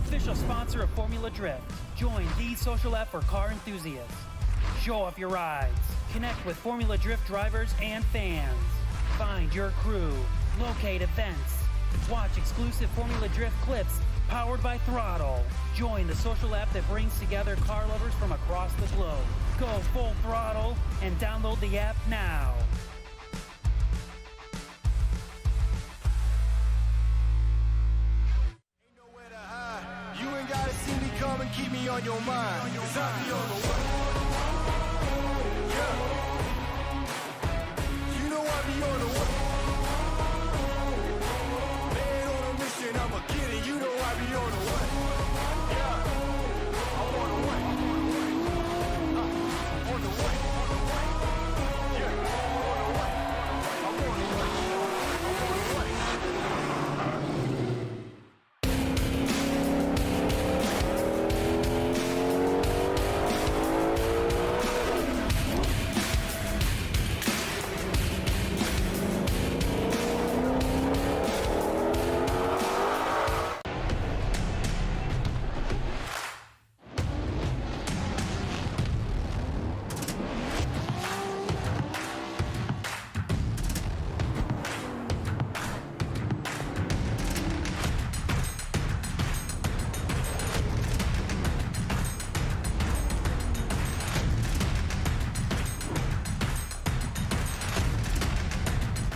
official sponsor of Formula Drift. Join the social app for car enthusiasts. Show off your rides. Connect with Formula Drift drivers and fans. Find your crew. Locate events. Watch exclusive Formula Drift clips powered by Throttle. Join the social app that brings together car lovers from across the globe. Go full throttle and download the app now. Ain't nowhere to hide. You ain't gotta see me come and keep me on your mind. 'Cause I be on the way. Yeah. You know I be on the way. Man on a mission, I'm a kid and you know I be on the way. Yeah. I'm on the way. On the way. Yeah. On the way. I'm on the way. I'm on the way.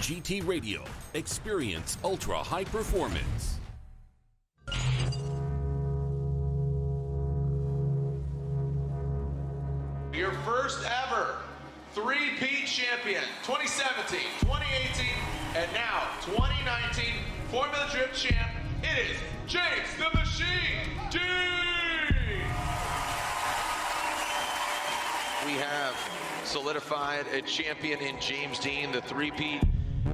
GT Radio. Experience ultra high performance. Your first ever three-peat champion, 2017, 2018, and now 2019 Formula Drift champ. It is James the Machine Deane. We have solidified a champion in James Deane. The three-peat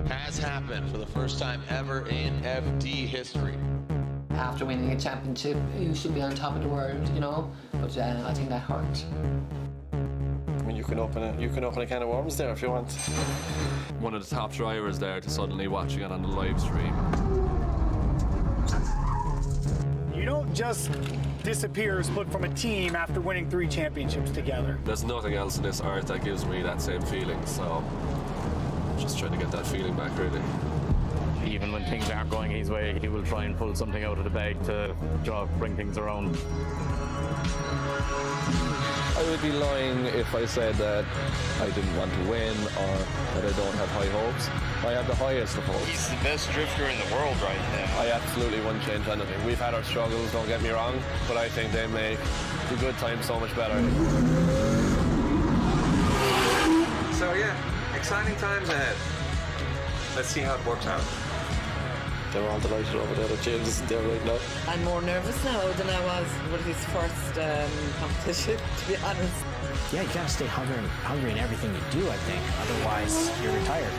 has happened for the first time ever in FD history. After winning a championship, you should be on top of the world, you know, but I think that hurt. I mean, you can open a can of worms there if you want. One of the top drivers there to suddenly watching it on the live stream. You don't just disappear or split from a team after winning 3 championships together. There's nothing else in this earth that gives me that same feeling, so just trying to get that feeling back, really. Even when things aren't going his way, he will try and pull something out of the bag to bring things around. I would be lying if I said that I didn't want to win or that I don't have high hopes. I have the highest of hopes. He's the best drifter in the world right now. I absolutely wouldn't change anything. We've had our struggles, don't get me wrong, but I think they make the good times so much better. So yeah, exciting times ahead. Let's see how it works out. They're all delighted over there that James isn't there right now. I'm more nervous now than I was with his first competition, to be honest. Yeah, you gotta stay hungry in everything you do, I think. Otherwise, you're retired.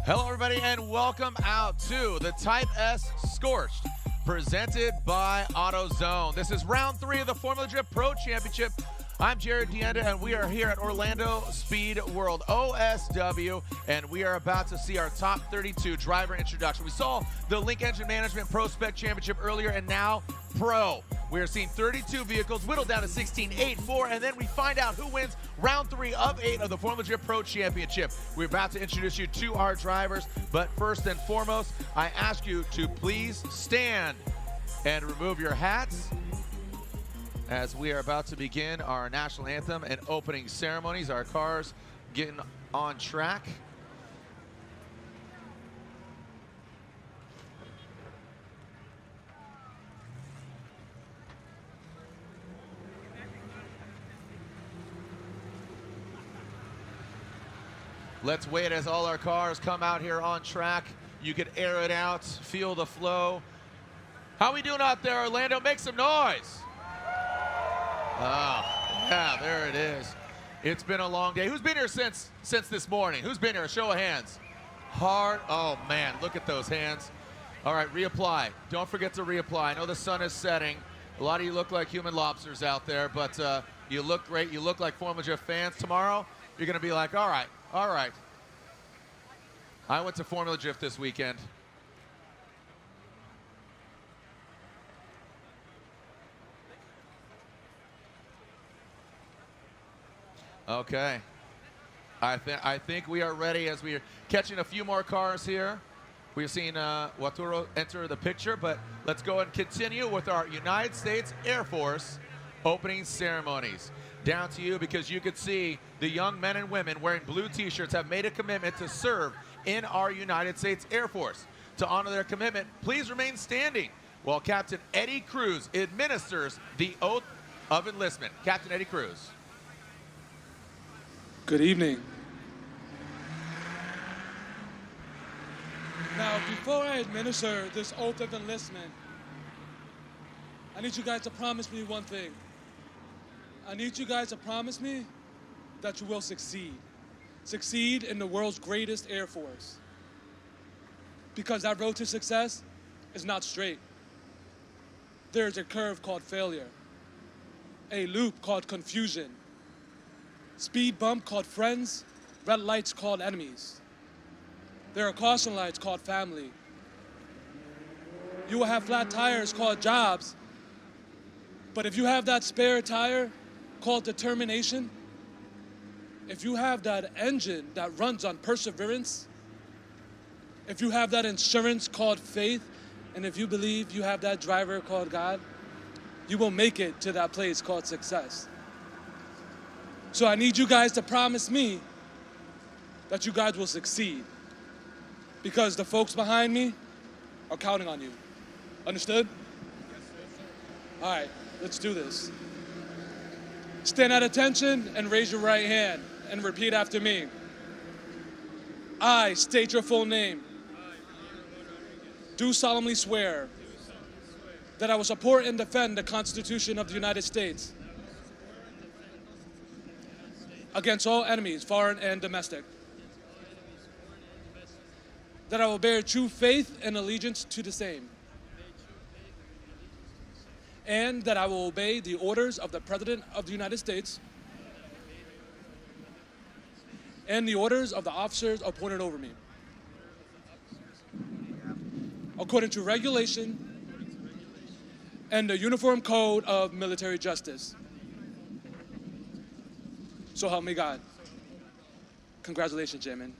Hello, everybody, and welcome out to the Type S Scorched, presented by AutoZone. This is round 3 of the Formula Drift Pro Championship. I'm Jared Deane, and we are here at Orlando Speed World, OSW, and we are about to see our top 32 driver introduction. We saw the Link Engine Management Pro Spec Championship earlier, and now Pro. We are seeing 32 vehicles whittled down to 16, 8, 4, and then we find out who wins round 3 of 8 of the Formula Drift Pro Championship. We're about to introduce you to our drivers, but first and foremost, I ask you to please stand and remove your hats as we are about to begin our national anthem and opening ceremonies. Our cars getting on track. Let's wait as all our cars come out here on track. You can air it out, feel the flow. How we doing out there, Orlando? Make some noise. Oh, yeah, there it is. It's been a long day. Who's been here since this morning? Who's been here? Show of hands. Hard. Oh, man, look at those hands. All right, reapply. Don't forget to reapply. I know the sun is setting. A lot of you look like human lobsters out there, but you look great. You look like Formula Drift fans. Tomorrow, you're going to be like, all right. All right. I went to Formula Drift this weekend. Okay. I think we are ready as we are catching a few more cars here. We've seen Waturo enter the picture, but let's go and continue with our United States Air Force opening ceremonies. Down to you, because you could see the young men and women wearing blue t-shirts have made a commitment to serve in our United States Air Force. To honor their commitment, please remain standing while Captain Eddie Cruz administers the oath of enlistment. Captain Eddie Cruz. Good evening. Now, before I administer this oath of enlistment, I need you guys to promise me one thing. I need you guys to promise me that you will succeed. Succeed in the world's greatest Air Force. Because that road to success is not straight. There's a curve called failure, a loop called confusion, speed bump called friends, red lights called enemies. There are caution lights called family. You will have flat tires called jobs, but if you have that spare tire called determination, if you have that engine that runs on perseverance, if you have that insurance called faith, and if you believe you have that driver called God, you will make it to that place called success. So I need you guys to promise me that you guys will succeed, because the folks behind me are counting on you. Understood? Yes, sir. All right, let's do this. Stand at attention and raise your right hand and repeat after me. I state your full name. Do solemnly swear that I will support and defend the Constitution of the United States against all enemies, foreign and domestic. That I will bear true faith and allegiance to the same. And that I will obey the orders of the President of the United States and the orders of the officers appointed over me, according to regulation and the Uniform Code of Military Justice. So help me God. Congratulations, J-Man.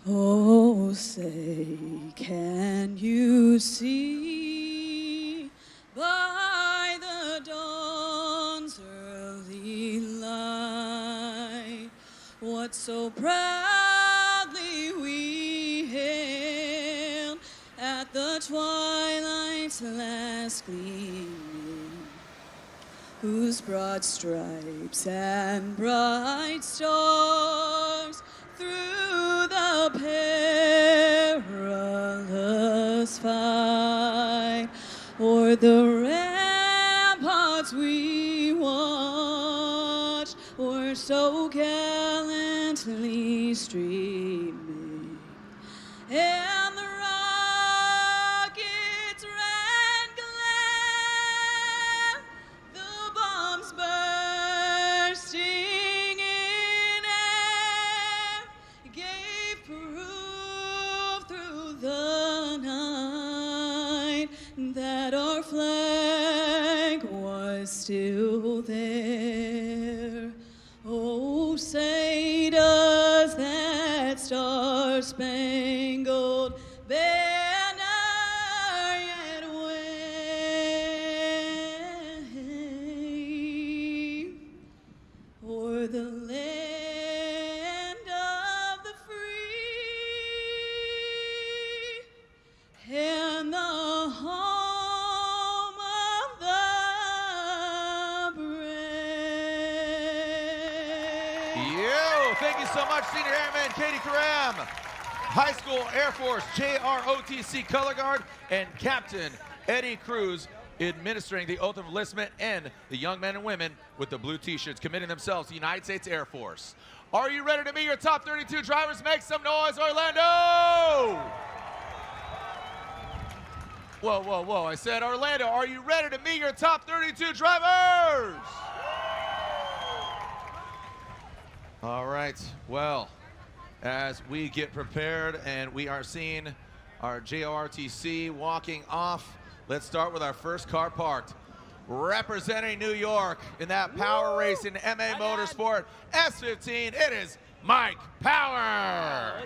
Oh, say, can you see by the dawn's early light what so proudly we last gleaming, whose broad stripes and bright stars through the perilous fight o'er the ramparts we watched were so gallantly streaming, and the rockets ran glare, the bombs bursting in air gave proof through the night that our flag was still there. Oh, say does that star-spangled banner yet wave o'er the land of the free and the home of the brave. Thank you so much, Senior Airman Katie Karam, High School Air Force JROTC Color Guard, and Captain Eddie Cruz administering the oath of enlistment, and the young men and women with the blue t-shirts committing themselves to the United States Air Force. Are you ready to meet your top 32 drivers? Make some noise, Orlando! Whoa, whoa, whoa. I said, Orlando, are you ready to meet your top 32 drivers? All right, well, as we get prepared and we are seeing our JRTC walking off, let's start with our first car parked. Representing New York in that power race in MA Motorsport S15, it is Mike Power.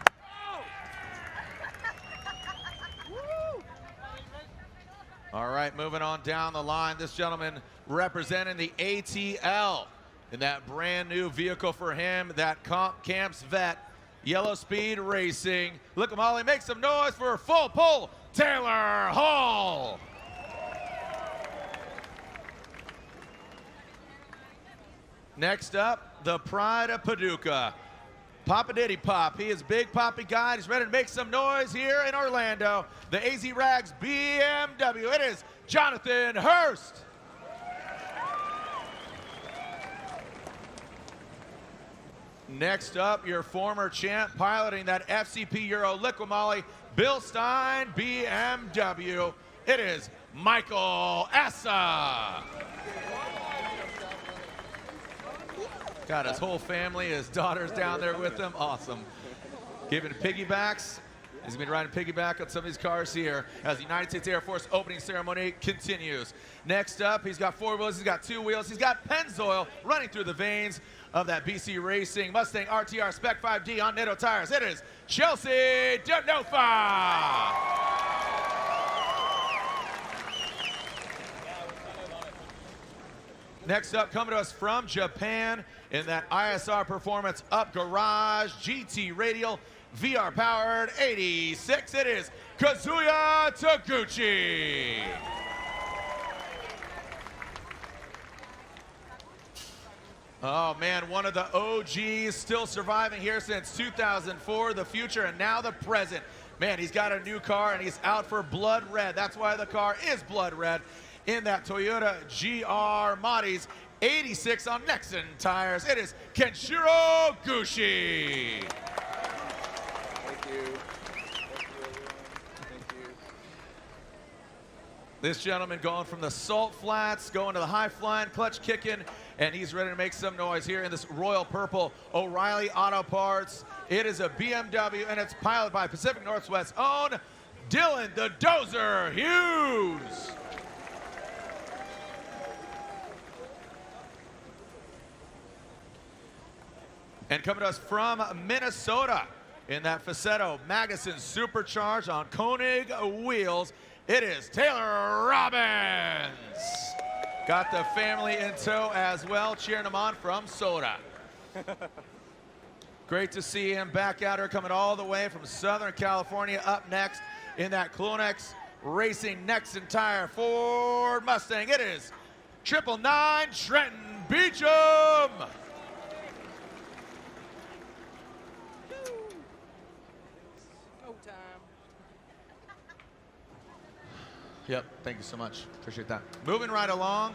All right, moving on down the line, this gentleman representing the ATL in that brand new vehicle for him, that Camps Vet, Yellow Speed Racing. Look at Molly, make some noise for full pull, Taylor Hall. Next up, the pride of Paducah, Papa Diddy Pop. He is Big Poppy Guy. He's ready to make some noise here in Orlando. The AZ Rags BMW. It is Jonathan Hurst. Next up, your former champ piloting that FCP Euro Liquimoly, Bill Stein BMW. It is Michael Essa. Got his whole family, his daughter's down there with him. Awesome. Giving piggybacks. He's going to be riding piggyback on some of these cars here as the United States Air Force opening ceremony continues. Next up, he's got 4 wheels, he's got 2 wheels, he's got Pennzoil running through the veins of that BC Racing Mustang RTR Spec 5D on Nitto tires. It is Chelsea Denofa. Next up, coming to us from Japan in that ISR Performance Up Garage GT Radial VR powered 86, it is Kazuya Taguchi. Oh man, one of the OGs still surviving here since 2004, the future and now the present. Man, he's got a new car and he's out for blood red. That's why the car is blood red in that Toyota GR Modis 86 on Nexon tires. It is Kenshiro Gushi. Thank you. This gentleman going from the salt flats, going to the high flying, clutch kicking, and he's ready to make some noise here in this royal purple O'Reilly Auto Parts. It is a BMW, and it's piloted by Pacific Northwest's own Dylan the Dozer Hughes. And coming to us from Minnesota in that Facetto Magnuson Supercharged on Koenig wheels, it is Taylor Robbins. Got the family in tow as well, cheering him on from Soda. Great to see him back out here, coming all the way from Southern California. Up next in that Clonex Racing next entire Ford Mustang. It is 999 Trenton Beecham. Yep, thank you so much. Appreciate that. Moving right along.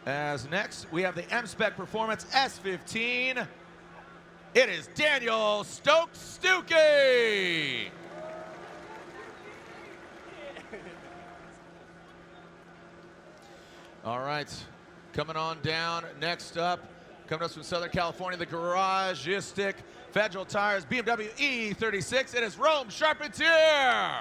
As next, we have the M-Spec Performance S15. It is Daniel Stokes-Stuckey. All right, coming on down. Next up, coming to us from Southern California, the Garagistic Federal Tires BMW E36. It is Rome Charpentier.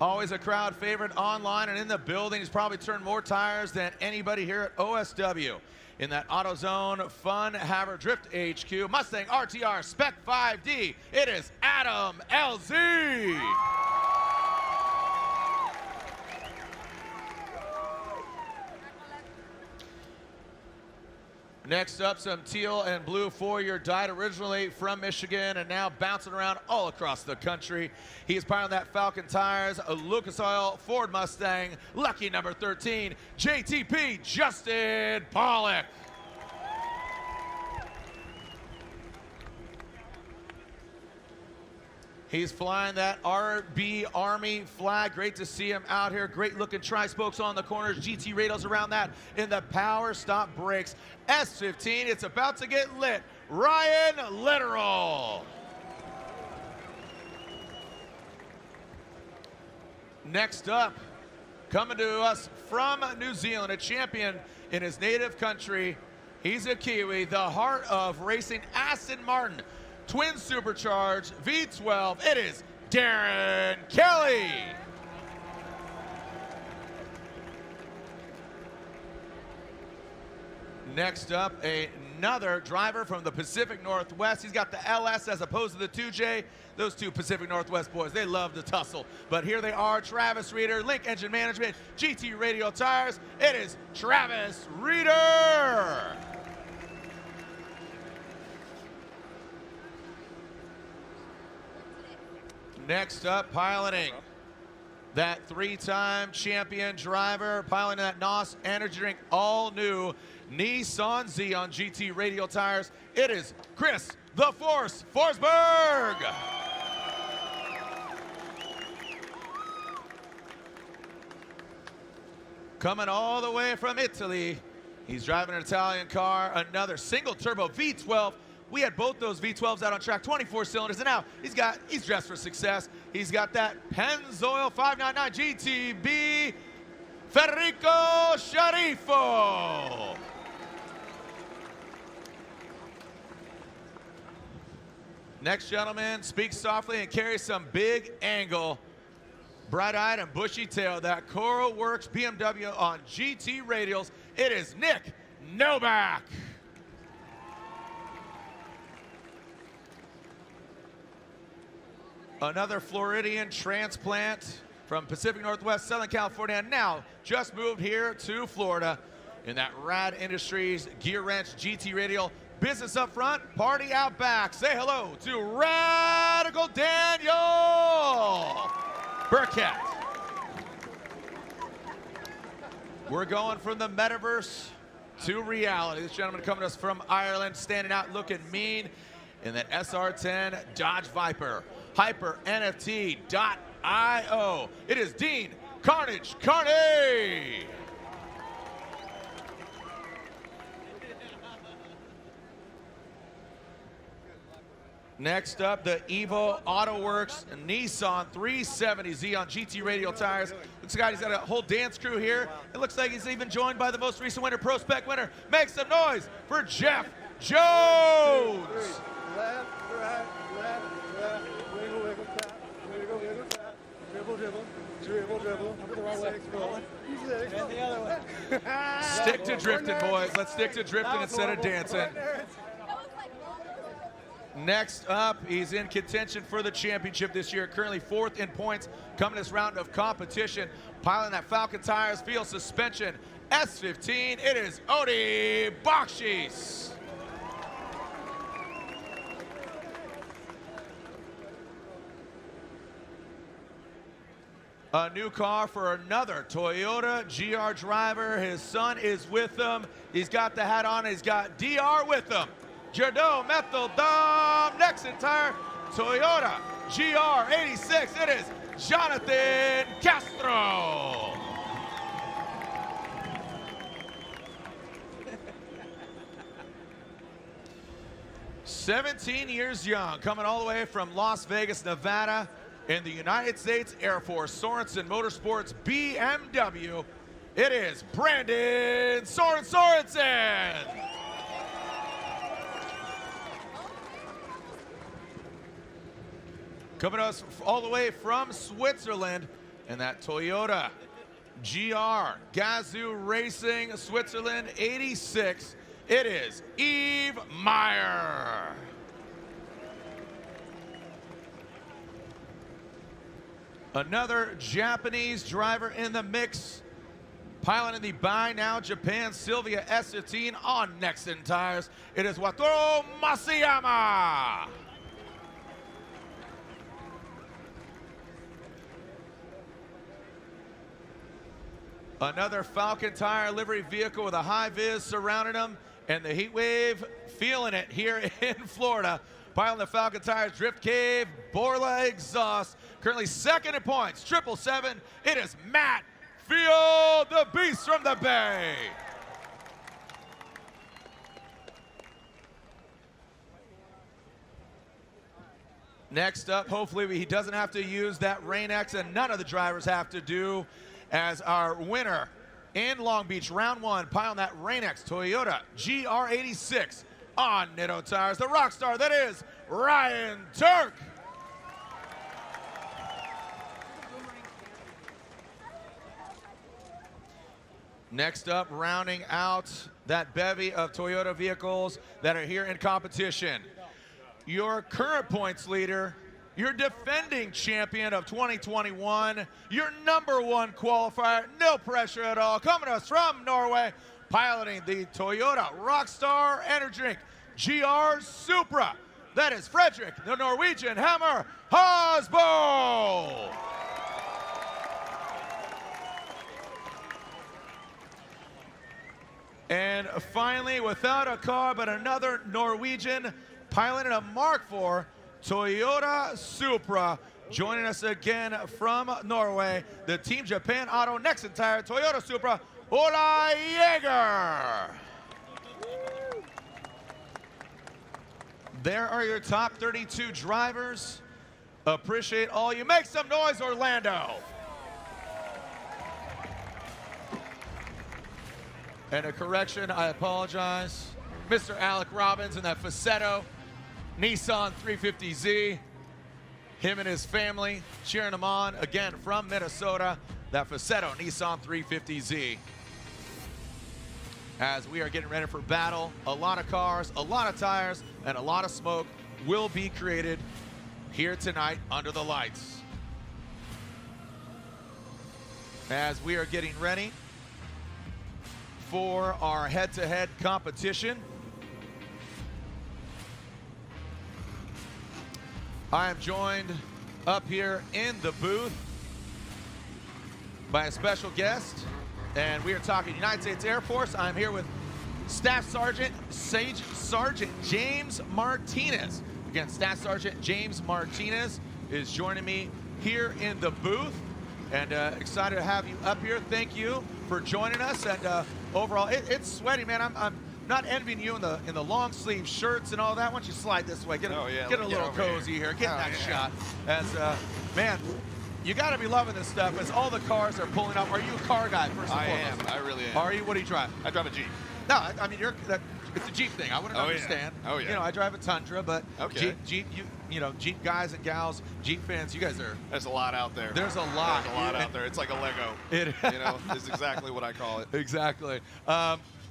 Always a crowd favorite online and in the building. He's probably turned more tires than anybody here at OSW. In that AutoZone Fun Haver Drift HQ, Mustang RTR Spec 5D, it is Adam LZ. Next up, some teal and blue four-year dyed, originally from Michigan and now bouncing around all across the country. He is piloting that Falcon Tires, a Lucas Oil Ford Mustang, lucky number 13, JTP Justin Pollock. He's flying that RB Army flag. Great to see him out here. Great looking tri-spokes on the corners. GT radials around that in the power stop brakes. S15, it's about to get lit. Ryan Literal. Next up, coming to us from New Zealand, a champion in his native country. He's a Kiwi, the heart of racing, Aston Martin. Twin supercharged V12, it is Darren Kelly. Next up, another driver from the Pacific Northwest. He's got the LS as opposed to the 2J. Those two Pacific Northwest boys, they love to tussle. But here they are, Travis Reeder, Link Engine Management, GT Radial Tires. It is Travis Reeder. Next up, piloting that three-time champion driver, piloting that NOS Energy Drink all-new Nissan Z on GT Radial Tires. It is Chris the Force Forsberg. Coming all the way from Italy, he's driving an Italian car, another single-turbo V12. We had both those V12s out on track, 24 cylinders, and now he's dressed for success. He's got that Pennzoil 599 GTB Federico Sharifo. Next gentleman speaks softly and carries some big angle. Bright-eyed and bushy-tailed, that Coral Works BMW on GT radials. It is Nick Novak. Another Floridian transplant from Pacific Northwest, Southern California, and now just moved here to Florida in that Rad Industries Gear Wrench GT Radial. Business up front, party out back. Say hello to Radical Daniel Burkett. We're going from the metaverse to reality. This gentleman coming to us from Ireland, standing out looking mean in that SR10 Dodge Viper. HyperNFT.io. It is Deane Carnage Carney. Next up, the Evo AutoWorks Nissan 370Z on GT Radial Tires. Looks like he's got a whole dance crew here. It looks like he's even joined by the most recent winner, Pro Spec winner. Make some noise for Jeff Jones. Left, right, left, left, wiggle, wiggle, tap, wiggle, wiggle, tap, dribble, dribble, dribble, dribble, the wrong way, scroll, and the other way. Stick to drifting, boys. Let's stick to drifting instead of dancing. Next up, he's in contention for the championship this year, currently 4th in points, coming this round of competition, piloting that Falcon Tires field suspension, S15, it is Odi Bakshis. A new car for another Toyota GR driver. His son is with him. He's got the hat on. He's got DR with him. Jardot Methel Dom Nexon Tire Toyota GR 86. It is Jonathan Castro. "17 years young, coming all the way from Las Vegas, Nevada, in the United States Air Force, Sorensen Motorsports BMW. It is Brandon Sorensen. Coming to us all the way from Switzerland in that Toyota GR Gazoo Racing Switzerland 86. It is Yves Meyer. Another Japanese driver in the mix, piloting the by now Japan Sylvia S15 on Nexon tires. It is Wataru Masayama. Another Falcon tire livery vehicle with a high vis surrounding him, and the heat wave feeling it here in Florida. Piloting the Falcon tires, Drift Cave, Borla exhaust. Currently second in points, 777. It is Matt Field, the beast from the Bay. Next up, hopefully he doesn't have to use that Rain X, and none of the drivers have to do, as our winner in Long Beach, round one, piling that Rain X Toyota GR86 on Nitto tires, the rock star that is Ryan Turk. Next up, rounding out that bevy of Toyota vehicles that are here in competition, your current points leader, your defending champion of 2021, your #1 qualifier, no pressure at all, coming to us from Norway, piloting the Toyota Rockstar Energy Drink GR Supra. That is Frederick, the Norwegian Hammer Hasbo. And finally, without a car, but another Norwegian piloting a Mark IV Toyota Supra. Joining us again from Norway, the Team Japan Auto Nexon Tire Toyota Supra, Ola Jaeger. There are your top 32 drivers. Appreciate all you. Make some noise, Orlando. And a correction, I apologize. Mr. Alec Robbins in that Facetto Nissan 350Z. Him and his family cheering him on, again, from Minnesota. That Facetto Nissan 350Z. As we are getting ready for battle, a lot of cars, a lot of tires, and a lot of smoke will be created here tonight under the lights. As we are getting ready for our head-to-head competition, I am joined up here in the booth by a special guest, and we are talking United States Air Force. I'm here with Staff Sergeant James Martinez. Again, Staff Sergeant James Martinez is joining me here in the booth, and excited to have you up here. Thank you for joining us. And overall, it's sweaty, man. I'm not envying you in the long sleeve shirts and all that. Why don't you slide this way? Get a little cozy here. Get that shot. As man, you got to be loving this stuff as all the cars are pulling up. Are you a car guy first and foremost? I really am. Are you? What do you drive? I drive a Jeep. No, I mean it's a Jeep thing. I wouldn't understand. Yeah. Oh yeah. You know, I drive a Tundra, but okay. Jeep, you know, Jeep guys and gals, Jeep fans, you guys are. There's a lot out there. There's a lot. There's a lot out there. It's like a Lego. It, you know, is exactly what I call it. Exactly.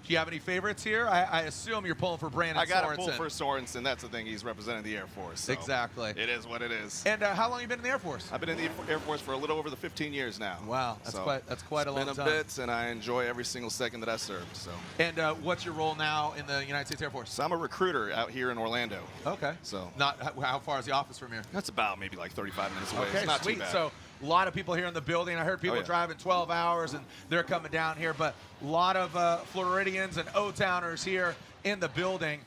Do you have any favorites here? I assume you're pulling for Brandon Sorensen. I got to pull for Sorensen. That's the thing. He's representing the Air Force. So exactly. It is what it is. And how long have you been in the Air Force? I've been in the Air Force for a little over the 15 years now. Wow, that's quite a long time. It's been a bit, and I enjoy every single second that I served. So. And what's your role now in the United States Air Force? So I'm a recruiter out here in Orlando. Okay. So. Not how far is the office from here? That's about maybe like 35 minutes away. Okay, it's not sweet. Too bad. So A lot of people here in the building. I heard people driving 12 hours, and they're coming down here. But a lot of Floridians and O-Towners here in the building.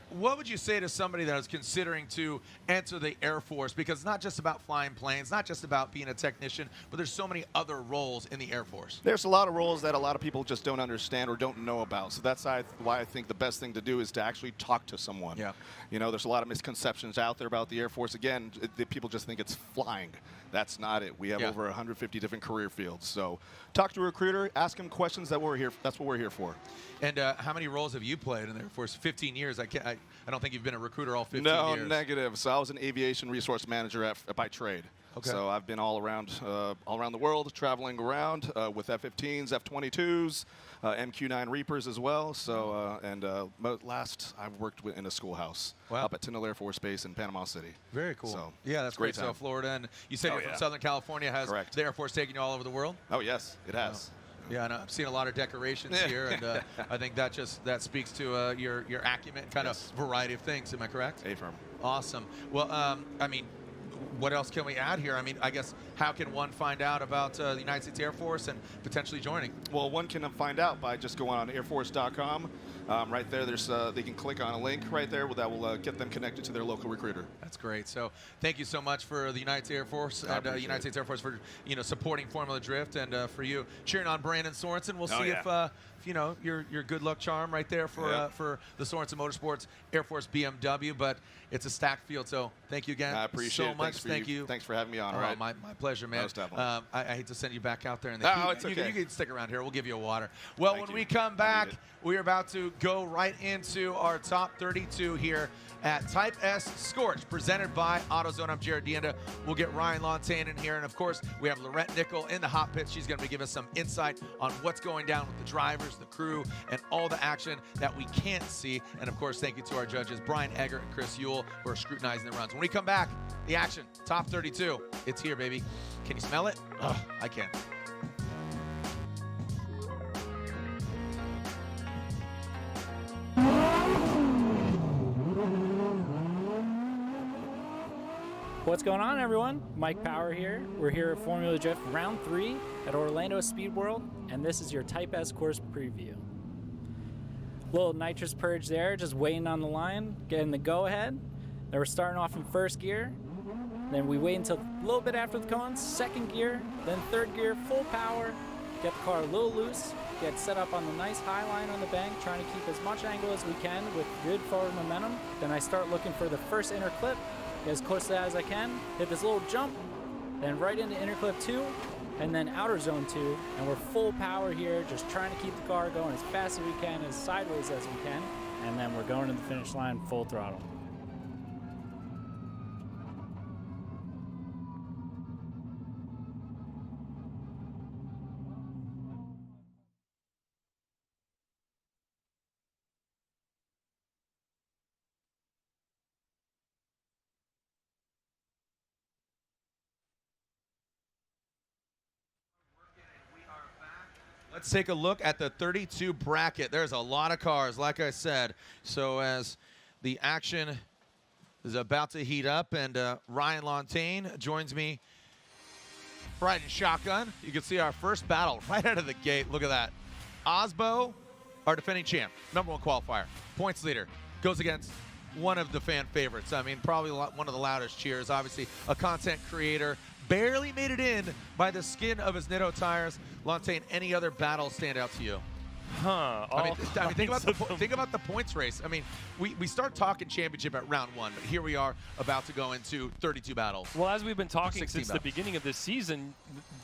What would you say to somebody that is considering to enter the Air Force? Because it's not just about flying planes, not just about being a technician, but there's so many other roles in the Air Force. There's a lot of roles that a lot of people just don't understand or don't know about. So that's why I think the best thing to do is to actually talk to someone. Yeah. You know, there's a lot of misconceptions out there about the Air Force. Again, people just think it's flying. That's not it. We have over 150 different career fields. So talk to a recruiter, ask him questions. That's what we're here for. And how many roles have you played in the Air Force? 15 years. I don't think you've been a recruiter all 15 years. No, negative. So I was an aviation resource manager by trade. Okay. So I've been all around the world, traveling around with F-15s, F-22s, MQ-9 Reapers as well. So last I worked in a schoolhouse up at Tyndall Air Force Base in Panama City. Very cool. So yeah, that's great. So Florida, and you said you're from Southern California. Has the Air Force taken you all over the world? Oh yes, it has. Yeah, and I've seen a lot of decorations here, and I think that speaks to your acumen, kind of variety of things. Am I correct? A-firm. Awesome. Well, I mean, what else can we add here? I mean, I guess how can one find out about the United States Air Force and potentially joining? Well, one can find out by just going on airforce.com. Right there, they can click on a link right there that will get them connected to their local recruiter. That's great. So thank you so much for the United States Air Force and United States Air Force for supporting Formula Drift, and for you cheering on Brandon Sorensen. We'll see if your good luck charm right there for the Sorensen Motorsports Air Force BMW. But it's a stacked field, so thank you again. I appreciate so much. Thank you. Thanks for having me on. All right, my pleasure, man. Most definitely. I hate to send you back out there in the heat. It's okay. You can stick around here. We'll give you a water. Well, when we come back, we are about to go right into our top 32 here at Type S Scorch, presented by AutoZone. I'm Jared Deane. We'll get Ryan Lontaine in here, and of course, we have Lorette Nickel in the hot pit. She's going to give us some insight on what's going down with the drivers, the crew, and all the action that we can't see. And of course, thank you to our judges, Brian Egger and Chris Ewell, who are scrutinizing the runs. When we come back, the action, top 32. It's here, baby. Can you smell it? Ugh, I can. What's going on, everyone? Mike Power here. We're here at Formula Drift Round 3 at Orlando Speed World, and this is your Type S course preview. Little nitrous purge there, just waiting on the line, getting the go-ahead. Then we're starting off in first gear. Then we wait until a little bit after the cones, second gear, then third gear, full power. Get the car a little loose, get set up on the nice high line on the bank, trying to keep as much angle as we can with good forward momentum. Then I start looking for the first inner clip, get as close to that as I can, hit this little jump, then right into inner clip 2, and then outer zone 2, and we're full power here, just trying to keep the car going as fast as we can, as sideways as we can, and then we're going to the finish line full throttle. Let's take a look at the 32 bracket. There's a lot of cars, like I said. So as the action is about to heat up, and Ryan Lontaine joins me riding shotgun. You can see our first battle right out of the gate. Look at that. Osbo, our defending champ, #1 qualifier, points leader, goes against one of the fan favorites. I mean, probably one of the loudest cheers. Obviously, a content creator. Barely made it in by the skin of his Nitto tires. Lontaine, any other battle stand out to you? I mean, think about the points race. I mean, we start talking championship at round 1, but here we are about to go into 32 battles. Well, as we've been talking since the beginning of this season,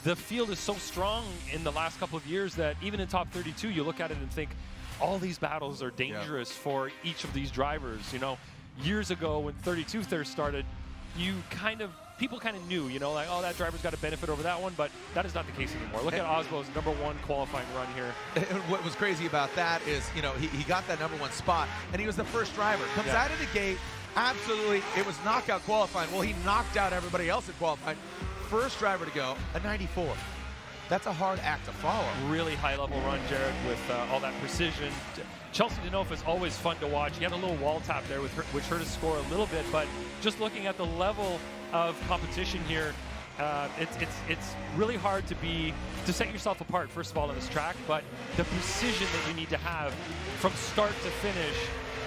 the field is so strong in the last couple of years that even in top 32, you look at it and think, all these battles are dangerous for each of these drivers. You know, years ago when 32 first started, people kind of knew, you know, like, oh, that driver's got a benefit over that one, but that is not the case anymore. Look at Osbo's #1 qualifying run here. And what was crazy about that is, you know, he got that #1 spot, and he was the first driver. Comes out of the gate, absolutely, it was knockout qualifying. Well, he knocked out everybody else in qualifying. First driver to go, a 94. That's a hard act to follow. Really high-level run, Jared, with all that precision. Chelsea Denofa is always fun to watch. He had a little wall tap there, which hurt his score a little bit, but just looking at the level of competition here, It's really hard to set yourself apart, first of all, on this track, but the precision that you need to have from start to finish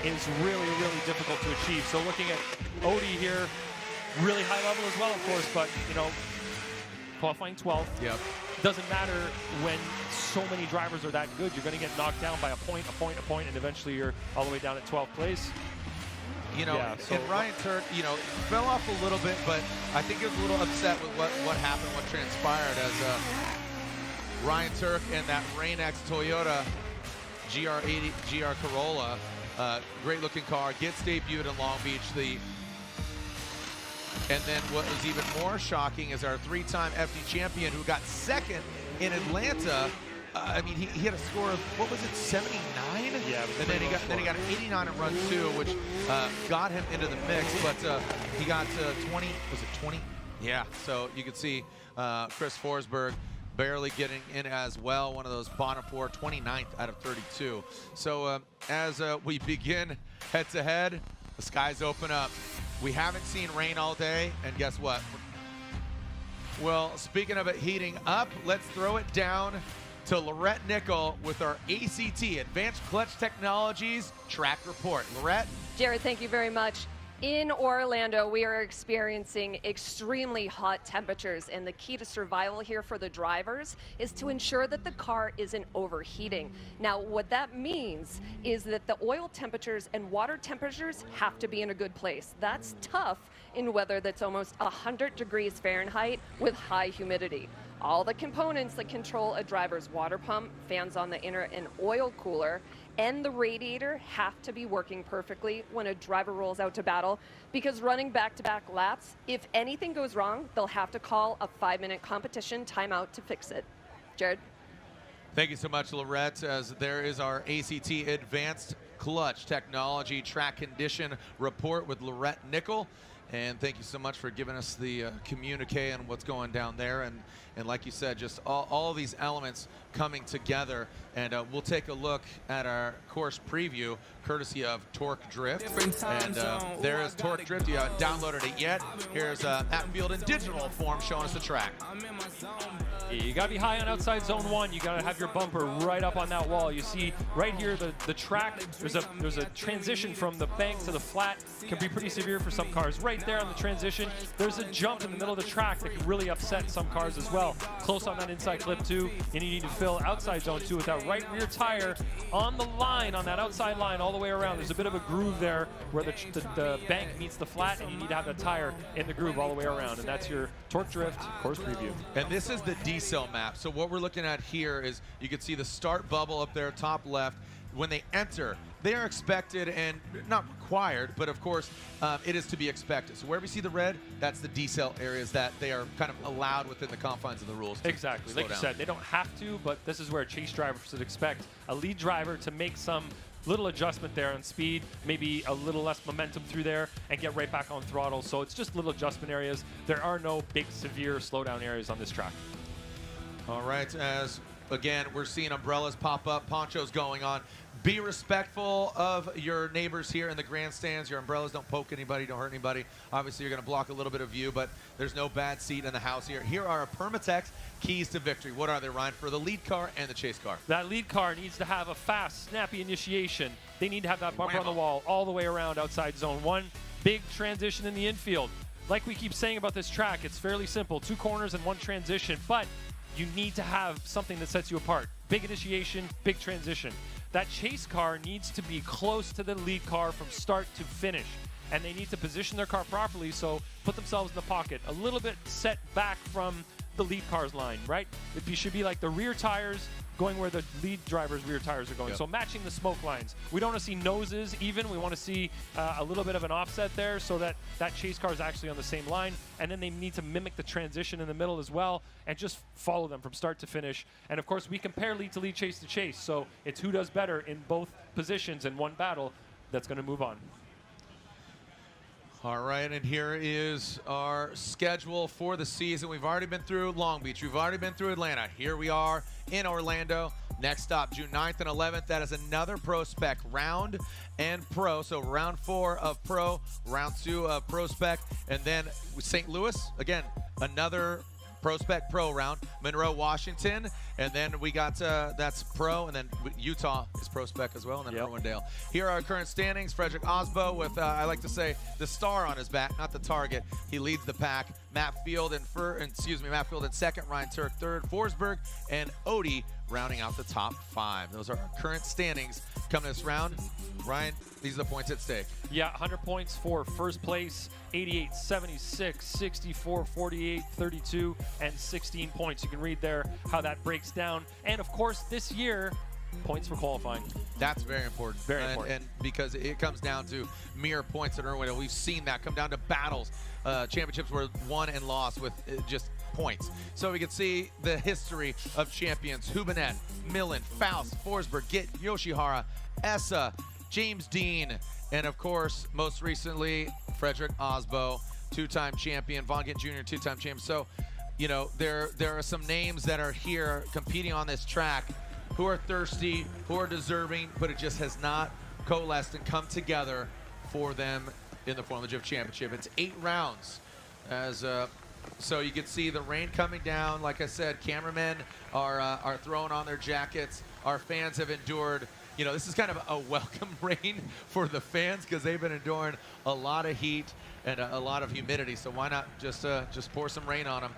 is really, really difficult to achieve. So looking at Odie here, really high level as well, of course, but, you know, qualifying 12th. Yep. Doesn't matter when so many drivers are that good. You're going to get knocked down by a point, and eventually you're all the way down at 12th place. You know, Yeah, so and Ryan Turk, you know, fell off a little bit, but I think he was a little upset with what happened, what transpired as Ryan Turk and that Rain-X Toyota GR80, GR Corolla, great looking car, gets debuted in Long Beach. And then what was even more shocking is our three-time FD champion who got second in Atlanta. I mean, he had a score of, what was it, 79? Yeah. And then he got an 89 in run 2, which got him into the mix. But he got 20. Was it 20? Yeah. So you can see Chris Forsberg barely getting in as well. One of those bottom 4, 29th out of 32. So as we begin head-to-head, the skies open up. We haven't seen rain all day, and guess what? Well, speaking of it heating up, let's throw it down to Lorette Nickel with our ACT, Advanced Clutch Technologies track report. Lorette? Jared, thank you very much. In Orlando, we are experiencing extremely hot temperatures, and the key to survival here for the drivers is to ensure that the car isn't overheating. Now, what that means is that the oil temperatures and water temperatures have to be in a good place. That's tough in weather that's almost 100 degrees Fahrenheit with high humidity. All the components that control a driver's water pump, fans on the inner and oil cooler, and the radiator have to be working perfectly when a driver rolls out to battle, because running back-to-back laps, if anything goes wrong, they'll have to call a 5-minute competition timeout to fix it. Jared? Thank you so much, Lorette, as there is our ACT Advanced Clutch Technology Track Condition Report with Lorette Nickel. And thank you so much for giving us the communique on what's going down there. And like you said, just all these elements coming together. And we'll take a look at our course preview, courtesy of Torque Drift. And there is Torque Drift. You haven't downloaded it yet. Here's Atfield in digital form showing us the track. You got to be high on outside zone 1. You got to have your bumper right up on that wall. You see right here the track. There's a transition from the bank to the flat. Can be pretty severe for some cars. Right there on the transition, there's a jump in the middle of the track that can really upset some cars as well. Close on that inside clip 2, and you need to fill outside zone 2 with that right rear tire on the line, on that outside line all the way around. There's a bit of a groove there where the bank meets the flat, and you need to have the tire in the groove all the way around. And that's your Torque Drift course preview. And this is the D-cell map. So what we're looking at here is you can see the start bubble up there, top left. When they enter, they are expected and not required, but of course it is to be expected. So wherever you see the red, that's the decel areas that they are kind of allowed within the confines of the rules. Exactly. Like you said, they don't have to, but this is where a chase driver should expect a lead driver to make some little adjustment there on speed, maybe a little less momentum through there, and get right back on throttle. So it's just little adjustment areas. There are no big, severe slowdown areas on this track. All right, as again, we're seeing umbrellas pop up, ponchos going on. Be respectful of your neighbors here in the grandstands. Your umbrellas don't poke anybody, don't hurt anybody. Obviously, you're going to block a little bit of view, but there's no bad seat in the house here. Here are our Permatex keys to victory. What are they, Ryan, for the lead car and the chase car? That lead car needs to have a fast, snappy initiation. They need to have that bumper on the wall all the way around outside zone 1. Big transition in the infield. Like we keep saying about this track, it's fairly simple. 2 corners and 1 transition, but you need to have something that sets you apart. Big initiation, big transition. That chase car needs to be close to the lead car from start to finish. And they need to position their car properly, so put themselves in the pocket, a little bit set back from the lead car's line, right? It should be like the rear tires going where the lead driver's rear tires are going. Yep. So matching the smoke lines. We don't want to see noses even. We want to see a little bit of an offset there so that that chase car is actually on the same line. And then they need to mimic the transition in the middle as well and just follow them from start to finish. And of course, we compare lead to lead, chase to chase. So it's who does better in both positions in one battle that's going to move on. All right, and here is our schedule for the season. We've already been through Long Beach. We've already been through Atlanta. Here we are in Orlando. Next stop, June 9th and 11th. That is another Pro Spec round and Pro. So round 4 of Pro, round 2 of Pro Spec, and then St. Louis, again, another Pro Spec Pro round. Monroe, Washington, and then we got that's Pro, and then Utah is Pro Spec as well, and then Irwindale. Here are our current standings. Frederick Osbo with, I like to say, the star on his back, not the target. He leads the pack. Matt Field in second, Ryan Turk third, Forsberg and Odie rounding out the top 5. Those are our current standings coming this round. Ryan, these are the points at stake. Yeah, 100 points for first place, 88, 76, 64, 48, 32, and 16 points. You can read there how that breaks down. And of course, this year, points for qualifying. That's very important. Very important. And because it comes down to mere points at Irwindale. We've seen that come down to battles. Championships were won and lost with just points. So we can see the history of champions. Hubinette, Millen, Faust, Forsberg, Gitt, Yoshihara, Essa, James Deane, and of course, most recently, Frederick Osbo, 2-time champion, Von Gitt Jr., 2-time champion. So, you know, there are some names that are here competing on this track who are thirsty, who are deserving, but it just has not coalesced and come together for them in the Formula Drift Championship. It's 8 rounds. So you can see the rain coming down. Like I said, cameramen are throwing on their jackets. Our fans have endured, you know, this is kind of a welcome rain for the fans because they've been enduring a lot of heat and a lot of humidity. So why not just pour some rain on them?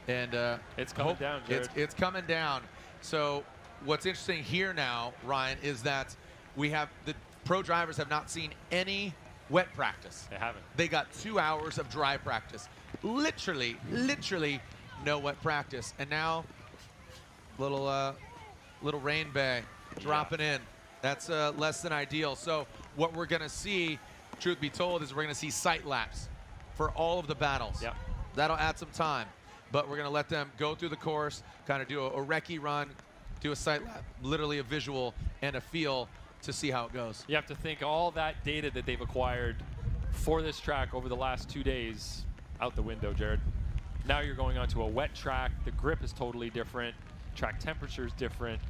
And it's coming down, Jared. It's coming down. So what's interesting here now, Ryan, is that the pro drivers have not seen any wet practice. They haven't. They got 2 hours of dry practice. Literally no wet practice. And now, little rain bay dropping in. That's less than ideal. So what we're gonna see, truth be told, is we're gonna see sight laps for all of the battles. Yep. That'll add some time, but we're gonna let them go through the course, kind of do a recce run, do a sight lap, literally a visual and a feel to see how it goes. You have to think all that data that they've acquired for this track over the last 2 days out the window, Jared. Now you're going onto a wet track. The grip is totally different. Track temperature is different.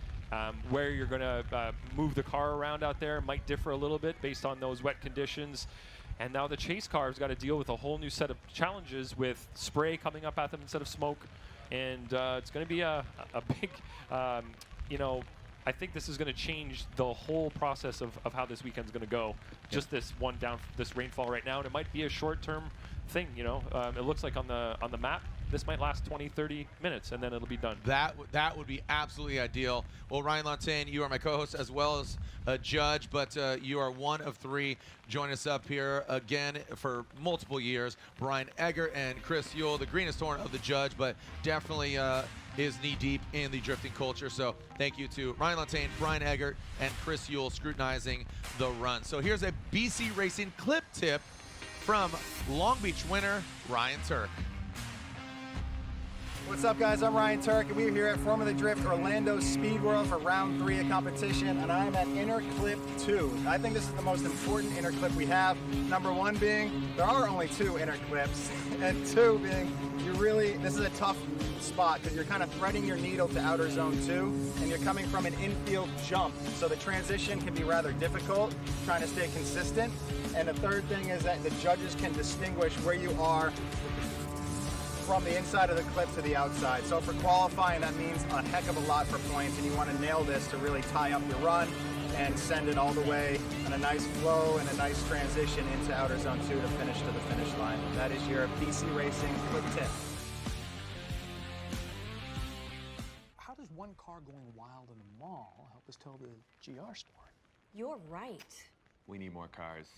Where you're going to move the car around out there might differ a little bit based on those wet conditions. And now the chase car's got to deal with a whole new set of challenges with spray coming up at them instead of smoke. And it's going to be a big, you know, I think this is going to change the whole process of how this weekend's going to go. Just this rainfall right now, and it might be a short-term thing. You know, it looks like on the map, this might last 20, 30 minutes, and then it'll be done. That would be absolutely ideal. Well, Ryan Lantain, you are my co-host as well as a judge, but you are one of 3. Join us up here again for multiple years. Brian Eggert and Chris Yule, the greenest horn of the judge, but definitely is knee-deep in the drifting culture. So thank you to Ryan Lantain, Brian Eggert, and Chris Yule scrutinizing the run. So here's a BC Racing clip tip from Long Beach winner Ryan Turk. What's up, guys? I'm Ryan Turk, and we're here at Formula Drift Orlando Speed World for round 3 of competition, and I'm at inner clip 2. I think this is the most important inner clip we have. Number 1 being, there are only 2 inner clips, and 2 being, this is a tough spot because you're kind of threading your needle to outer zone 2, and you're coming from an infield jump, so the transition can be rather difficult, trying to stay consistent. And the third thing is that the judges can distinguish where you are from the inside of the clip to the outside. So for qualifying, that means a heck of a lot for points, and you want to nail this to really tie up your run and send it all the way in a nice flow and a nice transition into outer zone 2 to finish to the finish line. That is your BC Racing clip tip. How does one car going wild in the mall help us tell the GR story? You're right. We need more cars.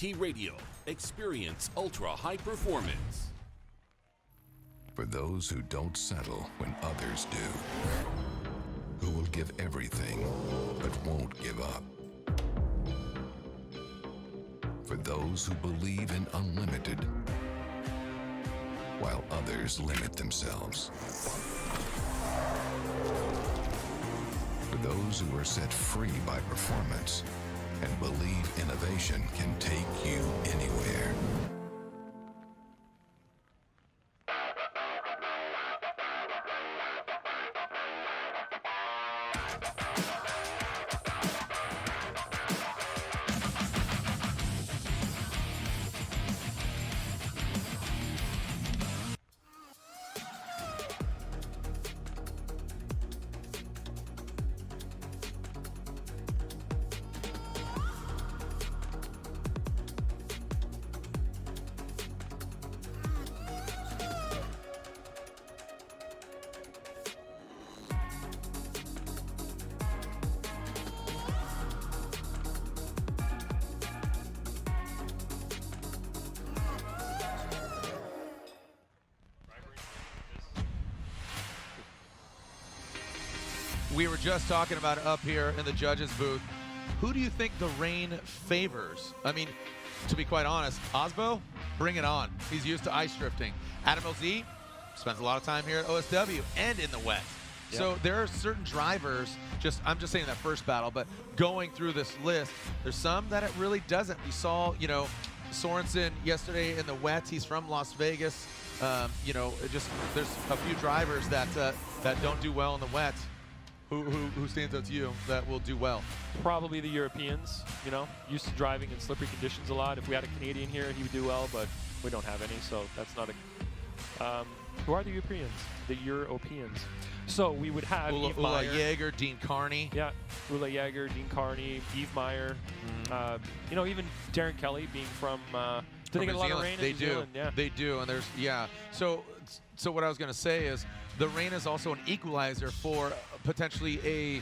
GT Radio. Experience ultra-high performance. For those who don't settle when others do, who will give everything but won't give up. For those who believe in unlimited while others limit themselves. For those who are set free by performance and believe innovation can take you anywhere. We were just talking about it up here in the judges booth. Who do you think the rain favors? I mean, to be quite honest, Osbo, bring it on. He's used to ice drifting. Adam LZ spends a lot of time here at OSW and in the wet. Yep. So there are certain drivers, I'm just saying that first battle, but going through this list, there's some that it really doesn't. We saw, you know, Sorensen yesterday in the wet. He's from Las Vegas. You know, there's a few drivers that don't do well in the wet. Who stands out to you that will do well? Probably the Europeans, you know, used to driving in slippery conditions a lot. If we had a Canadian here, he would do well, but we don't have any, so that's not a... who are the Europeans? The Europeans. So we would have Eve Ula Meyer. Jaeger, Deane Carney. Yeah, Ula Jaeger, Deane Carney, Eve Meyer. You know, even Darren Kelly being from... do they get a lot of rain in New Zealand? Yeah. They do, and there's, yeah. So what I was going to say is the rain is also an equalizer for potentially a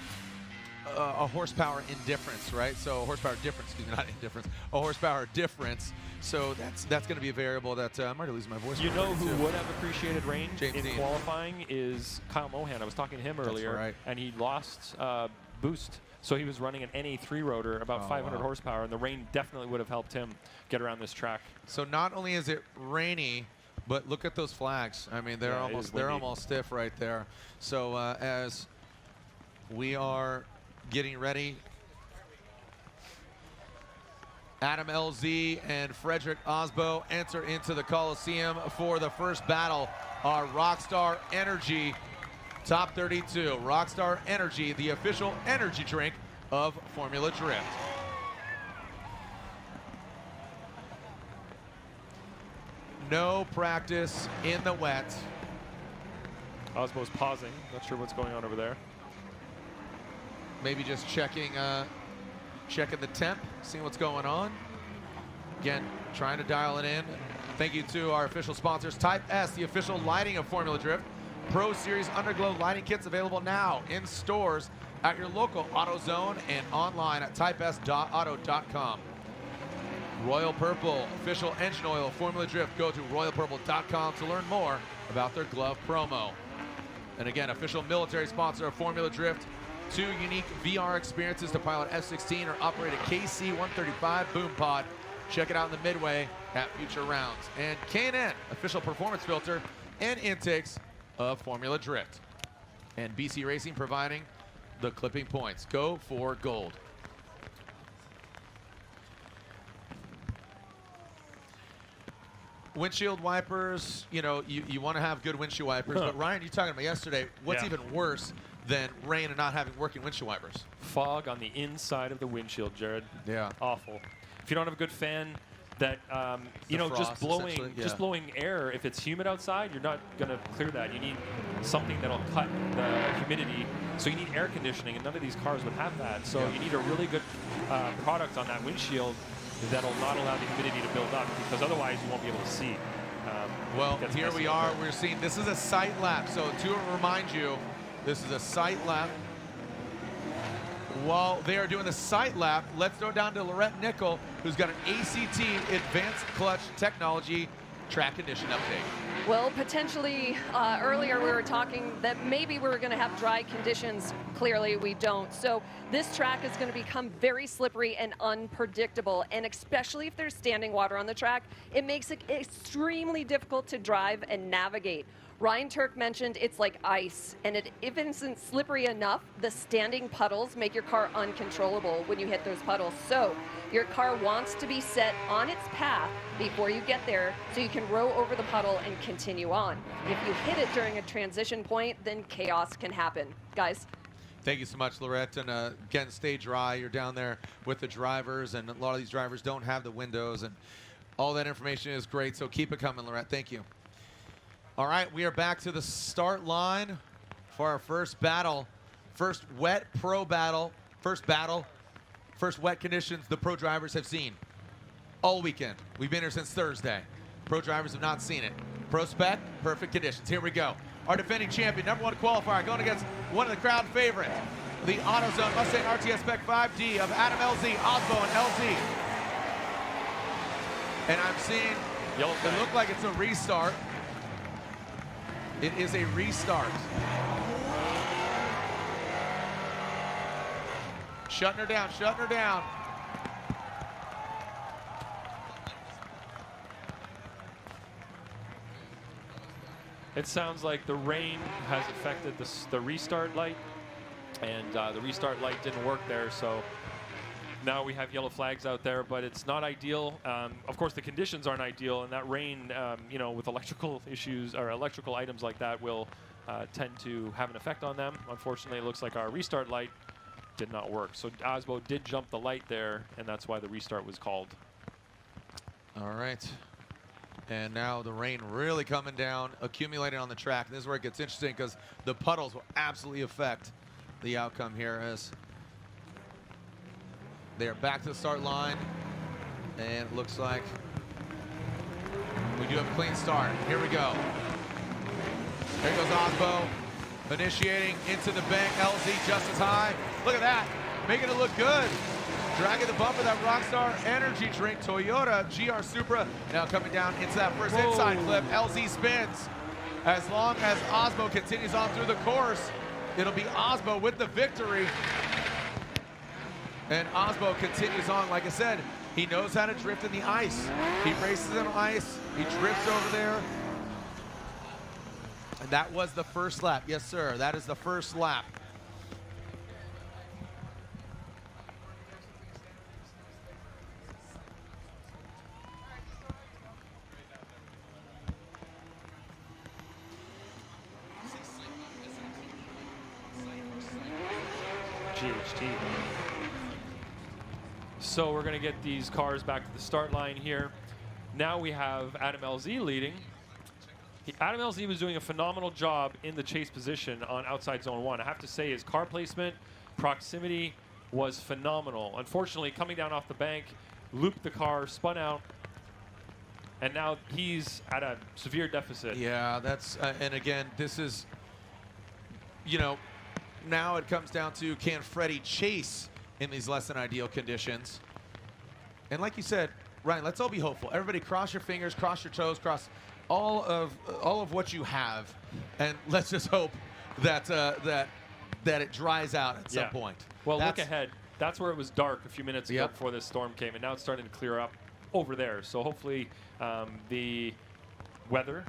horsepower indifference, right? So a horsepower difference, excuse me, not indifference, a horsepower difference. So that's going to be a variable that I'm already losing my voice. You know who would have appreciated rain in Deane. qualifying is Kyle Mohan. I was talking to him earlier, right. and he lost boost. So he was running an NA3 rotor, about 500 horsepower, and the rain definitely would have helped him get around this track. So not only is it rainy, but look at those flags. I mean, they're almost stiff right there. So as we are getting ready, Adam LZ and Frederick Osbo enter into the Coliseum for the first battle. Our Rockstar Energy Top 32. Rockstar Energy, the official energy drink of Formula Drift. No practice in the wet. Osbo's pausing. Not sure what's going on over there. Maybe just checking the temp, seeing what's going on. Again, trying to dial it in. Thank you to our official sponsors, Type S, the official lighting of Formula Drift. Pro Series Underglow lighting kits available now in stores at your local AutoZone and online at types.auto.com. Royal Purple, official engine oil of Formula Drift. Go to royalpurple.com to learn more about their glove promo. And again, official military sponsor of Formula Drift. 2 unique VR experiences to pilot F-16 or operate a KC-135 boom pod. Check it out in the midway at future rounds. And K&N, official performance filter and intakes of Formula Drift. And BC Racing providing the clipping points. Go for gold. Windshield wipers, you know, you want to have good windshield wipers, but Ryan, you talking about yesterday, what's even worse than rain and not having working windshield wipers? Fog on the inside of the windshield, Jared. Yeah. Awful. If you don't have a good fan that, you know, just blowing air, if it's humid outside, you're not going to clear that. You need something that'll cut the humidity. So you need air conditioning, and none of these cars would have that. So you need a really good product on that windshield that'll not allow the humidity to build up, because otherwise you won't be able to see. Well, here we are. We're seeing, this is a sight lap. So to remind you, this is a sight lap. while they are doing the sight lap, let's throw down to Lorette Nickel, who's got an ACT Advanced Clutch Technology track condition update. Well, potentially, earlier we were talking that maybe we were going to have dry conditions. Clearly, we don't. So this track is going to become very slippery and unpredictable, and especially if there's standing water on the track, it makes it extremely difficult to drive and navigate. Ryan Turk mentioned it's like ice, and if it isn't slippery enough, the standing puddles make your car uncontrollable when you hit those puddles. So your car wants to be set on its path before you get there so you can row over the puddle and continue on. If you hit it during a transition point, then chaos can happen. Guys? Thank you so much, Lorette. And again, stay dry. You're down there with the drivers, and a lot of these drivers don't have the windows, and all that information is great, so keep it coming, Lorette. Thank you. All right, we are back to the start line for our first battle. First wet pro battle. First wet conditions the pro drivers have seen all weekend. We've been here since Thursday. Pro drivers have not seen it. Pro spec, perfect conditions. Here we go. Our defending champion, #1 qualifier, going against one of the crowd favorites, the AutoZone Mustang RTS Spec 5D of Adam LZ, Osbo, and LZ. And I'm seeing it look like it's a restart. It is a restart. Shutting her down, shutting her down. It sounds like the rain has affected the restart light, and the restart light didn't work there, so now we have yellow flags out there, but it's not ideal. Of course, the conditions aren't ideal, and that rain, you know, with electrical issues or electrical items like that will tend to have an effect on them. Unfortunately, it looks like our restart light did not work. So Osbo did jump the light there, and that's why the restart was called. All right. And now the rain really coming down, accumulating on the track. And this is where it gets interesting because the puddles will absolutely affect the outcome here as they are back to the start line. And it looks like we do have a clean start. Here we go. There goes Osbo, initiating into the bank. LZ just as high. Look at that, making it look good. Dragging the bumper, that Rockstar energy drink, Toyota GR Supra. Now coming down into that first inside clip. LZ spins. As long as Osbo continues on through the course, it'll be Osbo with the victory. And Osbo continues on. Like I said, he knows how to drift in the ice. He races in ice. He drifts over there. And that was the first lap. Yes, sir. That is the first lap. GHT. So we're going to get these cars back to the start line here. Now we have Adam LZ leading. Adam LZ was doing a phenomenal job in the chase position on outside zone 1. I have to say his car placement, proximity was phenomenal. Unfortunately, coming down off the bank, looped the car, spun out, and now he's at a severe deficit. Yeah, that's, and again, this is, you know, now it comes down to, can Freddie chase in these less than ideal conditions? And like you said, Ryan, let's all be hopeful. Everybody cross your fingers, cross your toes, cross all of what you have, and let's just hope that that it dries out at some point. Well, look ahead. That's where it was dark a few minutes ago before this storm came, and now it's starting to clear up over there. So hopefully the weather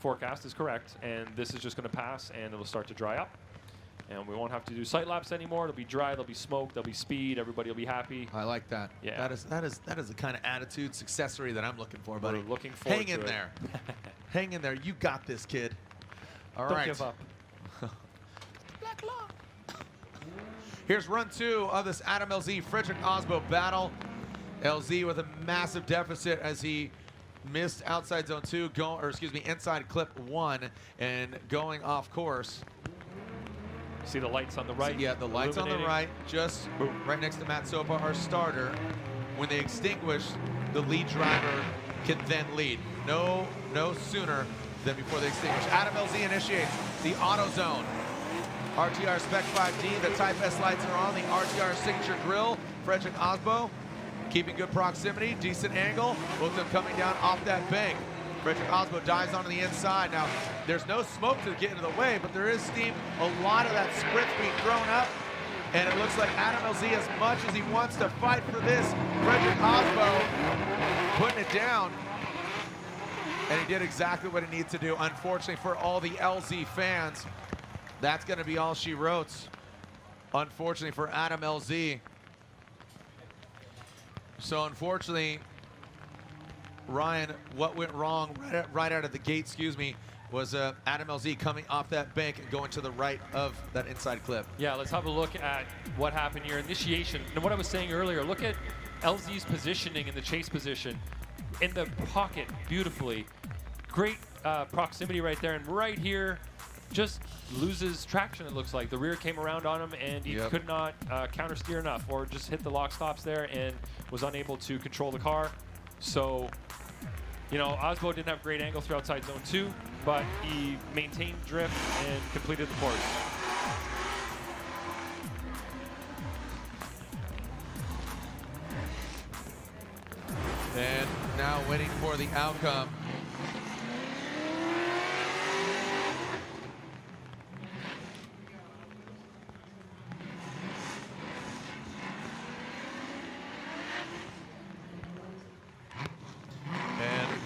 forecast is correct, and this is just going to pass, and it'll start to dry up. And we won't have to do sight laps anymore. It'll be dry, there'll be smoke, there'll be speed, everybody will be happy. I like that. Yeah. That is the kind of attitude, successory that I'm looking for, buddy. We're looking forward to it. Hang in there. Hang in there. You got this, kid. All right. Don't give up. Black Law. Here's run 2 of this Adam LZ Frederick Osbo battle. LZ with a massive deficit as he missed outside zone 2, inside clip 1 and going off course. See the lights on the right? So, yeah, the lights on the right, just right next to Matt Sopa, our starter. When they extinguish, the lead driver can then lead. No sooner than before they extinguish. Adam LZ initiates the AutoZone RTR Spec 5D, the Type S lights are on. The RTR signature grill, Frederick Osbo, keeping good proximity, decent angle. Both of them coming down off that bank. Frederick Osbo dives onto the inside. Now, there's no smoke to get into the way, but there is steam. A lot of that sprit's being thrown up. And it looks like Adam LZ, as much as he wants to fight for this, Frederick Osbo putting it down. And he did exactly what he needed to do. Unfortunately for all the LZ fans, that's going to be all she wrote. Unfortunately for Adam LZ. So unfortunately, Ryan, what went wrong right out of the gate, was Adam LZ coming off that bank and going to the right of that inside clip. Yeah, let's have a look at what happened here. Initiation. And what I was saying earlier, look at LZ's positioning in the chase position. In the pocket, beautifully. Great proximity right there. And right here, just loses traction, it looks like. The rear came around on him, and he could not counter steer enough, or just hit the lock stops there and was unable to control the car. So, you know, Osbo didn't have great angle through outside zone 2, but he maintained drift and completed the course. And now waiting for the outcome.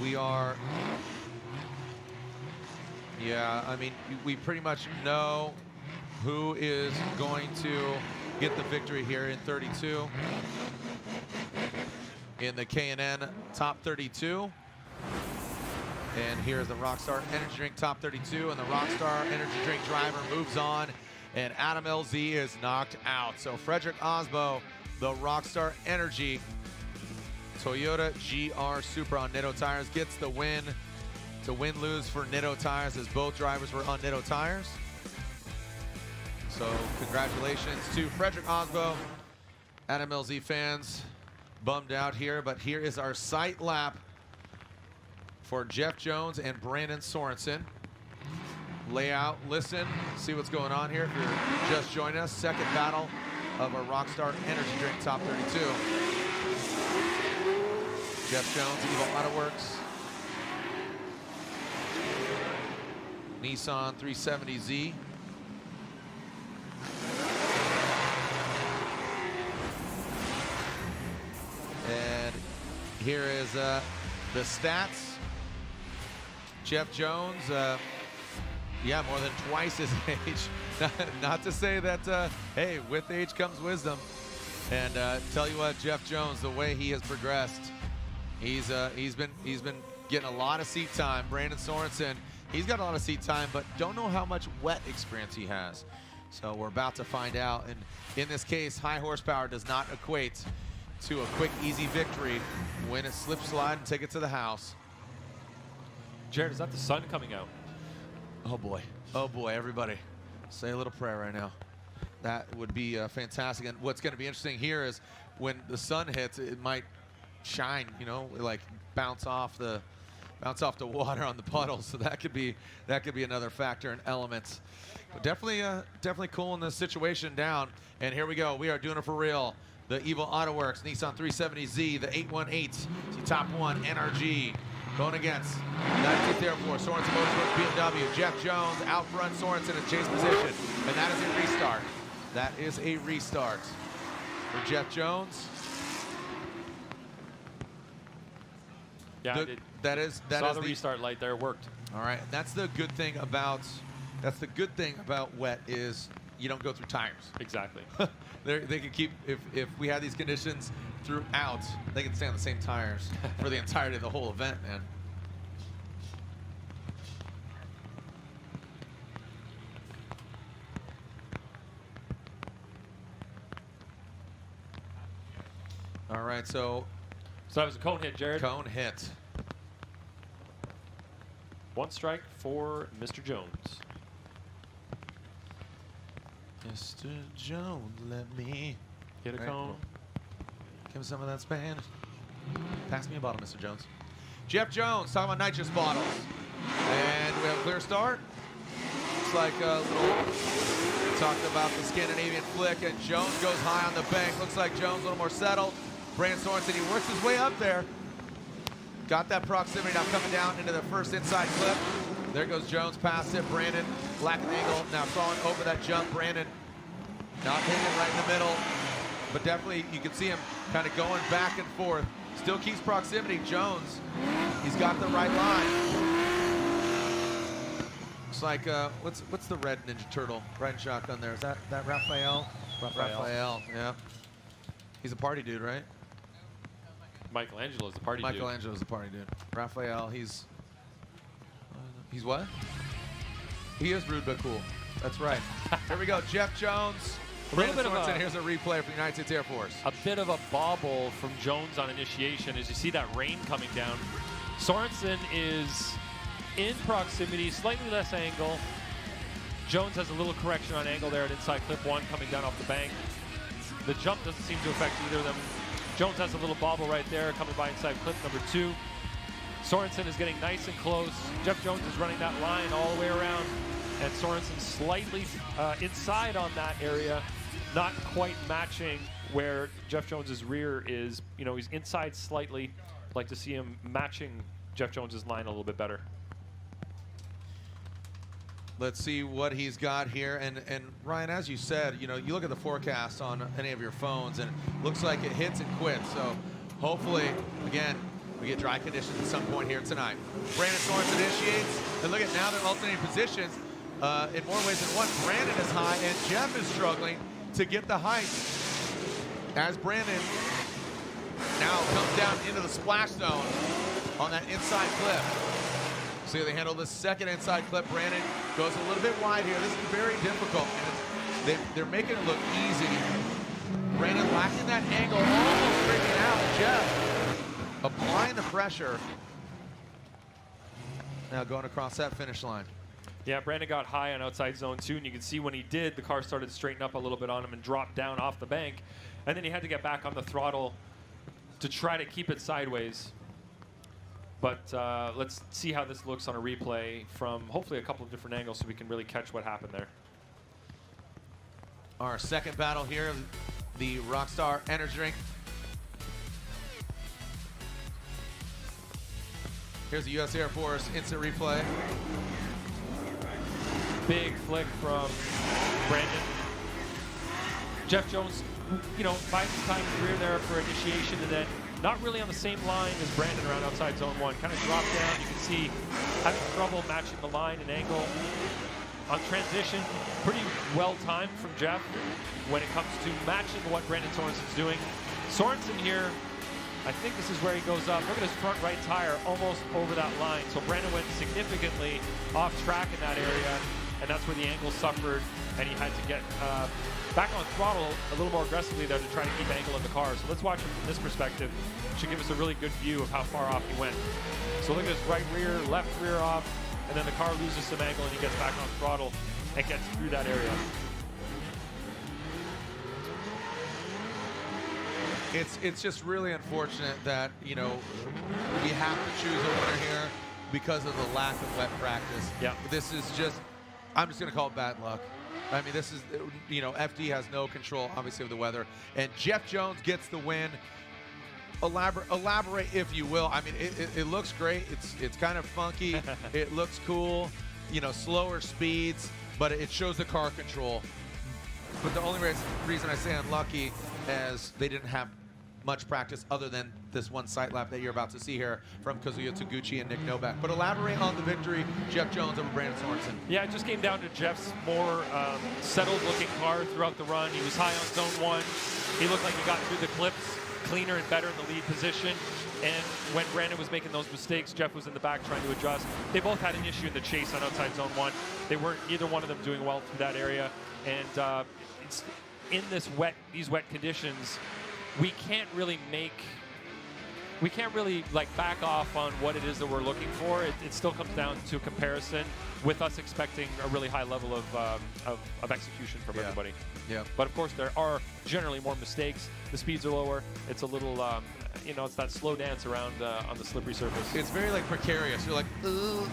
We are, yeah, I mean, we pretty much know who is going to get the victory here in 32. In the K&N top 32. And here's the Rockstar Energy Drink top 32, and the Rockstar Energy Drink driver moves on, and Adam LZ is knocked out. So Frederick Osbo, the Rockstar Energy Toyota GR Supra on Nitto tires, gets the win. It's a win-lose for Nitto tires, as both drivers were on Nitto tires. So congratulations to Frederick Osbo. Adam LZ fans bummed out here, but here is our sight lap for Jeff Jones and Brandon Sorensen. Layout, listen, see what's going on here. If you're just joining us, second battle of our Rockstar Energy Drink top 32. Jeff Jones, Evil Autoworks. Nissan 370Z. And here is the stats. Jeff Jones, yeah, more than twice his age. Not to say that, hey, with age comes wisdom. And tell you what, Jeff Jones, the way he has progressed, he's been getting a lot of seat time. Brandon Sorensen, he's got a lot of seat time, but don't know how much wet experience he has. So we're about to find out. And in this case, high horsepower does not equate to a quick, easy victory. Win it, slip, slide, and take it to the house. Jared, is that the sun coming out? Oh boy, everybody. Say a little prayer right now. That would be fantastic. And what's going to be interesting here is when the sun hits, it might shine, you know, like bounce off the water on the puddles. So that could be another factor and element. But definitely cooling the situation down. And here we go. We are doing it for real. The Evil Autoworks Nissan 370Z, the 818, top one NRG. Going against 19th Air Force, Sorensen Motorsports BMW. Jeff Jones out front, Sorensen in chase position. And that is a restart. That is a restart for Jeff Jones. Yeah, that saw is the restart light there, worked. All right, that's the good thing about wet is you don't go through tires. Exactly. They can keep, if we had these conditions throughout, they can stay on the same tires for the entirety of the whole event, man. All right, so that was a cone hit, Jared. Cone hit. One strike for Mr. Jones. Mr. Jones, let me get a cone. Give me some of that Spanish. Pass me a bottle, Mr. Jones. Jeff Jones, talking about nitrous bottles. And we have a clear start. Looks like a little talked about the Scandinavian flick, and Jones goes high on the bank. Looks like Jones a little more settled. Brandon Sorensen, he works his way up there. Got that proximity now coming down into the first inside clip. There goes Jones past it. Brandon lacking angle. Now crawling over that jump. Brandon not hitting it right in the middle. But definitely you can see him kind of going back and forth. Still keeps proximity. Jones, he's got the right line. Looks like, what's the red Ninja Turtle riding shotgun there? Is that Raphael? Raphael, yeah. He's a party dude, right? Michelangelo's the party dude. Michelangelo's the party dude. Raphael, he's what? He is rude but cool. That's right. Here we go, Jeff Jones. A little bit of Sorensen, here's a replay for the United States Air Force. A bit of a bobble from Jones on initiation as you see that rain coming down. Sorensen is in proximity, slightly less angle. Jones has a little correction on angle there at inside clip 1 coming down off the bank. The jump doesn't seem to affect either of them. Jones has a little bobble right there coming by inside clip number 2. Sorensen is getting nice and close. Jeff Jones is running that line all the way around, and Sorensen slightly inside on that area, not quite matching where Jeff Jones's rear is. You know, he's inside slightly. I'd like to see him matching Jeff Jones's line a little bit better. Let's see what he's got here. And Ryan, as you said, you know, you look at the forecast on any of your phones, and it looks like it hits and quits. So hopefully, again, we get dry conditions at some point here tonight. Brandon Sorensen initiates, and look at now they're alternating positions in more ways than one. Brandon is high, and Jeff is struggling to get the height. As Brandon now comes down into the splash zone on that inside clip. See how they handle this second inside clip. Brandon goes a little bit wide here. This is very difficult, and they're making it look easy. Brandon lacking that angle, almost breaking out. Jeff applying the pressure. Now going across that finish line. Yeah, Brandon got high on outside zone 2, and you can see when he did, the car started to straighten up a little bit on him and drop down off the bank. And then he had to get back on the throttle to try to keep it sideways. But let's see how this looks on a replay from hopefully a couple of different angles so we can really catch what happened there. Our second battle here, the Rockstar Energy Drink. Here's the U.S. Air Force instant replay. Big flick from Brandon. Jeff Jones, you know, finds his time rear there for initiation, and then not really on the same line as Brandon around outside zone 1. Kind of dropped down. You can see having trouble matching the line and angle. On transition, pretty well timed from Jeff when it comes to matching what Brandon Sorensen's doing. Sorensen here, I think this is where he goes up. Look at his front right tire almost over that line. So Brandon went significantly off track in that area, and that's where the angle suffered, and he had to get back on throttle a little more aggressively there to try to keep angle in the car. So let's watch him from this perspective. Should give us a really good view of how far off he went. So look at his right rear, left rear off, and then the car loses some angle and he gets back on throttle and gets through that area. It's just really unfortunate that, you know, we have to choose a winner here because of the lack of wet practice. Yeah. This is just, I'm just going to call it bad luck. I mean, this is, you know, FD has no control, obviously, of the weather. And Jeff Jones gets the win. Elaborate, if you will. I mean, it looks great. It's kind of funky. It looks cool. You know, slower speeds, but it shows the car control. But the only reason I say unlucky is they didn't have much practice other than this one sight lap that you're about to see here from Kazuya Taguchi and Nick Novak. But elaborate on the victory, Jeff Jones over Brandon Sorensen. Yeah, it just came down to Jeff's more settled-looking car throughout the run. He was high on zone 1. He looked like he got through the clips cleaner and better in the lead position. And when Brandon was making those mistakes, Jeff was in the back trying to adjust. They both had an issue in the chase on outside zone 1. They weren't either one of them doing well through that area. And it's in these wet conditions, we can't really like back off on what it is that we're looking for. It still comes down to comparison with us expecting a really high level of execution from everybody. Yeah. But of course there are generally more mistakes. The speeds are lower. It's a little you know, it's that slow dance around on the slippery surface. It's very like precarious. You're like, ooh,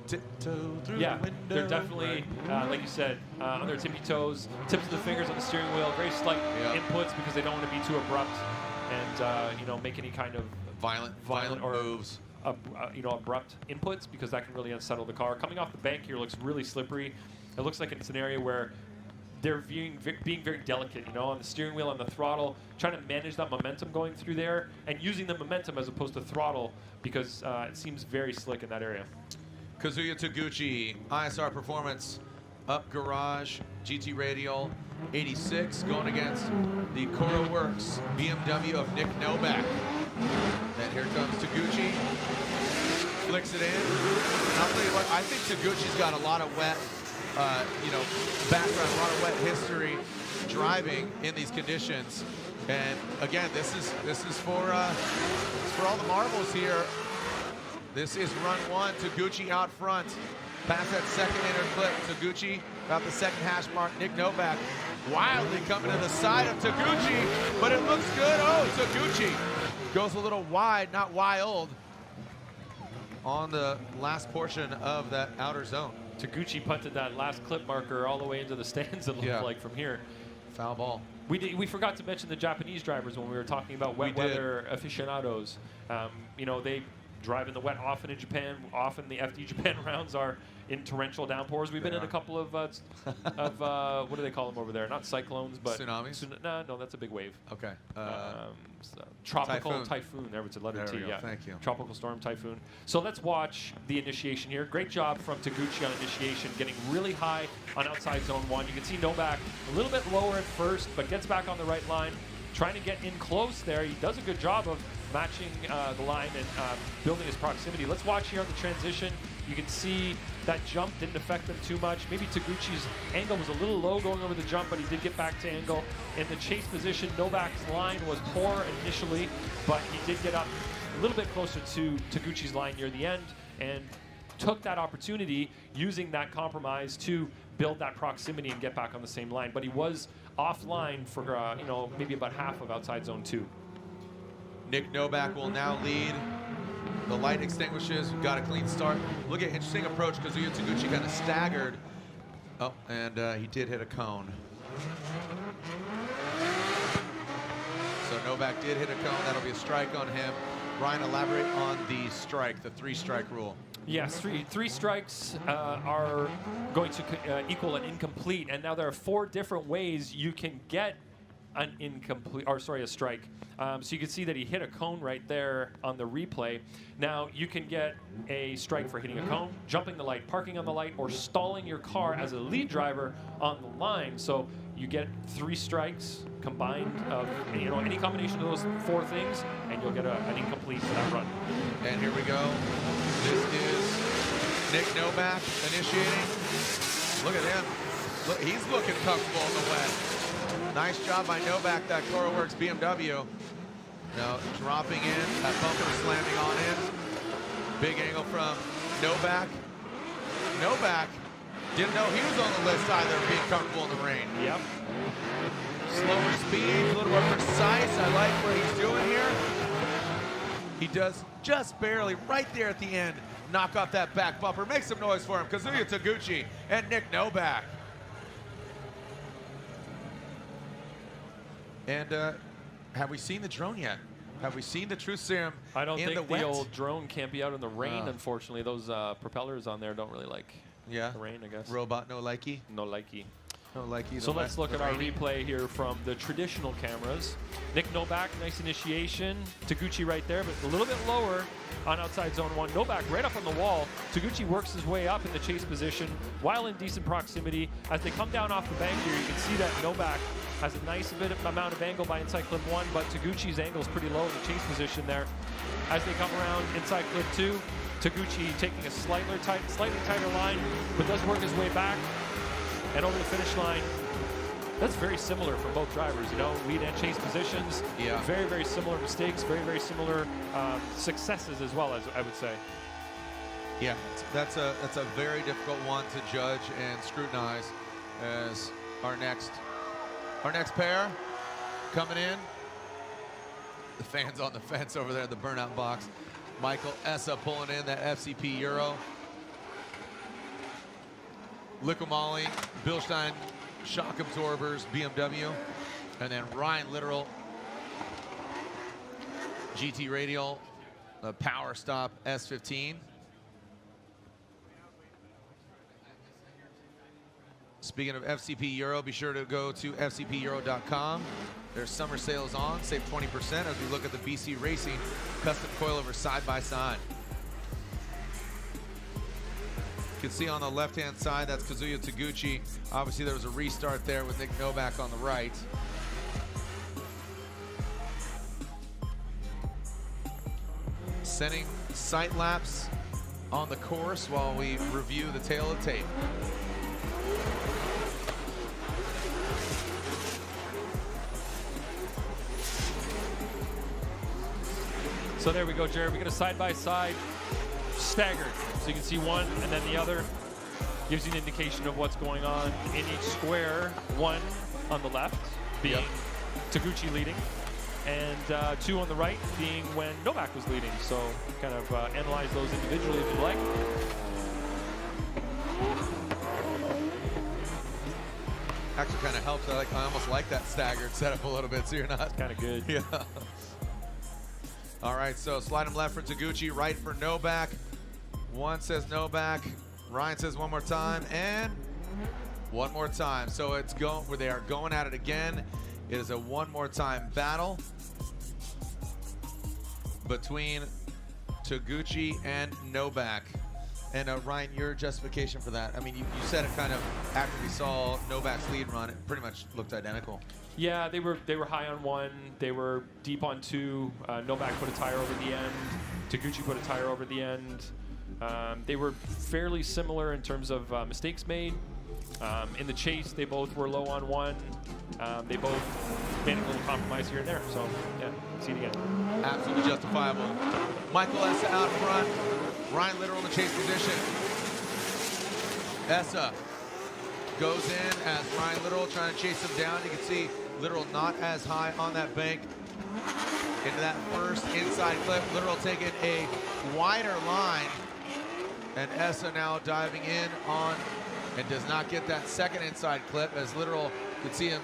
tiptoe through the window. They're definitely, like you said, on their tippy toes, tips of the fingers on the steering wheel, very slight inputs because they don't want to be too abrupt and, you know, make any kind of violent or moves. You know, abrupt inputs, because that can really unsettle the car. Coming off the bank here looks really slippery. It looks like it's an area where they're being very delicate, you know, on the steering wheel, on the throttle, trying to manage that momentum going through there and using the momentum as opposed to throttle, because it seems very slick in that area. Kazuya Taguchi, ISR Performance, Up Garage, GT Radial, 86, going against the Coro Works BMW of Nick Novak. And here comes Taguchi, flicks it in. And I'll tell you what, I think Taguchi's got a lot of wet, you know, background, a lot of wet history driving in these conditions. And again, this is for all the marbles here. This is run one. Taguchi out front. Past that second inner clip. Taguchi about the second hash mark. Nick Novak wildly coming to the side of Taguchi, but it looks good. Oh, Taguchi goes a little wide, not wild, on the last portion of that outer zone. Taguchi punted that last clip marker all the way into the stands, it looked like, from here. Foul ball. We forgot to mention the Japanese drivers when we were talking about wet weather aficionados. You know, they drive in the wet often in Japan. Often the FD Japan rounds are in torrential downpours. We've been in a couple of what do they call them over there? Not cyclones, but tsunamis. No, that's a big wave. Okay. Tropical typhoon. There was a letter T. Yeah. Thank you. Tropical storm typhoon. So let's watch the initiation here. Great job from Taguchi on initiation, getting really high on outside zone one. You can see Novak a little bit lower at first, but gets back on the right line, trying to get in close there. He does a good job of matching the line and building his proximity. Let's watch here on the transition. You can see that jump didn't affect them too much. Maybe Taguchi's angle was a little low going over the jump, but he did get back to angle. In the chase position, Novak's line was poor initially, but he did get up a little bit closer to Taguchi's line near the end and took that opportunity using that compromise to build that proximity and get back on the same line. But he was offline for you know, maybe about half of outside zone two. Nick Novak will now lead. The light extinguishes. We've got a clean start. Look at interesting approach. Kazuya Taguchi kind of staggered. Oh, and he did hit a cone. So Novak did hit a cone. That'll be a strike on him. Ryan, elaborate on the strike, the 3-strike rule. Yes, three strikes are going to equal an incomplete, and now there are 4 different ways you can get an incomplete, or sorry, a strike. So you can see that he hit a cone right there on the replay. Now you can get a strike for hitting a cone, jumping the light, parking on the light, or stalling your car as a lead driver on the line. So you get 3 strikes combined of, you know, any combination of those 4 things, and you'll get an incomplete for that run. And here we go. This is Nick Novak initiating. Look at him. Look, he's looking comfortable in the wet. Nice job by Novak, that Coro Works BMW. Now dropping in, that bumper slamming on in. Big angle from Novak. Novak didn't know he was on the list either, being comfortable in the rain. Yep. Slower speed, a little more precise. I like what he's doing here. He does just barely, right there at the end, knock off that back bumper. Make some noise for him. Kazuya Taguchi and Nick Novak. And have we seen the drone yet? Have we seen the truth serum I don't in think the the old drone can't be out in the rain, Oh. unfortunately. Those propellers on there don't really like the rain, I guess. Robot no likey? No likey. No likey. So let's look at our replay here from the traditional cameras. Nick Novak, nice initiation. Taguchi right there, but a little bit lower on outside zone one. Novak right up on the wall. Taguchi works his way up in the chase position while in decent proximity. As they come down off the bank here, you can see that Novak has a nice amount of angle by inside clip 1, but Taguchi's angle is pretty low in the chase position there. As they come around inside clip 2, Taguchi taking a slightly tighter line, but does work his way back and over the finish line. That's very similar for both drivers, you know, lead and chase positions. Yeah. Very, very similar mistakes, very, very similar successes as well, as I would say. Yeah, that's a very difficult one to judge and scrutinize as our next pair coming in. The fans on the fence over there at the burnout box. Michael Essa pulling in that FCP Euro. Liquimolli, Bilstein, shock absorbers, BMW. And then Ryan Literal, GT Radial, the Power Stop S15. Speaking of FCP Euro, be sure to go to fcpeuro.com. There's summer sales on, save 20% as we look at the BC Racing custom coilover side-by-side. You can see on the left-hand side, that's Kazuya Taguchi. Obviously, there was a restart there with Nick Novak on the right. Sending sight laps on the course while we review the tail of tape. So there we go, Jared. We get a side-by-side staggered. So you can see one and then the other. Gives you an indication of what's going on in each square. One on the left being Taguchi leading, and two on the right being when Novak was leading. So kind of analyze those individually if you'd like. Actually kind of helps. I almost like that staggered setup a little bit, so you're not. Kind of good. Yeah. All right, so slide him left for Taguchi, right for Novak. One says Novak. Ryan says one more time, and one more time. So it's going where they are going at it again. It is a one more time battle between Taguchi and Novak. And Ryan, your justification for that? I mean, you said it kind of after we saw Novak's lead run, it pretty much looked identical. Yeah, they were high on one. They were deep on two. Novak put a tire over the end. Taguchi put a tire over the end. They were fairly similar in terms of mistakes made. In the chase, they both were low on one. They both made a little compromise here and there. So, yeah, see it again. Absolutely justifiable. Michael Essa out front. Ryan Literal in the chase position. Essa goes in as Ryan Literal trying to chase him down. You can see Literal not as high on that bank. Into that first inside clip. Literal taking a wider line. And Essa now diving in on and does not get that second inside clip as Literal, you can see him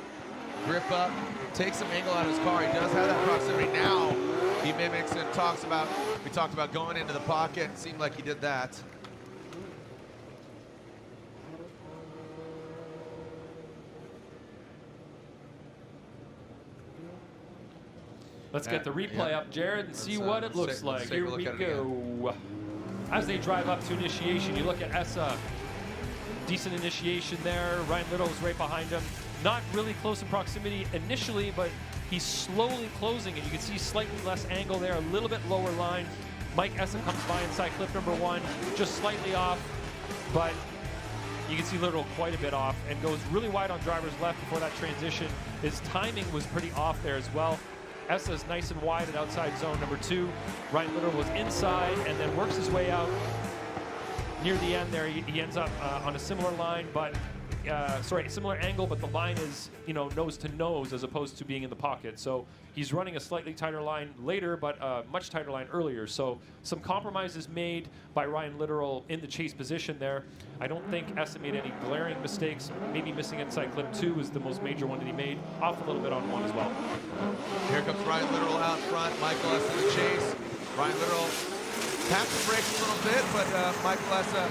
grip up, take some angle out of his car. He does have that proximity now. He mimics and talks about, we talked about going into the pocket. It seemed like he did that. Let's get the replay up, Jared, and see what it looks like. Here we go. As they drive up to initiation, you look at Essa. Decent initiation there. Ryan Little was right behind him. Not really close in proximity initially, but he's slowly closing, and you can see slightly less angle there, a little bit lower line. Mike Essa comes by inside clip number one, just slightly off, but you can see Little quite a bit off and goes really wide on driver's left before that transition. His timing was pretty off there as well. Essa's nice and wide at outside zone number two. Ryan Little was inside and then works his way out. Near the end there, he ends up on a similar line, but similar angle, but the line is, nose to nose as opposed to being in the pocket. So he's running a slightly tighter line later, but a much tighter line earlier. So some compromises made by Ryan Literal in the chase position there. I don't think Essa made any glaring mistakes. Maybe missing inside clip two was the most major one that he made. Off a little bit on one as well. Here comes Ryan Literal out front. Michael Essa in the chase. Ryan Literal taps the brakes a little bit, but Michael Essa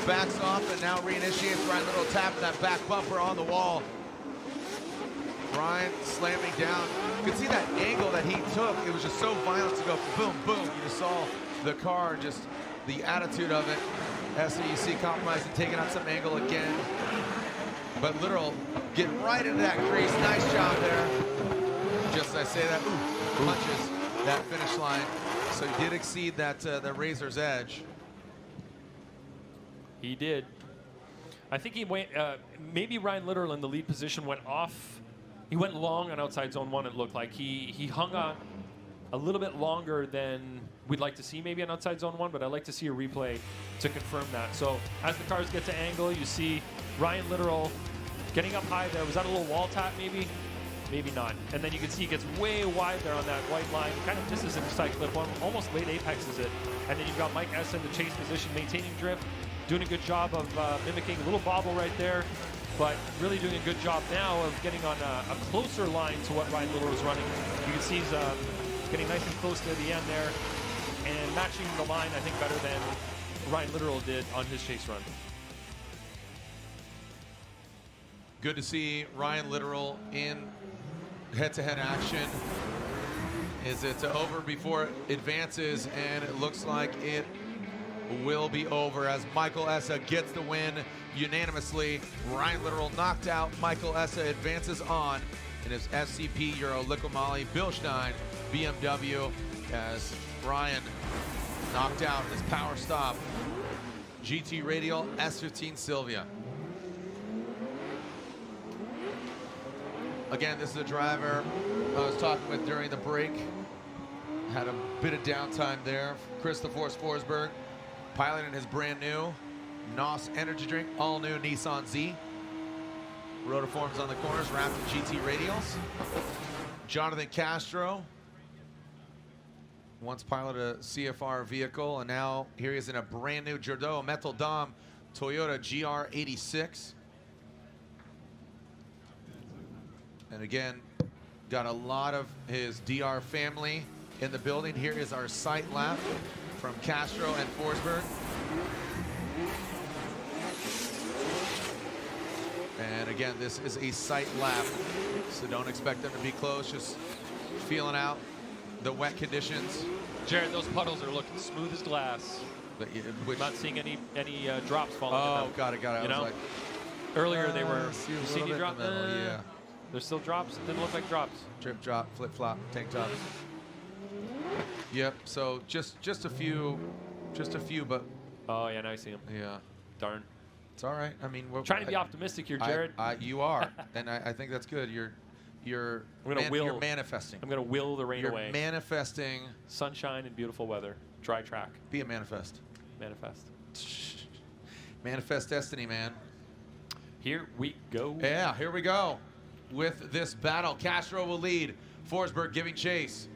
backs off and now reinitiates. Ryan Little tapping that back bumper on the wall. Ryan slamming down. You can see that angle that he took. It was just so violent to go boom, boom. You just saw the car, just the attitude of it. Essa, you see compromising, taking out some angle again. But Literal getting right into that crease. Nice job there. Just as I say that, punches that finish line. So he did exceed that the razor's edge. He did. I think he went, maybe Ryan Literal in the lead position went off. He went long on outside zone one, it looked like. He hung on a little bit longer than we'd like to see maybe on outside zone one, but I'd like to see a replay to confirm that. So as the cars get to angle, you see Ryan Literal getting up high there. Was that a little wall tap maybe? maybe not. And then you can see he gets way wide there on that white line, kind of misses into side clip, almost late apexes it. And then you've got Mike Essa in the chase position, maintaining drift, doing a good job of mimicking a little bobble right there, but really doing a good job now of getting on a closer line to what Ryan Little was running. You can see he's getting nice and close near the end there and matching the line, I think, better than Ryan Little did on his chase run. Good to see Ryan Littoral in head-to-head action. Is it over before it advances? And it looks like it will be over as Michael Essa gets the win unanimously. Ryan Littoral knocked out. Michael Essa advances on in his SCP Euro Liqui-Moly Bilstein BMW as Ryan knocked out his power stop GT Radial S15 Silvia. Again, this is a driver I was talking with during the break. Had a bit of downtime there. Christopher Forsberg piloting his brand new NOS energy drink, all new Nissan Z. Rotiforms on the corners, wrapped in GT radials. Jonathan Castro once piloted a CFR vehicle, and now here he is in a brand new Jordo Metal Dom Toyota GR86. And again, got a lot of his DR family in the building. Here is our sight lap from Castro and Forsberg. And again, this is a sight lap, so don't expect them to be close, just feeling out the wet conditions. Jared, those puddles are looking smooth as glass. But, we're not seeing any drops falling. Oh, got it. You know? Like, earlier they were. You see any drop? Yeah. There's still drops. It didn't look like drops. Drip drop, flip flop, tank tops. Yep. So just a few, but. Oh yeah, now I see him. Yeah. Darn. It's all right. I mean, we're trying to be optimistic here, Jared. You are, and I think that's good. You're manifesting. I'm gonna will the rain away. You're manifesting sunshine and beautiful weather. Dry track. Be a manifest. Manifest. Manifest destiny, man. Here we go. Yeah, here we go. With this battle, Castro will lead. Forsberg giving chase.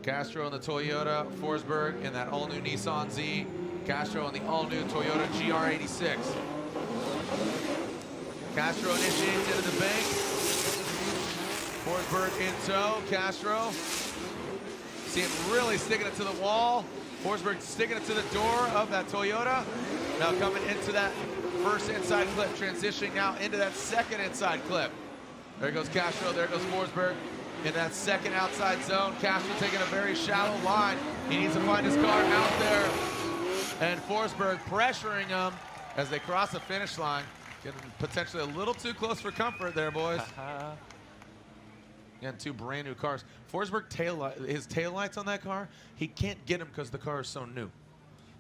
Castro in the Toyota, Forsberg in that all-new Nissan Z. Castro in the all-new Toyota GR86. Castro initiates into the bank. Forsberg in tow. Castro. See him really sticking it to the wall. Forsberg sticking it to the door of that Toyota. Now coming into that first inside clip, transitioning now into that second inside clip. There goes Castro, there goes Forsberg in that second outside zone. Castro taking a very shallow line. He needs to find his car out there. And Forsberg pressuring him as they cross the finish line. Getting potentially a little too close for comfort there, boys. Again, two brand new cars. Forsberg, his taillights on that car, he can't get them because the car is so new.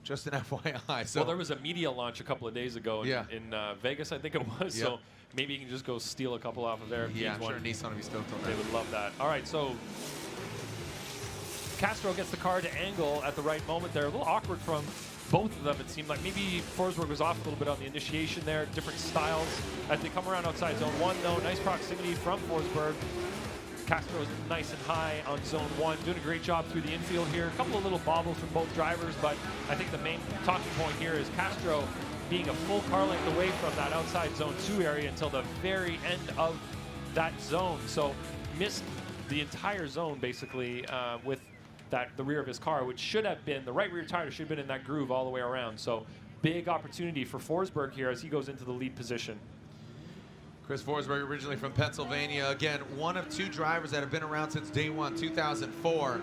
Just an FYI. So, well, there was a media launch a couple of days ago in Vegas, I think it was. Yeah. So maybe you can just go steal a couple off of there. Yeah, I'm sure Nissan will be stoked on that. They would love that. All right, so Castro gets the car to angle at the right moment there. A little awkward from both of them, it seemed like. Maybe Forsberg was off a little bit on the initiation there. Different styles as they come around outside zone one, though. Nice proximity from Forsberg. Castro is nice and high on zone one, doing a great job through the infield here. A couple of little bobbles from both drivers, but I think the main talking point here is Castro being a full car length away from that outside zone 2 area until the very end of that zone. So missed the entire zone basically with the rear of his car, which should have been, the right rear tire should have been in that groove all the way around. So big opportunity for Forsberg here as he goes into the lead position. Chris Forsberg, originally from Pennsylvania. Again, one of two drivers that have been around since day one, 2004.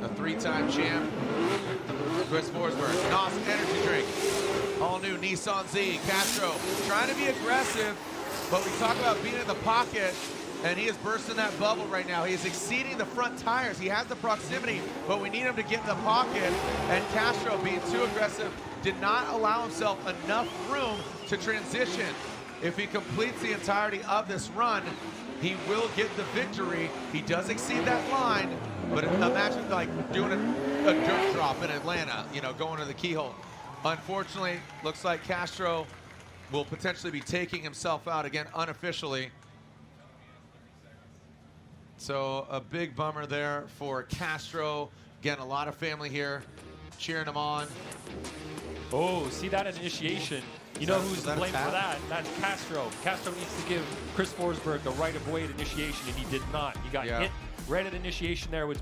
A three-time champ, Chris Forsberg. NOS energy drink. All new Nissan Z. Castro trying to be aggressive, but we talk about being in the pocket, and he is bursting that bubble right now. He is exceeding the front tires. He has the proximity, but we need him to get in the pocket, and Castro, being too aggressive, did not allow himself enough room to transition. If he completes the entirety of this run, he will get the victory. He does exceed that line, but imagine like doing a dirt drop in Atlanta, you know, going to the keyhole. Unfortunately, looks like Castro will potentially be taking himself out again unofficially. So a big bummer there for Castro. Again, a lot of family here cheering him on. Oh, see that initiation. You know who's to blame for that? That's Castro. Castro needs to give Chris Forsberg the right-of-way at initiation, and he did not. He got hit right at initiation there, which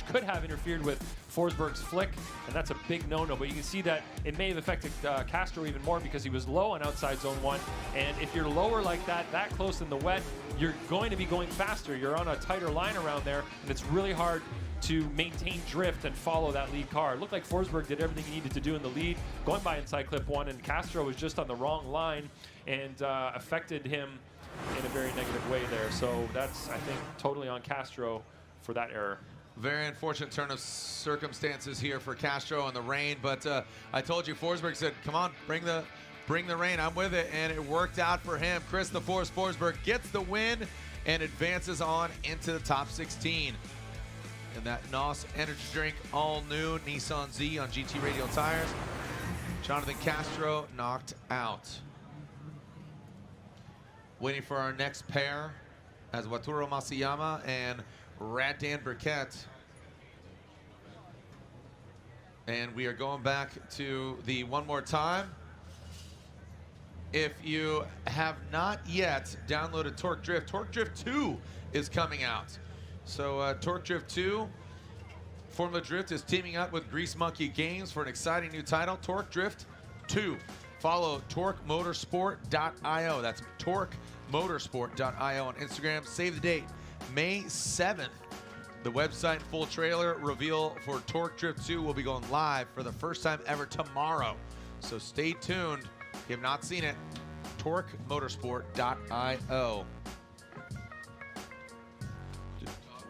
could have interfered with Forsberg's flick, and that's a big no-no. But you can see that it may have affected Castro even more because he was low on outside zone 1. And if you're lower like that close in the wet, you're going to be going faster. You're on a tighter line around there, and it's really hard to maintain drift and follow that lead car. It looked like Forsberg did everything he needed to do in the lead, going by inside clip 1, and Castro was just on the wrong line and affected him in a very negative way there. So that's, I think, totally on Castro for that error. Very unfortunate turn of circumstances here for Castro in the rain, but I told you, Forsberg said, come on, bring the rain, I'm with it, and it worked out for him. Chris the Force Forsberg gets the win and advances on into the top 16. And that NOS energy drink, all new Nissan Z on GT Radial tires. Jonathan Castro knocked out. Waiting for our next pair as Waturo Masayama and Radan Burkett. And we are going back to the one more time. If you have not yet downloaded Torque Drift 2 is coming out. So Torque Drift 2, Formula Drift is teaming up with Grease Monkey Games for an exciting new title, Torque Drift 2. Follow torquemotorsport.io. That's torquemotorsport.io on Instagram. Save the date, May 7th. The website full trailer reveal for Torque Drift 2 will be going live for the first time ever tomorrow. So stay tuned. If you have not seen it, torquemotorsport.io.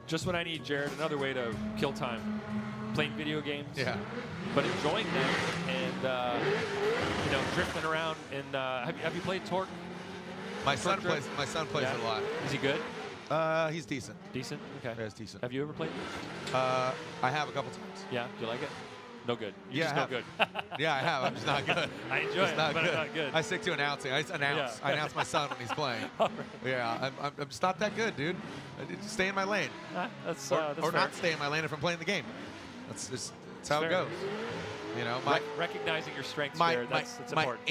Just what I need, Jared, another way to kill time. Playing video games. Yeah. But enjoying them and, you know, drifting around. And have you played Torque? My son plays it a lot. Is he good? He's decent. Decent? Okay. Yeah, he's decent. Have you ever played it? I have a couple times. Yeah? Do you like it? No good. You're Yeah, just no good. Yeah, I have. I'm just not good. I enjoy it, but I'm not good. I stick to announcing. I announce my son when he's playing. Yeah, I'm just not that good, dude. I just stay in my lane. That's or fair. not stay in my lane if I'm playing the game. That's how it goes. You know, recognizing your strengths, that's important.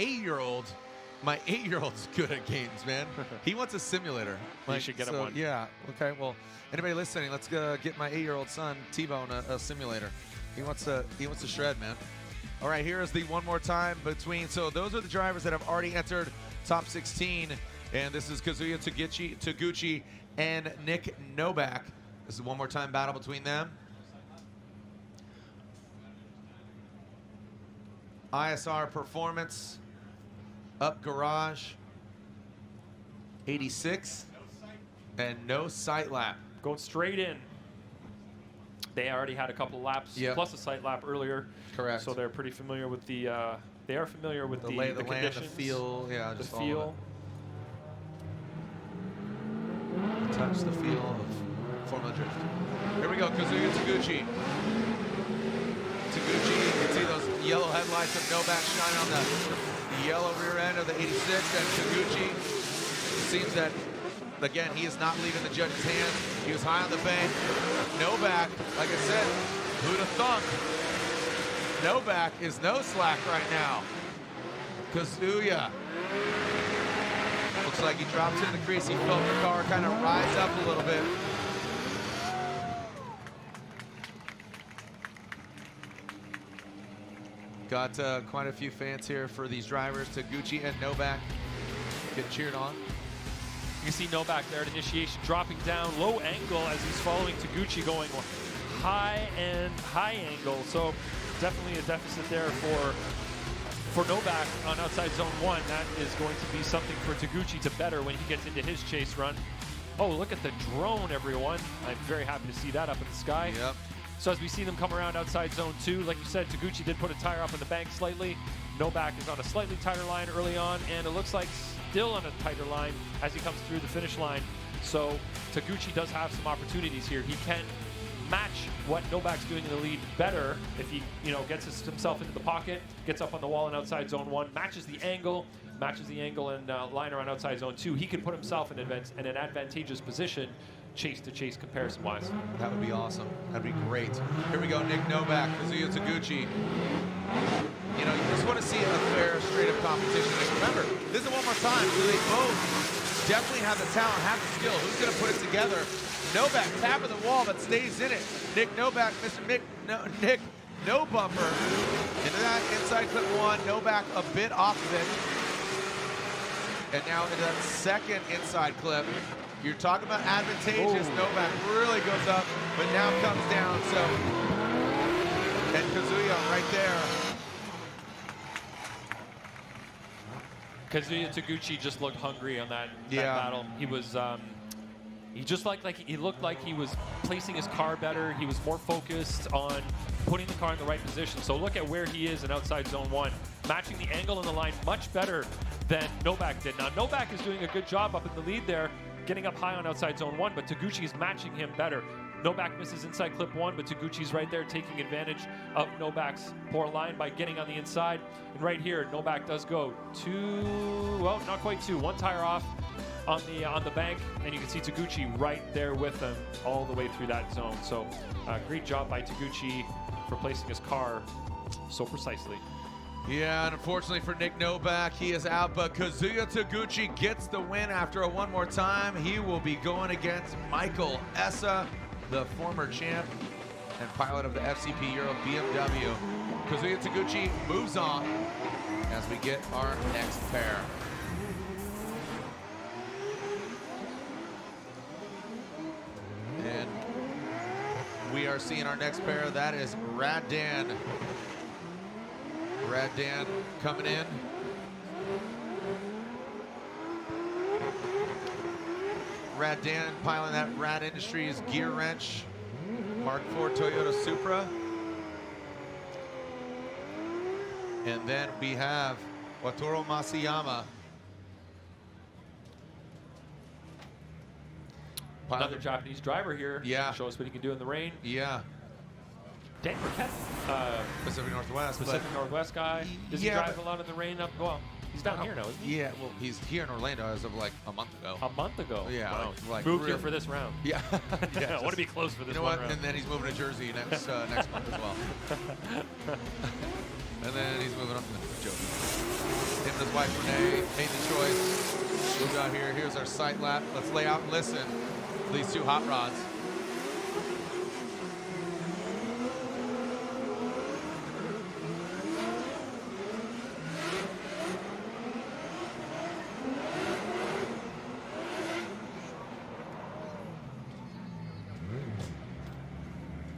My 8-year-old's good at games, man. He wants a simulator. You should get him one. Yeah. Okay. Well, anybody listening, let's get my 8-year-old son T-Bone a simulator. He wants to shred, man. All right, here is the one more time between. So those are the drivers that have already entered top 16, and this is Kazuya Taguchi and Nick Novak. This is one more time battle between them. ISR Performance, Up Garage, 86, and No Sight Lap. Going straight in. They already had a couple laps, plus a sight lap earlier. Correct. So they're pretty familiar with the. They are familiar with the lay of the land, the conditions, feel, the feel. Touch the feel of Formula Drift. Here we go, Kazuya Taguchi. Taguchi, you can see those yellow headlights of Novak shine on the yellow rear end of the 86. And Taguchi, it seems that, again, he is not leaving the judge's hands. He was high on the bank. Novak, like I said, who'd have thunk? Novak is no slack right now. Kazuya. Looks like he drops in the crease. He felt the car kind of rise up a little bit. Got quite a few fans here for these drivers. Taguchi and Novak get cheered on. You see Novak there at initiation dropping down low angle as he's following Taguchi going high and high angle. So definitely a deficit there for Novak on outside zone 1. That is going to be something for Taguchi to better when he gets into his chase run. Oh, look at the drone, everyone. I'm very happy to see that up in the sky. Yep. So as we see them come around outside zone 2, like you said, Taguchi did put a tire up in the bank slightly. Novak is on a slightly tighter line early on, and it looks like still on a tighter line as he comes through the finish line. So Taguchi does have some opportunities here. He can match what Novak's doing in the lead better if he, gets himself into the pocket, gets up on the wall and outside zone 1, matches the angle, matches the angle and line around outside zone 2, he can put himself in an advantageous position chase-to-chase comparison-wise. That would be awesome. That'd be great. Here we go, Nick Novak, Kazuya Taguchi. You know, you just want to see a fair, straight-up competition. And remember, this is one more time, so they both definitely have the talent, have the skill. Who's going to put it together? Novak tapping the wall, but stays in it. Nick Novak, Mr. Nick, no bumper. Into that inside clip 1, Novak a bit off of it. And now into that second inside clip. You're talking about advantageous. Novak really goes up, but now comes down. So, and Kazuya right there. Kazuya Taguchi just looked hungry on that battle. He was, he just he looked like he was placing his car better. He was more focused on putting the car in the right position. So look at where he is in outside zone 1, matching the angle in the line much better than Novak did. Now Novak is doing a good job up in the lead there, getting up high on outside zone 1, but Taguchi is matching him better. Novak misses inside clip 1, but Taguchi's right there taking advantage of Novak's poor line by getting on the inside. And right here, Novak does go 2, well, not quite 2, 1 tire off on the bank, and you can see Taguchi right there with him all the way through that zone. So great job by Taguchi for placing his car so precisely. Yeah, and unfortunately for Nick Novak, he is out, but Kazuya Taguchi gets the win after a one more time. He will be going against Michael Essa, the former champ and pilot of the FCP Euro BMW. Kazuya Taguchi moves on as we get our next pair. And we are seeing our next pair. That is Rad Dan. Rad Dan coming in. Rad Dan piloting that Rad Industries gear wrench, Mark IV Toyota Supra. And then we have Wataru Masayama. Another Japanese driver here. Yeah. Show us what he can do in the rain. Yeah. Dan Burkett, Pacific Northwest. Pacific Northwest guy. Does he drive a lot in the rain up? Well, he's down here now, isn't he? Yeah, well, he's here in Orlando as of like a month ago. A month ago? Yeah. Wow. Like moved here for this round. Yeah. Yeah, I want to be close for this You know what? round. And then he's moving to Jersey next next month as well. And then he's moving up to Joe. Him and his wife Renee made the choice. Moved out here. Here's our sight lap. Let's lay out and listen to these two hot rods.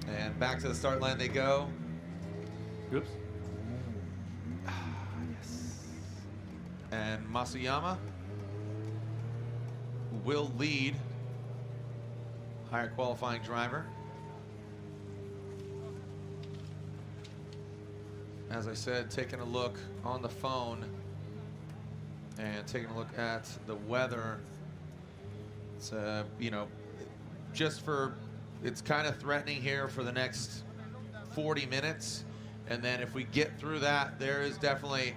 And back to the start line they go. Oops. Yes. And Masayama will lead higher qualifying driver. As I said, taking a look on the phone and taking a look at the weather. It's, you know, just for, it's kind of threatening here for the next 40 minutes. And then if we get through that, there is definitely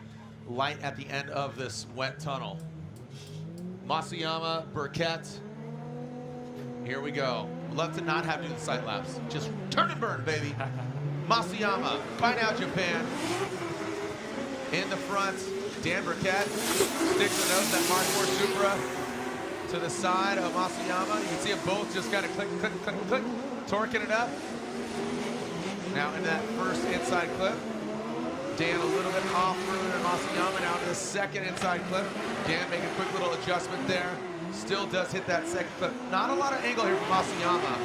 light at the end of this wet tunnel. Masayama, Burkett. Here we go. We'd love to not have to do the sight laps. Just turn and burn, baby. Masayama, by now Japan. In the front, Dan Burkett sticks the nose that Mark IV Supra to the side of Masayama. You can see them both just kind of click, click, click, click, torquing it up. Now in that first inside clip, Dan a little bit off further than Masayama. Now to the second inside clip. Dan making a quick little adjustment there. Still does hit that second clip. Not a lot of angle here from Masayama.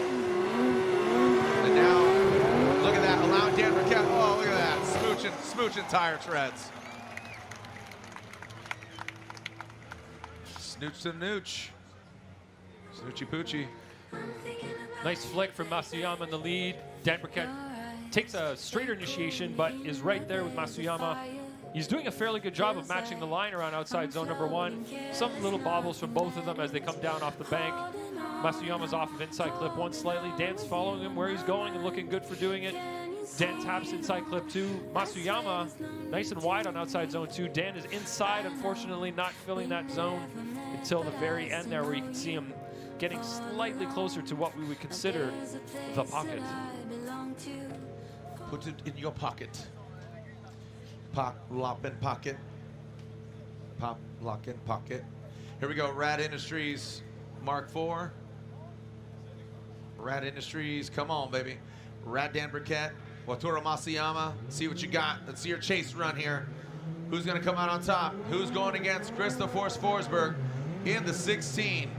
And now, look at that, allowing Dan Burkett. Oh, look at that, smooching tire treads. Snooch to nooch. Snoochy poochie. Nice flick from Masayama in the lead. Dan Burkett takes a straighter initiation, but is right there with Masayama. He's doing a fairly good job of matching the line around outside zone number 1. Some little bobbles from both of them as they come down off the bank. Masayama's off of inside clip 1 slightly. Dan's following him where he's going and looking good for doing it. Dan taps inside clip 2. Masuyama, nice and wide on outside zone 2. Dan is inside, unfortunately not filling that zone until the very end there, where you can see him getting slightly closer to what we would consider the pocket. Put it in your pocket. Pop, lock, and pocket. Pop, lock, and pocket. Here we go, Rad Industries Mark IV. Rad Industries, come on, baby. Rad Dan Burkett, Wataru Masuyama, see what you got. Let's see your chase run here. Who's gonna come out on top? Who's going against Christopher Forsberg in the 16?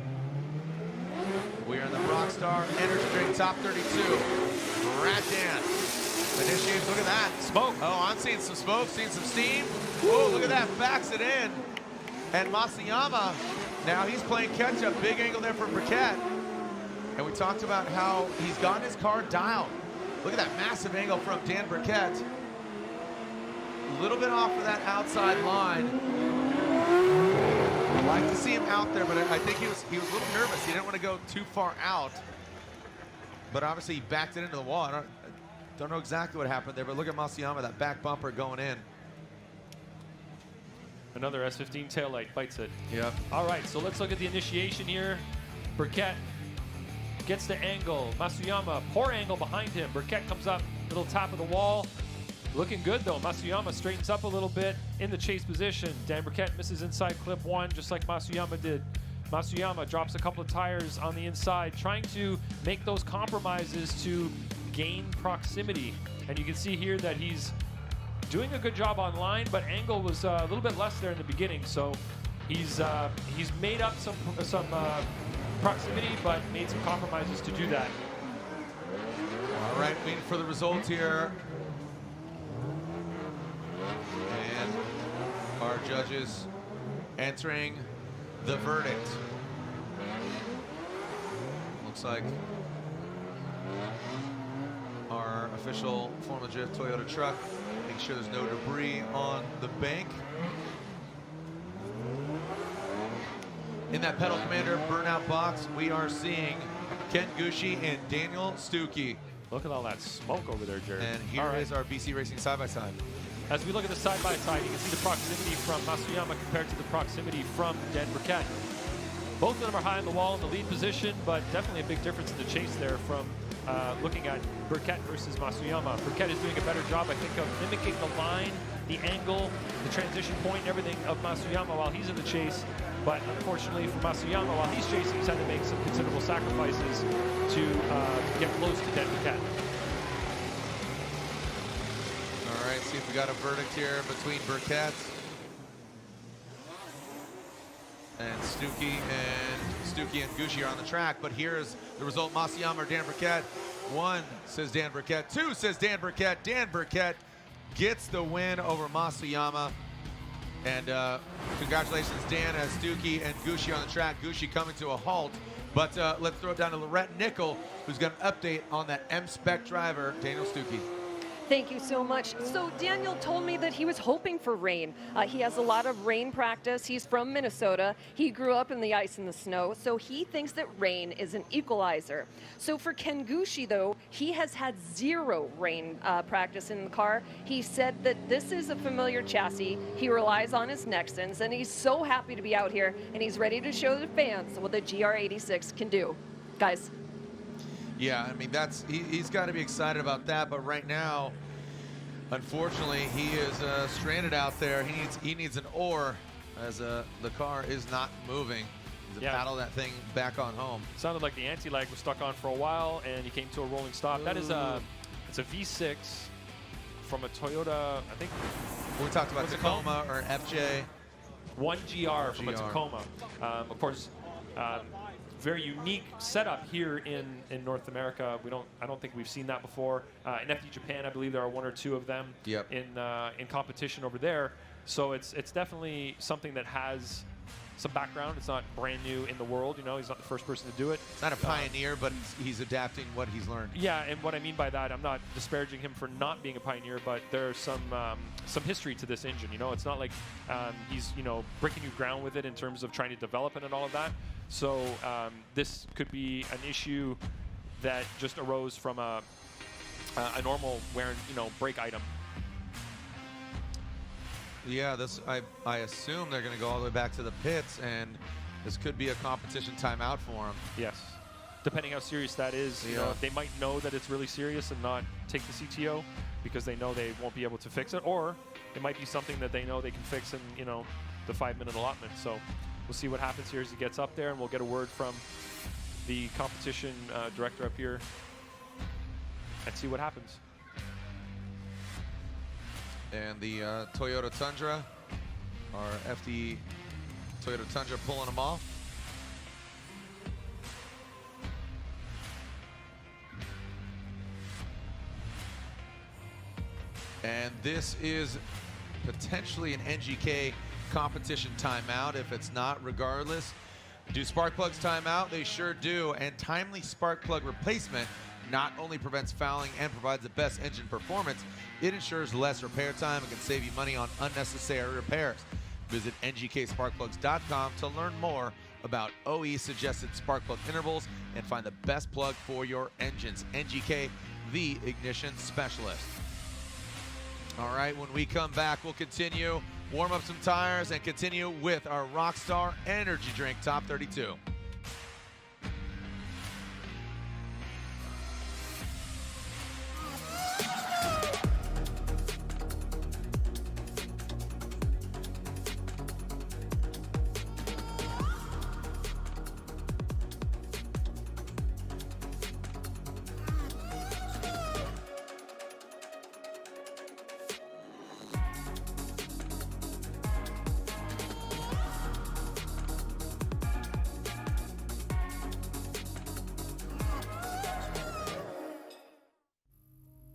We are in the Rockstar Energy Drink Top 32. Rad Dan initiates, look at that. Smoke. Oh, I'm seeing some smoke, seeing some steam. Oh, look at that, backs it in. And Masuyama, now he's playing catch up. Big angle there for Burkett. And we talked about how he's gotten his car dialed. Look at that massive angle from Dan Burkett. A little bit off of that outside line. I'd like to see him out there, but I think he was a little nervous. He didn't want to go too far out. But obviously he backed it into the wall. I don't know exactly what happened there, but look at Masuyama, that back bumper going in. Another S15 taillight bites it. Yep. All right, so let's look at the initiation here. Burkett gets the angle. Masuyama, poor angle behind him. Burkett comes up, little top of the wall. Looking good though. Masuyama straightens up a little bit in the chase position. Dan Burkett misses inside clip 1, just like Masuyama did. Masuyama drops a couple of tires on the inside, trying to make those compromises to gain proximity. And you can see here that he's doing a good job on line, but angle was a little bit less there in the beginning. So he's made up some proximity, but made some compromises to do that. All right, waiting for the results here. And our judges entering the verdict. Looks like our official Formula Drift Toyota truck, make sure there's no debris on the bank. In that Pedal Commander burnout box, we are seeing Ken Gushi and Daniel Stuckey. Look at all that smoke over there, Jared. And here is our BC Racing side-by-side. As we look at the side-by-side, you can see the proximity from Masuyama compared to the proximity from Dan Burkett. Both of them are high on the wall in the lead position, but definitely a big difference in the chase there from looking at Burkett versus Masuyama. Burkett is doing a better job, I think, of mimicking the line, the angle, the transition point, everything of Masuyama while he's in the chase. But unfortunately for Masuyama, while he's chasing, he's had to make some considerable sacrifices to get close to Dan Burkett. All right, see if we got a verdict here between Burkett and Stuckey and Gushi are on the track. But here's the result: Masuyama or Dan Burkett. 1 says Dan Burkett. 2 says Dan Burkett. Dan Burkett gets the win over Masuyama. And congratulations, Dan, as Stuckey and Gushi on the track. Gushi coming to a halt. But let's throw it down to Lorette Nickel, who's got an update on that M-Spec driver, Daniel Stuckey. Thank you so much. So Daniel told me that he was hoping for rain. He has a lot of rain practice. He's from Minnesota. He grew up in the ice and the snow, so he thinks that rain is an equalizer. So for Ken Gushi, though, he has had 0 rain practice in the car. He said that this is a familiar chassis. He relies on his Nexans, and he's so happy to be out here, and he's ready to show the fans what the GR86 can do. Guys. Yeah, I mean, he's got to be excited about that, but right now, unfortunately, he is stranded out there. He needs an oar, as the car is not moving. He's to paddle that thing back on home. Sounded like the anti-lag was stuck on for a while, and he came to a rolling stop. That is it's a V6 from a Toyota, I think. We talked about Tacoma or FJ. 1GR from a Tacoma. Of course, very unique setup here in North America. I don't think we've seen that before. In FD Japan, I believe there are 1 or 2 of them in competition over there. So it's definitely something that has some background. It's not brand new in the world. You know, he's not the first person to do it. Not a pioneer, but he's adapting what he's learned. Yeah, and what I mean by that, I'm not disparaging him for not being a pioneer, but there's some history to this engine. You know, it's not like he's breaking new ground with it in terms of trying to develop it and all of that. So this could be an issue that just arose from a a normal wear, brake item. Yeah, this I assume they're going to go all the way back to the pits, and this could be a competition timeout for them. Yes, depending how serious that is. They might know that it's really serious and not take the CTO because they know they won't be able to fix it, or it might be something that they know they can fix in the 5-minute allotment. So we'll see what happens here as he gets up there, and we'll get a word from the competition director up here and see what happens. And the Toyota Tundra, our FD Toyota Tundra, pulling them off. And this is potentially an NGK competition timeout. If it's not, regardless, do spark plugs timeout? They sure do. And timely spark plug replacement not only prevents fouling and provides the best engine performance, it ensures less repair time and can save you money on unnecessary repairs. Visit ngksparkplugs.com to learn more about OE suggested spark plug intervals and find the best plug for your engines. NGK, the ignition specialist. All right, when we come back, we'll continue, warm up some tires, and continue with our Rockstar Energy Drink Top 32.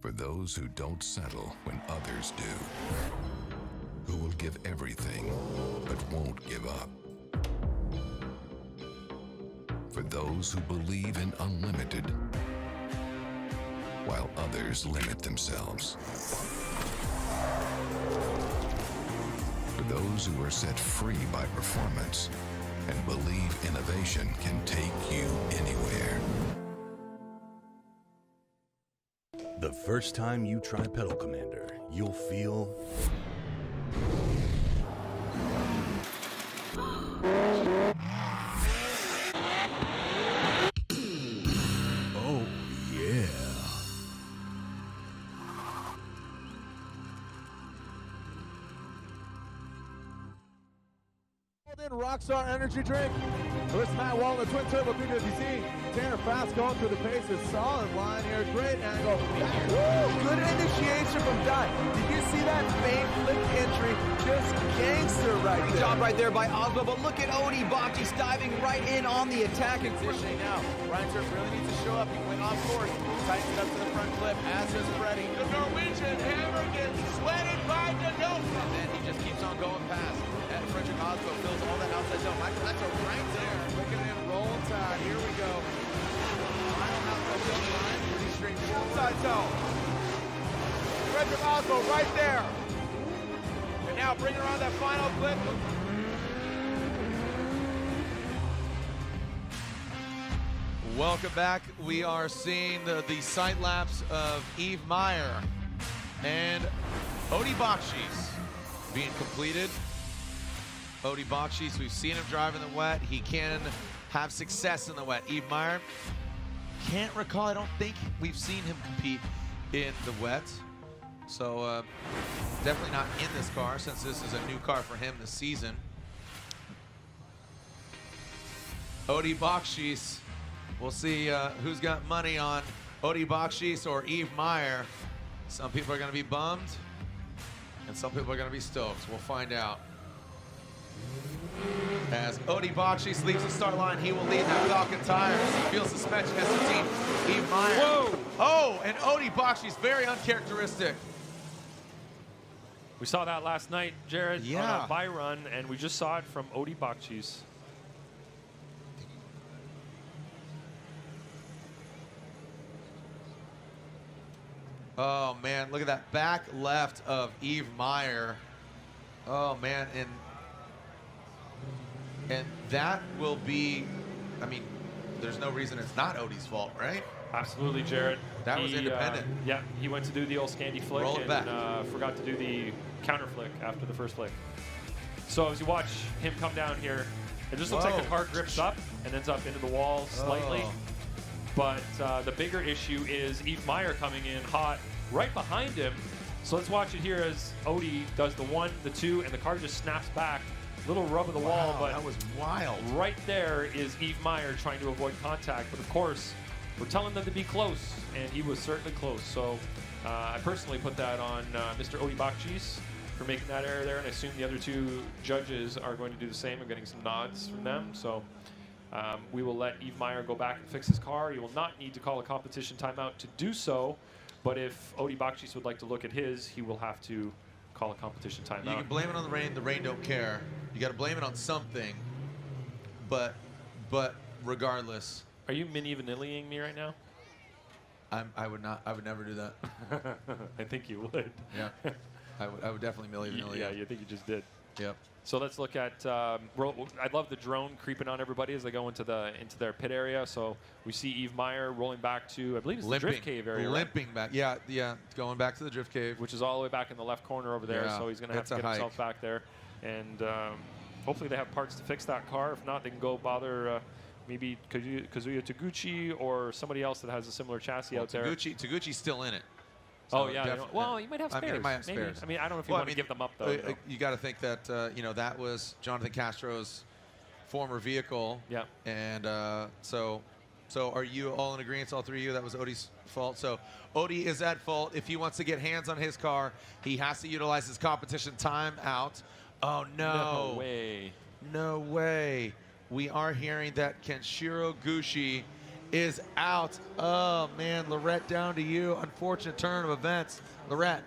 For those who don't settle when others do, who will give everything but won't give up. For those who believe in unlimited while others limit themselves. For those who are set free by performance and believe innovation can take you anywhere. The first time you try Pedal Commander, you'll feel oh yeah. Rockstar Energy Drink. Here's Matt Wall, the twin turbo 350Z. Tanner Fast going through the paces. Solid line here. Great angle. Woo! Good initiation from Dye. Did you see that fake flick entry? Just gangster right there. Good job right there by Osmo, but look at Odie Bocci's diving right in on the attack and Positioning now. Ryan Turf really needs to show up. He went off course. Tightens it up to the front clip, as is Freddie. The Norwegian hammer gets sweated by Denofa. And then he just keeps on going past. And Frederick Osmo fills all that outside zone. Michael, that's a right there. Look at him roll tide. Here we go. Final outside zone line. Pretty straightforward. Outside zone. Frederick Osmo right there. And now bringing around that final clip. Welcome back. We are seeing the sight lapse of Yves Meyer and Odie Bocci's being completed. Odie Bocci's, we've seen him drive in the wet. He can have success in the wet. Yves Meyer, can't recall. I don't think we've seen him compete in the wet. So definitely not in this car, since this is a new car for him this season. Odie Bocci's, we'll see who's got money on Odie Bocci's or Yves Meyer. Some people are going to be bummed, and some people are going to be stoked. We'll find out. As Odie Bocci's leaves the start line, he will lead that Falcon tire. Field suspension has the team. Yves Meyer. Whoa! Oh, and Odie Bocci's very uncharacteristic. We saw that last night, Jared, Yeah. on a bye run, and we just saw it from Odie Bocci's. Oh, man, look at that back left of Yves Meyer. Oh, man, and that will be, I mean, there's no reason it's not Odie's fault, right? Absolutely, Jared. That was independent. Yeah, he went to do the old Scandi flick Roll it back. and forgot to do the counter flick after the first flick. So as you watch him come down here, it just looks like the car grips up and ends up into the wall slightly. But the bigger issue is Yves Meyer coming in hot right behind him. So let's watch it here as Odie does the 1, the 2, and the car just snaps back. Little rub of the wall, but that was wild. Right there is Yves Meyer trying to avoid contact. But of course, we're telling them to be close, and he was certainly close. So I personally put that on Mr. Odie Bakchis for making that error there, and I assume the other 2 judges are going to do the same. I'm getting some nods from them. So we will let Yves Meyer go back and fix his car. He will not need to call a competition timeout to do so. But if Odie Bakchis would like to look at his, he will have to call a competition timeout. You can blame it on the rain don't care. You got to blame it on something. But regardless. Are you mini vanillying me right now? I would never do that. I think you would. Yeah. I would definitely milli vanilly. Yeah, you think you just did. Yep. So let's look at. I love the drone creeping on everybody as they go into their pit area. So we see Yves Meyer rolling back to, I believe it's the drift cave area. Limping back. Yeah, going back to the drift cave, which is all the way back in the left corner over there. Yeah, so he's going to have to get himself back there, and hopefully they have parts to fix that car. If not, they can go bother. Maybe Kazuya Taguchi or somebody else that has a similar chassis out there. Taguchi's still in it. So yeah. Well, you might have spares. I mean, might have spares. I mean, I don't know if you want to give them up though. You got to think that that was Jonathan Castro's former vehicle. Yeah. And so are you all in agreement? All 3 of you? That was Odie's fault. So Odie is at fault. If he wants to get hands on his car, he has to utilize his competition timeout. Oh no! No way! No way! We are hearing that Kenshiro Gucci is out. Oh man, Lorette, down to you. Unfortunate turn of events. Lorette.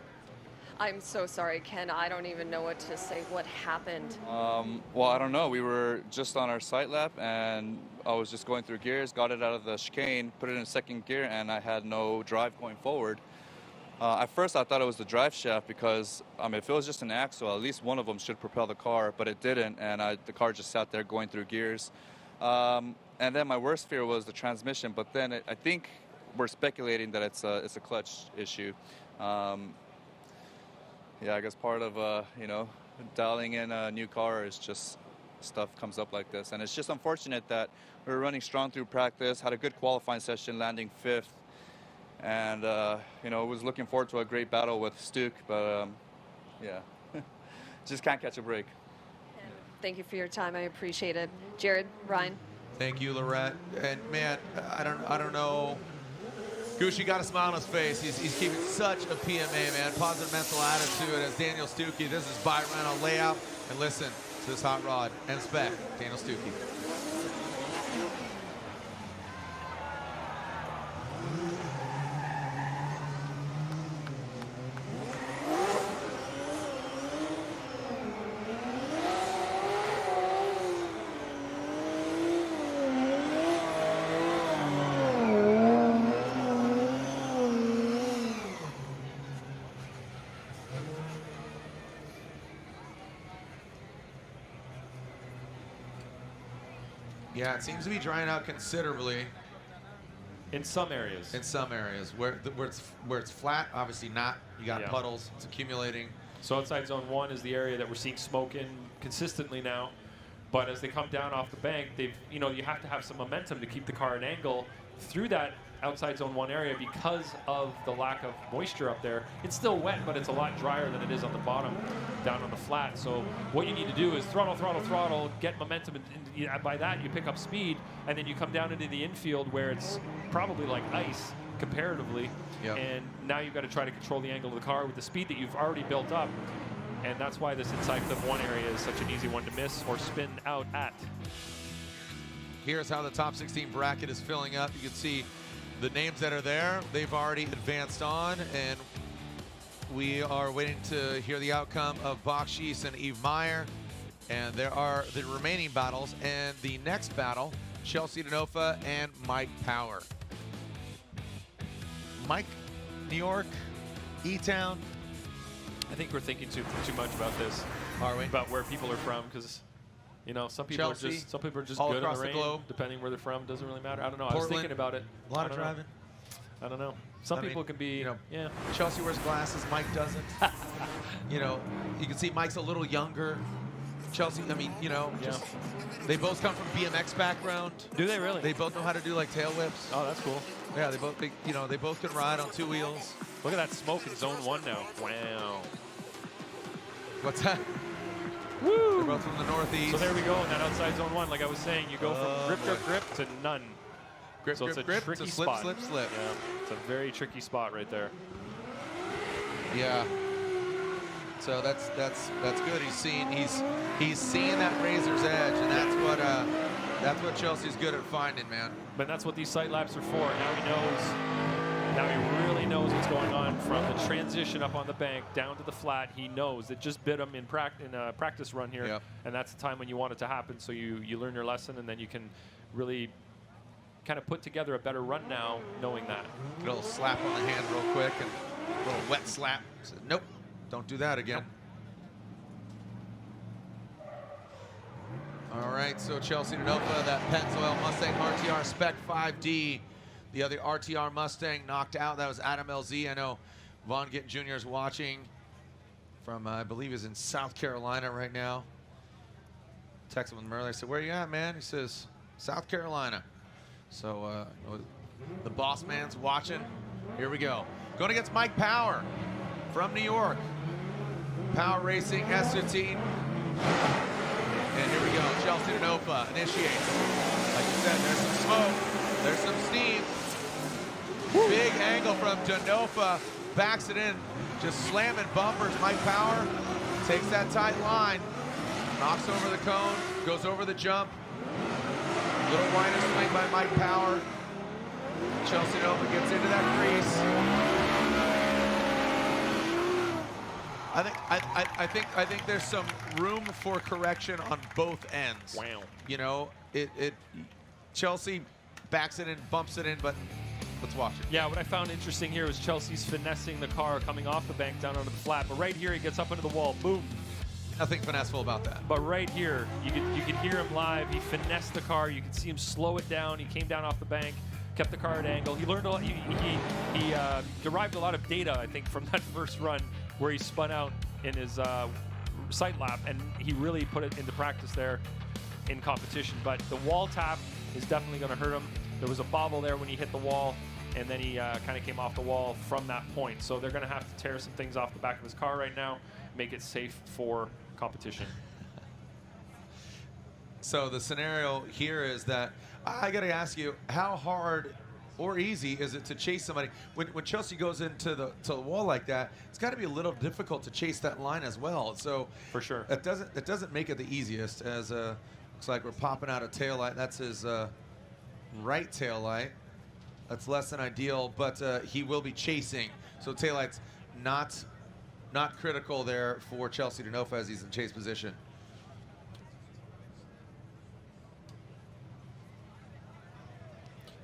I'm so sorry, Ken. I don't even know what to say. What happened? Well, I don't know. We were just on our sight lap, and I was just going through gears, got it out of the chicane, put it in second gear, and I had no drive going forward. At first, I thought it was the drive shaft because, if it was just an axle, at least one of them should propel the car, but it didn't, and the car just sat there going through gears. And then my worst fear was the transmission, but then I think we're speculating that it's a clutch issue. Yeah, I guess part of dialing in a new car is just stuff comes up like this, and it's just unfortunate that we were running strong through practice, had a good qualifying session, landing 5th, and was looking forward to a great battle with Stuck, but yeah, just can't catch a break. Thank you for your time. I appreciate it. Jared, Ryan. Thank you, Lorette. And man, I don't know. Gucci got a smile on his face. He's keeping such a PMA, man. Positive mental attitude as Daniel Stuckey. This is Byron on layout. And listen to this hot rod and spec, Daniel Stuckey. Yeah, it seems to be drying out considerably. In some areas. In some areas. Where it's flat, obviously not. You got puddles. It's accumulating. So outside zone 1 is the area that we're seeing smoke in consistently now. But as they come down off the bank, you have to have some momentum to keep the car at an angle through that outside zone 1 area because of the lack of moisture up there. It's still wet, but it's a lot drier than it is on the bottom, down on the flat. So what you need to do is throttle, get momentum, and by that you pick up speed, and then you come down into the infield where it's probably like ice comparatively, and now you've got to try to control the angle of the car with the speed that you've already built up, and that's why this inside clip 1 area is such an easy one to miss or spin out at. Here's how the top 16 bracket is filling up. You can see the names that are there, they've already advanced on, and we are waiting to hear the outcome of Bakchis and Yves Meyer. And there are the remaining battles, and the next battle, Chelsea Denofa and Mike Power. Mike, New York, E-Town. I think we're thinking too much about this. Are we? About where people are from, because some people Chelsea, are just all good across on the rain, globe. depending where they're from. Doesn't really matter. I don't know. Portland, I was thinking about it. A lot of driving. I don't know. Some people can be, yeah. Chelsea wears glasses, Mike doesn't. You know, you can see Mike's a little younger. Chelsea, I mean, you know, just, they both come from BMX background. Do they really? They both know how to do like tail whips. Oh, that's cool. Yeah, they both can ride on 2 wheels. Look at that smoke in zone 1 now. Wow. What's that? Woo! They're both from the northeast. So there we go in that outside zone 1. Like I was saying, you go from grip to none. Grip, so grip, it's a grip tricky to slip, spot. slip, slip. Yeah, it's a very tricky spot right there. Yeah. So that's good. He's seeing that razor's edge, and that's what Chelsea's good at finding, man. But that's what these sight laps are for. Now he knows. Now he really knows what's going on from the transition up on the bank down to the flat. He knows it just bit him in a practice run here, and that's the time when you want it to happen. So you learn your lesson, and then you can really kind of put together a better run now, knowing that. A little slap on the hand real quick, and a little wet slap. Said, nope, don't do that again. All right, so Chelsea Denofa, that Pennzoil Mustang RTR Spec 5D. The other RTR Mustang knocked out. That was Adam LZ. I know Von Gittin Jr. is watching from, I believe he's in South Carolina right now. Texted him earlier. I said, where you at, man? He says, South Carolina. So the boss man's watching. Here we go. Going against Mike Power from New York. Power Racing S15. And here we go. Chelsea Denofa initiates. Like you said, there's some smoke. There's some steam. Big angle from Denofa. Backs it in. Just slamming bumpers. Mike Power takes that tight line. Knocks over the cone. Goes over the jump. Little whiner swing by Mike Power. Chelsea Denofa gets into that crease. I think there's some room for correction on both ends. Wow. You know, Chelsea backs it in, bumps it in, but let's watch it. Yeah, what I found interesting here was Chelsea's finessing the car coming off the bank down onto the flat, but right here he gets up into the wall, boom. Nothing finesseful about that. But right here, you could hear him live. He finessed the car. You could see him slow it down. He came down off the bank, kept the car at angle. He learned a lot. He derived a lot of data, I think, from that first run where he spun out in his sight lap, and he really put it into practice there in competition. But the wall tap is definitely going to hurt him. There was a bobble there when he hit the wall, and then he kind of came off the wall from that point. So they're going to have to tear some things off the back of his car right now, make it safe for competition. So the scenario here is that I got to ask you, how hard or easy is it to chase somebody when Chelsea goes into the wall like that? It's got to be a little difficult to chase that line as well. So for sure, it doesn't make it the easiest. As looks like we're popping out a tail light. That's his right tail light. That's less than ideal, but he will be chasing. So tail light's not critical there for Chelsea Denofa as he's in chase position.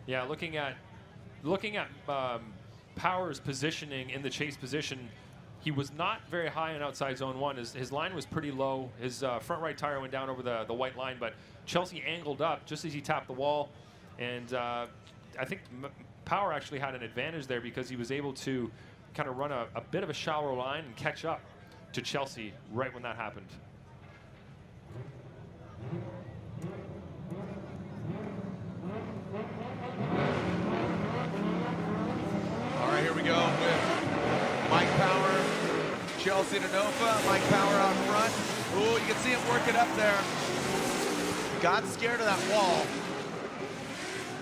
Yeah, looking at Power's positioning in the chase position, he was not very high in outside zone 1. His line was pretty low. His front right tire went down over the white line, but Chelsea angled up just as he tapped the wall, and I think Power actually had an advantage there because he was able to kind of run a bit of a shallower line and catch up to Chelsea right when that happened. All right, here we go with Mike Power, Chelsea Denofa. Mike Power out front. Ooh, you can see him work it up there. Got scared of that wall.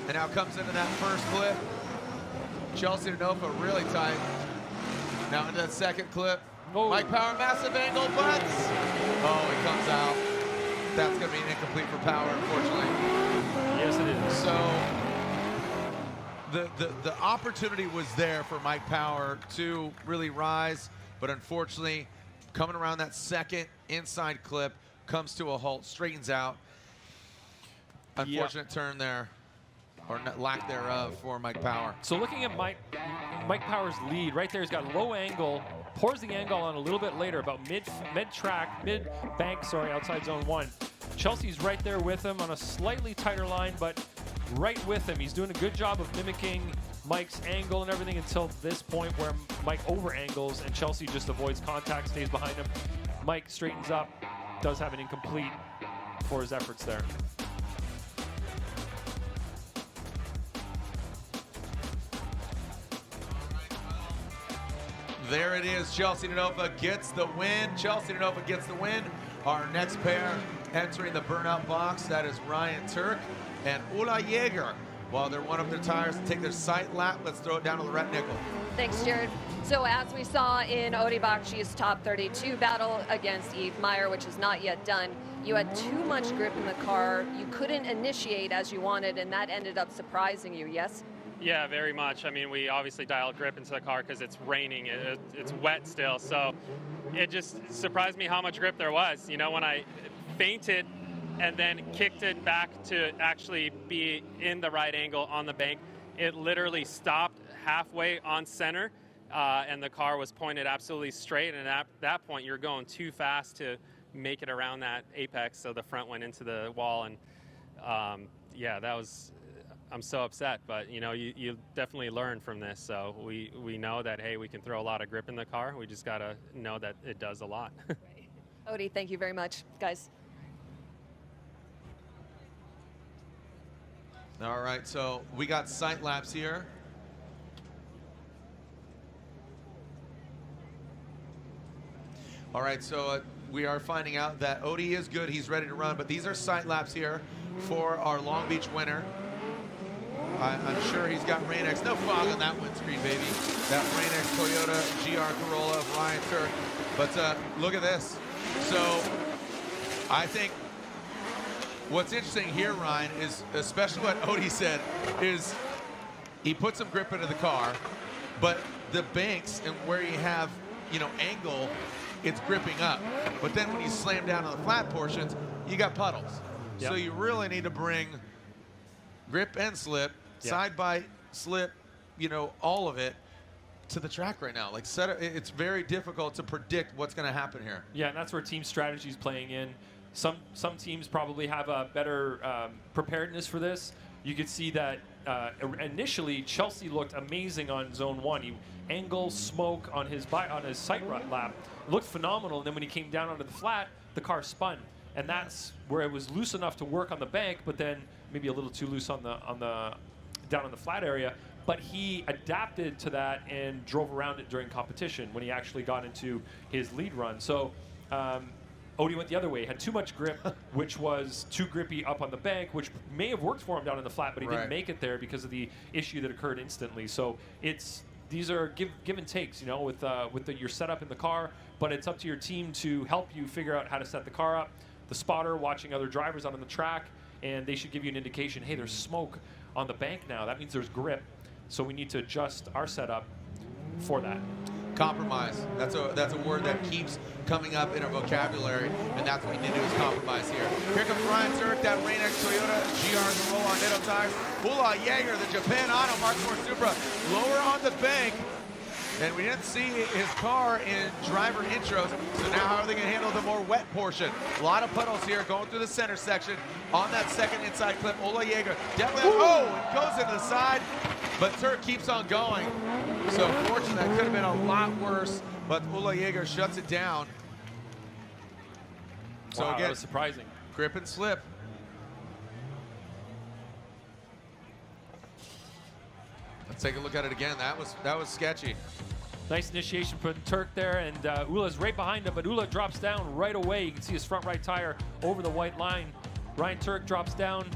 And now comes into that first clip. Chelsea Denofa really tight. Now into that second clip. Oh. Mike Power, massive angle, but oh, he comes out. That's going to be an incomplete for Power, unfortunately. Yes, it is. So the opportunity was there for Mike Power to really rise, but unfortunately, coming around that second inside clip, comes to a halt, straightens out. Unfortunate turn there, or lack thereof, for Mike Power. So looking at Mike Power's lead right there, he's got low angle, pours the angle on a little bit later, about mid-bank, sorry, outside zone 1. Chelsea's right there with him on a slightly tighter line, but right with him. He's doing a good job of mimicking Mike's angle and everything until this point where Mike over angles and Chelsea just avoids contact, stays behind him. Mike straightens up, does have an incomplete for his efforts there. There it is. Chelsea Nova gets the win. Chelsea Nova gets the win. Our next pair entering the burnout box, that is Ryan Turk and Ula Jaeger. While they're one of their tires to take their sight lap, let's throw it down to Lorette Nickel. Thanks, Jared. So as we saw in Odi Bakchi's top 32 battle against Yves Meyer, which is not yet done, you had too much grip in the car. You couldn't initiate as you wanted, and that ended up surprising you, yes? Yeah, very much. I mean, we obviously dialed grip into the car because it's raining. It's wet still. So it just surprised me how much grip there was. You know, when I feinted and then kicked it back to actually be in the right angle on the bank, it literally stopped halfway on center, and the car was pointed absolutely straight. And at that point, you're going too fast to make it around that apex, so the front went into the wall. And yeah, that was... I'm so upset, but you know, you definitely learn from this. So we know that, hey, we can throw a lot of grip in the car. We just gotta know that it does a lot. Odi, thank you very much, guys. All right, so we got sight laps here. All right, so we are finding out that Odi is good. He's ready to run, but these are sight laps here for our Long Beach winner. I'm sure he's got Rain-X. No fog on that windscreen, baby. That Rain-X Toyota GR Corolla of Ryan Turk. But look at this. So I think what's interesting here, Ryan, is especially what Odi said, is he put some grip into the car, but the banks and where you have, you know, angle, it's gripping up. But then when you slam down on the flat portions, you got puddles. Yep. So you really need to bring grip and slip, side by slip, you know, all of it to the track right now. Like, it's very difficult to predict what's going to happen here. Yeah, and that's where team strategy is playing in. Some teams probably have a better preparedness for this. You could see that initially Chelsea looked amazing on zone 1. He angle smoke on his sight lap, looked phenomenal. And then when he came down onto the flat, the car spun, and that's where it was loose enough to work on the bank, but then maybe a little too loose on the down on the flat area. But he adapted to that and drove around it during competition when he actually got into his lead run. So Odi went the other way, had too much grip, which was too grippy up on the bank, which may have worked for him down in the flat, but he didn't make it there because of the issue that occurred instantly. So these are give and takes, you know, with your setup in the car, but it's up to your team to help you figure out how to set the car up. The spotter watching other drivers out on the track, and they should give you an indication, hey, there's smoke on the bank now. That means there's grip. So we need to adjust our setup for that. Compromise. That's a word that keeps coming up in our vocabulary, and that's what we need to do is compromise here. Here comes Ryan Turk, that Rain-X Toyota GR Corolla on Nitto tires. Ula Jaeger, the Japan Auto Mark IV Supra, lower on the bank. And we didn't see his car in driver intros, so now how are they going to handle the more wet portion? A lot of puddles here going through the center section on that second inside clip. Ula Jaeger definitely, and goes into the side, but Turk keeps on going. So fortunately, that could have been a lot worse, but Ula Jaeger shuts it down. So wow, again, that was surprising. Grip and slip. Let's take a look at it again. That was sketchy. Nice initiation from Turk there, and Ula's right behind him, but Ula drops down right away. You can see his front right tire over the white line. Ryan Turk drops down,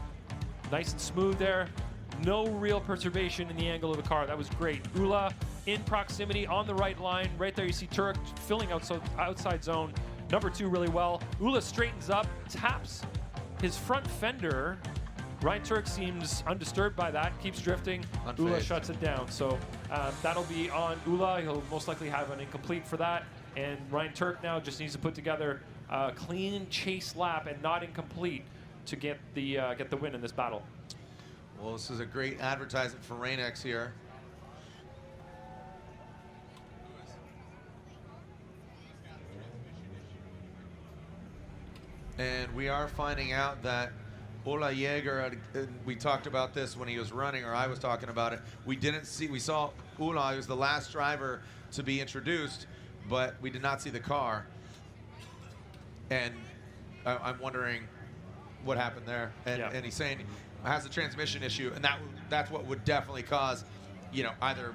nice and smooth there. No real perturbation in the angle of the car. That was great. Ula in proximity on the right line. Right there you see Turk filling outside zone. Number 2 really well. Ula straightens up, taps his front fender. Ryan Turk seems undisturbed by that, keeps drifting. Unfazed. Ula shuts it down. So that'll be on Ula. He'll most likely have an incomplete for that. And Ryan Turk now just needs to put together a clean chase lap and not incomplete to get the win in this battle. Well, this is a great advertisement for Rain-X here. And we are finding out that Ola Jaeger, we talked about this when he was running, or I was talking about it. We saw Ola, he was the last driver to be introduced, but we did not see the car. And I'm wondering what happened there. And he's saying has a transmission issue, and that's what would definitely cause, either,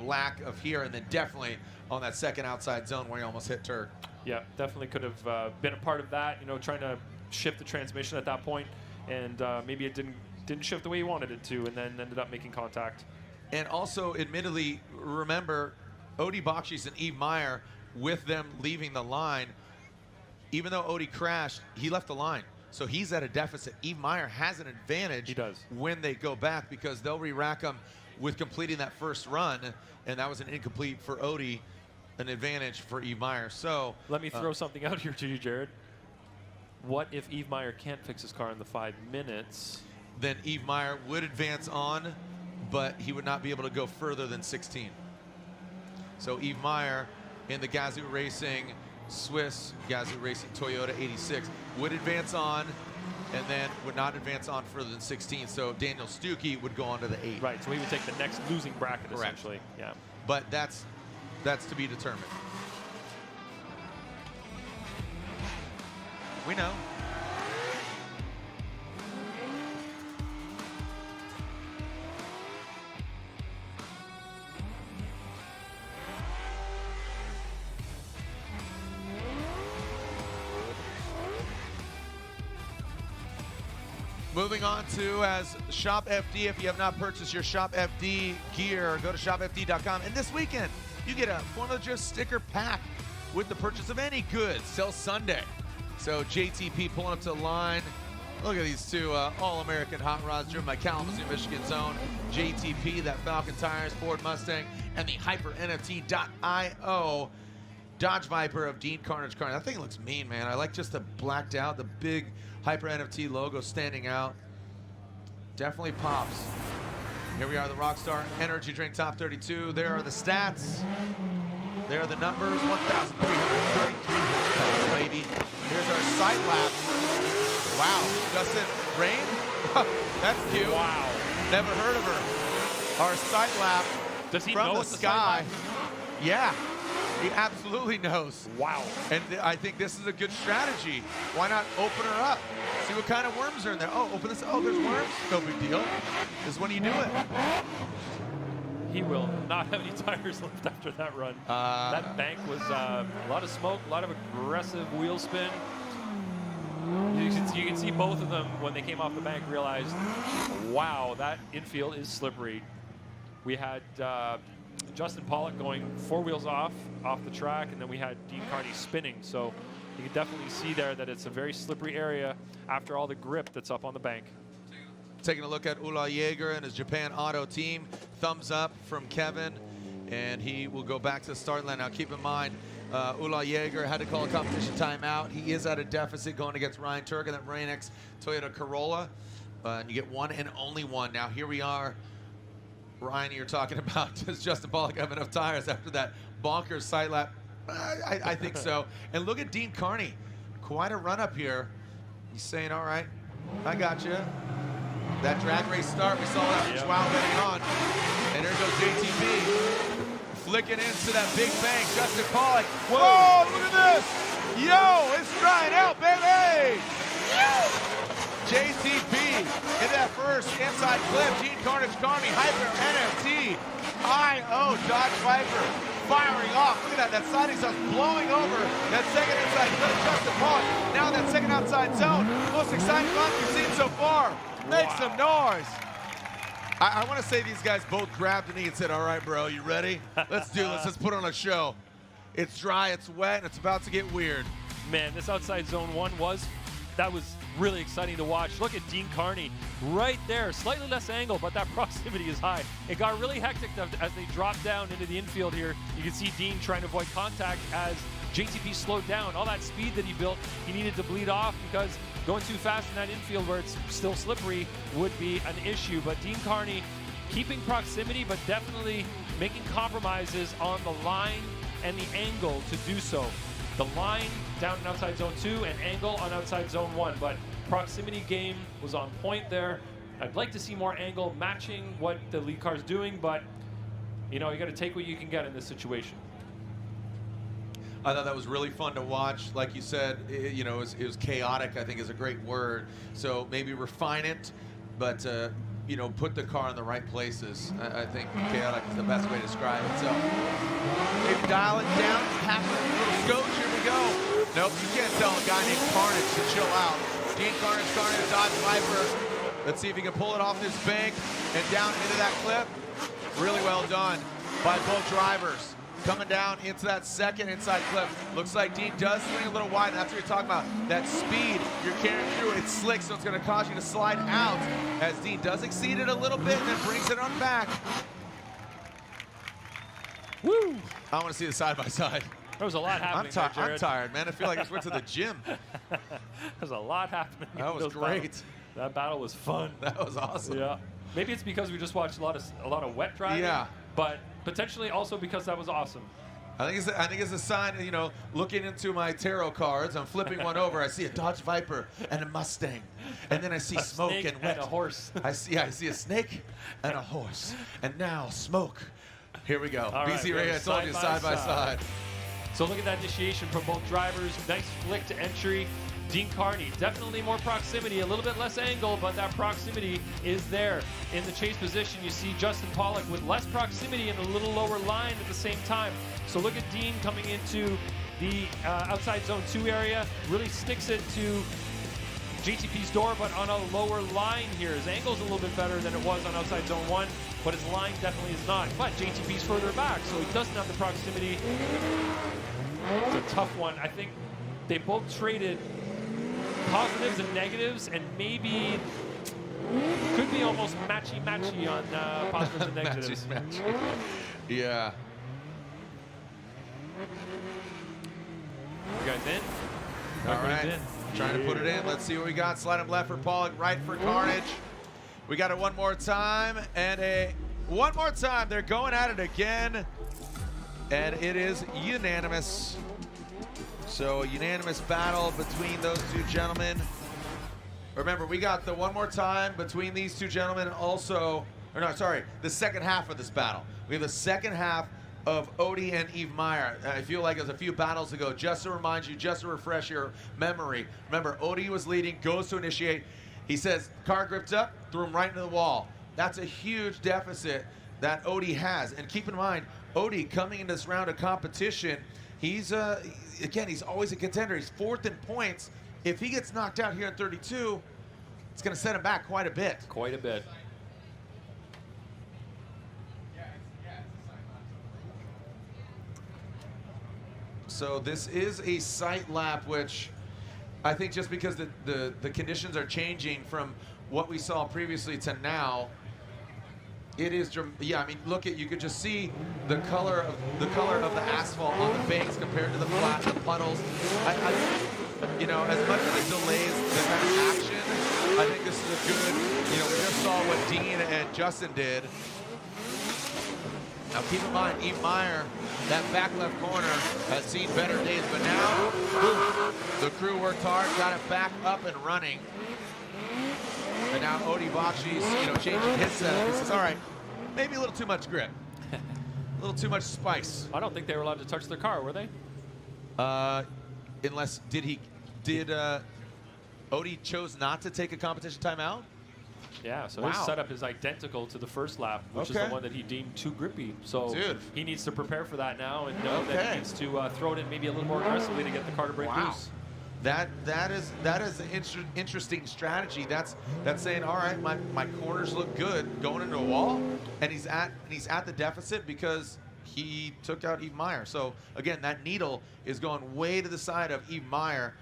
lack of here, and then definitely on that second outside zone where he almost hit Turk. Yeah, definitely could have been a part of that, trying to shift the transmission at that point, and maybe it didn't shift the way he wanted it to, and then ended up making contact. And also, admittedly, remember, Odie Bakshis and Yves Meyer, with them leaving the line, even though Odie crashed, he left the line. So he's at a deficit. Yves Meyer has an advantage when they go back, because they'll re-rack him with completing that first run, and that was an incomplete for Odie, an advantage for Yves Meyer. So let me throw something out here to you, Jared. What if Yves Meyer can't fix his car in the 5 minutes? Then Yves Meyer would advance on, but he would not be able to go further than 16. So Yves Meyer in the Gazoo Racing Swiss Gazoo Racing Toyota 86 would advance on, and then would not advance on further than 16. So Daniel Stuckey would go on to the 8. Right, so he would take the next losing bracket. Correct. Essentially. Yeah. But that's to be determined. We know. Moving on to as Shop FD. If you have not purchased your Shop FD gear, go to shopfd.com. And this weekend, you get a Formula Drift sticker pack with the purchase of any goods till Sunday. So JTP pulling up to the line. Look at these two All-American hot rods driven by Kalamazoo, Michigan's own JTP, that Falcon Tires, Ford Mustang, and the HyperNFT.io Dodge Viper of Deane Carnage car. That thing looks mean, man. I like just the blacked out, the big Hyper NFT logo standing out. Definitely pops. Here we are, the Rockstar Energy Drink Top 32. There are the stats. There are the numbers. 1,333 horsepower, baby. Here's our sight lap. Wow, Justin Rain? That's cute. Wow. Never heard of her. Our sight lap from the sky. Yeah. He absolutely knows. Wow. And I think this is a good strategy. Why not open her up? See what kind of worms are in there. Oh, open this. Oh, there's worms. No big deal. This is when you do it. He will not have any tires left after that run. That bank was a lot of smoke, a lot of aggressive wheel spin. You can see both of them when they came off the bank realized, wow, that infield is slippery. We had Justin Pollock going 4 wheels off the track, and then we had Deane Carney spinning. So you can definitely see there that it's a very slippery area after all the grip that's up on the bank. Taking a look at Ola Jaeger and his Japan Auto team. Thumbs up from Kevin, and he will go back to the start line. Now keep in mind, Ola Jaeger had to call a competition timeout. He is at a deficit going against Ryan Turk and that Rain-X Toyota Corolla. And you get one and only one. Now here we are. Ryan, you're talking about, does Justin Pollock have enough tires after that bonkers sight lap? I think so. And look at Deane Carney. Quite a run up here. He's saying, all right, I got you. That drag race start, we saw that from Schwab heading on. And there goes JTP. Flicking into that big bank. Justin Pollock. Whoa, look at this. Yo, it's drying out, baby. JTP in that first inside clip. Deane Carnage Carney, Hyper NFT, IO Dodge Viper firing off. Look at that. That side exhaust blowing over that second inside clip. Justin Pollock now in that second outside zone. Most exciting run we've seen so far. Make some noise. I want to say these guys both grabbed a knee and said, all right, bro, you ready? Let's do this. Let's put on a show. It's dry, it's wet, and it's about to get weird. Man, this outside zone 1 was really exciting to watch. Look at Deane Carney right there. Slightly less angle, but that proximity is high. It got really hectic as they dropped down into the infield here. You can see Deane trying to avoid contact as JTP slowed down. All that speed that he built, he needed to bleed off because going too fast in that infield where it's still slippery would be an issue. But Deane Carney keeping proximity, but definitely making compromises on the line and the angle to do so. The line down in outside zone 2 and angle on outside zone 1. But Proximity game was on point there. I'd like to see more angle matching what the lead car's doing, but you know, you got to take what you can get in this situation. I thought that was really fun to watch. Like you said, you know, it was chaotic, I think is a great word. So maybe refine it, but you know, put the car in the right places. I think chaotic is the best way to describe it. So maybe dial it down, half a little scotch, here we go. Nope, you can't tell a guy named Carnage to chill out. Deane Carnage, Dodge Viper. Let's see if he can pull it off this bank and down into that clip. Really well done by both drivers. Coming down into that second inside clip. Looks like Deane does swing a little wide, and that's what you're talking about. That speed you're carrying through, it's slick, so it's going to cause you to slide out as Deane does exceed it a little bit and then brings it on back. Woo! I want to see the side-by-side. There was a lot happening there, Jared. I'm tired, man. I feel like I just went to the gym. There's a lot happening. That was great. Battles. That battle was fun. That was awesome. Yeah. Maybe it's because we just watched a lot of wet driving. Yeah. But potentially also because that was awesome. I think it's a sign, you know, looking into my tarot cards, I'm flipping one over, I see a Dodge Viper and a Mustang. And then I see smoke and wet. And a horse. I see a snake and a horse. And now smoke. Here we go. All BC right, Ray, I told you, side by side. So look at that initiation from both drivers. Nice flick to entry. Deane Carney, definitely more proximity, a little bit less angle, but that proximity is there. In the chase position, you see Justin Pollock with less proximity and a little lower line at the same time. So look at Deane coming into the outside zone 2 area, really sticks it to JTP's door, but on a lower line here. His angle's a little bit better than it was on outside zone 1, but his line definitely is not. But JTP's further back, so he doesn't have the proximity. It's a tough one. I think they both traded positives and negatives, and maybe could be almost matchy-matchy on positives and negatives. Matchy. Yeah. You guys in? All right. Trying to put it in. Let's see what we got. Slide him left for Pollock, right for Carnage. We got it one more time, and one more time. They're going at it again, and it is unanimous. So a unanimous battle between those two gentlemen. Remember, we got the one more time between these two gentlemen also, or no, sorry, the second half of this battle. We have the second half of Odie and Yves Meyer. I feel like it was a few battles ago. Just to remind you, just to refresh your memory. Remember, Odie was leading, goes to initiate. He says, car gripped up, threw him right into the wall. That's a huge deficit that Odie has. And keep in mind, Odie coming in this round of competition, he's again, he's always a contender. He's 4th in points. If he gets knocked out here at 32, it's going to set him back quite a bit. Quite a bit. So this is a sight lap, which I think just because the conditions are changing from what we saw previously to now, it is, yeah, I mean, look at, you could just see the color of the asphalt on the banks compared to the flat, the puddles. You know, as much as it delays the kind of action, I think this is a good, you know, we just saw what Deane and Justin did. Now keep in mind, Yves Meyer, that back left corner has seen better days, but now the crew worked hard, got it back up and running. And now Odie Bakshi's, you know, changing his setup. He says, all right, maybe a little too much grip. A little too much spice. I don't think they were allowed to touch their car, were they? Unless, did Odie chose not to take a competition timeout? Yeah, so his setup is identical to the first lap, which is the one that he deemed too grippy. So he needs to prepare for that now and know that he needs to throw it in maybe a little more aggressively to get the car to break loose. That is an interesting strategy. That's saying, all right, my corners look good going into a wall, and he's at the deficit because he took out Yves Meyer. So again, that needle is going way to the side of Yves Meyer.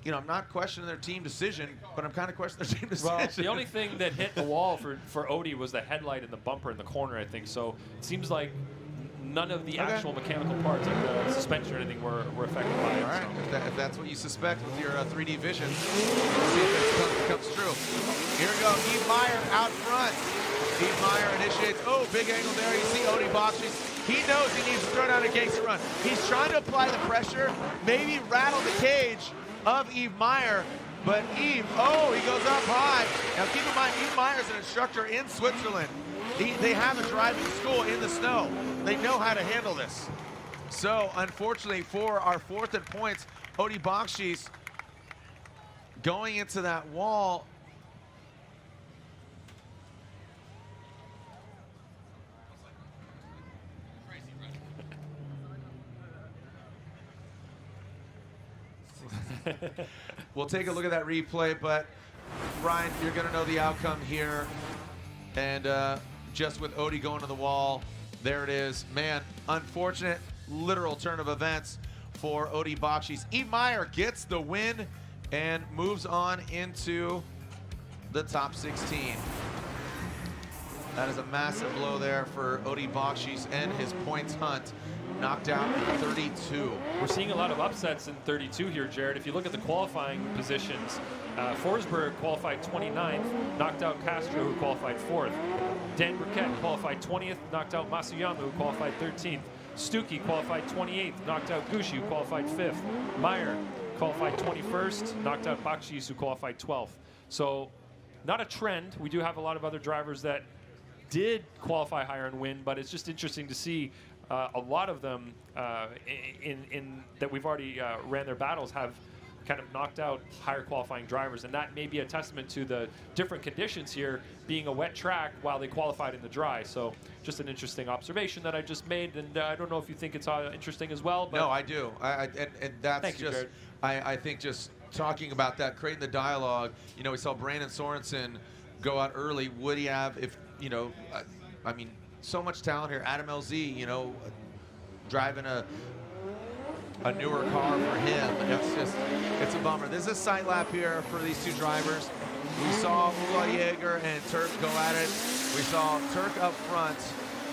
You know, I'm not questioning their team decision, but I'm kind of questioning their team decision. Well, the only thing that hit the wall for Odie was the headlight and the bumper in the corner, I think. So it seems like none of the actual mechanical parts, like the suspension or anything, were affected by it. All right, so. If that's what you suspect with your 3D vision, let's see if it comes true. Here we go, Yves Meyer out front. Yves Meyer initiates, big angle there. You see Odie Bakshi. He knows he needs to throw down a gangster run. He's trying to apply the pressure, maybe rattle the cage of Yves Meyer, But Yves, oh, he goes up high. Now keep in mind, Yves Meyer is an instructor in Switzerland. They have a driving school in the snow. They know how to handle this. So unfortunately for our 4th at points, Odi Bakshi's going into that wall. We'll take a look at that replay, but Ryan, you're going to know the outcome here. And just with Odi going to the wall, there it is. Man, unfortunate literal turn of events for Odi Bakshi's. Yves Meyer gets the win and moves on into the top 16. That is a massive blow there for Odi Bakshi's and his points hunt. Knocked out in 32. We're seeing a lot of upsets in 32 here, Jared. If you look at the qualifying positions, Forsberg qualified 29th, knocked out Castro, who qualified 4th. Dan Burkett qualified 20th, knocked out Masuyama, who qualified 13th. Stuckey qualified 28th, knocked out Gushi, who qualified 5th. Meyer qualified 21st, knocked out Bakshis, who qualified 12th. So not a trend. We do have a lot of other drivers that did qualify higher and win, but it's just interesting to see a lot of them in that we've already ran their battles have kind of knocked out higher qualifying drivers, and that may be a testament to the different conditions here being a wet track while they qualified in the dry. So just an interesting observation that I just made, and I don't know if you think it's interesting as well. But no, I do. And that's just, I think just talking about that, creating the dialogue, you know, we saw Brandon Sorensen go out early. Would he have, if, you know, I mean, so much talent here. Adam LZ, you know, driving a newer car for him. It's a bummer. There's a sight lap here for these two drivers. We saw Ula Yeager and Turk go at it. We saw Turk up front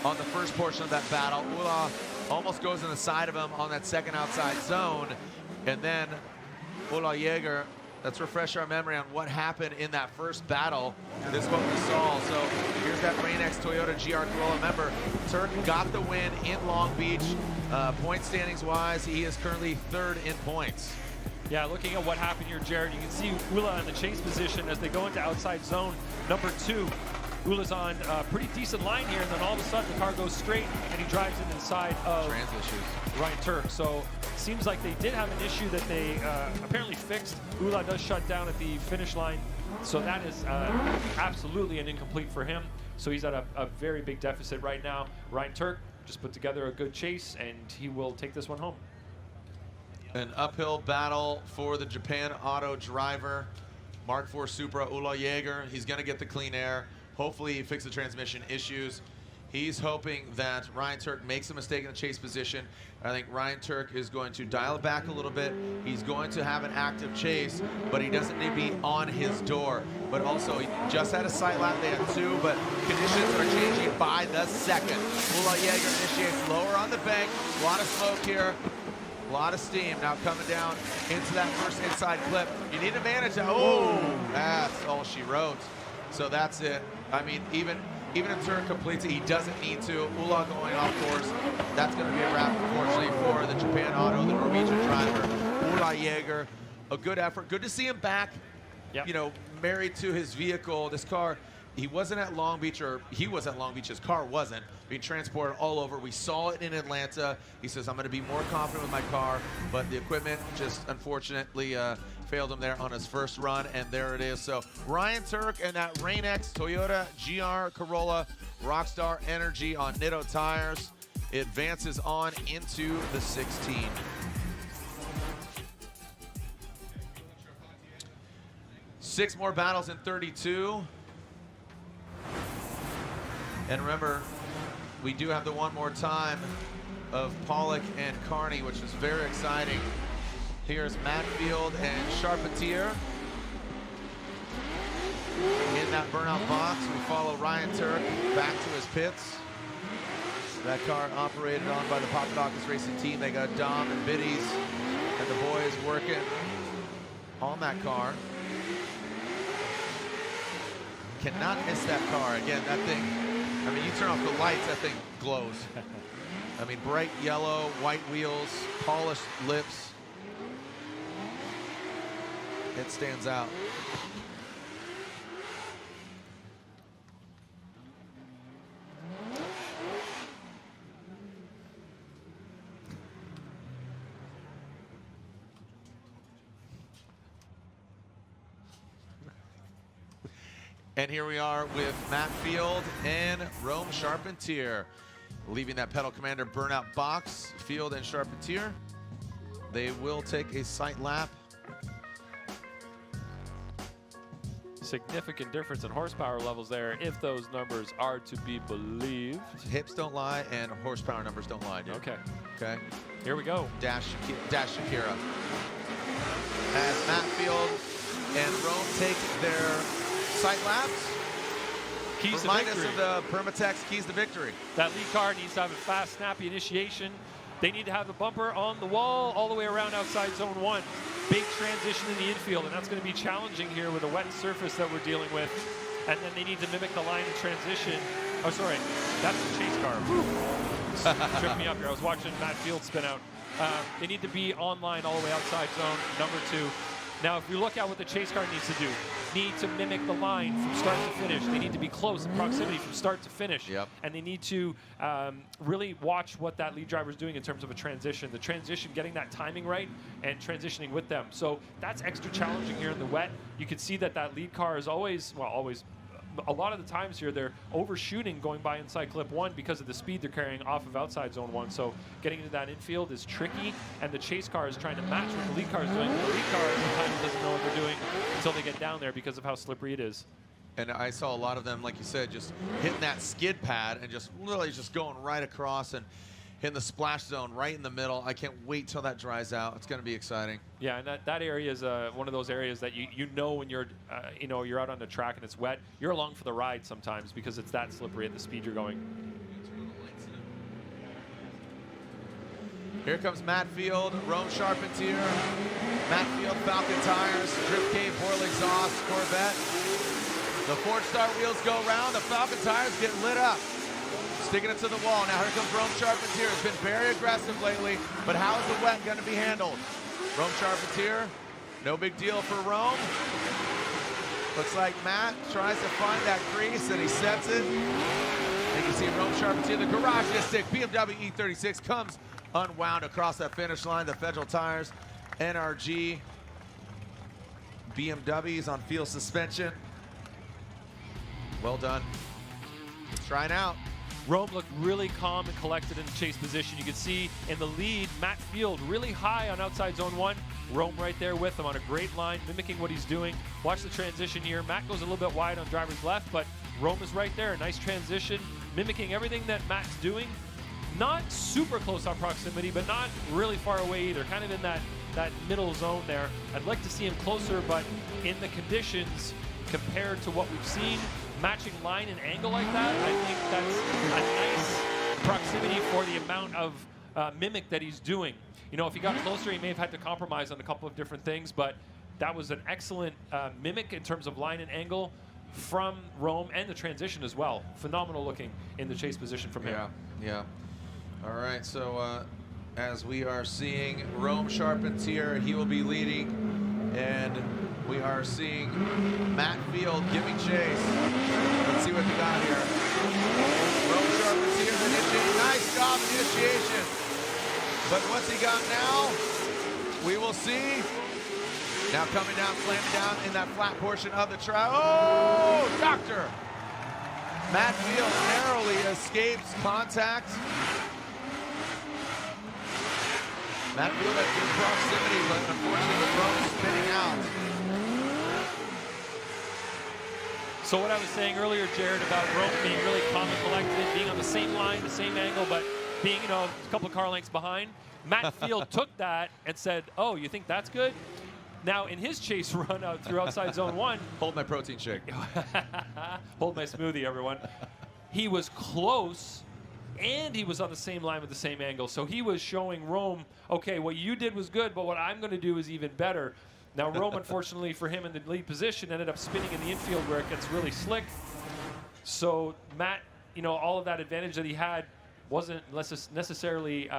on the first portion of that battle. Ula almost goes in the side of him on that second outside zone. And then Ula Yeager, let's refresh our memory on what happened in that first battle. This is what we saw. So here's that Rain-X Toyota GR Corolla. Remember, Turk got the win in Long Beach. Point standings wise, he is currently 3rd in points. Yeah, looking at what happened here, Jared, you can see Ula in the chase position as they go into outside zone number 2. Ula's on a pretty decent line here, and then all of a sudden the car goes straight and he drives in inside of Ryan Turk. So seems like they did have an issue that they apparently fixed. Ula does shut down at the finish line, so that is absolutely an incomplete for him. So he's at a very big deficit right now. Ryan Turk just put together a good chase, and he will take this one home. An uphill battle for the Japan Auto driver. Mark IV Supra, Ula Yeager. He's going to get the clean air. Hopefully he fixes the transmission issues. He's hoping that Ryan Turk makes a mistake in the chase position. I think Ryan Turk is going to dial it back a little bit. He's going to have an active chase, but he doesn't need to be on his door. But also, he just had a sight lap. They had 2, but conditions are changing by the second. Ula Yeager initiates lower on the bank. A lot of smoke here. A lot of steam now coming down into that first inside clip. You need to manage that. Oh, that's all she wrote. So that's it. I mean, even if Turk completes it, he doesn't need to. Ula going off course. That's going to be a wrap, unfortunately, for the Japan Auto, the Norwegian driver. Ula Yeager, a good effort. Good to see him back, you know, married to his vehicle. This car, he wasn't at Long Beach, or he was at Long Beach. His car wasn't being transported all over. We saw it in Atlanta. He says, I'm going to be more confident with my car, but the equipment just unfortunately failed him there on his first run, and there it is. So Ryan Turk and that Rain-X Toyota GR Corolla Rockstar Energy on Nitto tires advances on into the 16. Six more battles in 32. And remember, we do have the one more time of Pollock and Carney, which is very exciting. Here's Matfield and Charpentier in that burnout box. We follow Ryan Turk back to his pits. That car operated on by the Papadakis Racing team. They got Dom and Biddies and the boys working on that car. Cannot miss that car. Again, that thing, I mean, you turn off the lights, that thing glows. I mean, bright yellow, white wheels, polished lips. it stands out. And here we are with Matt Field and Rome Charpentier. Leaving that pedal commander burnout box, Field and Charpentier. They will take a sight lap. Significant difference in horsepower levels there, if those numbers are to be believed. Hips don't lie and horsepower numbers don't lie, dude. Okay. Okay. Here we go. Dash Shakira. As Matt Field and Rome take their sight laps. Keys to Remind us victory. of the Permatex keys to victory. That lead car needs to have a fast, snappy initiation. They need to have the bumper on the wall all the way around outside zone 1. Big transition in the infield, and that's going to be challenging here with a wet surface that we're dealing with. And then they need to mimic the line of transition. Oh, sorry, that's the chase car. Tripped me up here. I was watching Matt Field spin out. They need to be online all the way outside zone, number 2. Now, if you look at what the chase car needs to do, need to mimic the line from start to finish. They need to be close in proximity from start to finish. Yep. And they need to really watch what that lead driver is doing in terms of a transition. The transition, getting that timing right and transitioning with them. So that's extra challenging here in the wet. You can see that that lead car is always, a lot of the times here, they're overshooting going by inside clip 1 because of the speed they're carrying off of outside zone 1. So getting into that infield is tricky, and the chase car is trying to match what the lead car is doing. The lead car sometimes doesn't know what they're doing until they get down there because of how slippery it is. And I saw a lot of them, like you said, just hitting that skid pad and just literally just going right across and hitting the splash zone right in the middle. I can't wait till that dries out. It's going to be exciting. Yeah, and that area is one of those areas that you know when you're you're out on the track and it's wet, you're along for the ride sometimes because it's that slippery at the speed you're going. Here comes Matt Field, Rome Charpentier. Matt Field, Falcon tires, Drift Cave, Boyle exhaust, Corvette. The Ford Star wheels go round, the Falcon tires get lit up. Sticking it to the wall. Now here comes Rome Charpentier. It's been very aggressive lately, but how is the wet going to be handled? Rome Charpentier, no big deal for Rome. Looks like Matt tries to find that crease and he sets it. And you can see Rome Charpentier, the garage stick, BMW E36 comes unwound across that finish line. The Federal Tires, NRG, BMWs on field suspension. Well done. Trying out. Rome looked really calm and collected in the chase position. You can see in the lead, Matt Field really high on outside zone 1. Rome right there with him on a great line, mimicking what he's doing. Watch the transition here. Matt goes a little bit wide on driver's left, but Rome is right there. Nice transition, mimicking everything that Matt's doing. Not super close on proximity, but not really far away either. Kind of in that middle zone there. I'd like to see him closer, but in the conditions compared to what we've seen, matching line and angle like that, I think that's a nice proximity for the amount of mimic that he's doing. You know, if he got closer, he may have had to compromise on a couple of different things, but that was an excellent mimic in terms of line and angle from Rome, and the transition as well. Phenomenal looking in the chase position from him. Yeah. All right, so as we are seeing Rome Charpentier, he will be leading, and we are seeing Matt Field giving chase. Let's see what we got here. Rome Charpentier initiating. Nice job initiation. But what's he got now? We will see. Now coming down, slamming down in that flat portion of the track. Oh, doctor! Matt Field narrowly escapes contact. Matt Field at good proximity, but unfortunately the Rome spinning out. So what I was saying earlier, Jared, about Rome being really calm and collected, being on the same line, the same angle, but being, a couple car lengths behind, Matt Field took that and said, oh, you think that's good? Now, in his chase run out through outside zone 1. Hold my protein shake. Hold my smoothie, everyone. He was close, and he was on the same line with the same angle. So he was showing Rome, okay, what you did was good, but what I'm going to do is even better. Now, Rome, unfortunately for him in the lead position, ended up spinning in the infield where it gets really slick. So Matt, all of that advantage that he had wasn't necessarily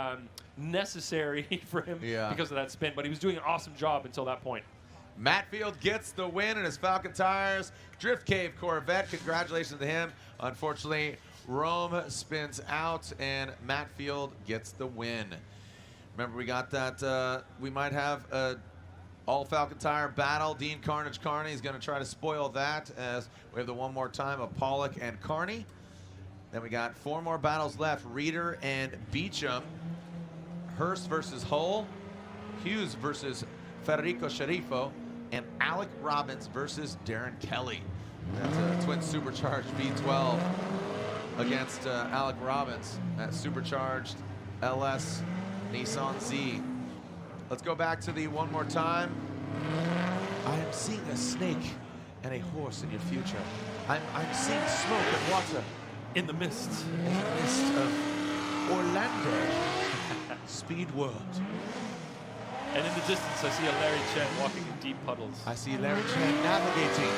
necessary for him because of that spin, but he was doing an awesome job until that point. Matfield gets the win in his Falcon Tires Drift Cave Corvette. Congratulations to him. Unfortunately, Rome spins out and Matfield gets the win. Remember, we got that, we might have a all Falcon Tire battle. Deane Carnage Carney is going to try to spoil that as we have the one more time of Pollock and Carney. Then we got 4 more battles left. Reeder and Beecham. Hurst versus Hull. Hughes versus Federico Sharifo. And Alec Robbins versus Darren Kelly. That's a twin supercharged V12 against Alec Robbins. That supercharged LS Nissan Z. Let's go back to the one more time. I am seeing a snake and a horse in your future. I'm seeing smoke and water. In the mist. In the mist of Orlando Speed World. And in the distance, I see a Larry Chen walking in deep puddles. I see Larry Chen navigating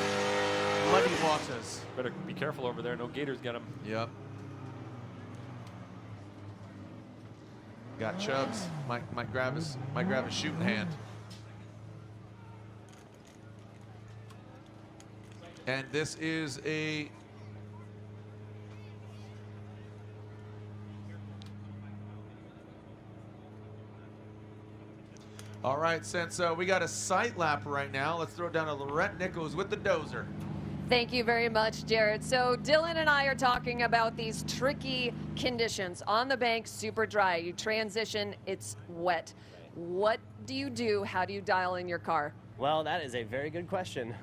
muddy waters. Better be careful over there. No gators get him. Yep. Got Chubbs. Might grab his shooting hand. And this is a all right, since we got a sight lap right now, let's throw it down to Lorette Nichols with the dozer. Thank you very much, Jared. So Dylan and I are talking about these tricky conditions. On the bank, super dry. You transition, it's wet. What do you do? How do you dial in your car? Well, that is a very good question.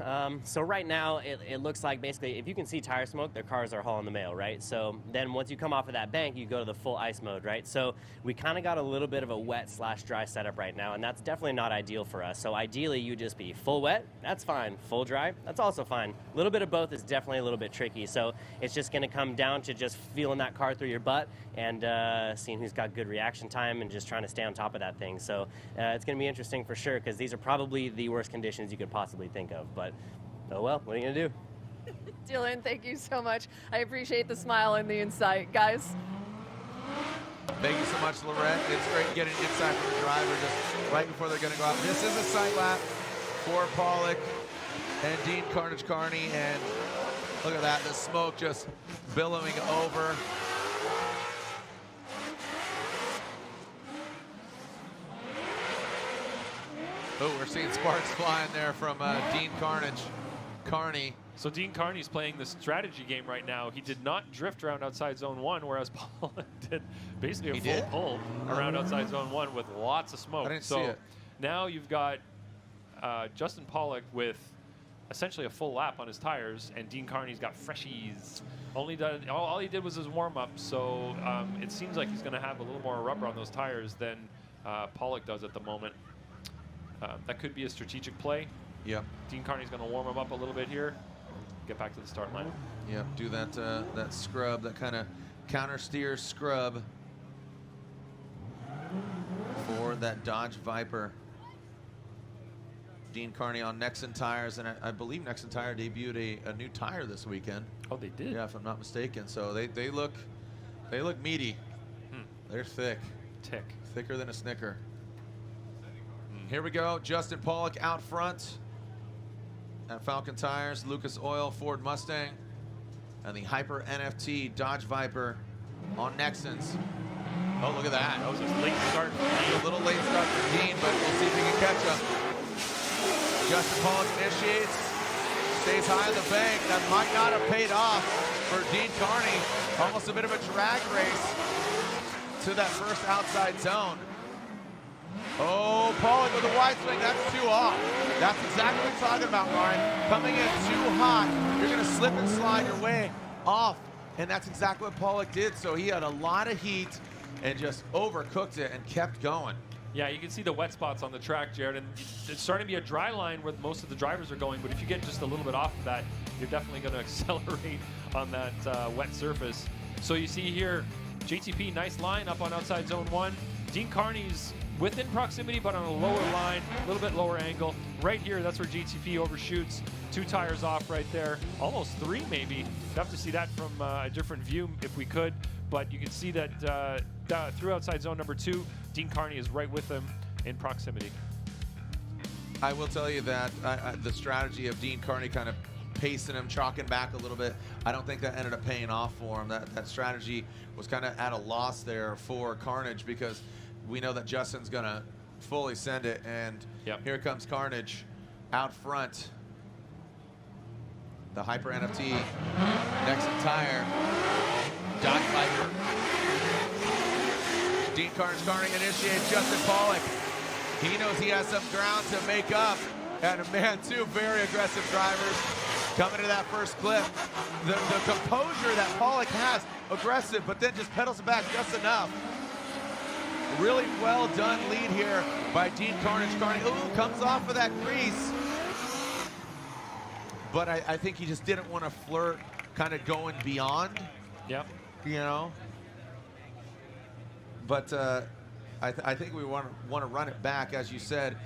So right now, it looks like basically, if you can see tire smoke, their cars are hauling the mail, right? So then once you come off of that bank, you go to the full ice mode, right? So we kind of got a little bit of a wet/dry setup right now, and that's definitely not ideal for us. So ideally, you just be full wet, that's fine. Full dry, that's also fine. A little bit of both is definitely a little bit tricky. So it's just gonna come down to just feeling that car through your butt and seeing who's got good reaction time and just trying to stay on top of that thing. So it's gonna be interesting for sure, because these are probably the worst conditions you could possibly think of, but oh well, what are you gonna do? Dylan, thank you so much. I appreciate the smile and the insight. Guys? Thank you so much, Lorette. It's great getting insight from the driver just right before they're gonna go out. This is a sight lap for Pollock and Deane Carnage Carney, and look at that, the smoke just billowing over. Oh, we're seeing sparks flying there from Deane Carnage Carney. So Deane Carney's playing the strategy game right now. He did not drift around outside zone 1, whereas Paul did basically a full pull around outside zone 1 with lots of smoke. I didn't see it. Now you've got Justin Pollock with essentially a full lap on his tires, and Deane Carney's got freshies. All he did was his warm-up, so it seems like he's going to have a little more rubber on those tires than Pollock does at the moment. That could be a strategic play. Yep. Deane Carney's going to warm him up a little bit here. Get back to the start line. Yep. Do that that scrub, that kind of counter steer scrub for that Dodge Viper. Deane Carney on Nexen tires, and I believe Nexen Tire debuted a new tire this weekend. Oh, they did? Yeah, if I'm not mistaken. So they look meaty. They're thick. Thicker than a Snicker. Here we go, Justin Pollock out front at Falcon Tires, Lucas Oil Ford Mustang, and the Hyper NFT Dodge Viper on Nexens. Oh, look at that. That was a late start. A little late start for Deane, but we'll see if he can catch up. Justin Pollock initiates, stays high in the bank. That might not have paid off for Deane Carney. Almost a bit of a drag race to that first outside zone. Oh, Pollock with a wide swing, that's too off. That's exactly what we're talking about, Ryan. Coming in too hot, you're gonna slip and slide your way off. And that's exactly what Pollock did. So he had a lot of heat and just overcooked it and kept going. Yeah, you can see the wet spots on the track, Jared, and it's starting to be a dry line where most of the drivers are going, but if you get just a little bit off of that, you're definitely gonna accelerate on that wet surface. So you see here, JTP, nice line up on outside zone 1. Deane Carney's within proximity, but on a lower line, a little bit lower angle. Right here, that's where JTP overshoots. 2 tires off right there, almost 3 maybe. You'd have to see that from a different view if we could, but you can see that through outside zone number 2, Deane Carney is right with them in proximity. I will tell you that the strategy of Deane Carney kind of pacing him, chalking back a little bit, I don't think that ended up paying off for him. That strategy was kind of at a loss there for Carnage, because we know that Justin's going to fully send it, and here comes Carnage out front. The Hyper NFT next tire. Dodge Viper. Deane Carney initiates Justin Pollock. He knows he has some ground to make up. And man, two very aggressive drivers coming to that first clip. The composure that Pollock has, aggressive, but then just pedals it back just enough. Really well done lead here by Deane Carney. Ooh, comes off of that crease. But I think he just didn't want to flirt kind of going beyond. Yep. You know? But I think we want to run it back, as you said.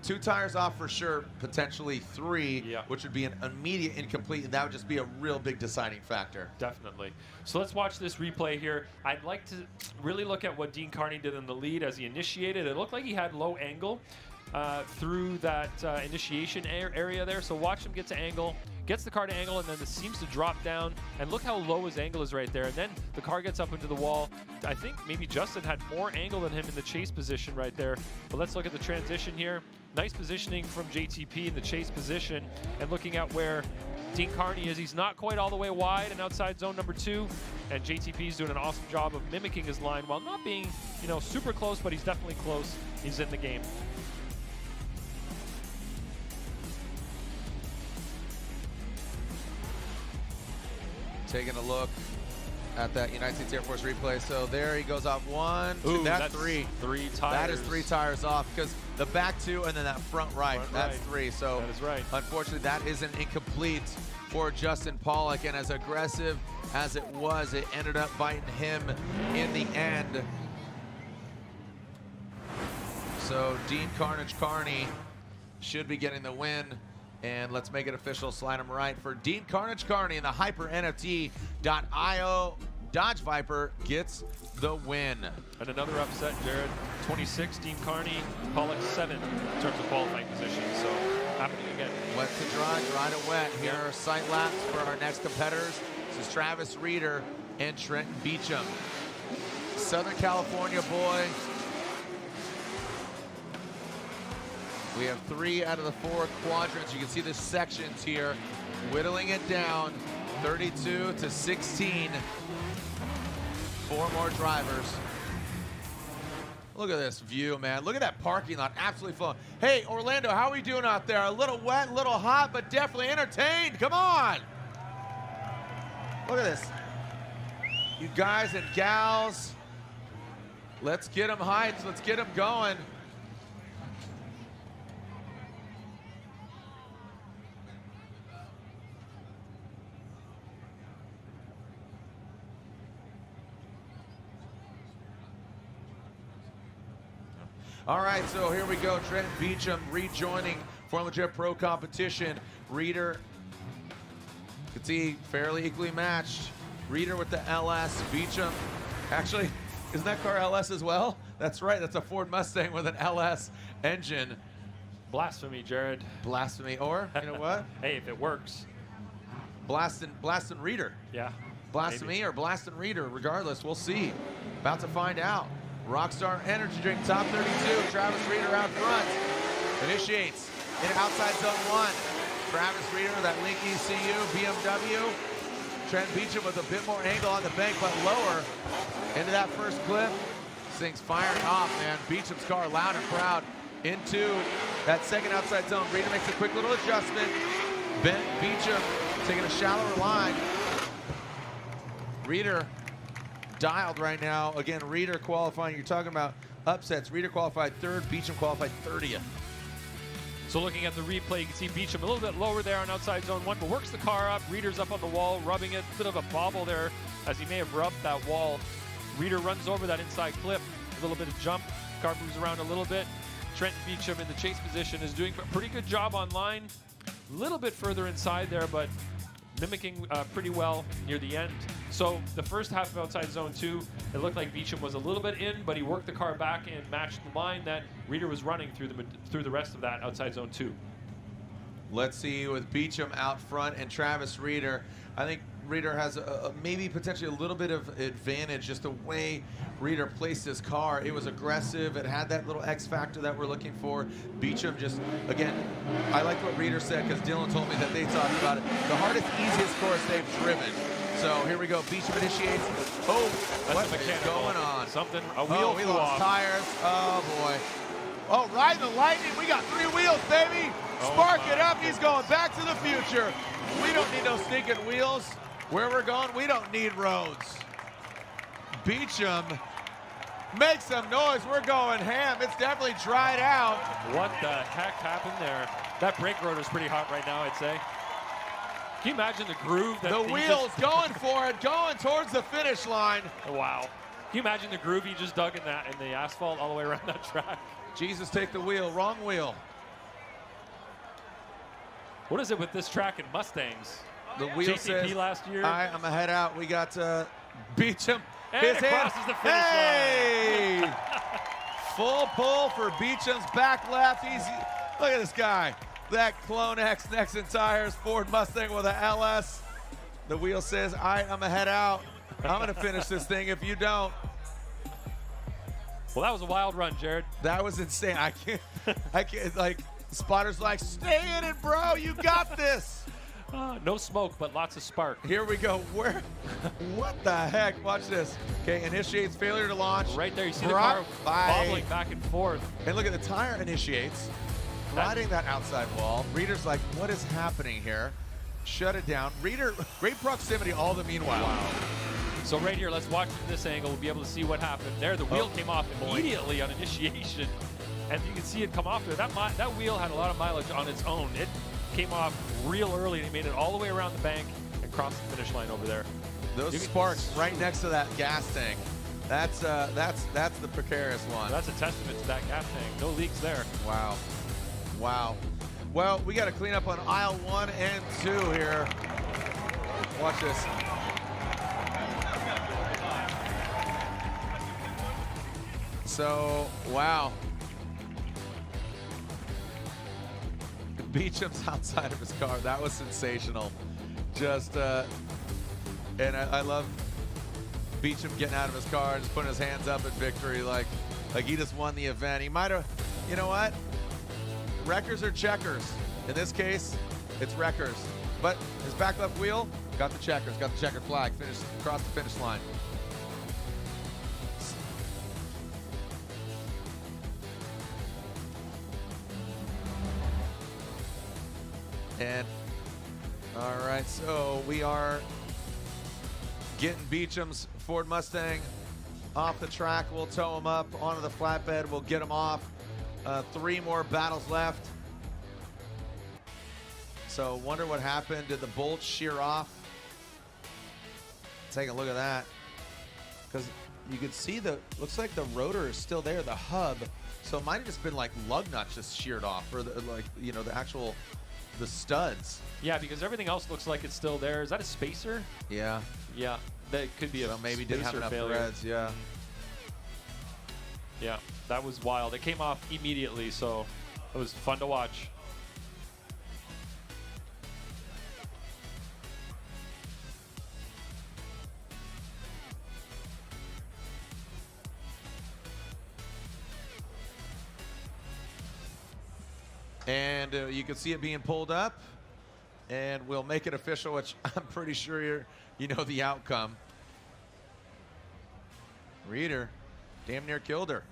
2 tires off for sure, potentially 3, which would be an immediate incomplete, and that would just be a real big deciding factor. Definitely. So let's watch this replay here. I'd like to really look at what Deane Carney did in the lead as he initiated. It looked like he had low angle through that initiation area there. So watch him get to angle, gets the car to angle, and then it seems to drop down. And look how low his angle is right there. And then the car gets up into the wall. I think maybe Justin had more angle than him in the chase position right there. But let's look at the transition here. Nice positioning from JTP in the chase position, and looking at where Deane Carney is. He's not quite all the way wide and outside zone number 2, and JTP is doing an awesome job of mimicking his line while not being, you know, super close, but he's definitely close. He's in the game. Taking a look at that United States Air Force replay. So there he goes off 1, 2, Ooh, that's 3. 3 tires. That is 3 tires off, because the back 2 and then that front right, that's 3. So that is right. Unfortunately, that is an incomplete for Justin Pollock, and as aggressive as it was, it ended up biting him in the end. So Deane Carney should be getting the win. And let's make it official. Slide him right for Deane Carney, and the HyperNFT.io Dodge Viper gets the win. And another upset, Jared. 26, Deane Carney, Pollock 7 in terms of qualifying position. So happening again. Wet to dry, dry to wet. Here are sight laps for our next competitors. This is Travis Reeder and Trenton Beecham. Southern California boy. We have 3 out of the 4 quadrants. You can see the sections here, whittling it down, 32 to 16. 4 more drivers. Look at this view, man. Look at that parking lot, absolutely full. Hey, Orlando, how are we doing out there? A little wet, a little hot, but definitely entertained. Come on. Look at this. You guys and gals, let's get them hyped. Let's get them going. All right, so here we go. Trenton Beecham rejoining Formula Jet Pro competition. Reeder, you can see fairly equally matched. Reeder with the LS. Beecham, actually, isn't that car LS as well? That's right, that's a Ford Mustang with an LS engine. Blasphemy, Jared. Blasphemy, or, you know what? Hey, if it works. Blasting Reeder. Yeah. Blasphemy maybe. or blasting Reeder, regardless, we'll see. About to find out. Rockstar Energy Drink, top 32, Travis Reeder out front. Initiates in outside zone 1. Travis Reeder, that Link ECU, BMW. Trent Beecham with a bit more angle on the bank, but lower into that first clip. This thing's firing off, man. Beecham's car loud and proud into that second outside zone. Reeder makes a quick little adjustment. Ben Beecham taking a shallower line. Reeder dialed right now. Again, Reeder qualifying. You're talking about upsets. Reeder qualified 3rd, Beecham qualified 30th. So looking at the replay, you can see Beecham a little bit lower there on outside zone 1, but works the car up. Reeder's up on the wall, rubbing it. A bit of a bobble there as he may have rubbed that wall. Reeder runs over that inside clip. A little bit of jump. Car moves around a little bit. Trenton Beecham in the chase position is doing a pretty good job on line. A little bit further inside there, but mimicking pretty well near the end. So the first half of outside zone 2, it looked like Beecham was a little bit in, but he worked the car back and matched the line that Reeder was running through the rest of that outside zone 2. Let's see with Beecham out front and Travis Reeder. I think Reeder has maybe potentially a little bit of advantage, just the way Reeder placed his car. It was aggressive. It had that little X factor that we're looking for. Beecham just, again, I like what Reeder said because Dylan told me that they talked about it. The hardest, easiest course they've driven. So here we go. Beecham initiates. Oh, what is going on? Something, a wheel we flew lost off. tires. Oh, boy. Oh, riding the lightning. We got 3 wheels, baby. Spark it up. He's going back to the future. We don't need no stinking wheels. Where we're going, we don't need roads. Beecham makes some noise. We're going ham. It's definitely dried out. What the heck happened there? That brake rotor is pretty hot right now, I'd say. Can you imagine the groove? That the wheels going for it, going towards the finish line. Wow. Can you imagine the groove he just dug in the asphalt all the way around that track? Jesus, take the wheel. Wrong wheel. What is it with this track and Mustangs? The wheel JTP says, last year. all right, I'm going to head out. We got Beecham. And His it hand. crosses the finish Hey! Full pull for Beecham's back left. Look at this guy. That Clone X Nexon tires, Ford Mustang with a LS. The wheel says, all right, I'm going to head out. I'm going to finish this thing if you don't. Well, that was a wild run, Jared. That was insane. I can't, like, Spotter's like, stay in it, bro. You got this. No smoke, but lots of spark. Here we go. What the heck? Watch this. Okay, initiates failure to launch. Right there, you see the car bobbling back and forth. And look at the tire initiates. Riding that outside wall. Reeder's like, what is happening here? Shut it down. Reeder, great proximity all the meanwhile. Wow. So right here, let's watch from this angle. We'll be able to see what happened. There, the wheel came off immediately on initiation. And you can see it come off there. That wheel had a lot of mileage on its own. It came off real early and it made it all the way around the bank and crossed the finish line over there. Those sparks right next to that gas tank. That's the precarious one. That's a testament to that gas tank. No leaks there. Wow. Wow. Well, we got to clean up on aisle 1 and 2 here. Watch this. So, wow. Beecham's outside of his car. That was sensational. Just, and I love Beecham getting out of his car, just putting his hands up in victory, like he just won the event. He might have, you know what? Wreckers or checkers? In this case, it's wreckers. But his back left wheel got the checkers, got the checkered flag, finished across the finish line. And all right, so we are getting Beecham's Ford Mustang off the track. We'll tow him up onto the flatbed. We'll get him off. 3 more battles left. So wonder what happened. Did the bolt shear off? Take a look at that. Because you could see looks like the rotor is still there, the hub. So it might have just been like lug nuts just sheared off, or the studs. Yeah, because everything else looks like it's still there. Is that a spacer? Yeah. Yeah, that could be maybe didn't have enough failure. threads. Yeah. Yeah, that was wild. It came off immediately, so it was fun to watch. And you can see it being pulled up, and we'll make it official, which I'm pretty sure you know the outcome. Reeder damn near killed her.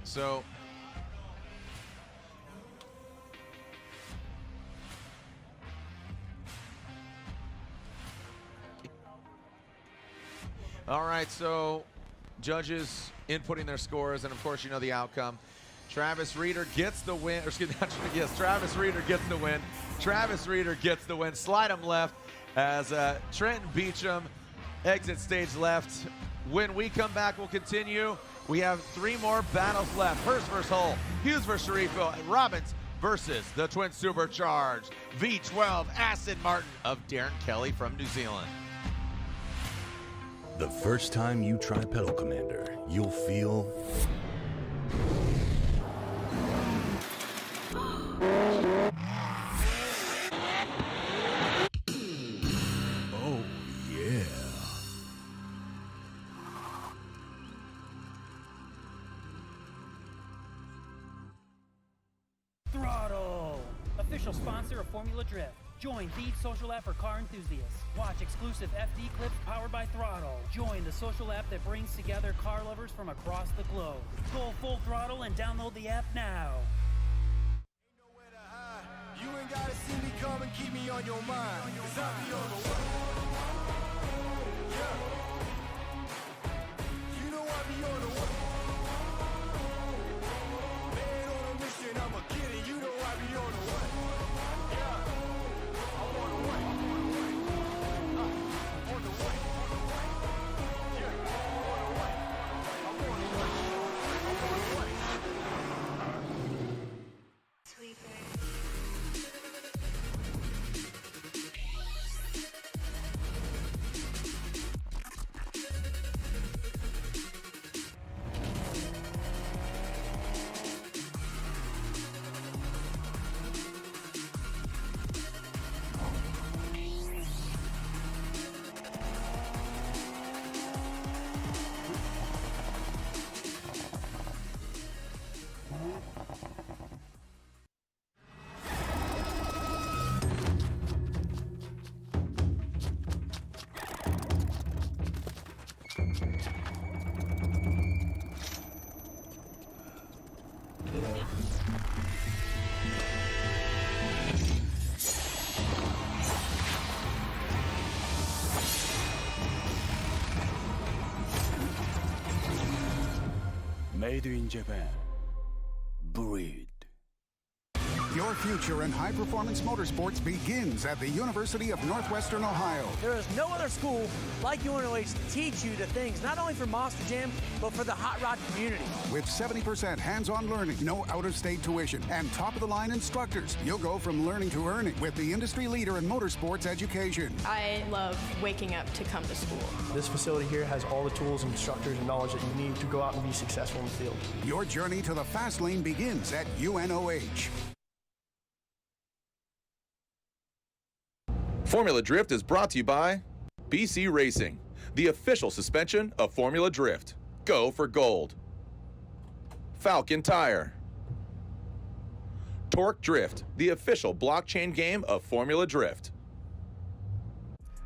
So all right, so judges inputting their scores, and of course you know the outcome. Travis Reeder gets the win, or excuse me, yes, Travis Reeder gets the win. Travis Reeder gets the win. Slide him left as Trenton Beecham exits stage left When we come back, we'll continue. We have 3 more battles left. Hurst versus Hull, Hughes versus Sharifo, and Robbins versus the twin supercharged V12 Aston Martin of Darren Kelly from New Zealand. The first time you try Pedal Commander, you'll feel oh yeah. Throttle, official sponsor of Formula Drift. Join the social app for car enthusiasts. Watch exclusive FD clips powered by Throttle. Join the social app that brings together car lovers from across the globe. Go full throttle and download the app now. You ain't gotta see me come and keep me on your mind. 'Cause I be on the way. Yeah. You know I be on the way. Man on a mission, I'ma get it. You know I be on the way. Yeah. I'm on the way. On the way. On the way. Yeah. On the way. I'm on the way. I'm on the way. Made in Japan. Breed. Your future in high-performance motorsports begins at the University of Northwestern Ohio. There is no other school like UNOH to teach you the things, not only for Monster Jam, but for the hot rod community. With 70% hands-on learning, no out-of-state tuition, and top-of-the-line instructors, you'll go from learning to earning with the industry leader in motorsports education. I love waking up to come to school. This facility here has all the tools and instructors and knowledge that you need to go out and be successful in the field. Your journey to the fast lane begins at UNOH. Formula Drift is brought to you by BC Racing, the official suspension of Formula Drift. Go for gold. Falcon Tire. Torque Drift, the official blockchain game of Formula Drift.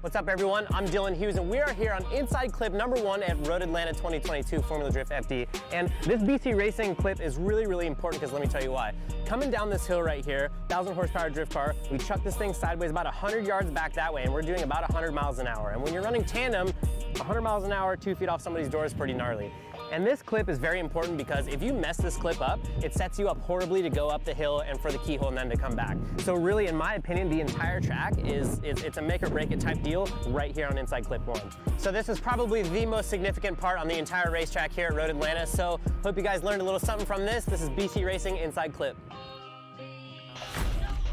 What's up, everyone? I'm Dylan Hughes, and we are here on Inside Clip #1 at Road Atlanta 2022 Formula Drift FD. And this BC Racing clip is really, really important because let me tell you why. Coming down this hill right here, 1,000 horsepower drift car, we chuck this thing sideways about 100 yards back that way, and we're doing about 100 miles an hour. And when you're running tandem, 100 miles an hour, 2 feet off somebody's door is pretty gnarly. And this clip is very important because if you mess this clip up, it sets you up horribly to go up the hill and for the keyhole and then to come back. So really, in my opinion, the entire track it's a make or break it type deal right here on Inside Clip 1. So this is probably the most significant part on the entire racetrack here at Road Atlanta. So hope you guys learned a little something from this. This is BC Racing Inside Clip.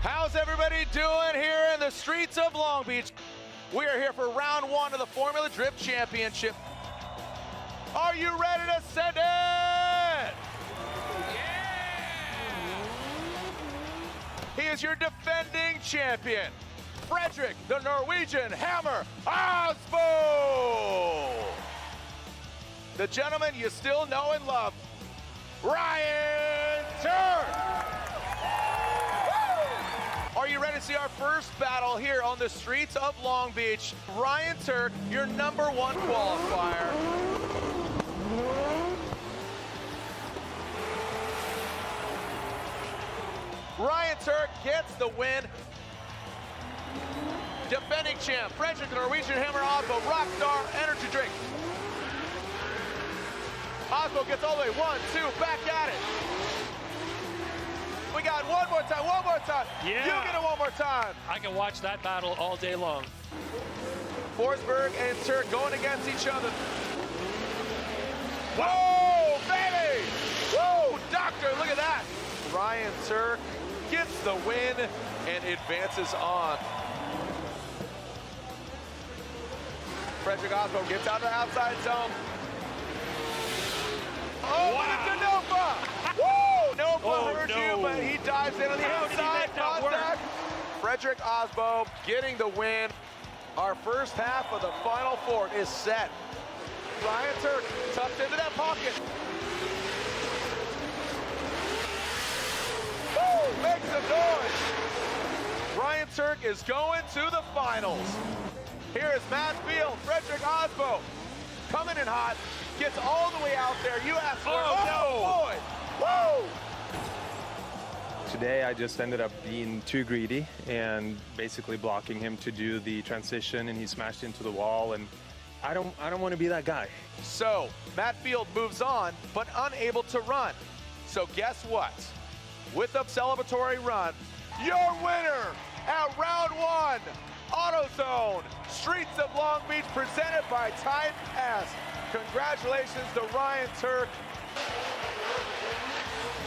How's everybody doing here in the streets of Long Beach? We are here for round 1 of the Formula Drift Championship. Are you ready to send it? Yeah! He is your defending champion, Frederick, the Norwegian Hammer Osbo. The gentleman you still know and love, Ryan Turk. Are you ready to see our first battle here on the streets of Long Beach? Ryan Turk, your #1 qualifier. Ryan Turk gets the win. Defending champ, Frederick, the Norwegian Hammer Osbo, Rockstar Energy Drink. Osbo gets all the way, 1, 2, back at it. We got one more time, Yeah. You get it one more time. I can watch that battle all day long. Forsberg and Turk going against each other. Whoa, baby! Whoa, doctor, look at that. Ryan Turk gets the win and advances on. Frederick Osborne gets out of the outside zone. Oh, wow. Look at Nopa! Woo! Nopa hurt you, but he dives in on the outside. Contact. Frederick Osborne getting the win. Our first half of the Final Four is set. Ryan Turk tucked into that pocket. Woo! Make some noise! Ryan Turk is going to the finals. Here is Matt Field, Frederick Osborne coming in hot, gets all the way out there. You asked for Oh, no! Boy! Woo! Today I just ended up being too greedy and basically blocking him to do the transition, and he smashed into the wall, and I don't want to be that guy. So Matt Field moves on, but unable to run. So guess what? With a celebratory run, your winner at round one, AutoZone Streets of Long Beach, presented by Type S. Congratulations to Ryan Turk.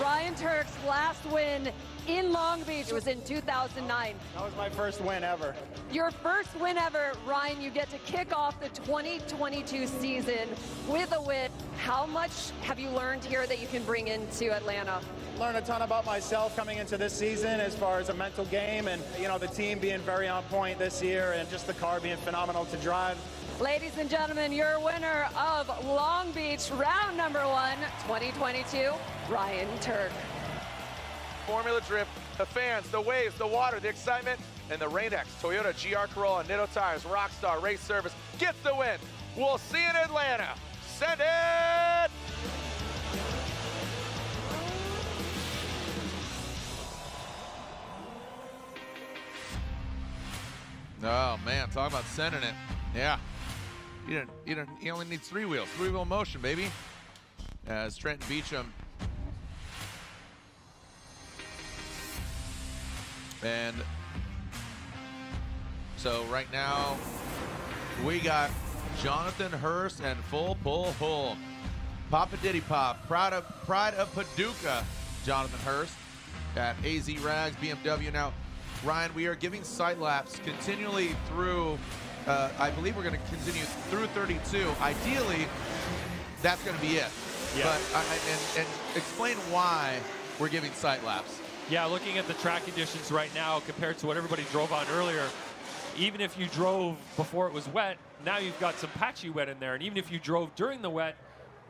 Ryan Turk's last win in Long Beach was in 2009. That was my first win ever. Your first win ever, Ryan. You get to kick off the 2022 season with a win. How much have you learned here that you can bring into Atlanta? Learned a ton about myself coming into this season as far as a mental game, and the team being very on point this year, and just the car being phenomenal to drive. Ladies and gentlemen, your winner of Long Beach round number 1, 2022, Ryan Turk. Formula Drift, the fans, the waves, the water, the excitement, and the Rain-X Toyota GR Corolla Nitto Tires Rockstar Race Service gets the win. We'll see you in Atlanta. Send it! Oh man, talk about sending it. Yeah. You only need 3 wheels. 3-wheel motion, baby. As Trenton Beecham. And so right now we got Jonathan Hurst and Full Pull Hull. Papa Diddy Pop, Pride of Paducah, Jonathan Hurst at AZ Rags BMW. Now, Ryan, we are giving sight laps continually through, I believe we're going to continue through 32. Ideally, that's going to be it. Yeah. But, and explain why we're giving sight laps. Yeah, looking at the track conditions right now compared to what everybody drove on earlier, even if you drove before it was wet, now you've got some patchy wet in there. And even if you drove during the wet,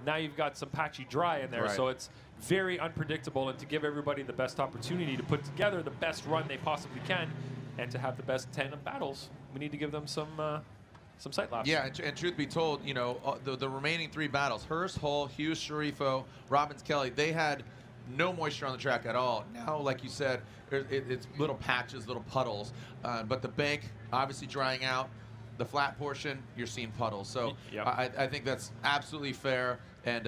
now you've got some patchy dry in there. Right. So it's very unpredictable, and to give everybody the best opportunity to put together the best run they possibly can and to have the best tandem battles, we need to give them some sight laps. Yeah, and truth be told, the remaining 3 battles, Hurst, Hull, Hughes, Sharifo, Robbins, Kelly, they had no moisture on the track at all. Now, like you said, it's little patches, little puddles, but the bank obviously drying out. The flat portion, you're seeing puddles. So yep. I think that's absolutely fair. And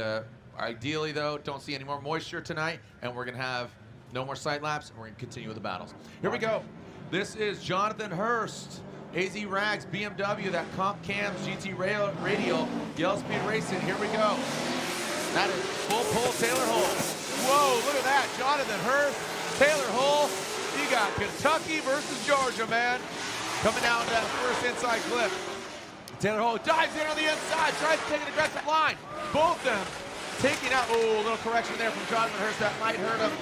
ideally, though, don't see any more moisture tonight, and we're going to have no more sight laps, and we're going to continue with the battles. Here we go. This is Jonathan Hurst, AZ Rags, BMW, that Comp Cams, GT Radial, Yellow Speed Racing. Here we go. That is Full Pull Taylor Hull. Whoa, look at that. Jonathan Hurst, Taylor Hull. You got Kentucky versus Georgia, man. Coming down to that first inside clip. Taylor Hull dives in on the inside, tries to take an aggressive line. Both of them taking out, a little correction there from Jonathan Hurst. That might hurt him.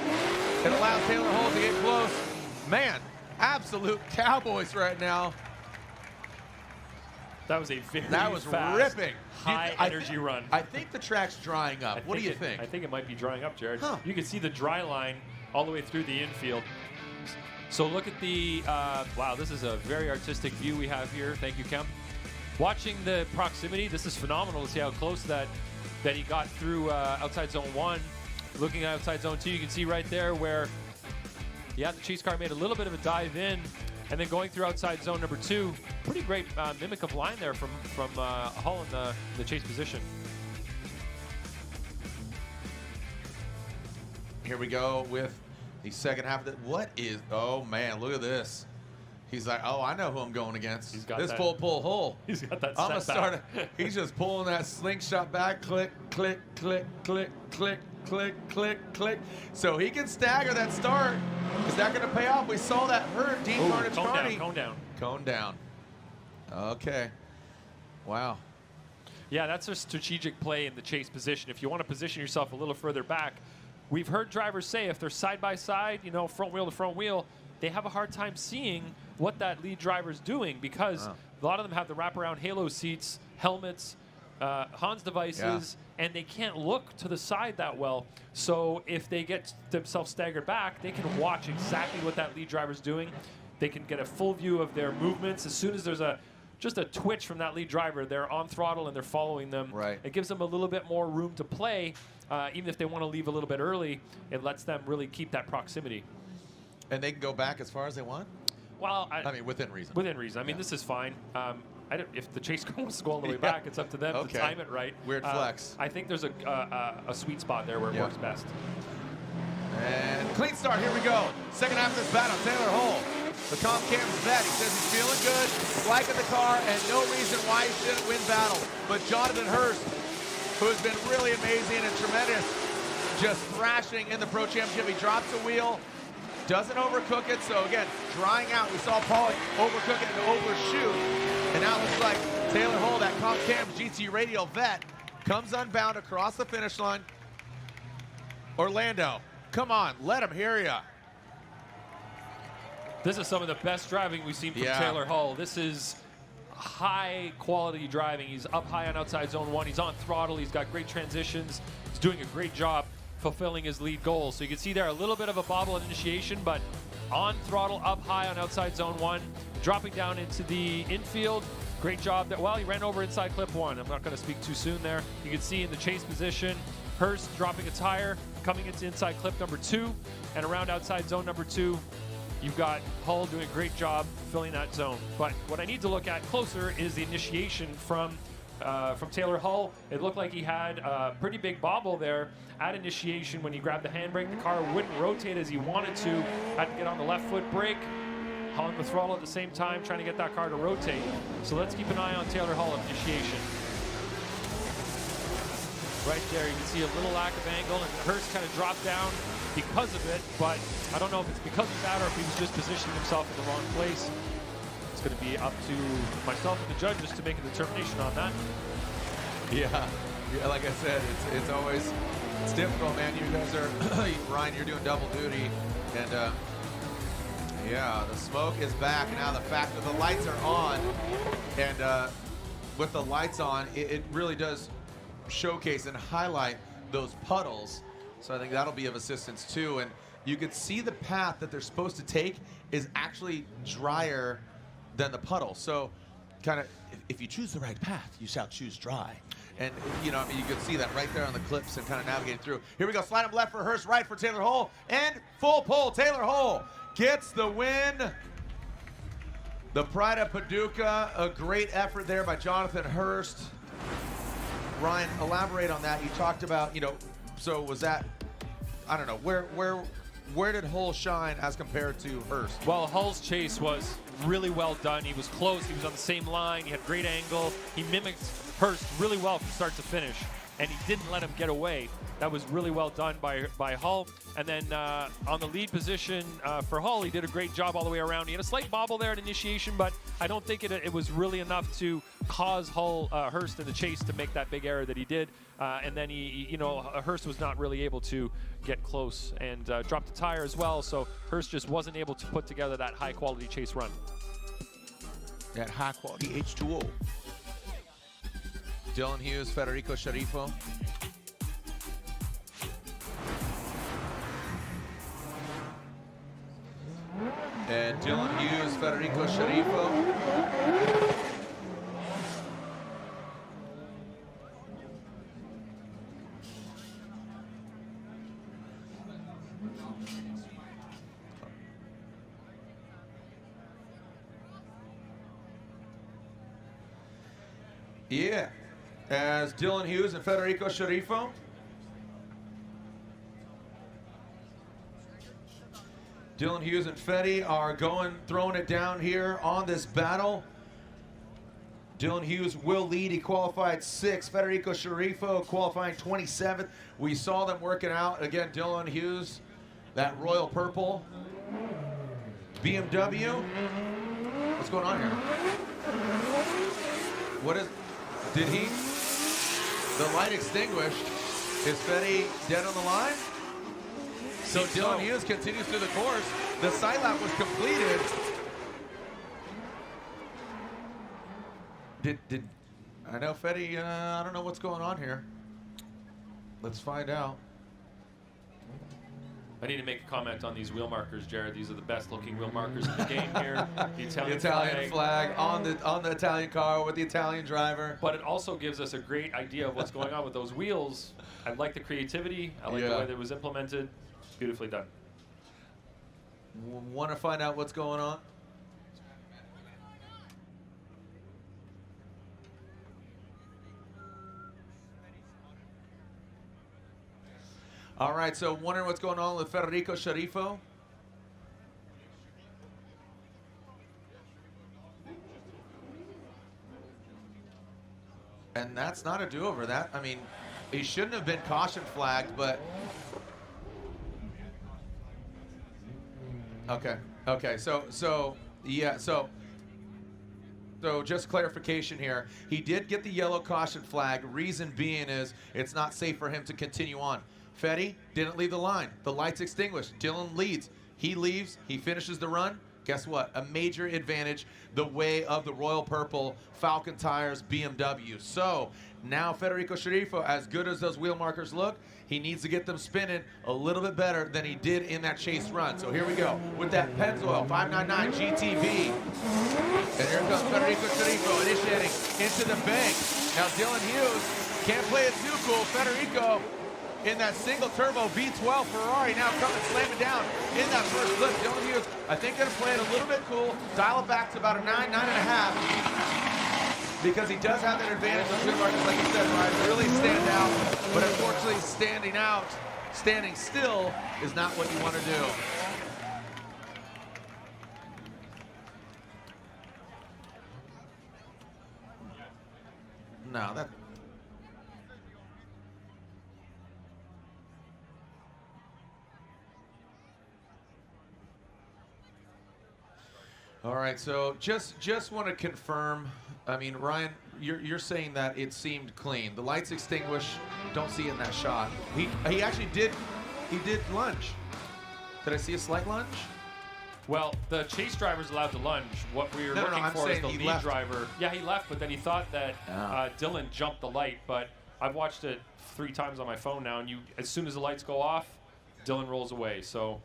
It allows Taylor Hull to get close. Man, absolute Cowboys right now. That was a very fast, ripping. high energy run. I think the track's drying up. What do you think? I think it might be drying up, Jared. Huh. You can see the dry line all the way through the infield. So look at the, wow, this is a very artistic view we have here. Thank you, Kemp. Watching the proximity, this is phenomenal to see how close that he got through outside zone 1. Looking at outside zone 2, you can see right there where, yeah, the chase car made a little bit of a dive in, and then going through outside zone number 2. Pretty great mimic of line there from Hull in the chase position. Here we go with the second half of the, oh man, look at this. He's like, oh, I know who I'm going against. He's got this that- pull hole. He's got that I'm gonna setback. start. He's just pulling that slingshot back. Click, click, click, click, click, click, click, click. So he can stagger that start. Is that going to pay off? We saw that hurt Deane Ooh, Carnage cone Carney. down, cone down. Cone down. Okay. Wow. Yeah, that's a strategic play in the chase position. If you want to position yourself a little further back, we've heard drivers say if they're side by side, you know, front wheel to front wheel, they have a hard time seeing what that lead driver's doing because a lot of them have the wraparound halo seats, helmets, Hans devices, and they can't look to the side that well. So if they get themselves staggered back, they can watch exactly what that lead driver's doing. They can get a full view of their movements. As soon as there's just a twitch from that lead driver, they're on throttle and they're following them. Right. It gives them a little bit more room to play. Even if they want to leave a little bit early, it lets them really keep that proximity. And they can go back as far as they want? Well, I mean, within reason. Within reason. I mean, this is fine. If the chase wants to go all the way back, it's up to them to time it right. Weird flex. I think there's a sweet spot there where it works best. And clean start, here we go. Second half of this battle, Taylor Hull. The comp cam's vet, he says he's feeling good, liking the car, and no reason why he shouldn't win battle. But Jonathan Hurst, who has been really amazing and tremendous, just thrashing in the Pro Championship. He drops a wheel, doesn't overcook it, so again, drying out. We saw Paul overcook it and overshoot, and now it looks like Taylor Hull, that comp cam's GT Radial vet, comes unbound across the finish line. Orlando, come on, let him hear ya. This is some of the best driving we've seen from Taylor Hull. This is high quality driving. He's up high on outside zone 1. He's on throttle. He's got great transitions. He's doing a great job fulfilling his lead goal. So you can see there a little bit of a bobble at initiation, but on throttle, up high on outside zone 1, dropping down into the infield. Great job there. Well, he ran over inside clip 1. I'm not going to speak too soon there. You can see in the chase position, Hurst dropping a tire, coming into inside clip number 2, and around outside zone number 2, you've got Hull doing a great job filling that zone. But what I need to look at closer is the initiation from Taylor Hull. It looked like he had a pretty big bobble there at initiation when he grabbed the handbrake. The car wouldn't rotate as he wanted to. Had to get on the left foot brake, on the throttle at the same time, trying to get that car to rotate. So let's keep an eye on Taylor Hull at initiation. Right there, you can see a little lack of angle, and Hurst kind of dropped down because of it, but I don't know if it's because of that or if he was just positioning himself in the wrong place. It's going to be up to myself and the judges to make a determination on that. Yeah, like I said, it's always difficult, man. You guys are, Ryan, you're doing double duty, and yeah, the smoke is back. Now the fact that the lights are on, and with the lights on, it really does showcase and highlight those puddles. So I think that'll be of assistance too. And you can see the path that they're supposed to take is actually drier than the puddle. So kind of, if you choose the right path, you shall choose dry. And you know, I mean, you can see that right there on the clips and kind of navigating through. Here we go, slide up left for Hurst, right for Taylor Hull, and full pull. Taylor Hull gets the win. The Pride of Paducah, a great effort there by Jonathan Hurst. Ryan, elaborate on that. You talked about, you know, so was that, I don't know, where did Hull shine as compared to Hurst? Well, Hull's chase was really well done. He was close. He was on the same line. He had great angle. He mimicked Hurst really well from start to finish, and he didn't let him get away. That was really well done by Hull. And then on the lead position for Hull, he did a great job all the way around. He had a slight bobble there at initiation, but I don't think it was really enough to cause Hurst in the chase to make that big error that he did. And then Hurst was not really able to get close and dropped the tire as well. So Hurst just wasn't able to put together that high quality chase run. That high quality H2O. Dylan Hughes, Federico Sharifo. And Dylan Hughes, Federico Sharifo. Yeah, as Dylan Hughes and Federico Sharifo. Dylan Hughes and Fetty are throwing it down here on this battle. Dylan Hughes will lead. He qualified 6th. Federico Sharifo qualifying 27th. We saw them working out. Again, Dylan Hughes, that royal purple. BMW. What's going on here? Did he? The light extinguished. Is Fetty dead on the line? So Dylan Hughes continues through the course. The side lap was completed. Did I know Fetty? I don't know what's going on here. Let's find out. I need to make a comment on these wheel markers, Jared. These are the best looking wheel markers in the game here. The Italian flag on the Italian car with the Italian driver. But it also gives us a great idea of what's going on with those wheels. I like the creativity. I like the way that it was implemented. Beautifully done. Want to find out what's going on? All right, so wondering what's going on with Federico Sharifo. And that's not a do-over. That, I mean, he shouldn't have been caution flagged, but... Okay, so just clarification here. He did get the yellow caution flag. Reason being is it's not safe for him to continue on. Fetty didn't leave the line. The light's extinguished. Dylan leads. He leaves. He finishes the run. Guess what? A major advantage the way of the royal purple Falcon Tires BMW. So now Federico Sharifo, as good as those wheel markers look, he needs to get them spinning a little bit better than he did in that chase run. So here we go with that Pennzoil 599 GTV. And here comes Federico Sharifo initiating into the bank. Now Dylan Hughes can't play it too cool. Federico in that single turbo V12 Ferrari now coming slamming down in that first flip. Dylan Hughes, I think, going to play it a little bit cool, dial it back to about a 9, 9.5, because he does have that advantage on wheel markers, like you said, Ryan, really stand out, but unfortunately standing still is not what you want to do. No, that... All right, so just want to confirm. I mean, Ryan, you're saying that it seemed clean. The lights extinguished. Don't see it in that shot. He actually did lunge. Did I see a slight lunge? Well, the chase driver's allowed to lunge. What we were looking for is the lead driver. Yeah, he left, but then he thought that Dylan jumped the light. But I've watched it 3 times on my phone now, and as soon as the lights go off, Dylan rolls away. So.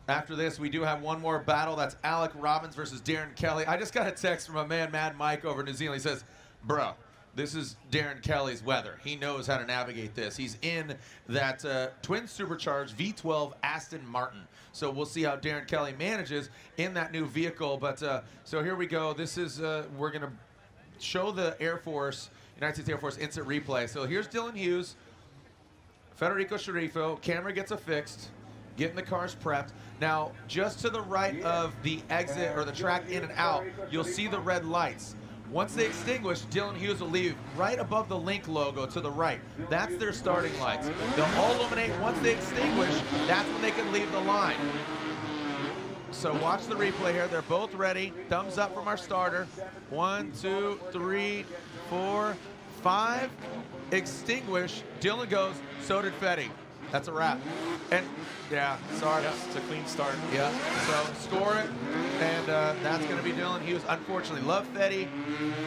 After this, we do have one more battle. That's Alec Robbins versus Darren Kelly. I just got a text from a man, Mad Mike, over in New Zealand. He says, bro, this is Darren Kelly's weather. He knows how to navigate this. He's in that twin supercharged V12 Aston Martin. So we'll see how Darren Kelly manages in that new vehicle. But so here we go. This is, we're going to show the Air Force, United States Air Force instant replay. So here's Dylan Hughes, Federico Sharifo. Camera gets affixed. Getting the cars prepped. Now, just to the right of the exit or the track in and out, you'll see the red lights. Once they extinguish, Dylan Hughes will leave right above the Link logo to the right. That's their starting lights. They'll all illuminate once they extinguish. That's when they can leave the line. So watch the replay here. They're both ready. Thumbs up from our starter. 1, 2, 3, 4, 5. Extinguish. Dylan goes. So did Fetty. That's a wrap. And yeah, sorry. Yeah, it's a clean start. Yeah, so score it. And that's going to be Dylan Hughes. Unfortunately, love Fetty.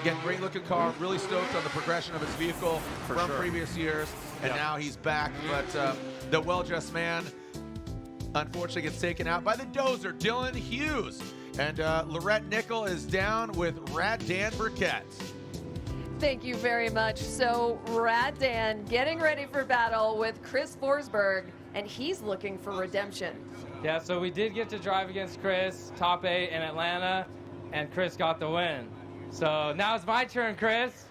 Again, great looking car. Really stoked on the progression of his vehicle from previous years. And now he's back. But the well-dressed man, unfortunately, gets taken out by the dozer, Dylan Hughes. And Lorette Nickel is down with Rad Dan Burkett. Thank you very much. So Rad Dan getting ready for battle with Chris Forsberg, and he's looking for redemption. Yeah, so we did get to drive against Chris, top 8 in Atlanta, and Chris got the win. So now it's my turn, Chris.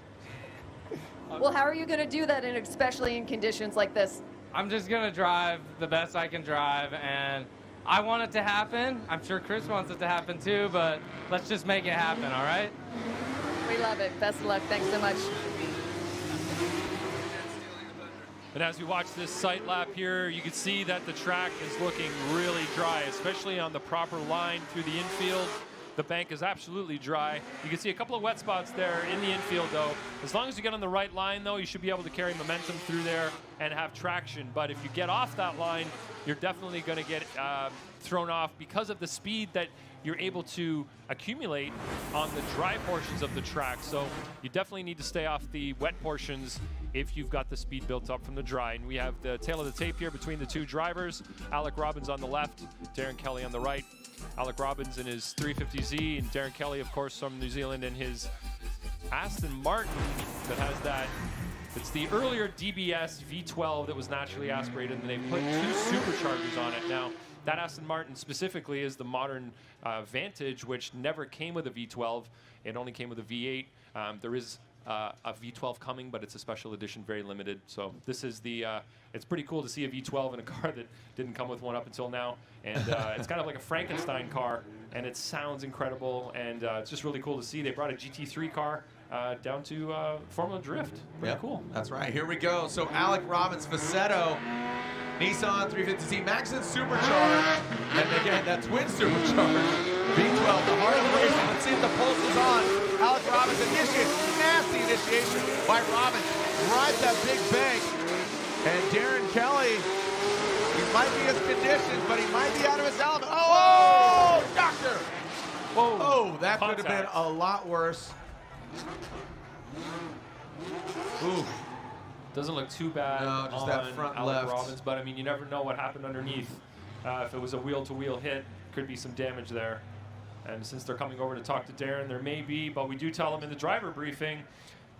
Well, how are you going to do that, especially in conditions like this? I'm just going to drive the best I can drive, and I want it to happen. I'm sure Chris wants it to happen too, but let's just make it happen, all right? We love it. Best of luck. Thanks so much. And as we watch this sight lap here, you can see that the track is looking really dry, especially on the proper line through the infield. The bank is absolutely dry. You can see a couple of wet spots there in the infield, though. As long as you get on the right line, though, you should be able to carry momentum through there and have traction. But if you get off that line, you're definitely going to get thrown off because of the speed that you're able to accumulate on the dry portions of the track. So you definitely need to stay off the wet portions if you've got the speed built up from the dry. And we have the tail of the tape here between the two drivers. Alec Robbins on the left, Darren Kelly on the right. Alec Robbins in his 350Z, and Darren Kelly, of course, from New Zealand in his Aston Martin that has that. It's the earlier DBS V12 that was naturally aspirated, and they put two superchargers on it. Now, that Aston Martin specifically is the modern Vantage, which never came with a V12. It only came with a V8. There is a V12 coming, but it's a special edition, very limited. So this is the, it's pretty cool to see a V12 in a car that didn't come with one up until now. And it's kind of like a Frankenstein car, and it sounds incredible, and it's just really cool to see. They brought a GT3 car down to Formula Drift. Pretty cool. That's right. Here we go. So Alec Robbins, Facetto, Nissan 350Z, Maxon supercharged, and again, that twin supercharged V12, the heart of the race. Let's see if the pulse is on. Alec Robbins initiates, nasty initiation by Robbins, rides that big bank, and Darren Kelly, he might be his conditions, but he might be out of his element. Oh, doctor! Whoa! Oh, that could have been a lot worse. Ooh. Doesn't look too bad just on that front Alec left. Robbins, but I mean, you never know what happened underneath. If it was a wheel-to-wheel hit, could be some damage there. And since they're coming over to talk to Darren, there may be, but we do tell them in the driver briefing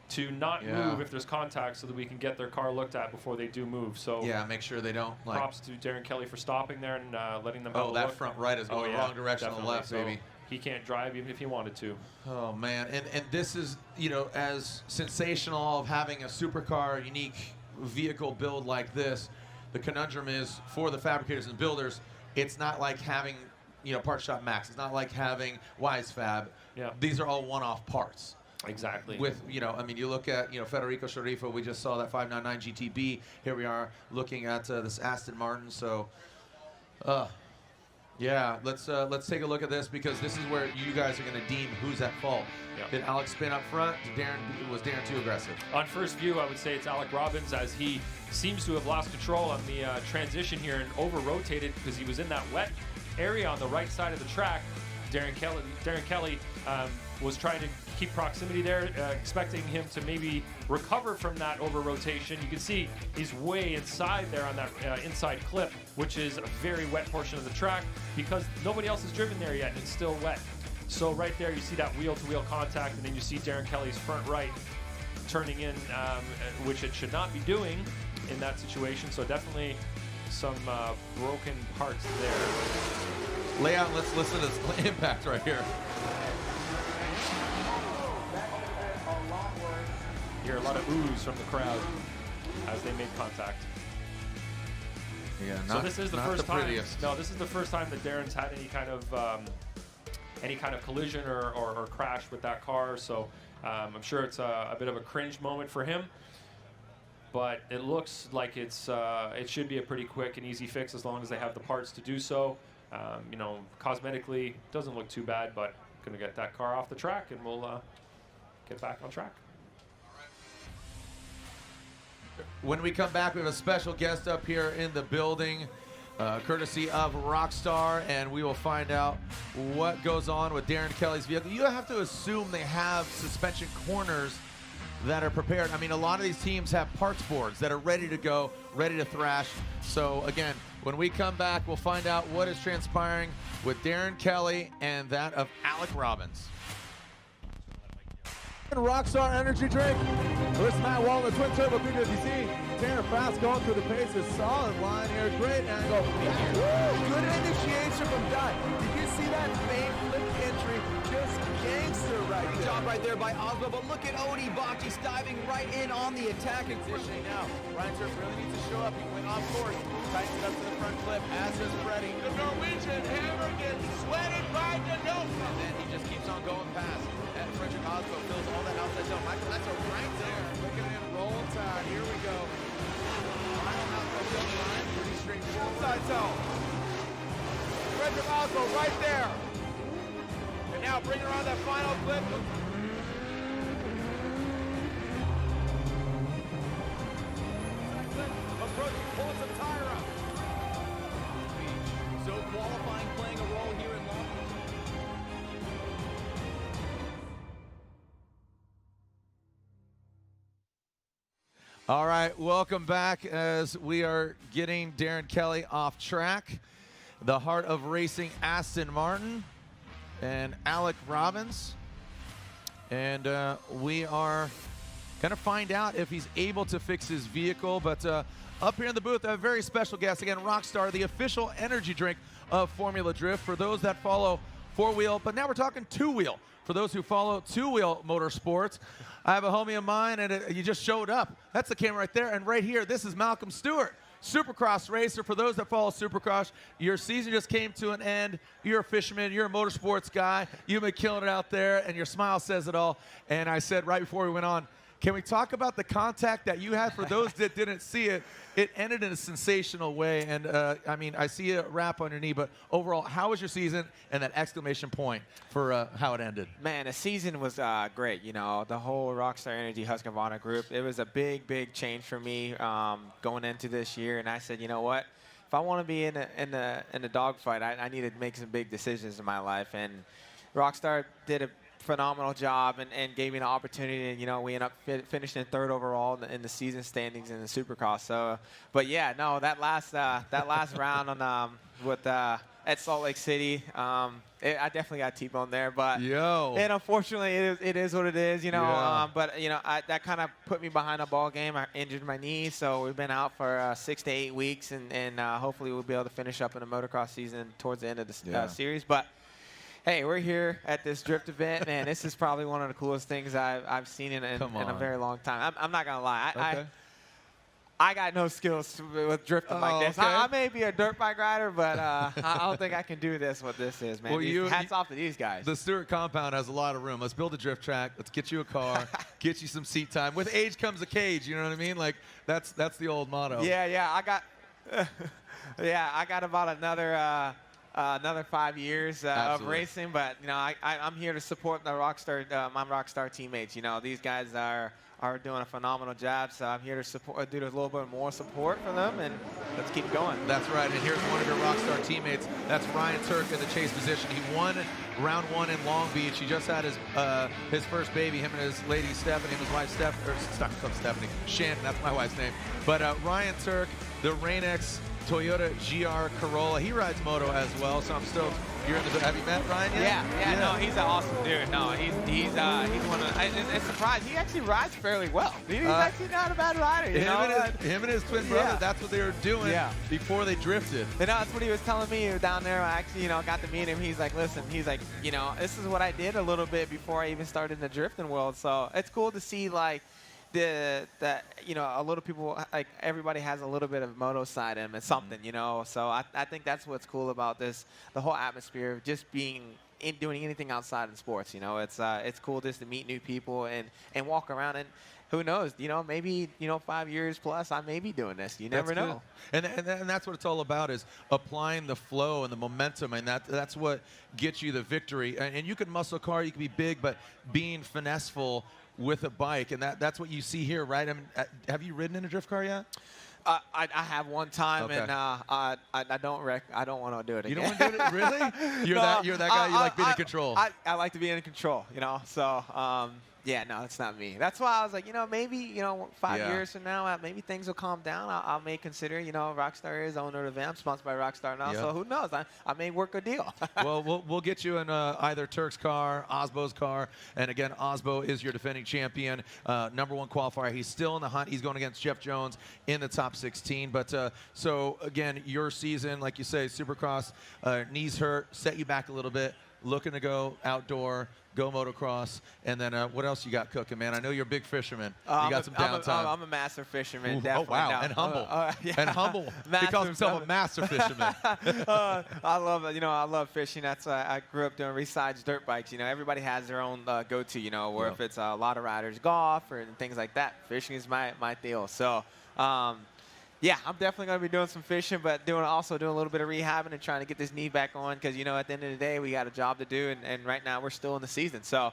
to not move if there's contact so that we can get their car looked at before they do move. So yeah, make sure they don't. Like, props to Darren Kelly for stopping there and letting them have a look. That front right is going the wrong direction on the left, so baby. He can't drive even if he wanted to. Oh man, and this is, you know, as sensational of having a supercar unique vehicle build like this, the conundrum is for the fabricators and builders, it's not like having, you know, Part Shop Max. It's not like having WiseFab. Yeah. These are all one-off parts. Exactly. With, you know, I mean, you look at, you know, Federico Sharifo, we just saw that 599 GTB. Here we are looking at this Aston Martin. So, yeah, let's take a look at this, because this is where you guys are going to deem who's at fault. Yep. Did Alex spin up front? Was Darren too aggressive? On first view, I would say it's Alec Robbins, as he seems to have lost control on the transition here and over-rotated because he was in that wet area on the right side of the track. Darren Kelly was trying to keep proximity there, expecting him to maybe recover from that over-rotation. You can see he's way inside there on that inside clip, which is a very wet portion of the track because nobody else has driven there yet and it's still wet. So right there you see that wheel-to-wheel contact, and then you see Darren Kelly's front right turning in, which it should not be doing in that situation. So definitely some broken parts there. Layout, let's listen to this impact right here. You hear a lot of oohs from the crowd as they made contact. Yeah, so this is the first time. Prettiest. No, this is the first time that Darren's had any kind of collision or crash with that car. So I'm sure it's a bit of a cringe moment for him. But it looks like it should be a pretty quick and easy fix as long as they have the parts to do so. You know, cosmetically doesn't look too bad, but gonna get that car off the track and we'll get back on track. When we come back, we have a special guest up here in the building, courtesy of Rockstar, and we will find out what goes on with Darren Kelly's vehicle. You have to assume they have suspension corners that are prepared. I mean, a lot of these teams have parts boards that are ready to go, ready to thrash. So again, when we come back, we'll find out what is transpiring with Darren Kelly and that of Alec Robbins. Rockstar energy drink. This is Matt Wall, the twin turbo 350Z. Tanner fast going through the paces. Solid line here. Great angle. Woo! Good initiation from Dye. Did you see that? that fake flip entry, just gangster right there. Good job right there by Osmo, but look at Odie Bocci's diving right in on the attack. Positioning now. Ryan Turk really needs to show up. He went off course. Tightens up to the front flip, as is Freddie. The Norwegian hammer gets sweated by Denofa. And then he just keeps on going past. And Frederick Osmo fills all that outside zone. Michael Neto right there. Look at him roll tide. Here we go. Final outside zone line. Pretty straightforward. Outside zone. Frederick Osmo right there. And now bring around that final flip. Approaching, pulling some tire up. So qualifying playing a role here in Long Beach. All right, welcome back as we are getting Darren Kelly off track. The heart of racing, Aston Martin and Alec Robbins. And we are going to find out if he's able to fix his vehicle. But up here in the booth, a very special guest. Again, Rockstar, the official energy drink of Formula Drift for those that follow four-wheel. But now we're talking two-wheel. For those who follow two-wheel motorsports, I have a homie of mine, and you just showed up. That's the camera right there. And right here, this is Malcolm Stewart, Supercross racer. For those that follow Supercross, your season just came to an end. You're a fisherman. You're a motorsports guy. You've been killing it out there, and your smile says it all. And I said right before we went on, can we talk about the contact that you had? For those that didn't see it, it ended in a sensational way. And, I mean, I see a wrap on your knee, but overall, how was your season and that exclamation point for how it ended? Man, the season was great. You know, the whole Rockstar Energy Husqvarna group, it was a big, big change for me going into this year. And I said, you know what? If I want to be in the dogfight, I need to make some big decisions in my life. And Rockstar did a phenomenal job and gave me an opportunity, and you know, we ended up finishing third overall in the season standings in the Supercross. So, but yeah, no, that last round on with at Salt Lake City, I definitely got T-boned there, but and unfortunately it is what it is, you know. But you know, that kind of put me behind a ball game. I injured my knee, so we've been out for 6 to 8 weeks, and hopefully we'll be able to finish up in the motocross season towards the end of the series. But hey, we're here at this drift event, man. This is probably one of the coolest things I've seen in a very long time. I'm not going to lie. I got no skills with drifting like this. I may be a dirt bike rider, but I don't think I can do this, what this is, man. Well, hats off to these guys. The Stewart compound has a lot of room. Let's build a drift track. Let's get you a car, get you some seat time. With age comes a cage, you know what I mean? Like, that's the old motto. Yeah, I got about another 5 years of racing, but you know, I'm here to support the Rockstar, my Rockstar teammates. You know, these guys are doing a phenomenal job, so I'm here to support, do a little bit more support for them, and let's keep going. That's right, and here's one of your Rockstar teammates. That's Ryan Turk in the chase position. He won round 1 in Long Beach. He just had his first baby, him and his lady Stephanie, and his wife Stephanie, Shannon, that's my wife's name. But Ryan Turk, the Rain-X Toyota GR Corolla. He rides moto as well, so I'm stoked. Have you met Ryan yet? Yeah. No, he's an awesome dude. No, he's one of. It's surprised he actually rides fairly well. He's actually not a bad rider. You know? Him and his twin brother. That's what they were doing before they drifted. You know, that's what he was telling me down there. I actually, you know, got to meet him. He's like, listen, you know, this is what I did a little bit before I even started in the drifting world. So it's cool to see like. You know, a little people, like everybody has a little bit of moto side in them. It's something, you know. So I think that's what's cool about this, the whole atmosphere of just doing anything outside in sports. You know, it's cool just to meet new people and walk around, and who knows, you know, maybe, you know, 5 years plus I may be doing this. You never know. And that's what it's all about, is applying the flow and the momentum, and that's what gets you the victory. And you can muscle car, you can be big, but being finesseful with a bike, and that's what you see here, right? I mean, have you ridden in a drift car yet? I have one time, and I don't want to do it again. You don't want to do it, really? You're that guy. You like being in control. I like to be in control, you know. So Yeah, no, it's not me. That's why I was like, you know, maybe, 5 years from now, maybe things will calm down. I may consider, Rockstar is owner of the event. I'm sponsored by Rockstar now, so who knows? I may work a deal. Well, we'll get you in either Turk's car, Osbo's car, and again, Osbo is your defending champion, #1 qualifier. He's still in the hunt. He's going against Jeff Jones in the top 16. But so again, your season, like you say, Supercross, knees hurt, set you back a little bit. Looking to go outdoor, go motocross, and then what else you got cooking, man? I know you're a big fisherman. You got some downtime. I'm a master fisherman, Ooh, definitely. Oh, wow, now. and humble. Yeah. And humble. He calls himself a master fisherman. I love it. I love fishing. That's why I grew up doing resides dirt bikes. Everybody has their own go-to, where if it's a lot of riders golf or things like that, fishing is my deal. So, yeah, I'm definitely going to be doing some fishing, but also doing a little bit of rehabbing and trying to get this knee back on because, at the end of the day, we got a job to do, and right now we're still in the season. So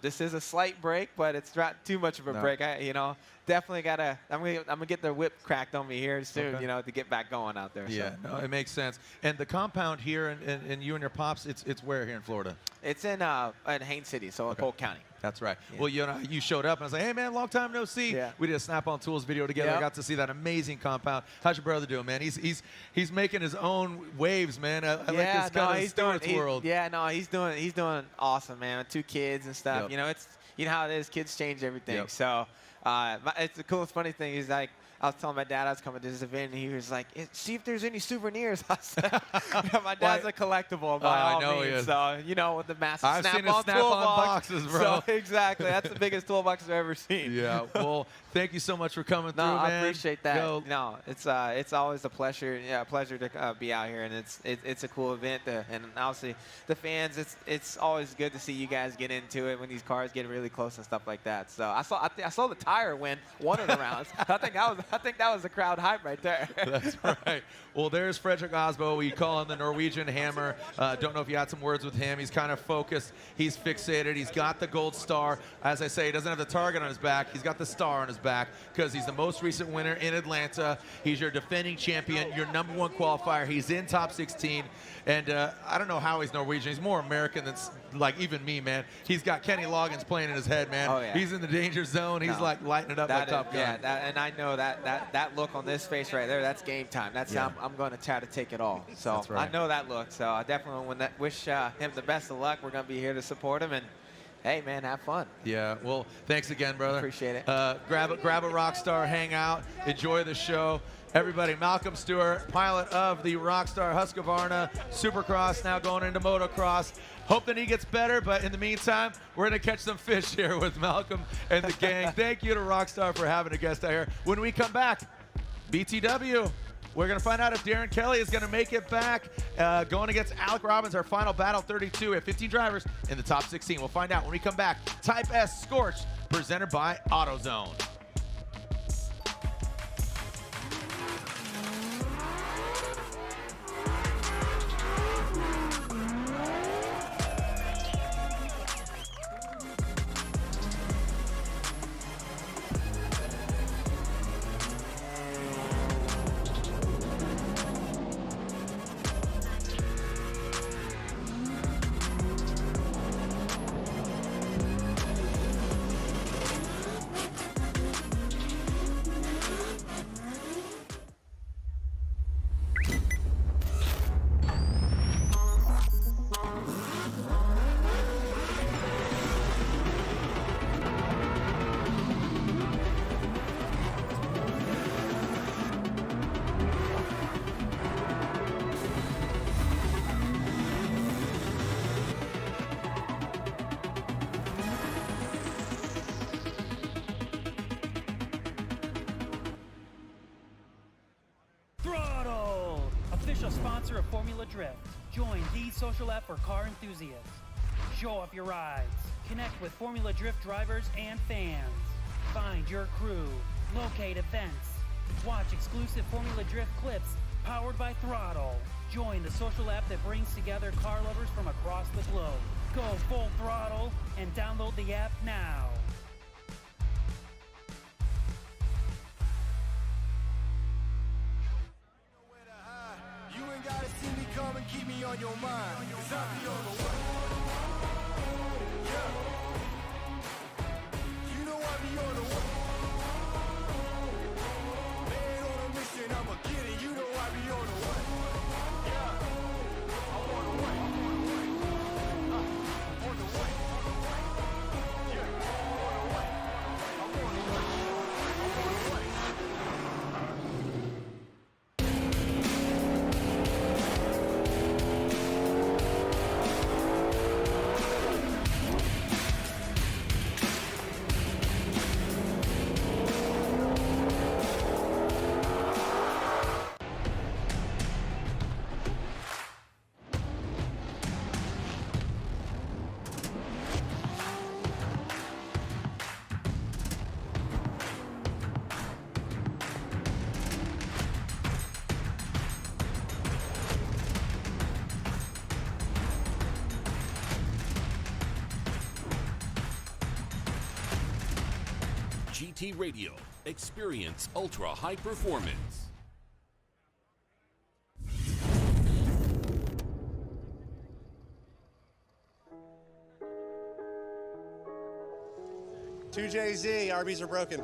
this is a slight break, but it's not too much of a break. Definitely got to – I'm gonna get the whip cracked on me here soon, to get back going out there. Yeah, so. no, it makes sense. And the compound here and you and your pops, it's where here in Florida? It's in Haines City, so Polk County. That's right. Yeah. Well, you showed up, and I was like, hey, man, long time no see. Yeah. We did a Snap-on Tools video together. Yep. I got to see that amazing compound. How's your brother doing, man? He's making his own waves, man. I like this kind of Stewart's world. Yeah, no, he's doing awesome, man. With 2 kids and stuff. Yep. It's how it is. Kids change everything. Yep. So it's the coolest, funny thing is like, I was telling my dad I was coming to this event, and he was like, see if there's any souvenirs. I said, my dad's a collectible by all means. So, with the massive I've seen his Snap-on Snap-on boxes, bro. So, exactly. That's the biggest toolbox I've ever seen. Yeah. Well, thank you so much for coming through, man. I appreciate that. No, it's always a pleasure. Yeah, pleasure to be out here, and it's a cool event. And obviously, the fans, it's always good to see you guys get into it when these cars get really close and stuff like that. So I saw the tire win one of the rounds. I think that was the crowd hype right there. That's right. Well, there's Frederick Osbo. We call him the Norwegian Hammer. Don't know if you had some words with him. He's kind of focused. He's fixated. He's got the gold star. As I say, he doesn't have the target on his back. He's got the star on his back because he's the most recent winner in Atlanta. He's your defending champion, your #1 qualifier. He's in top 16. And I don't know how he's Norwegian. He's more American than like even me, man. He's got Kenny Loggins playing in his head, man. Oh, yeah. He's in the danger zone. He's like lighting it up like Top Gun. Yeah, and I know that look on this face right there, that's game time. That's how I'm going to try to take it all. So That's right. I know that look. So I definitely wish him the best of luck. We're going to be here to support him. And, hey, man, have fun. Yeah, well, thanks again, brother. Appreciate it. Grab a Rockstar, hang out, enjoy the show. Everybody, Malcolm Stewart, pilot of the Rockstar Husqvarna Supercross, now going into motocross. Hope that he gets better, but in the meantime, we're going to catch some fish here with Malcolm and the gang. Thank you to Rockstar for having a guest out here. When we come back, BTW, we're going to find out if Darren Kelly is going to make it back. Going against Alec Robbins, our final battle, 32. We have 15 drivers in the top 16. We'll find out when we come back. Type S Scorched, presented by AutoZone. Official sponsor of Formula Drift. Join the social app for car enthusiasts. Show off your rides. Connect with Formula Drift drivers and fans. Find your crew. Locate events. Watch exclusive Formula Drift clips powered by Throttle. Join the social app that brings together car lovers from across the globe. Go full throttle and download the app now. You ain't gotta see me come and keep me on your mind, 'cause I be on the way. Yeah. GT Radio. Experience ultra high performance. Two JZ, RBs are broken.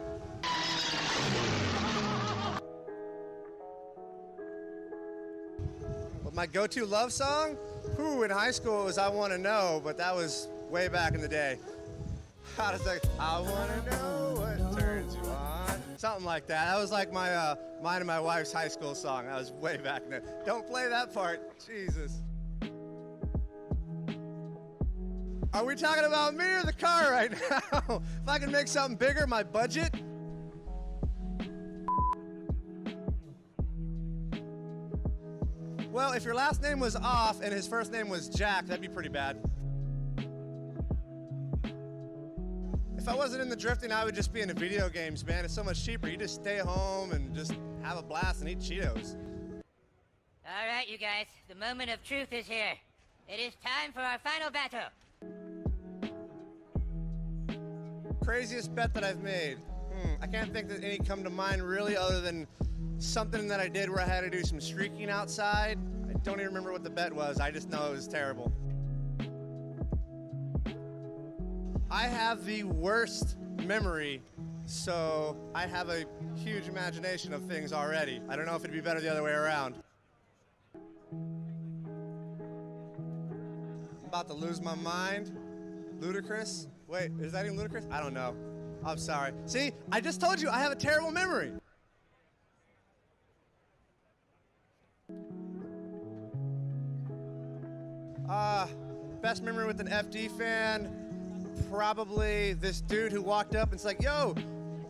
Well, my go-to love song? Whew, in high school it was I Wanna Know, but that was way back in the day. How does that, I wanna know what turns you on. Something like that. That was like my, mine and my wife's high school song. That was way back then. Don't play that part, Jesus. Are we talking about me or the car right now? If I can make something bigger, my budget. Well, if your last name was Off and his first name was Jack, that'd be pretty bad. If I wasn't in the drifting, I would just be in the video games, man. It's so much cheaper. You just stay home and just have a blast and eat Cheetos. All right, you guys, the moment of truth is here. It is time for our final battle. Craziest bet that I've made. I can't think that any come to mind really other than something that I did where I had to do some streaking outside. I don't even remember what the bet was. I just know it was terrible. I have the worst memory, so I have a huge imagination of things already. I don't know if it'd be better the other way around. I'm about to lose my mind. Ludicrous? Wait, is that even ludicrous? I don't know. I'm sorry. See, I just told you I have a terrible memory. Best memory with an FD fan, probably this dude who walked up and's like, yo,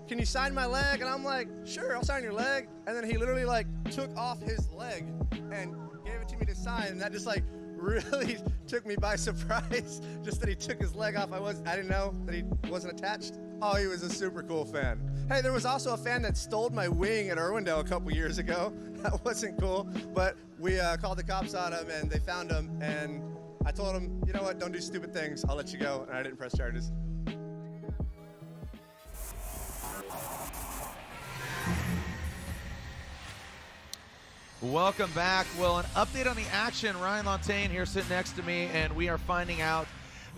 can you sign my leg? And I'm like, sure, I'll sign your leg. And then he literally like took off his leg and gave it to me to sign. And that just like really took me by surprise. Just that he took his leg off. I didn't know that he wasn't attached. Oh, he was a super cool fan. Hey, there was also a fan that stole my wing at Irwindale a couple years ago. That wasn't cool, but we called the cops on him and they found him, and I told him, you know what, don't do stupid things, I'll let you go, and I didn't press charges. Welcome back. Well, an update on the action. Ryan Lontaine here sitting next to me, and we are finding out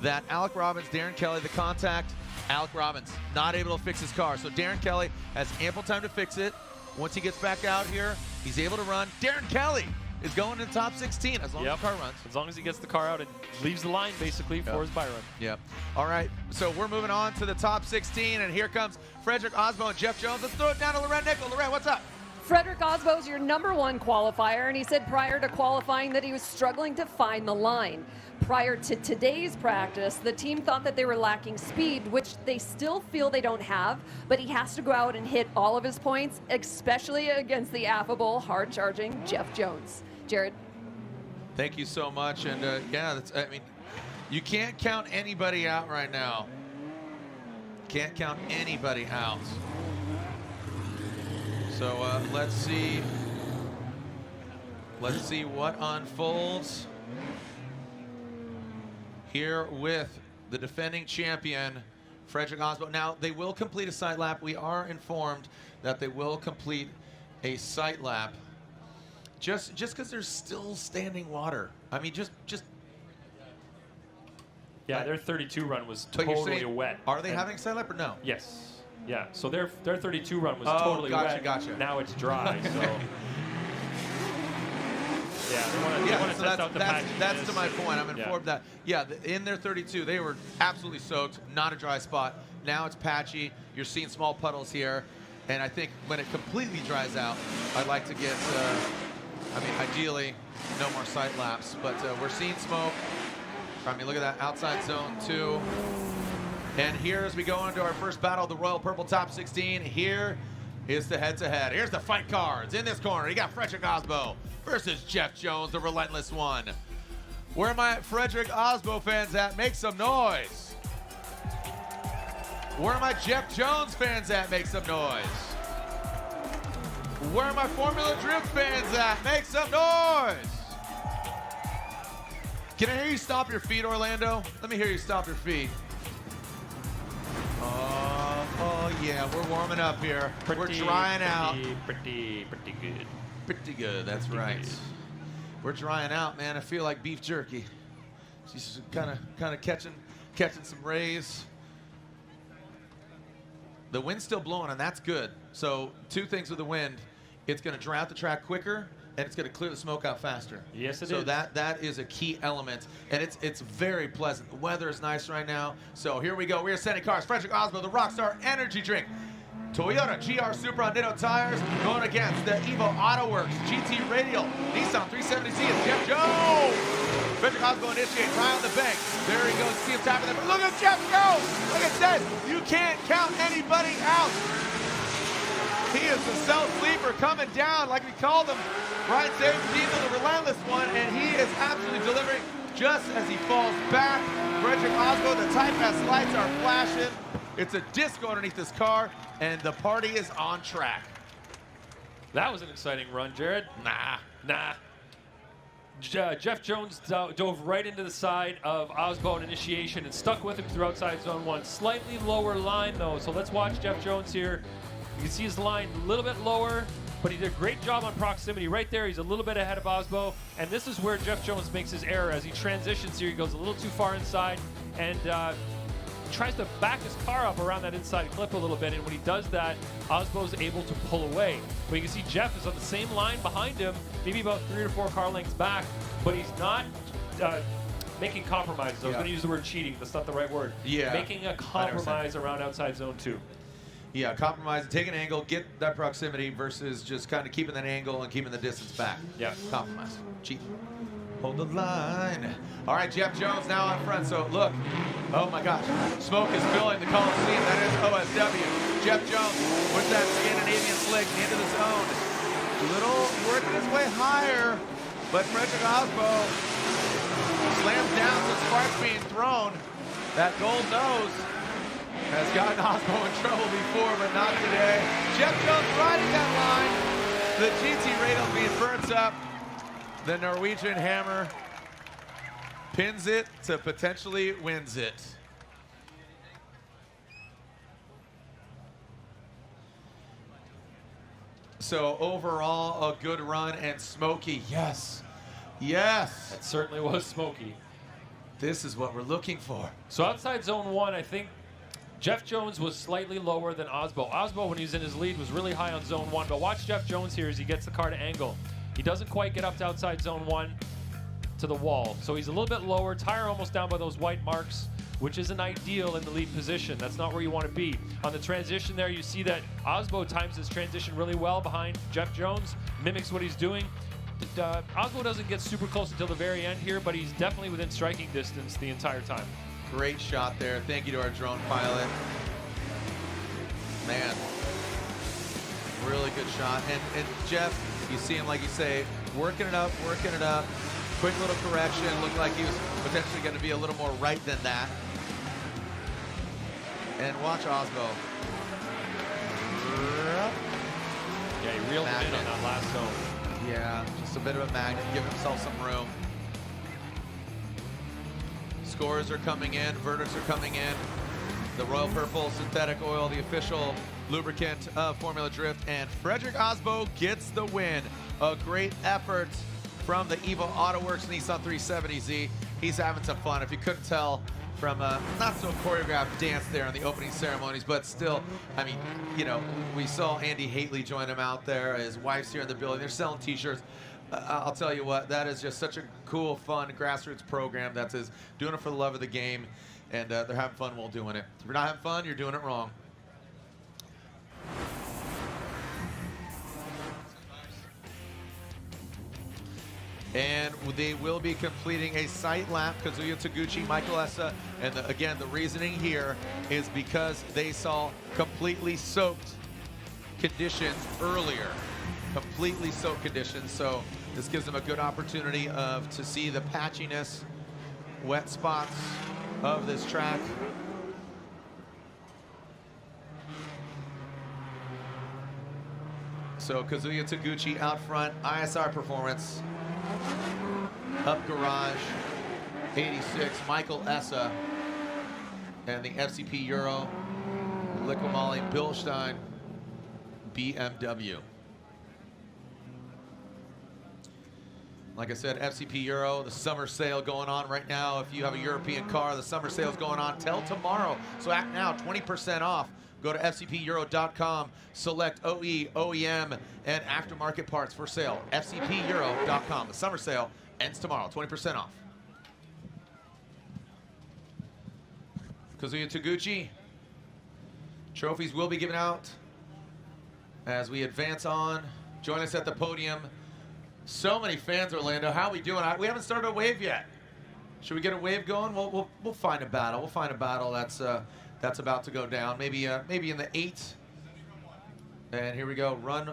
that Alec Robbins, Darren Kelly, the contact, Alec Robbins, not able to fix his car. So Darren Kelly has ample time to fix it. Once he gets back out here, he's able to run. Darren Kelly is going to the top 16 as long as the car runs. As long as he gets the car out and leaves the line, basically, for his bye run. Yep. All right, so we're moving on to the top 16, and here comes Frederick Osbo and Jeff Jones. Let's throw it down to Loren Nickel. Loren, what's up? Frederick Osbo is your #1 qualifier, and he said prior to qualifying that he was struggling to find the line. Prior to today's practice, the team thought that they were lacking speed, which they still feel they don't have, but he has to go out and hit all of his points, especially against the affable, hard-charging Jeff Jones. Jared? Thank you so much, and yeah, I mean, you can't count anybody out right now. Can't count anybody out. So let's see what unfolds here with the defending champion, Frederick Osbo. Now, they will complete a sight lap. We are informed that they will complete a sight lap just because there's still standing water. I mean, just yeah, their 32 run was But you're totally saying, wet. Are they having a sight lap or no? Yes. Yeah, so their 32 run was totally gotcha, wet. Gotcha. Now it's dry, so. Yeah, they want to test out the patch. That's to my point. I'm informed that, yeah, in their 32, they were absolutely soaked, not a dry spot. Now it's patchy. You're seeing small puddles here. And I think when it completely dries out, I'd like to get, I mean, ideally, no more sight laps. But we're seeing smoke. I mean, look at that, outside zone 2. And here, as we go into our first battle of the Royal Purple Top 16, here is the head-to-head. Here's the fight cards. In this corner, you got Frederick Osbo versus Jeff Jones, the relentless one. Where are my Frederick Osbo fans at? Make some noise. Where are my Jeff Jones fans at? Make some noise. Where are my Formula Drift fans at? Make some noise. Can I hear you stomp your feet, Orlando? Let me hear you stomp your feet. Oh Yeah, we're warming up here. We're drying out. Pretty good. Pretty good, that's right. We're drying out, man. I feel like beef jerky. She's kind of catching some rays. The wind's still blowing, and that's good. So 2 things with the wind. It's going to dry out the track quicker, and it's going to clear the smoke out faster. Yes, it is. So that is a key element, and it's very pleasant. The weather is nice right now. So here we go. We are sending cars. Frederick Osmo, the Rockstar Energy Drink. Toyota GR Supra on Ditto tires going against the Evo AutoWorks GT Radial Nissan 370Z and Jeff Jones. Frederick Osmo initiates high on the bank. There he goes. See him tapping them. Look at Jeff go! Like I said, you can't count anybody out. He is the self-sleeper coming down like we called him. Ryan Deane, the relentless one, and he is absolutely delivering just as he falls back. Frederick Osmo, the Type S lights are flashing. It's a disco underneath this car, and the party is on track. That was an exciting run, Jared. Nah. Jeff Jones dove right into the side of Osbo on initiation and stuck with him through outside zone 1. Slightly lower line, though, so let's watch Jeff Jones here. You can see his line a little bit lower, but he did a great job on proximity. Right there, he's a little bit ahead of Osbo, and this is where Jeff Jones makes his error. As he transitions here, he goes a little too far inside, and tries to back his car up around that inside clip a little bit, and when he does that, Osbo's able to pull away. But you can see Jeff is on the same line behind him, maybe about 3 or 4 car lengths back, but he's not making compromises. I was going to use the word cheating. That's not the right word. Yeah. Making a compromise around outside zone 2. Yeah, compromise, take an angle, get that proximity versus just kind of keeping that angle and keeping the distance back. Yeah. Compromise. Cheat. Hold the line. All right, Jeff Jones now on front. So look, oh my gosh, smoke is filling the Coliseum. That is OSW. Jeff Jones with that Scandinavian slick into the zone. Little working his way higher, but Frederick Osbo slams down some sparks being thrown. That gold nose has gotten Osbo in trouble before, but not today. Jeff Jones riding that line. The GT Radial being burnt up. The Norwegian Hammer pins it to potentially wins it. So overall, a good run, and Smokey, yes. Yes. That certainly was Smokey. This is what we're looking for. So outside zone 1, I think Jeff Jones was slightly lower than Osbo. Osbo, when he was in his lead, was really high on zone 1, but watch Jeff Jones here as he gets the car to angle. He doesn't quite get up to outside zone 1 to the wall. So he's a little bit lower, tire almost down by those white marks, which isn't ideal in the lead position. That's not where you want to be. On the transition there, you see that Osbo times his transition really well behind Jeff Jones, mimics what he's doing. Osbo doesn't get super close until the very end here, but he's definitely within striking distance the entire time. Great shot there. Thank you to our drone pilot. Man, really good shot. And Jeff, you see him, like you say, working it up. Quick little correction. Looked like he was potentially going to be a little more right than that. And watch Osbo. Yeah, he reeled him in on that last zone. Yeah, just a bit of a magnet, give himself some room. Scores are coming in, verdicts are coming in. The Royal Purple synthetic oil, the official lubricant of Formula Drift, and Frederick Osbo gets the win. A great effort from the Evo AutoWorks Nissan 370Z. He's having some fun. If you couldn't tell from a not so choreographed dance there in the opening ceremonies, but still, I mean, you know, we saw Andy Haitley join him out there. His wife's here in the building. They're selling t-shirts. I'll tell you what, that is just such a cool, fun grassroots program that's doing it for the love of the game, and they're having fun while doing it. If you're not having fun, you're doing it wrong. And they will be completing a sight lap, Kazuya Taguchi, Michael Essa, and again, the reasoning here is because they saw completely soaked conditions earlier. Completely soaked conditions, so this gives them a good opportunity to see the patchiness, wet spots of this track. So Kazuya Taguchi out front, ISR Performance. Up Garage, 86, Michael Essa, and the FCP Euro Liqui-Moly, Bilstein, BMW. Like I said, FCP Euro, the summer sale going on right now. If you have a European car, the summer sale is going on till tomorrow. So act now, 20% off. Go to fcpeuro.com, select OE, OEM, and aftermarket parts for sale. fcpeuro.com. The summer sale ends tomorrow, 20% off. Kazuya Taguchi. Trophies will be given out as we advance on. Join us at the podium. So many fans, Orlando. How are we doing? We haven't started a wave yet. Should we get a wave going? We'll find a battle. We'll find a battle that's about to go down. Maybe in the 8. And here we go. Run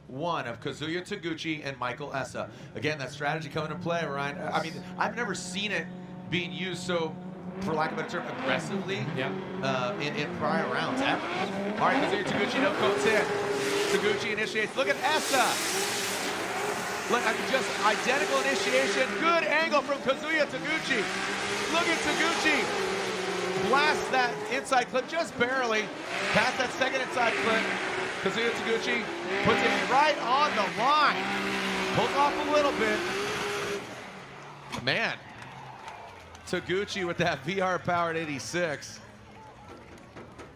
1 of Kazuya Taguchi and Michael Essa. Again, that strategy coming into play, Ryan. I mean, I've never seen it being used so, for lack of a better term, aggressively in prior rounds ever. All right, Kazuya Taguchi, no coats in. Taguchi initiates. Look at Essa. Look, just identical initiation. Good angle from Kazuya Taguchi. Look at Taguchi. Blast that inside clip just barely. Past that second inside clip. Kazuya Taguchi puts it right on the line. Pulls off a little bit. Man. Taguchi with that VR-powered 86.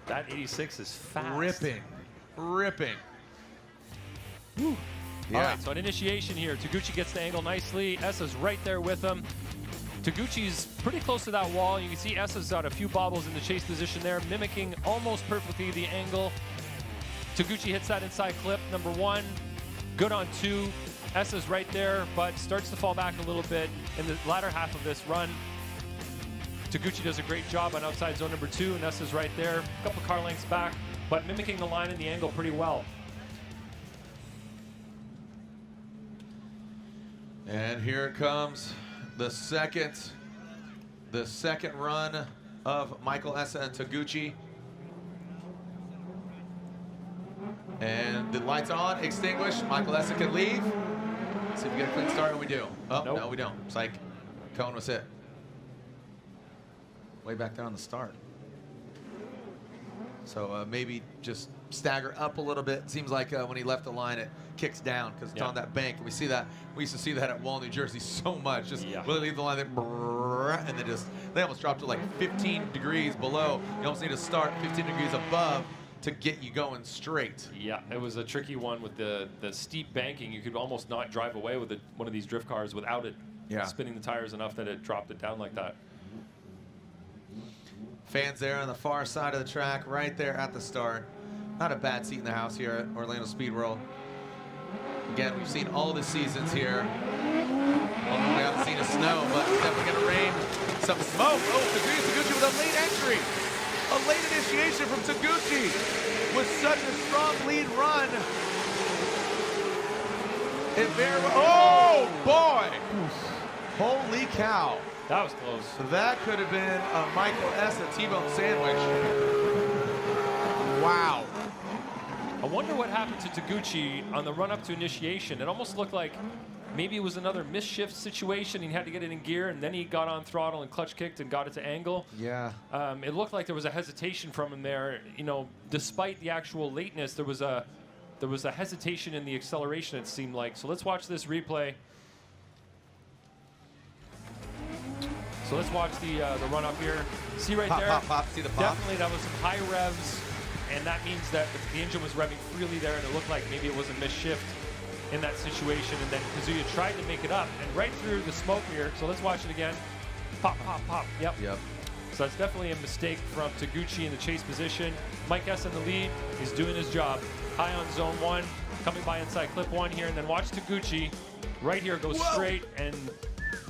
That 86 is fast. Ripping. Whew. Yeah. All right, so an initiation here. Taguchi gets the angle nicely. Essa's right there with him. Taguchi's pretty close to that wall. You can see Essa's got a few bobbles in the chase position there, mimicking almost perfectly the angle. Taguchi hits that inside clip, number 1. Good on 2. Essa's right there, but starts to fall back a little bit in the latter half of this run. Taguchi does a great job on outside zone number 2, and Essa's right there, a couple car lengths back, but mimicking the line and the angle pretty well. And here it comes, the second run of Michael Essa and Taguchi. And the lights on, extinguished. Michael Essa can leave. Let's see if we get a clean start, and we do. Oh, nope. No, we don't. Psych. Cone was hit. Way back there on the start. So maybe just stagger up a little bit. It seems like when he left the line, it kicks down because it's on that bank. And we see that. We used to see that at Wall, New Jersey so much. Just really leave the line, and they almost dropped to like 15 degrees below. You almost need to start 15 degrees above to get you going straight. Yeah, it was a tricky one with the steep banking. You could almost not drive away with one of these drift cars without it spinning the tires enough that it dropped it down like that. Fans there on the far side of the track, right there at the start. Not a bad seat in the house here at Orlando Speed World. Again, we've seen all the seasons here. Although we haven't seen a snow, but it's definitely going to rain some smoke. Oh, Taguchi with a late entry. A late initiation from Taguchi with such a strong lead run. Oh, boy. Holy cow. That was close. That could have been a Michael Essa T-bone sandwich. Wow. I wonder what happened to Taguchi on the run-up to initiation. It almost looked like maybe it was another misshift situation. He had to get it in gear, and then he got on throttle and clutch kicked and got it to angle. Yeah. It looked like there was a hesitation from him there. You know, despite the actual lateness, there was a hesitation in the acceleration, it seemed like. So let's watch this replay. So let's watch the run up here. See right there? Pop. See the pop? Definitely, that was some high revs, and that means that the engine was revving freely there, and it looked like maybe it was a misshift in that situation. And then Kazuya tried to make it up, and right through the smoke here. So let's watch it again. Pop. Yep. So that's definitely a mistake from Taguchi in the chase position. Mike S in the lead. He's doing his job. High on zone 1, coming by inside clip 1 here, and then watch Taguchi right here go straight, and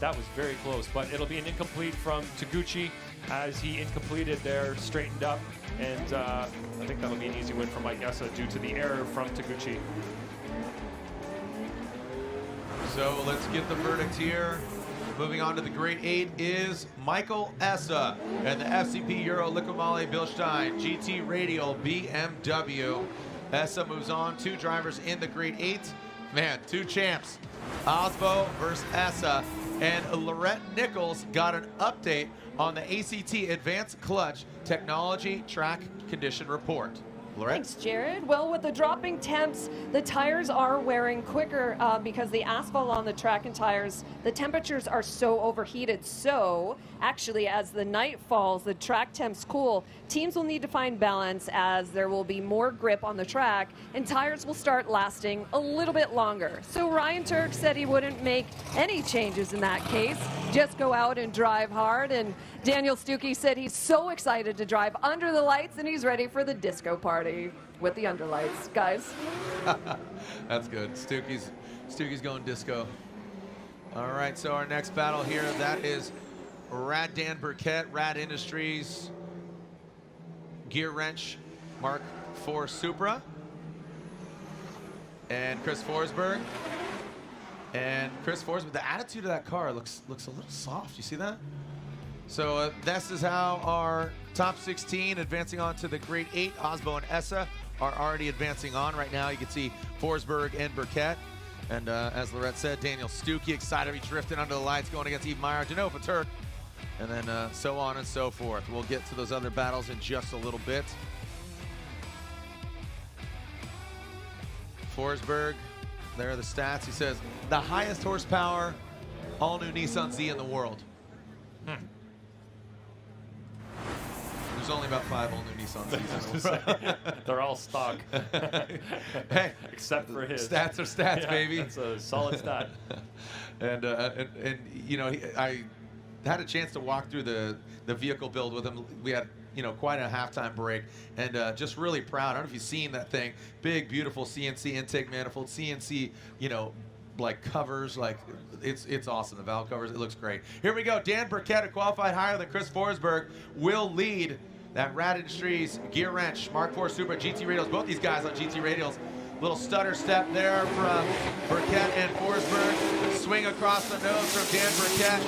that was very close, but it'll be an incomplete from Taguchi as he incompleted there, straightened up, and I think that'll be an easy win for Mike Essa due to the error from Taguchi. So let's get the verdict here. Moving on to the grade 8 is Michael Essa and the FCP Euro Liqui-Moly Bilstein GT Radial BMW. Essa moves on, 2 drivers in the grade 8. Man, 2 champs. Osbo versus Essa. And Lorette Nichols got an update on the ACT Advanced Clutch Technology Track Condition Report. Lorette? Thanks, Jared. Well, with the dropping temps, the tires are wearing quicker because the asphalt on the track and tires, the temperatures are so overheated. So, actually, as the night falls, the track temps cool. Teams will need to find balance as there will be more grip on the track and tires will start lasting a little bit longer. So Ryan Turk said he wouldn't make any changes in that case. Just go out and drive hard. And Daniel Stuckey said he's so excited to drive under the lights and he's ready for the disco party with the underlights, guys. That's good. Stuckey's going disco. All right, so our next battle here, that is Rad Dan Burkett, Rad Industries, Gear Wrench, Mark IV Supra, and Chris Forsberg. And Chris Forsberg, the attitude of that car looks a little soft. You see that? So this is how our top 16 advancing on to the Grade 8, Osbo and Essa are already advancing on right now. You can see Forsberg and Burkett. And as Lorette said, Daniel Stuckey excited to be drifting under the lights, going against Eve Meyer, Genofa Turk, and then so on and so forth. We'll get to those other battles in just a little bit. Forsberg, there are the stats. He says, the highest horsepower all-new Nissan Z in the world. There's only about 5 all-new Nissan Z's. They're all stock. Hey, except for his. Stats are stats, yeah, baby. It's a solid stat. and you know, I had a chance to walk through the vehicle build with him. We had, you know, quite a halftime break, and just really proud. I don't know if you've seen that thing. Big, beautiful CNC intake manifold, CNC, you know, like covers, like it's awesome. The valve covers, it looks great. Here we go. Dan Burkett, who qualified higher than Chris Forsberg, will lead that Rad Industries Gear Wrench, Mark IV Supra, GT Radials. Both these guys on GT Radials. Little stutter step there from Burkett and Forsberg. Swing across the nose from Dan Burkett.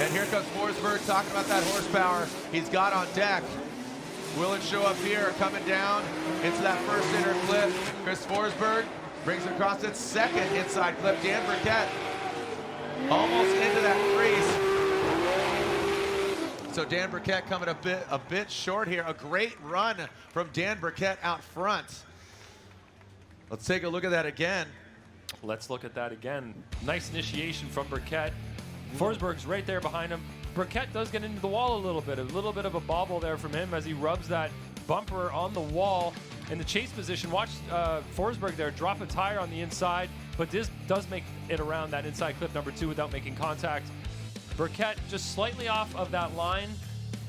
And here comes Forsberg talking about that horsepower he's got on deck. Will it show up here, coming down into that first inner clip. Chris Forsberg brings it across its second inside clip. Dan Burkett almost into that crease. So Dan Burkett coming a bit short here. A great run from Dan Burkett out front. Let's take a look at that again. Let's look at that again. Nice initiation from Burkett. Forsberg's right there behind him. Burkett does get into the wall a little bit of a bobble there from him as he rubs that bumper on the wall in the chase position. Watch Forsberg there drop a tire on the inside, but this does make it around that inside clip number 2 without making contact. Burkett just slightly off of that line.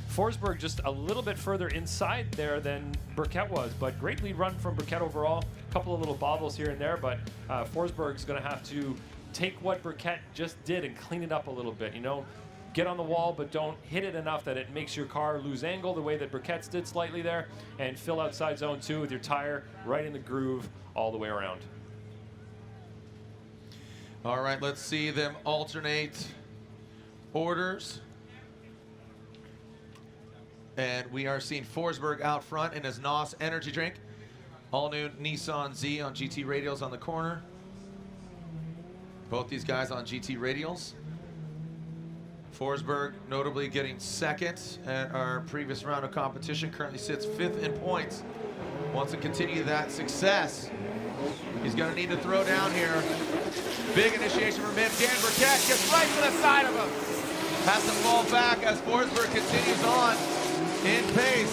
Forsberg just a little bit further inside there than Burkett was, but great lead run from Burkett overall. A couple of little bobbles here and there, but Forsberg's going to have to take what Burkett just did and clean it up a little bit. You know, get on the wall, but don't hit it enough that it makes your car lose angle the way that Burkett's did slightly there, and fill outside zone 2 with your tire right in the groove all the way around. All right, let's see them alternate orders. And we are seeing Forsberg out front in his NOS energy drink. All new Nissan Z on GT Radials on the corner. Both these guys on GT Radials. Forsberg notably getting second at our previous round of competition. Currently sits 5th in points. Wants to continue that success. He's going to need to throw down here. Big initiation from him. Dan Burkett gets right to the side of him. Has to fall back as Forsberg continues on in pace.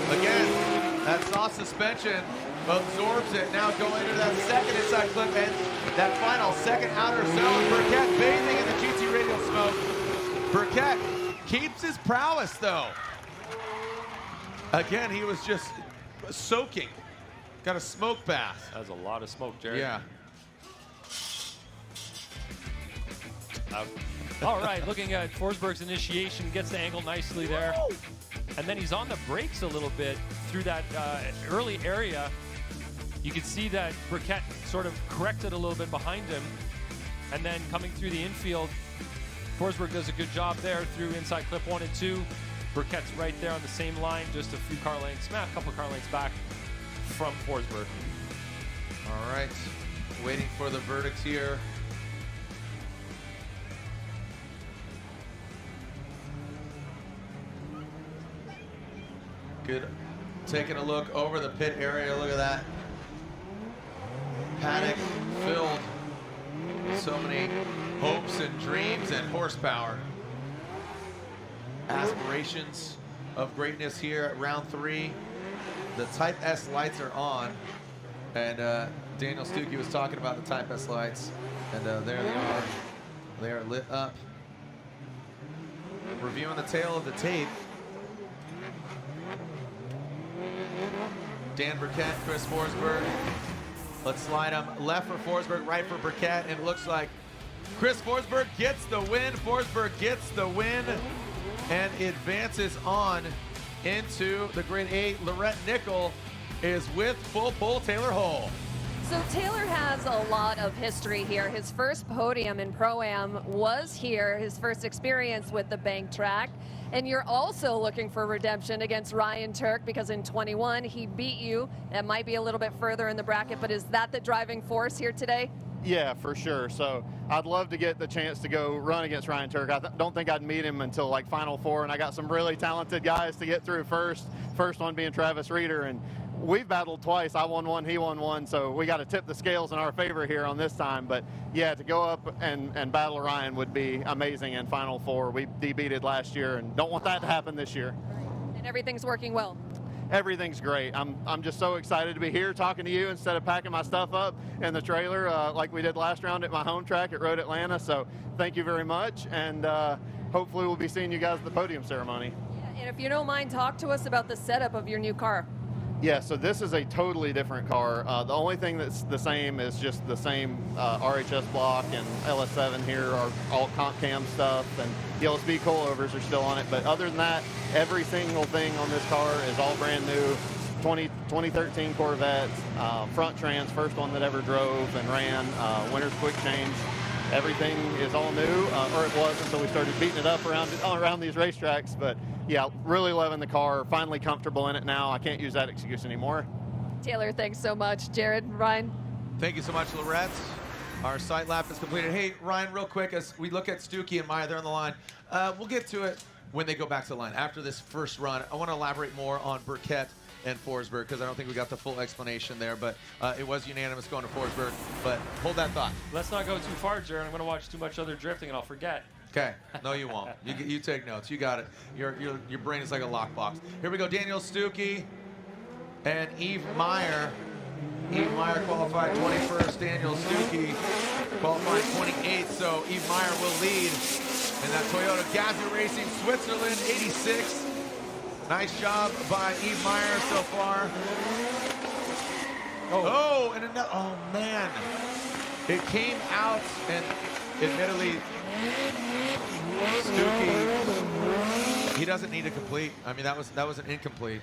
Again, that soft suspension absorbs it. Now going into that second inside clip and that final second outer zone. Burkett bathing in the GT Radial smoke. Burkett keeps his prowess though. Again, he was just soaking. Got a smoke bath. That's a lot of smoke, Jared. Yeah. All right, looking at Forsberg's initiation, gets the angle nicely there. And then he's on the brakes a little bit through that early area. You can see that Burkett sort of corrected a little bit behind him. And then coming through the infield, Forsberg does a good job there through inside clip 1 and 2. Burkett's right there on the same line, just a few car lengths, a couple car lengths back from Forsberg. All right, waiting for the verdict here. Good. Taking a look over the pit area. Look at that. Paddock filled with so many hopes and dreams and horsepower. Aspirations of greatness here at round 3. The Type S lights are on. And Daniel Stuckey was talking about the Type S lights. And there they are. They are lit up. Reviewing the tail of the tape. Dan Burkett, Chris Forsberg. Let's slide them left for Forsberg, right for Burkett, and it looks like Chris Forsberg gets the win. Forsberg gets the win and advances on into the Grade 8. Lorette Nickel is with full pull Taylor Hull. So Taylor has a lot of history here. His first podium in Pro-Am was here, his first experience with the bank track. And you're also looking for redemption against Ryan Turk because in 21 he beat you. That might be a little bit further in the bracket, but is that the driving force here today? Yeah, for sure. So I'd love to get the chance to go run against Ryan Turk. I don't think I'd meet him until like Final Four, and I got some really talented guys to get through first. First one being Travis Reeder, and we've battled twice. I won one, he won one, so we got to tip the scales in our favor here on this time. But yeah, to go up and battle Ryan would be amazing in Final Four. We debeated last year and don't want that to happen this year. And everything's working well. Everything's great. I'm just so excited to be here talking to you instead of packing my stuff up in the trailer like we did last round at my home track at Road Atlanta. So thank you very much, and hopefully we'll be seeing you guys at the podium ceremony. Yeah, and if you don't mind, talk to us about the setup of your new car. Yeah, so this is a totally different car. The only thing that's the same is just the same RHS block and LS7 here are all comp cam stuff, and Yellow Speed coilovers are still on it. But other than that, every single thing on this car is all brand new. 2013 Corvette, front trans, first one that ever drove and ran, winter's quick change. Everything is all new, or it was until we started beating it up around these racetracks. But yeah, really loving the car, finally comfortable in it now. I can't use that excuse anymore. Taylor, thanks so much. Jared, Ryan. Thank you so much, Lorette. Our sight lap is completed. Hey, Ryan, real quick, as we look at Stuckey and Meyer, they're on the line. We'll get to it when they go back to the line. After this first run, I want to elaborate more on Burkett and Forsberg because I don't think we got the full explanation there, but it was unanimous going to Forsberg. But hold that thought. Let's not go too far, Jared. I'm going to watch too much other drifting and I'll forget. Okay. No, you won't. You take notes. You got it. Your brain is like a lockbox. Here we go. Daniel Stuckey and Eve Meyer. Eve Meyer qualified 21st. Daniel Stuckey qualified 28th. So Eve Meyer will lead in that Toyota Gazoo Racing Switzerland 86. Nice job by Eve Meyer so far. Oh, and another. Oh man, it came out, and admittedly, Stuckey, he doesn't need to complete. I mean, that was an incomplete.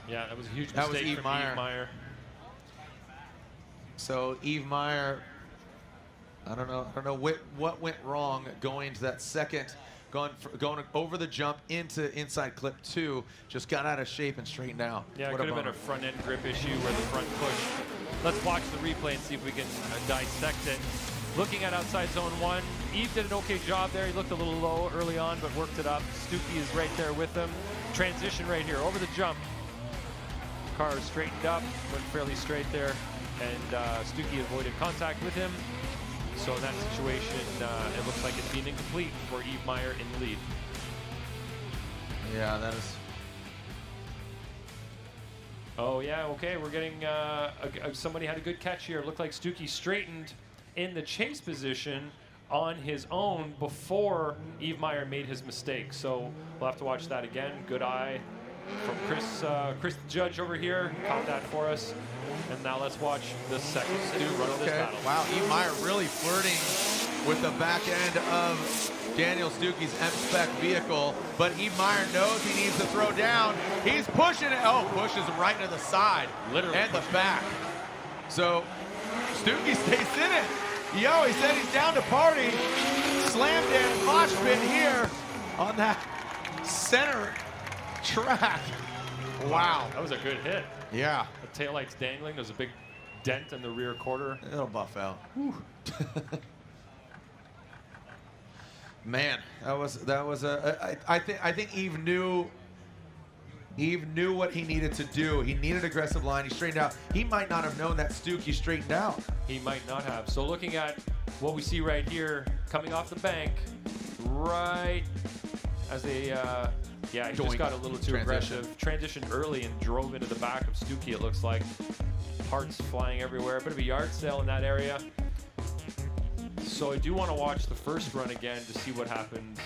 Yeah, that was a huge mistake that was Eve from Meyer. Eve Meyer. So Eve Meyer, I don't know what went wrong going to that second. Going over the jump into inside clip 2, just got out of shape and straightened out. Yeah, it could have been a front end grip issue where the front push. Let's watch the replay and see if we can dissect it. Looking at outside zone 1, Eve did an okay job there. He looked a little low early on, but worked it up. Stuckey is right there with him. Transition right here over the jump. Car straightened up, went fairly straight there, and Stuckey avoided contact with him. So in that situation, it looks like it's being incomplete for Eve Meyer in the lead. Yeah, that is. Oh yeah, okay, we're getting, somebody had a good catch here. It looked like Stuckey straightened in the chase position on his own before Eve Meyer made his mistake. So we'll have to watch that again. Good eye from Chris the judge over here, caught that for us. And now let's watch the second run of this battle. Wow, Eve Meyer really flirting with the back end of Daniel Stuckey's M-Spec vehicle, but Eve Meyer knows he needs to throw down. He's pushing it. Oh, pushes right to the side. Literally and the back. So Stuckey stays in it. Yo, he said he's down to party. Slammed in mosh pit here on that center track. Wow. That was a good hit. Yeah. The taillight's dangling. There's a big dent in the rear quarter. It'll buff out. Man, that was I think Eve knew Eve knew what he needed to do. He needed aggressive line. He straightened out. He might not have known that Stuckey straightened out. He might not have. So looking at what we see right here, coming off the bank, right as they, yeah, he just got a little too aggressive. Transitioned early and drove into the back of Stuckey, it looks like. Parts flying everywhere. A bit of a yard sale in that area. So I do want to watch the first run again to see what happens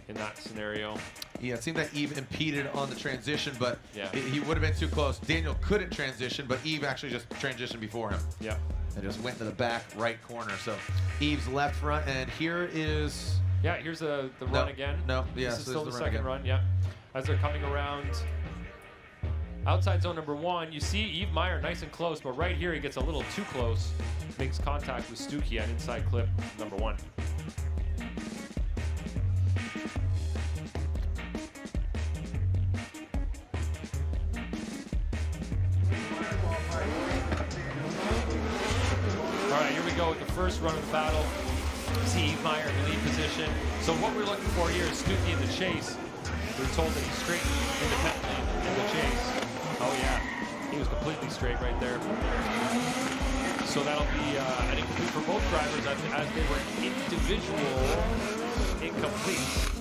in that scenario. Yeah, it seemed that Eve impeded on the transition, but yeah, he would have been too close. Daniel couldn't transition, but Eve actually just transitioned before him. Yeah. And just went to the back right corner. So Eve's left front, and here is... Yeah, here's the run again. No, yeah, this is so still this the is the run second again. run, yeah. As they're coming around outside zone number 1, you see Eve Meyer nice and close, but right here he gets a little too close. Makes contact with Stuckey at inside clip number 1. All right, here we go with the first run of the battle. See Eve Meyer in lead position. So what we're looking for here is Stuckey in the chase. We're told that he's straight independently in the chase. Oh yeah, he was completely straight right there. So that'll be an incomplete for both drivers as they were individual incompletes.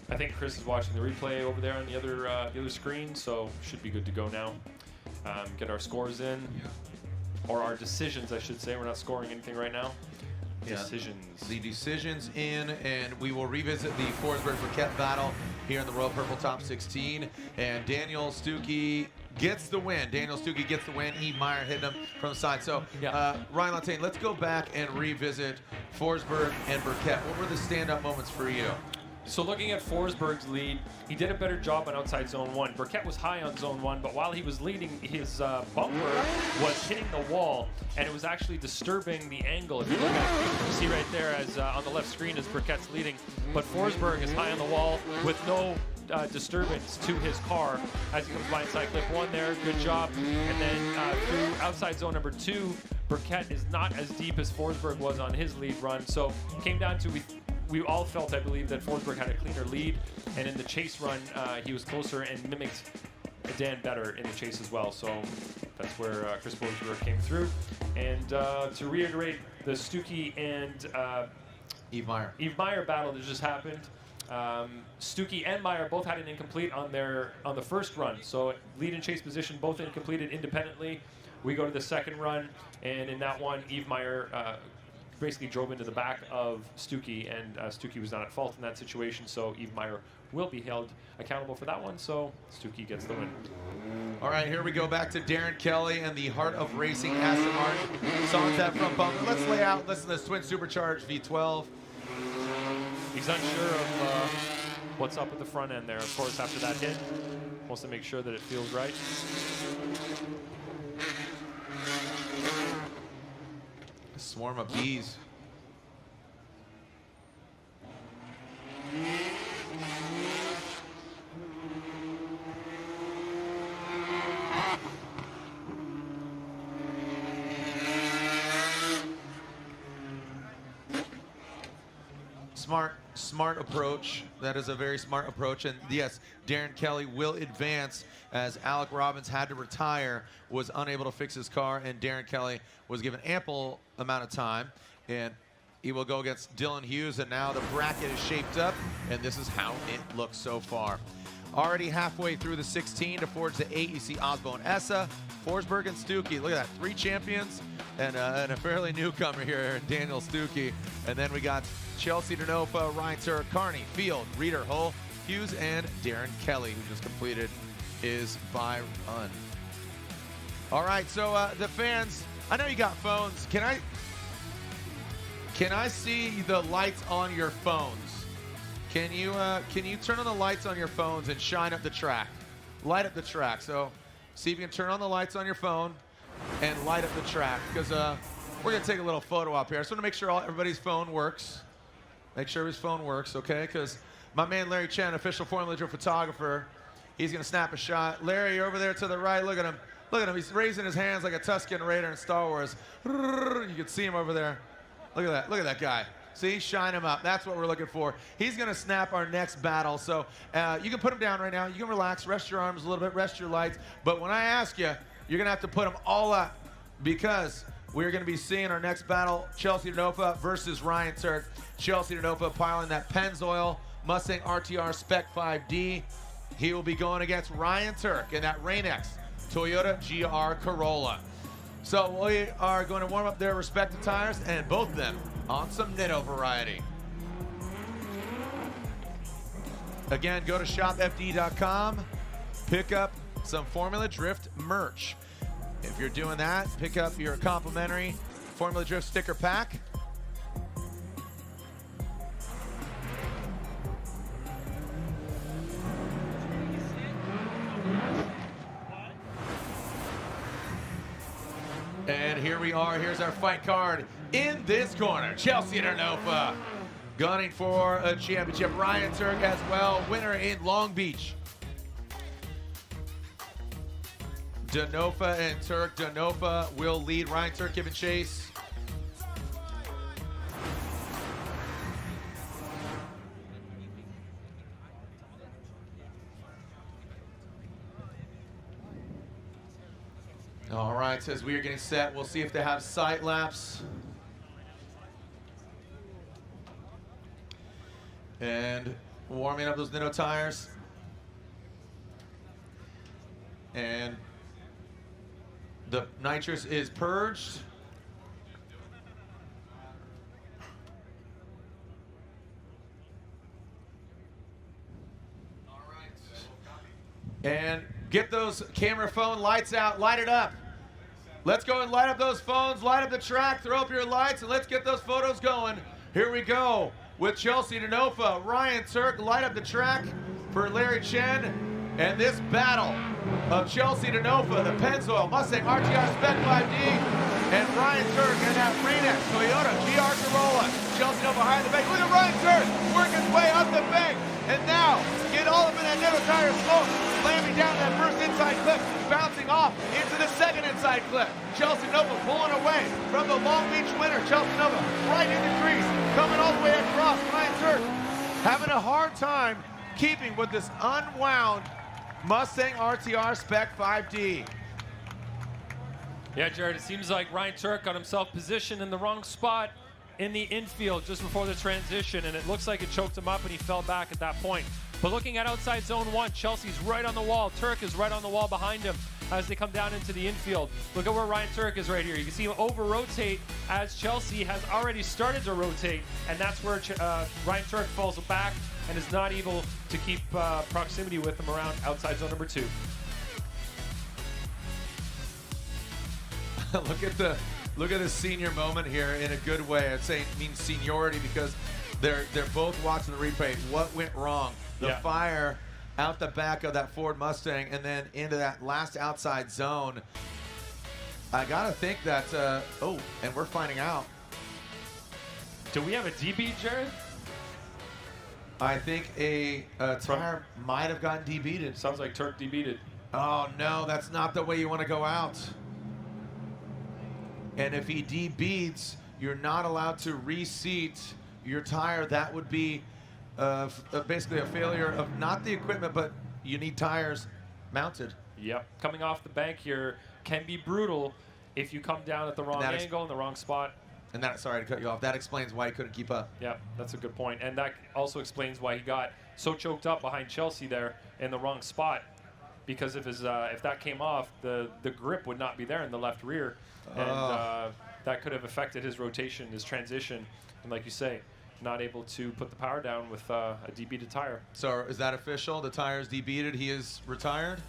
I think Chris is watching the replay over there on the other screen, so should be good to go now. Get our scores in, or our decisions, I should say. We're not scoring anything right now. Yeah. Decisions. The decisions in, and we will revisit the Forsberg-Burkett battle here in the Royal Purple Top 16. And Daniel Stuckey gets the win. Daniel Stuckey gets the win. Eve Meyer hitting him from the side. So, Ryan Lantain, let's go back and revisit Forsberg and Burkett. What were the standout moments for you? So looking at Forsberg's lead, he did a better job on outside zone 1. Burkett was high on zone 1, but while he was leading, his bumper was hitting the wall, and it was actually disturbing the angle. If you look at it, you see right there as on the left screen as Burkett's leading, but Forsberg is high on the wall with no disturbance to his car as he comes by inside clip 1 there. Good job. And then through outside zone number 2, Burkett is not as deep as Forsberg was on his lead run. So came down to we all felt, I believe, that Forsberg had a cleaner lead, and in the chase run, he was closer and mimicked Dan better in the chase as well. So that's where Chris Forsberg came through. And to reiterate, the Stuckey and Eve Meyer battle that just happened. Stuckey and Meyer both had an incomplete on the first run. So lead and chase position both incompleted independently. We go to the second run, and in that one, Eve Meyer basically drove into the back of Stuckey, and Stuckey was not at fault in that situation, so Eve Meyer will be held accountable for that one, so Stuckey gets the win. All right, here we go back to Darren Kelly and the Heart of Racing Aston Martin. Songs that front bumper. Let's lay out, listen to this twin supercharged V12. He's unsure of what's up at the front end there. Of course, after that hit, wants to make sure that it feels right. A swarm of bees. Smart approach. That is a very smart approach. And yes, Darren Kelly will advance as Alec Robbins had to retire, was unable to fix his car, and Darren Kelly was given ample amount of time. And he will go against Dylan Hughes, and now the bracket is shaped up, and this is how it looks so far. Already halfway through the 16 to forge the 8, you see Osbo and Essa, Forsberg and Stuckey. Look at that, 3 champions and a fairly newcomer here, Daniel Stuckey. And then we got Chelsea Denofa, Ryan Turk, Carney, Field, Reeder, Hull, Hughes, and Darren Kelly, who just completed his bye run. All right, so the fans I know you got phones. Can I see the lights on your phones? Can you turn on the lights on your phones and shine up the track? Light up the track. So see if you can turn on the lights on your phone and light up the track, because we're gonna take a little photo up here. I just want to make sure everybody's phone works. Make sure his phone works, okay? Because my man Larry Chen, official Formula Drift photographer, he's gonna snap a shot. Larry, you're over there to the right. Look at him. Look at him. He's raising his hands like a Tusken Raider in Star Wars. You can see him over there. Look at that. Look at that guy. See, shine him up. That's what we're looking for. He's going to snap our next battle. So you can put him down right now. You can relax, rest your arms a little bit, rest your lights. But when I ask you, you're going to have to put them all up, because we're going to be seeing our next battle, Chelsea Denofa versus Ryan Turk. Chelsea Denofa piloting that Pennzoil Mustang RTR Spec 5D. He will be going against Ryan Turk in that Rain-X Toyota GR Corolla. So we are going to warm up their respective tires, and both of them on some Nitto variety. Again, go to shopfd.com, pick up some Formula Drift merch. If you're doing that, pick up your complimentary Formula Drift sticker pack. And here we are. Here's our fight card. In this corner, Chelsea Denofa gunning for a championship. Ryan Turk as well, winner in Long Beach. Denofa and Turk. Denofa will lead. Ryan Turk giving chase. All right, as we are getting set, we'll see if they have sight laps. And warming up those Nitto tires. And the nitrous is purged. All right. And get those camera phone lights out, light it up. Let's go and light up those phones, light up the track, throw up your lights, and let's get those photos going. Here we go with Chelsea Denofa. Ryan Turk, light up the track for Larry Chen. And this battle of Chelsea Denofa, the Pennzoil Mustang RTR Spec 5D, and Ryan Turk in that Rain-X Toyota GR Corolla. Chelsea Denofa behind the bank. Look at Ryan Turk working his way up the bank. And now, get all up in that Nitto tire smoke, slamming down that first inside clip, bouncing off into the second inside clip. Chelsea Denofa pulling away from the Long Beach winner. Chelsea Denofa right in the crease, coming all the way across. Ryan Turk having a hard time keeping with this unwound Mustang RTR Spec 5D. Yeah, Jared, it seems like Ryan Turk got himself positioned in the wrong spot in the infield just before the transition, and it looks like it choked him up and he fell back at that point. But looking at outside zone one, Chelsea's right on the wall. Turk is right on the wall behind him as they come down into the infield. Look at where Ryan Turk is right here. You can see him over-rotate as Chelsea has already started to rotate, and that's where Ryan Turk falls back and is not able to keep proximity with him around outside zone number 2. Look at the senior moment here in a good way. I'd say it means seniority because they're both watching the replay. What went wrong? The fire out the back of that Ford Mustang and then into that last outside zone. I gotta think that, oh, and we're finding out. Do we have a DB, Jared? I think a tire might have gotten DB'd. Sounds like Turk DB'd. Oh no, that's not the way you want to go out. And if he DB'ds, you're not allowed to reseat your tire. That would be basically a failure of not the equipment, but you need tires mounted. Yep. Coming off the bank here can be brutal if you come down at the wrong angle in the wrong spot. And that, sorry to cut you off, that explains why he couldn't keep up. Yeah, that's a good point. And that also explains why he got so choked up behind Chelsea there in the wrong spot. Because if that came off, the grip would not be there in the left rear. And that could have affected his rotation, his transition. And like you say, not able to put the power down with a DB'd tire. So is that official? The tire's DB'd, he is retired?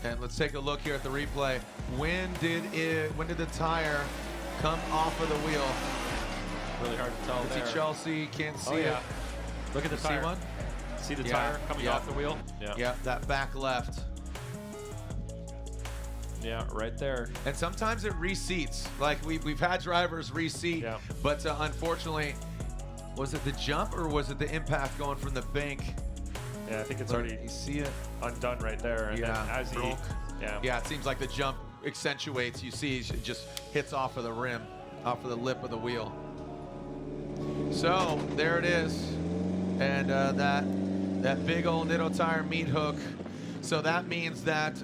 And let's take a look here at the replay. When did the tire come off of the wheel? Really hard to tell there. See Chelsea, can't see it. Look at the tire. See one? See the tire coming off the wheel? Yeah, that back left. Yeah, right there. And sometimes it reseats. Like we've had drivers reseat, but unfortunately, was it the jump or was it the impact going from the bank? Yeah, I think it's already you see it undone right there. And then as he, yeah, it seems like the jump accentuates. You see, it just hits off of the rim, off of the lip of the wheel. So there it is, and that big old Nitto tire meat hook. So that means that,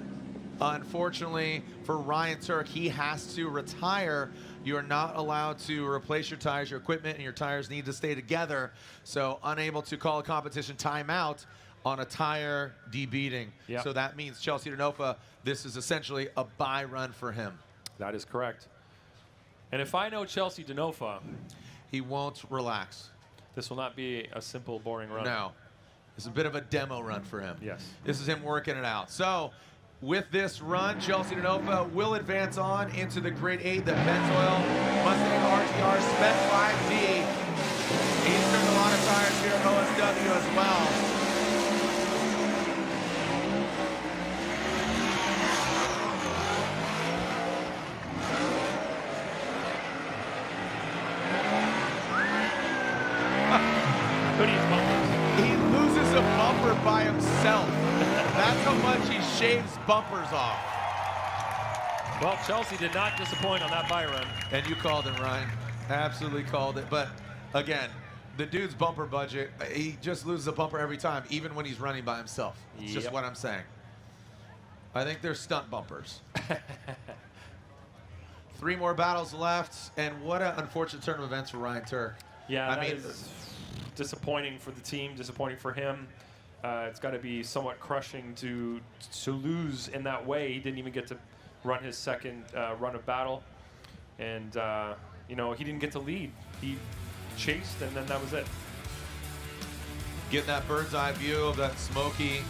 unfortunately for Ryan Turk, he has to retire. You're not allowed to replace your tires. Your equipment and your tires need to stay together. So unable to call a competition timeout on a tire debeating. So that means Chelsea Denofa, this is essentially a bye run for him. That is correct. And if I know Chelsea Denofa, he won't relax. This will not be a simple, boring run. No. It's a bit of a demo run for him. Yes. This is him working it out. So with this run, Chelsea Denofa will advance on into the Grade 8, the Benzoil Mustang RTR Spec 5D. He's turned a lot of tires here at OSW as well. He loses a bumper by himself. That's how much he shaves bumpers off. Well, Chelsea did not disappoint on that bye run. And you called it, Ryan. Absolutely called it. But again, the dude's bumper budget, he just loses a bumper every time, even when he's running by himself. It's just what I'm saying. I think they're stunt bumpers. 3 more battles left, and what an unfortunate turn of events for Ryan Turk. Yeah, I mean, is disappointing for the team, disappointing for him. It's got to be somewhat crushing to lose in that way. He didn't even get to run his second run of battle, and you know, he didn't get to lead. He chased, and then that was it. Get that bird's eye view of that smoky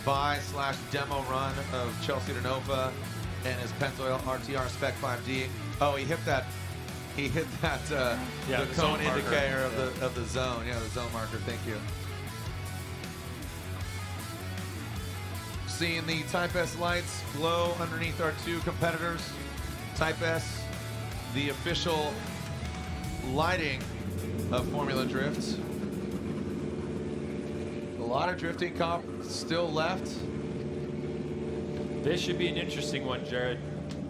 buy/demo run of Chelsea Denofa and his Pennzoil RTR Spec 5D. Oh, he hit that. He hit that the cone indicator of the zone. Yeah, the zone marker. Thank you. Seeing the Type S lights glow underneath our 2 competitors. Type S, the official lighting of Formula Drift. A lot of drifting comp still left. This should be an interesting one, Jared.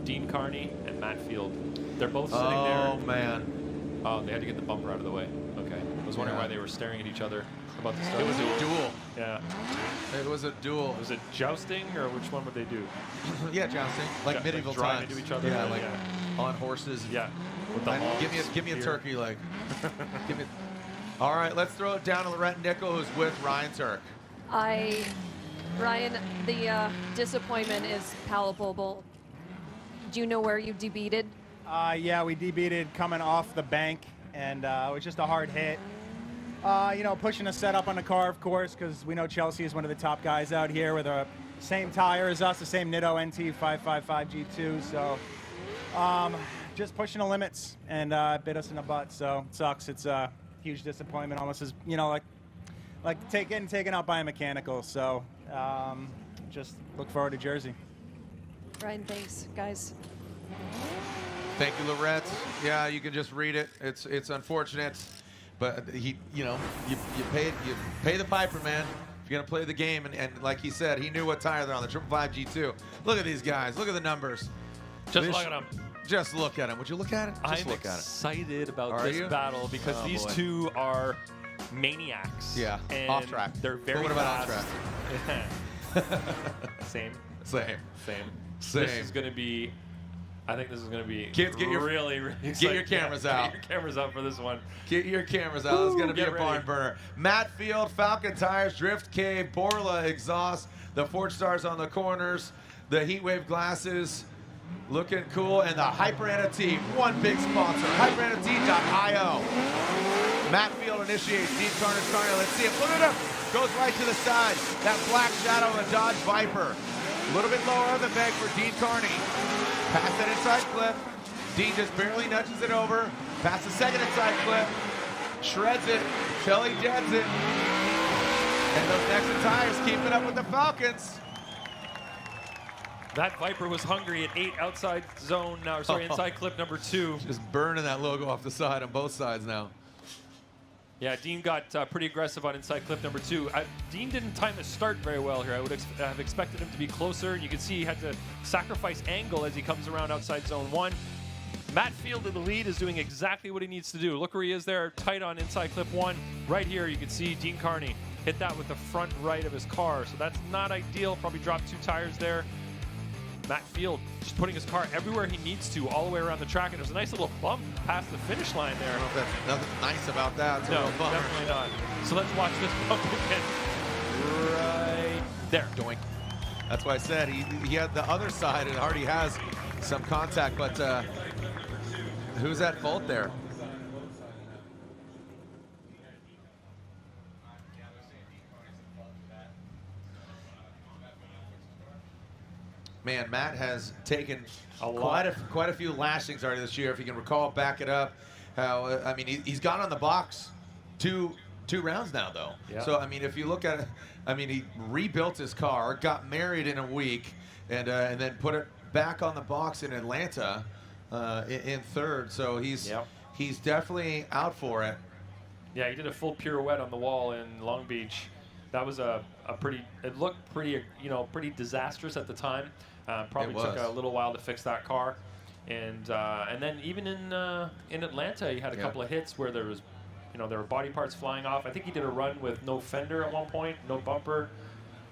Deane Carney and Matt Field. They're both sitting there. Oh, man. Oh, they had to get the bumper out of the way. Okay. I was wondering why they were staring at each other about to start. It was a duel. Yeah. It was a duel. Was it jousting, or which one would they do? Yeah, jousting. Like medieval driving times. into each other. Yeah, like on horses. Yeah. With the give me a turkey leg. Give me. All right, let's throw it down to Lorette Nickel, who's with Ryan Turk. Ryan, the disappointment is palpable. Do you know where you debeated? Yeah, we debeated coming off the bank, and it was just a hard hit. You know, pushing a setup on the car, of course, because we know Chelsea is one of the top guys out here with the same tire as us, the same Nitto NT 555 G2. So just pushing the limits, and bit us in the butt. So it sucks. It's a huge disappointment, almost as, you know, like taken out by a mechanical. So just look forward to Jersey. Ryan, thanks, guys. Thank you, Lorette. Yeah, you can just read it. It's unfortunate, but you pay the piper, man. If you're gonna play the game, and like he said, he knew what tire they're on, the 555 G2. Look at these guys. Look at the numbers. Just look at them. Just look at them. Would you look at it? Just I'm look at it. excited about this battle because these two are maniacs. Yeah, and off track. They're very what about fast. on track? Same. Same. This is going to be, I think this is going to be Kids, get your, really, really get exciting. your cameras out. Get your cameras out for this one. Get your cameras out. It's going to be a barn burner. Matt Field, Falcon Tires, Drift Cave, Borla Exhaust, the Forge Stars on the corners, the Heatwave glasses, looking cool, and the Hyper Team, one big sponsor, hyperNT.io. Matt Field initiates, Deane Carney. Let's see it. Look at him. Goes right to the side. That black shadow of a Dodge Viper. A little bit lower on the bank for Deane Carney. Past that inside clip. Deane just barely nudges it over. Past the second inside clip. Shreds it till he deads it. And those Nexon tires keeping up with the Falcons. That Viper was hungry at 8 outside zone, inside clip number 2. Just burning that logo off the side on both sides now. Yeah, Deane got pretty aggressive on inside clip number 2. Deane didn't time his start very well here. I would have expected him to be closer. You can see he had to sacrifice angle as he comes around outside zone 1. Matt Field in the lead is doing exactly what he needs to do. Look where he is there, tight on inside clip 1. Right here, you can see Deane Carney hit that with the front right of his car. So that's not ideal. Probably dropped 2 tires there. Matt Field just putting his car everywhere he needs to, all the way around the track. And there's a nice little bump past the finish line there. I don't know if that's nothing nice about that. It's a no, real bummer. definitely not. So let's watch this bump again. Right there. Doink. That's why I said he had the other side and already has some contact, but who's at fault there? Man, Matt has taken quite a few lashings already this year. If you can recall, back it up. How I mean, he's gone on the box two rounds now, though. Yeah. So I mean, if you look at it, I mean, he rebuilt his car, got married in a week, and then put it back on the box in Atlanta in third. So he's definitely out for it. Yeah, he did a full pirouette on the wall in Long Beach. That was a pretty. It looked pretty, pretty disastrous at the time. Probably took a little while to fix that car, and then even in Atlanta, he had a couple of hits where there was, there were body parts flying off. I think he did a run with no fender at one point, no bumper.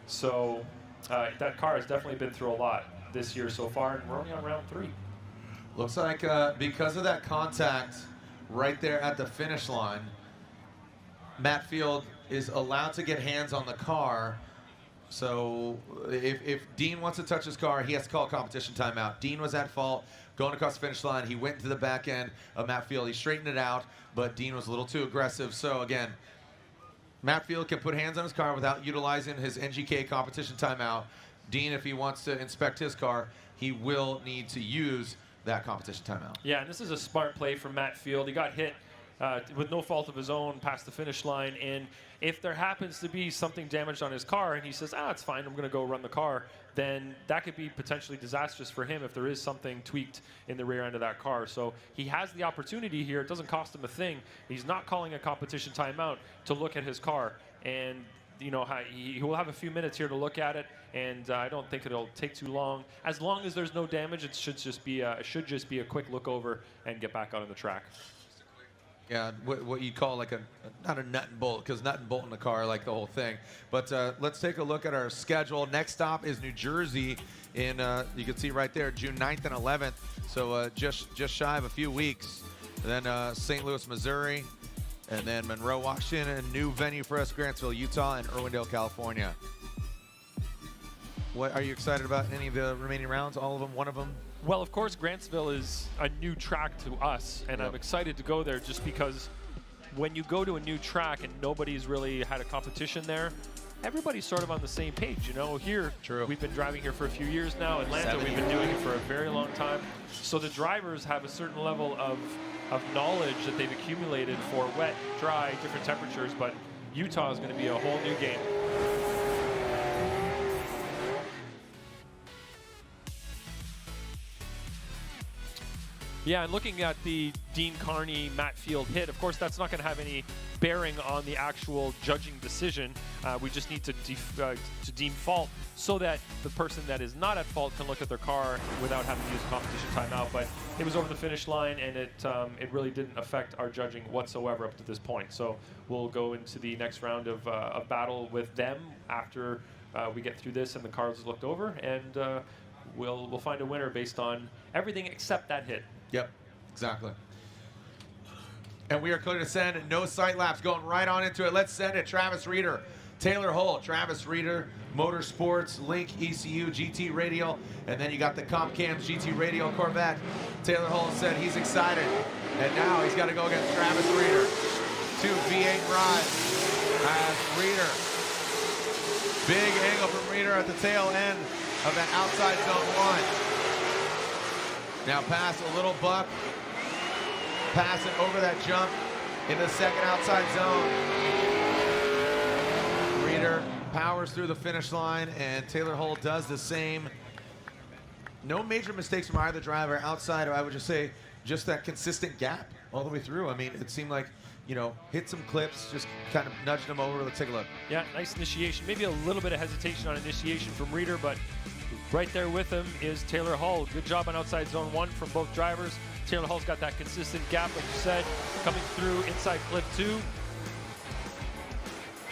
So that car has definitely been through a lot this year so far, and we're only on round 3. Looks like because of that contact right there at the finish line, Matt Field is allowed to get hands on the car. So if Deane wants to touch his car, he has to call a competition timeout. Deane was at fault going across the finish line. He went to the back end of Matt Field. He straightened it out, but Deane was a little too aggressive. So again, Matt Field can put hands on his car without utilizing his NGK competition timeout. Deane, if he wants to inspect his car, he will need to use that competition timeout. Yeah, and this is a smart play from Matt Field. He got hit with no fault of his own past the finish line, and if there happens to be something damaged on his car and he says, it's fine, I'm going to go run the car, then that could be potentially disastrous for him if there is something tweaked in the rear end of that car. So he has the opportunity here. It doesn't cost him a thing. He's not calling a competition timeout to look at his car, and he will have a few minutes here to look at it, and I don't think it'll take too long. As long as there's no damage, it should just be a quick look over and get back out on the track. Yeah, what you call like not a nut and bolt, because nut and bolt in the car, like the whole thing. But let's take a look at our schedule. Next stop is New Jersey in, you can see right there, June 9th and 11th. So just shy of a few weeks. And then St. Louis, Missouri, and then Monroe, Washington, and new venue for us, Grantsville, Utah, and Irwindale, California. What are you excited about? Any of the remaining rounds? All of them? One of them? Well, of course, Grantsville is a new track to us, and I'm excited to go there just because when you go to a new track and nobody's really had a competition there, everybody's sort of on the same page. Here, we've been driving here for a few years now. Atlanta, we've been doing it for a very long time. So the drivers have a certain level of knowledge that they've accumulated for wet, dry, different temperatures, but Utah is going to be a whole new game. Yeah, and looking at the Deane Carney Matt Field hit, of course, that's not going to have any bearing on the actual judging decision. We just need to deem fault so that the person that is not at fault can look at their car without having to use a competition timeout. But it was over the finish line, and it really didn't affect our judging whatsoever up to this point. So we'll go into the next round of battle with them after we get through this and the cars looked over, and we'll find a winner based on everything except that hit. Yep, exactly. And we are clear to send. No sight laps, going right on into it. Let's send it. Travis Reeder, Taylor Hull, Travis Reeder, Motorsports, Link, ECU, GT Radial, and then you got the Comp Cams GT Radial Corvette. Taylor Hull said he's excited, and now he's got to go against Travis Reeder. 2 V8 rides as Reeder. Big angle from Reeder at the tail end of that outside zone 1. Now pass a little buck. Pass it over that jump in the second outside zone. Reeder powers through the finish line, and Taylor Hull does the same. No major mistakes from either driver outside of, I would just say, just that consistent gap all the way through. I mean, it seemed like, you know, hit some clips, just kind of nudged them over. Let's take a look. Yeah, nice initiation. Maybe a little bit of hesitation on initiation from Reeder, but right there with him is Taylor Hull. Good job on outside zone 1 from both drivers. Taylor Hull's got that consistent gap, like you said, coming through inside clip 2.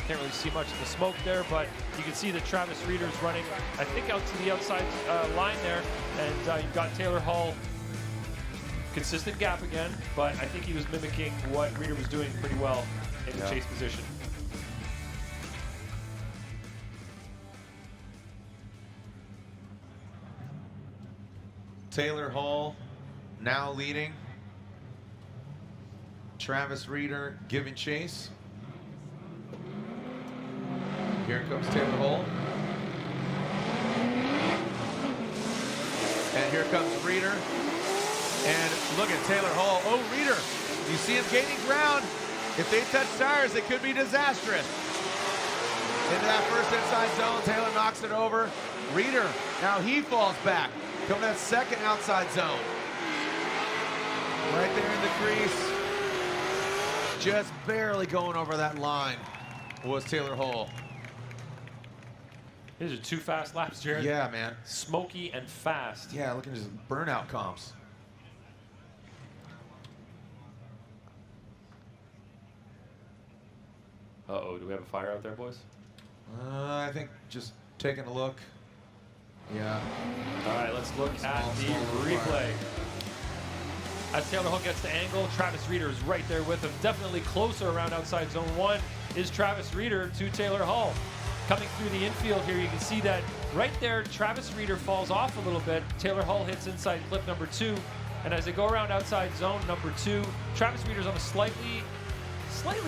Can't really see much of the smoke there, but you can see that Travis Reeder's running, I think, out to the outside line there, and you've got Taylor Hull. Consistent gap again, but I think he was mimicking what Reeder was doing pretty well in the chase position. Taylor Hull now leading. Travis Reeder giving chase. Here comes Taylor Hull. And here comes Reeder. And look at Taylor Hull. Oh, Reeder. You see him gaining ground. If they touch tires, it could be disastrous. Into that first inside zone, Taylor knocks it over. Reeder, now he falls back. Coming that second outside zone. Right there in the crease. Just barely going over that line was Taylor Hull. These are 2 fast laps, Jared. Yeah, man. Smoky and fast. Yeah, look at his burnout comps. Uh-oh, do we have a fire out there, boys? I think just taking a look. Yeah. All right, let's look at the replay. As Taylor Hull gets the angle, Travis Reeder is right there with him. Definitely closer around outside zone 1 is Travis Reeder to Taylor Hull. Coming through the infield here, you can see that right there, Travis Reeder falls off a little bit. Taylor Hull hits inside clip number 2. And as they go around outside zone number 2, Travis Reeder's on a slightly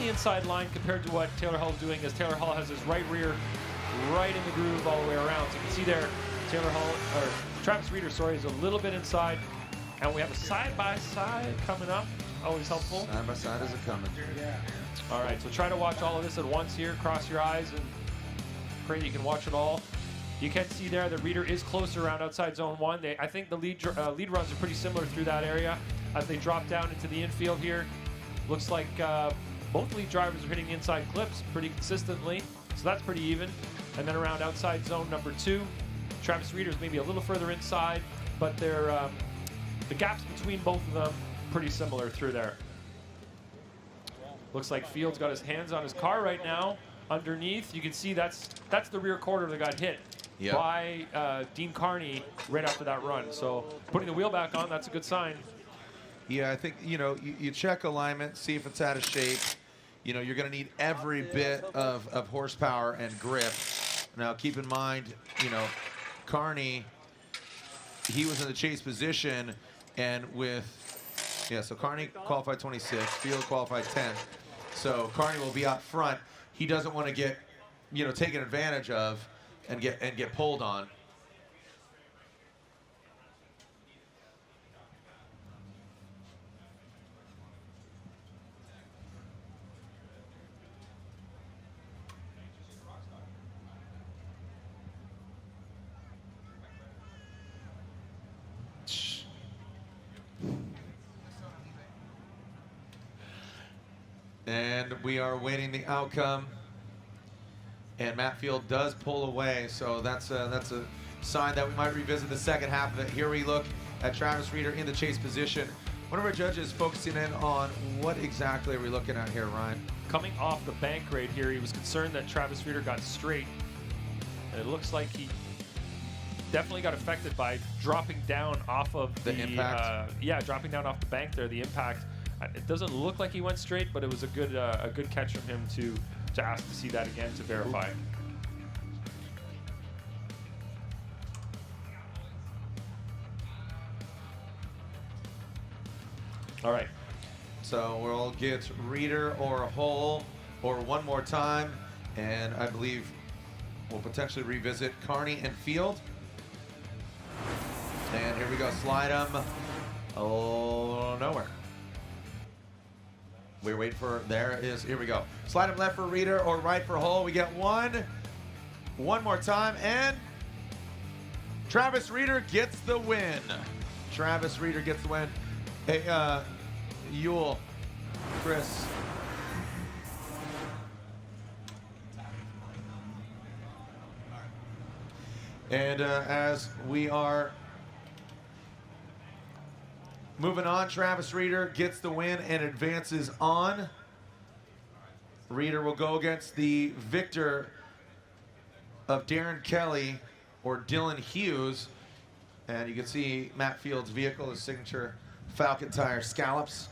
inside line compared to what Taylor Hull's doing, as Taylor Hull has his right rear right in the groove all the way around. So you can see there, Travis Reeder, sorry, is a little bit inside. And we have a side-by-side coming up. Always helpful. Side-by-side is a coming. Yeah. All right, so try to watch all of this at once here. Cross your eyes and pray that you can watch it all. You can see there that Reeder is closer around outside zone 1. I think the lead runs are pretty similar through that area. As they drop down into the infield here, looks like both lead drivers are hitting the inside clips pretty consistently. So that's pretty even. And then around outside zone number 2, Travis Reeder's maybe a little further inside, but they're the gaps between both of them pretty similar through there. Looks like Field's got his hands on his car right now. Underneath, you can see that's the rear quarter that got hit by Deane Carney right after that run. So putting the wheel back on, that's a good sign. Yeah, I think, you know, you check alignment, see if it's out of shape. You know, you're going to need every bit of horsepower and grip. Now, keep in mind, you know, Carney, he was in the chase position, and so Carney qualified 26th, Field qualified 10th. So Carney will be out front. He doesn't want to get, you know, taken advantage of and get pulled on. And we are waiting the outcome. And Matt Field does pull away, so that's a sign that we might revisit the second half of it. Here we look at Travis Reeder in the chase position. One of our judges focusing in on what exactly are we looking at here, Ryan? Coming off the bank right here, he was concerned that Travis Reeder got straight. And it looks like he definitely got affected by dropping down off of the impact. Dropping down off the bank there, the impact. It doesn't look like he went straight, but it was a good catch from him to ask to see that again to verify. All right. So we'll get Reeder or Hull or one more time, and I believe we'll potentially revisit Carney and Field. And here we go, slide him. Oh, nowhere. We're waiting for, there is, here we go. Slide him left for Reader or right for Hull. We get one more time, and Travis Reader gets the win. Travis Reader gets the win. Hey, Yule, Chris. And as we are moving on, Travis Reader gets the win and advances on. Reader will go against the victor of Darren Kelly or Dylan Hughes. And you can see Matt Field's vehicle, his signature Falcon tire scallops.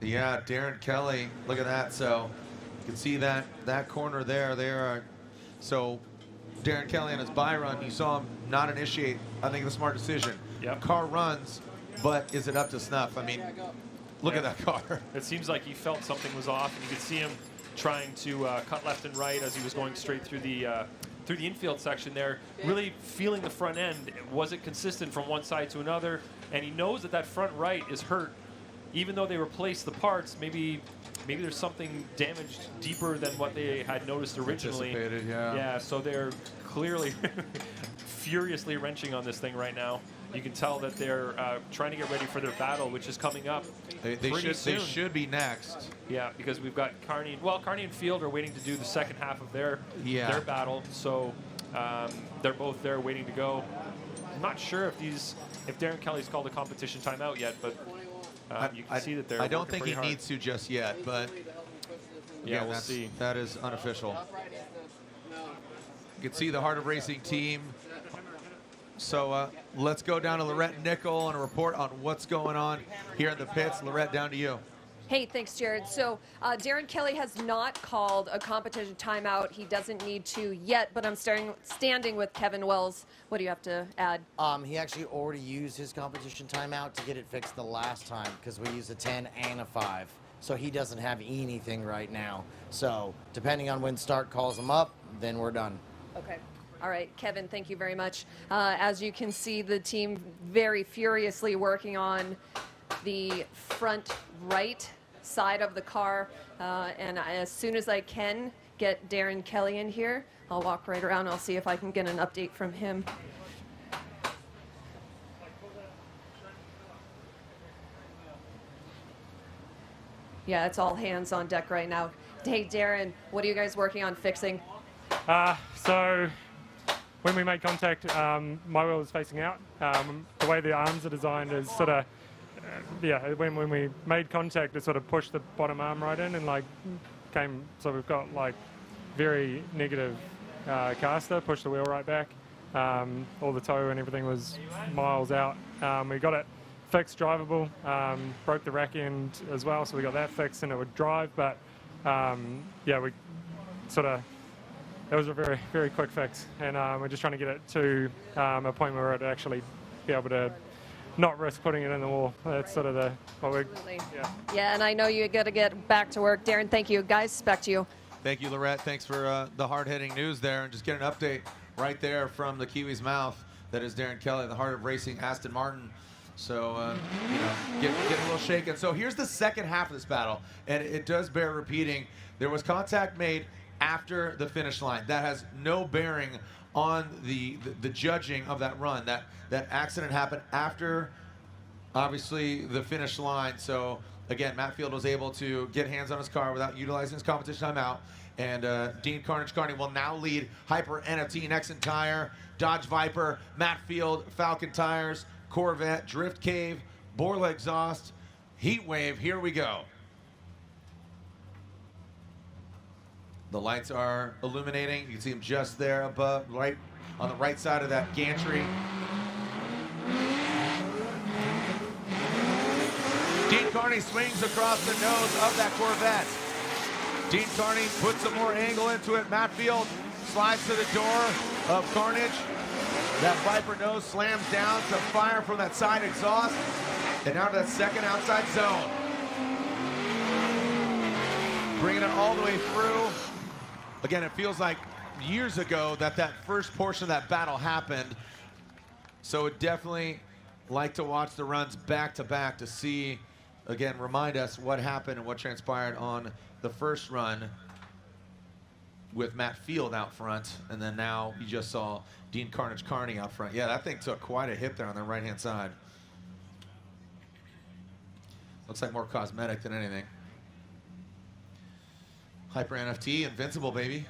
Yeah, Darren Kelly, look at that. So you can see that corner there. So Darren Kelly on his buy run, you saw him not initiate, I think, the smart decision. Yep. Car runs, but is it up to snuff? I mean, look at that car. It seems like he felt something was off, and you could see him trying to cut left and right as he was going straight through the infield section there, really feeling the front end. Was it consistent from one side to another? And he knows that front right is hurt. Even though they replaced the parts, maybe there's something damaged deeper than what they had noticed originally. Anticipated, yeah. Yeah, so they're clearly furiously wrenching on this thing right now. You can tell that they're trying to get ready for their battle, which is coming up pretty soon. They should be next. Yeah, because we've got Carney. Well, Carney and Field are waiting to do the second half of their battle, so they're both there waiting to go. I'm not sure if Darren Kelly's called a competition timeout yet, but you can see that they're. I don't think he hard. needs to just yet, but yeah, we'll see. That is unofficial. You can see the Heart of Racing team. So let's go down to Lorette Nickel and a report on what's going on here in the pits. Lorette, down to you. Hey, thanks, Jared. So Darren Kelly has not called a competition timeout. He doesn't need to yet, but I'm standing with Kevin Wells. What do you have to add? He actually already used his competition timeout to get it fixed the last time because we used a 10 and a 5. So he doesn't have anything right now. So depending on when Start calls him up, then we're done. Okay. All right, Kevin, thank you very much. As you can see, the team very furiously working on the front right side of the car. And as soon as I can get Darren Kelly in here, I'll walk right around. I'll see if I can get an update from him. Yeah, it's all hands on deck right now. Hey, Darren, what are you guys working on fixing? So when we made contact, my wheel was facing out. The way the arms are designed is sort of, when we made contact, it sort of pushed the bottom arm right in and came, so we've got very negative caster, pushed the wheel right back. All the toe and everything was miles out. We got it fixed, drivable, broke the rack end as well, so we got that fixed and it would drive, but we sort of, it was a very, very quick fix, and we're just trying to get it to a point where it'd actually be able to not risk putting it in the wall. That's sort of Yeah, and I know you got to get back to work. Darren, thank you. Guys, back to you. Thank you, Lorette. Thanks for the hard-hitting news there, and just get an update right there from the Kiwi's mouth. That is Darren Kelly, the Heart of Racing, Aston Martin. So, getting a little shaken. So here's the second half of this battle, and it does bear repeating. There was contact made after the finish line. That has no bearing on the judging of that run. That accident happened after, obviously, the finish line. So, again, Matt Field was able to get hands on his car without utilizing his competition timeout. And Deane Carney will now lead Hyper NFT Nexen Tire, Dodge Viper, Matt Field, Falcon Tires, Corvette, Drift Cave, Borla Exhaust, Heat Wave. Here we go. The lights are illuminating. You can see them just there above, right on the right side of that gantry. Deane Carney swings across the nose of that Corvette. Deane Carney puts some more angle into it. Matt Field slides to the door of Carnage. That Viper nose slams down, some fire from that side exhaust, and now to that second outside zone. Bringing it all the way through. Again, it feels like years ago that first portion of that battle happened. So it definitely like to watch the runs back to back to see, again, remind us what happened and what transpired on the first run with Matt Field out front, and then now you just saw Deane Carnage Carney out front. Yeah, that thing took quite a hit there on the right-hand side. Looks like more cosmetic than anything. Hyper NFT, invincible, baby.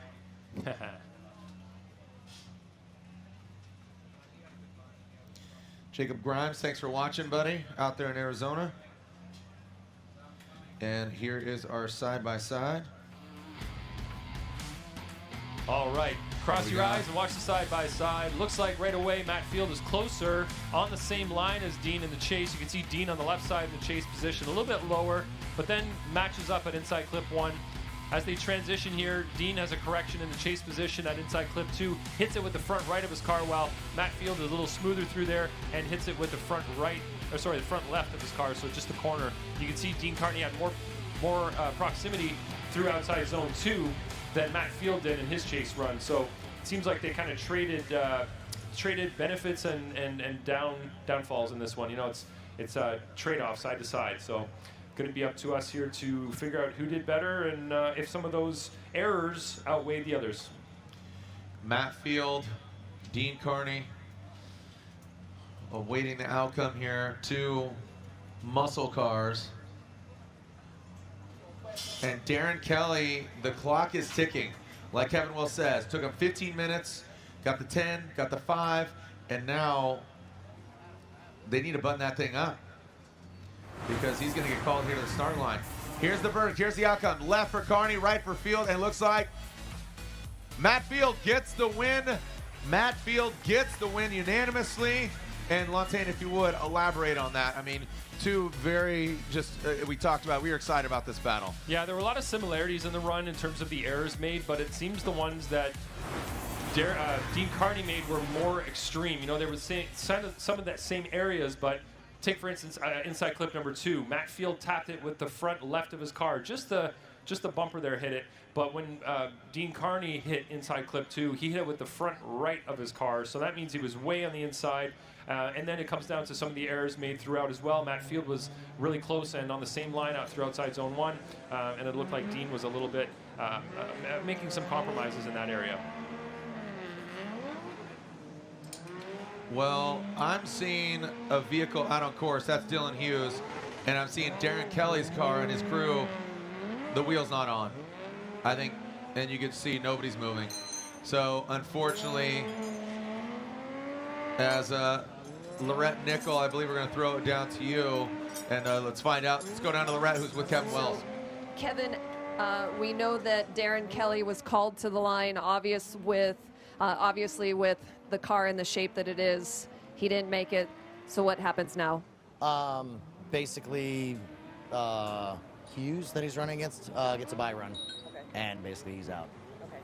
Jacob Grimes, thanks for watching, buddy, out there in Arizona. And here is our side-by-side. All right, cross your eyes and watch the side-by-side. Looks like right away Matt Field is closer on the same line as Deane in the chase. You can see Deane on the left side in the chase position, a little bit lower, but then matches up at inside clip 1. As they transition here, Deane has a correction in the chase position at inside clip 2, hits it with the front right of his car, while Matt Field is a little smoother through there and hits it with the front the front left of his car, so just the corner. You can see Deane Carney had more proximity through outside zone 2 than Matt Field did in his chase run. So it seems like they kind of traded benefits and downfalls in this one. You know, it's a trade-off side to side. So going to be up to us here to figure out who did better and if some of those errors outweighed the others. Matt Field, Deane Carney, awaiting the outcome here. 2 muscle cars. And Darren Kelly, the clock is ticking. Like Kevin Will says, took him 15 minutes, got the 10, got the 5, and now they need to button that thing up because he's going to get called here to the start line. Here's the verdict. Here's the outcome. Left for Carney, right for Field, and it looks like Matt Field gets the win. Matt Field gets the win unanimously. And Lantain, if you would, elaborate on that. I mean, 2 very we talked about, we were excited about this battle. Yeah, there were a lot of similarities in the run in terms of the errors made, but it seems the ones that Deane Carney made were more extreme. You know, there was some of that same areas, but take, for instance, inside clip number 2, Matt Field tapped it with the front left of his car. Just the bumper there hit it. But when Deane Carney hit inside clip 2, he hit it with the front right of his car. So that means he was way on the inside. And then it comes down to some of the errors made throughout as well. Matt Field was really close and on the same line out through outside zone 1. And it looked like Deane was a little bit making some compromises in that area. Well, I'm seeing a vehicle out on course. That's Dylan Hughes. And I'm seeing Darren Kelly's car and his crew. The wheel's not on, I think. And you can see nobody's moving. So, unfortunately, as Lorette Nickel, I believe we're going to throw it down to you. And let's find out. Let's go down to Lorette, who's with Kevin Wells. Kevin, we know that Darren Kelly was called to the line, obviously with the car in the shape that it is. He didn't make it. So what happens now? Basically, Hughes that he's running against gets a bye run. Okay. And basically he's out. Okay.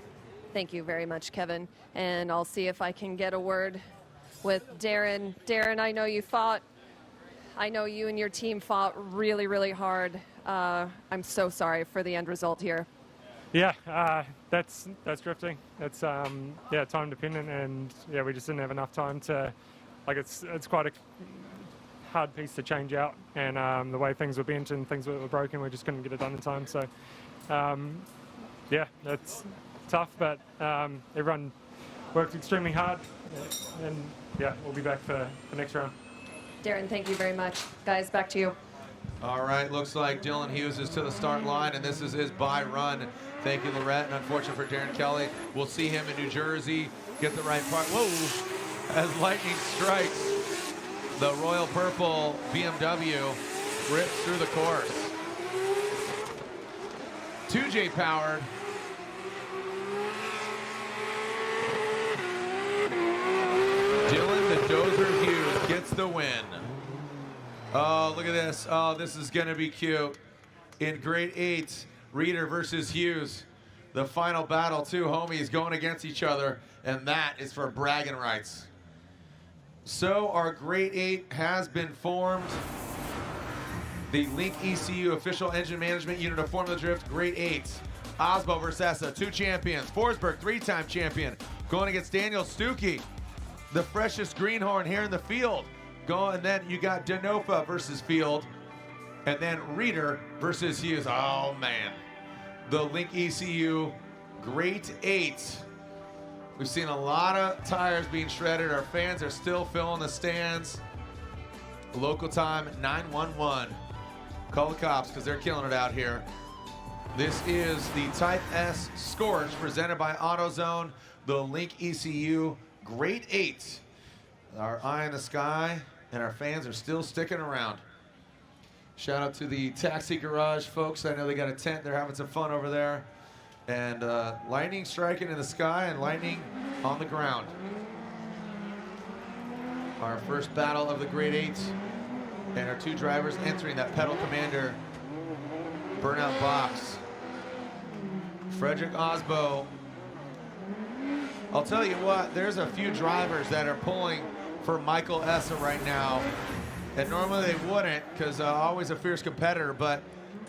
Thank you very much, Kevin. And I'll see if I can get a word with Darren. Darren, I know you and your team fought really, really hard. I'm so sorry for the end result here. Yeah, that's drifting. That's time dependent, and yeah, we just didn't have enough time to, it's quite a hard piece to change out, and the way things were bent and things were broken, we just couldn't get it done in time. So yeah, that's tough, but everyone worked extremely hard, and yeah, we'll be back for the next round. Darren, thank you very much. Guys, back to you. All right, looks like Dylan Hughes is to the start line, and this is his bye run. Thank you, Lorette, and unfortunate for Darren Kelly. We'll see him in New Jersey get the right part. Whoa, as lightning strikes, the royal purple BMW rips through the course. 2J powered. Dylan the Dozer Hughes gets the win. Oh, look at this. Oh, this is going to be cute. In grade 8, Reeder versus Hughes. The final battle, 2 homies going against each other, and that is for bragging rights. So our grade 8 has been formed. The Link ECU official engine management unit of Formula Drift grade 8 Osbo versus Essa, 2 champions. Forsberg, 3-time champion, going against Daniel Stuckey, the freshest greenhorn here in the field. And then you got Denofa versus Field, and then Reeder versus Hughes. Oh, man. The Link ECU Great 8. We've seen a lot of tires being shredded. Our fans are still filling the stands. Local time, 911. Call the cops because they're killing it out here. This is the Type S Scorch presented by AutoZone, the Link ECU Great 8. Our eye in the sky, and our fans are still sticking around. Shout out to the Taxi Garage folks. I know they got a tent. They're having some fun over there. And lightning striking in the sky and lightning on the ground. Our first battle of the Great 8. And our 2 drivers entering that Pedal Commander burnout box. Frederick Osbo. I'll tell you what, there's a few drivers that are pulling for Michael Essa right now. And normally they wouldn't, because always a fierce competitor, but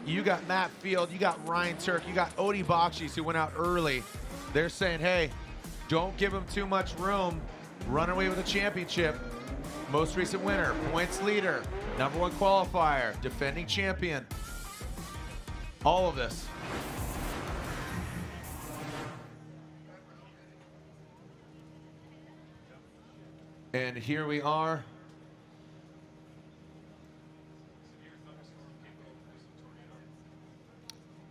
you got Matt Field, you got Ryan Turk, you got Odie Bakshis who went out early. They're saying, hey, don't give him too much room. Run away with a championship. Most recent winner, points leader, #1 qualifier, defending champion. All of this. And here we are.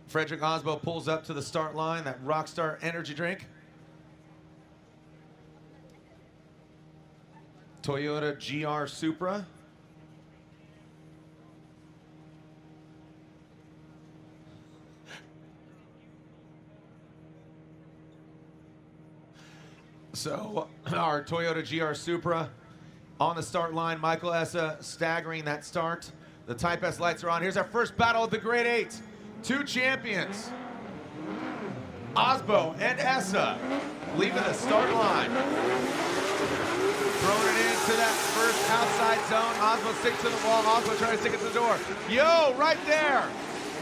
Frederick Osbo pulls up to the start line, that Rockstar energy drink. Toyota GR Supra. So our Toyota GR Supra on the start line. Michael Essa staggering that start. The Type S lights are on. Here's our first battle of the Great 8. 2 champions. Osbo and Essa leaving the start line. Throwing it into that first outside zone. Osbo sticks to the wall. Osbo trying to stick it to the door. Yo, right there.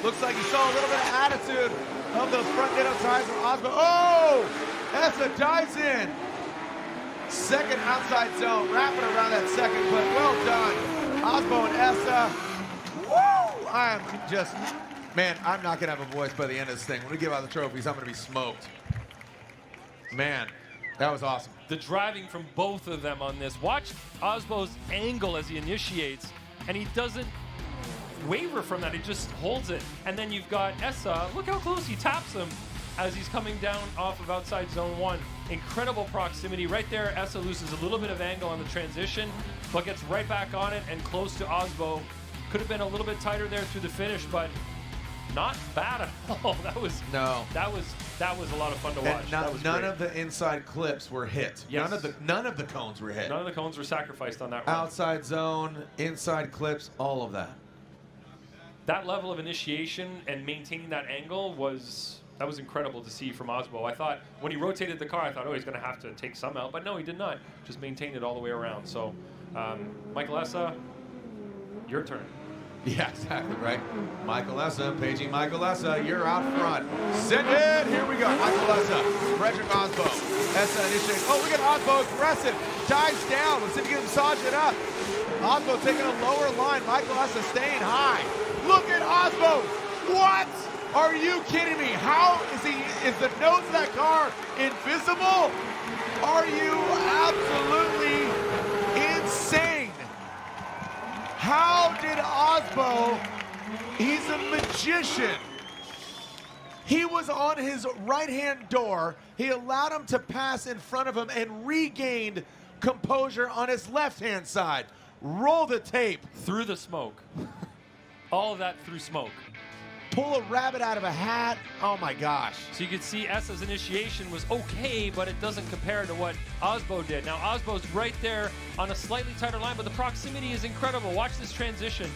Looks like you saw a little bit of attitude of those front ditto tires from Osbo. Oh! Essa dives in. Second outside zone. Wrapping around that second, but well done. Osbo and Essa. Woo! I am just... Man, I'm not going to have a voice by the end of this thing. When we give out the trophies, I'm going to be smoked. Man, that was awesome. The driving from both of them on this. Watch Osbo's angle as he initiates, and he doesn't waver from that. He just holds it. And then you've got Essa. Look how close he taps him as he's coming down off of outside zone 1. Incredible proximity. Right there, Essa loses a little bit of angle on the transition, but gets right back on it and close to Osbo. Could have been a little bit tighter there through the finish, but not bad at all. That was a lot of fun to watch. None of the inside clips were hit. Yes. None of the cones were hit. None of the cones were sacrificed on that run. Outside zone, inside clips, all of that. That level of initiation and maintaining that angle was incredible to see from Osbo. I thought when he rotated the car, I thought, oh, he's going to have to take some out, but no, he did not. Just maintained it all the way around. So, Michael Essa, your turn. Yeah, exactly, right. Michael Essa, paging Michael Essa, you're out front. Send it, here we go. Michael Essa, Frederick Osbo. Essa initiating. Oh, look at Osbo, aggressive. Dives down. Let's see if he can massage it up. Osbo taking a lower line. Michael Essa staying high. Look at Osbo. What? Are you kidding me? How is the nose of that car invisible? Are you absolutely insane? How did Osbo, he's a magician. He was on his right-hand door. He allowed him to pass in front of him and regained composure on his left-hand side. Roll the tape. Through the smoke. All of that through smoke. Pull a rabbit out of a hat. Oh my gosh. So you can see Essa's initiation was okay, but it doesn't compare to what Osbo did. Now Osbo's right there on a slightly tighter line, but the proximity is incredible. Watch this transition.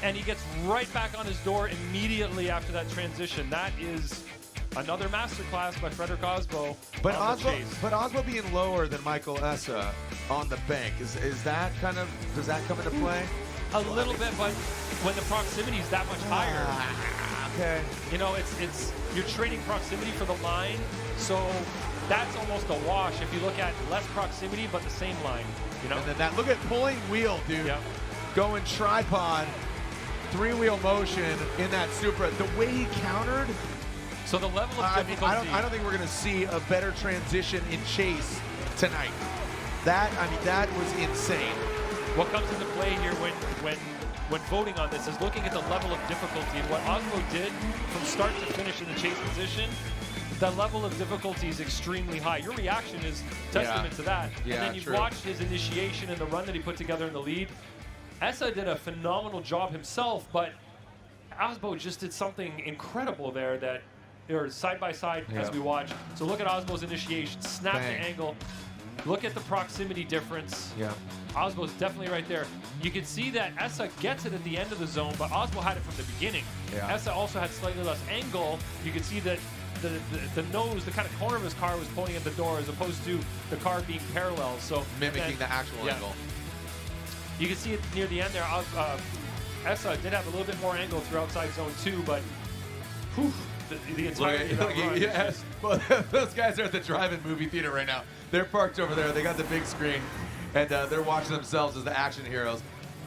And he gets right back on his door immediately after that transition. That is another masterclass by Frederick Osbo. But Osbo being lower than Michael Essa on the bank, is that kind of, does that come into play? A little bit, but when the proximity is that much higher. Okay. You know, it's you're trading proximity for the line, so that's almost a wash if you look at less proximity but the same line. You know. And then that, look at pulling wheel, dude. Yep. Going tripod, 3-wheel motion in that Supra. The way he countered. So the level of difficulty. I don't think we're going to see a better transition in chase tonight. That was insane. What comes into play here when voting on this is looking at the level of difficulty, and what Osmo did from start to finish in the chase position. The level of difficulty is extremely high. Your reaction is testament to that. Yeah, and then you've true. watched his initiation and the run that he put together in the lead. Essa did a phenomenal job himself, but Osmo just did something incredible there that they're side by side as we watch. So look at Osmo's initiation, snap Bang. to angle. Look at the proximity difference. Yeah. Osmo's definitely right there. You can see that Essa gets it at the end of the zone, but Osmo had it from the beginning. Yeah. Essa also had slightly less angle. You can see that the nose, the kind of corner of his car was pointing at the door as opposed to the car being parallel. So Mimicking the actual angle. You can see it near the end there. Essa did have a little bit more angle through outside zone 2, but whew, the entirety of that run. Yes. Well, those guys are at the drive-in movie theater right now. They're parked over there. They got the big screen, and they're watching themselves as the action heroes.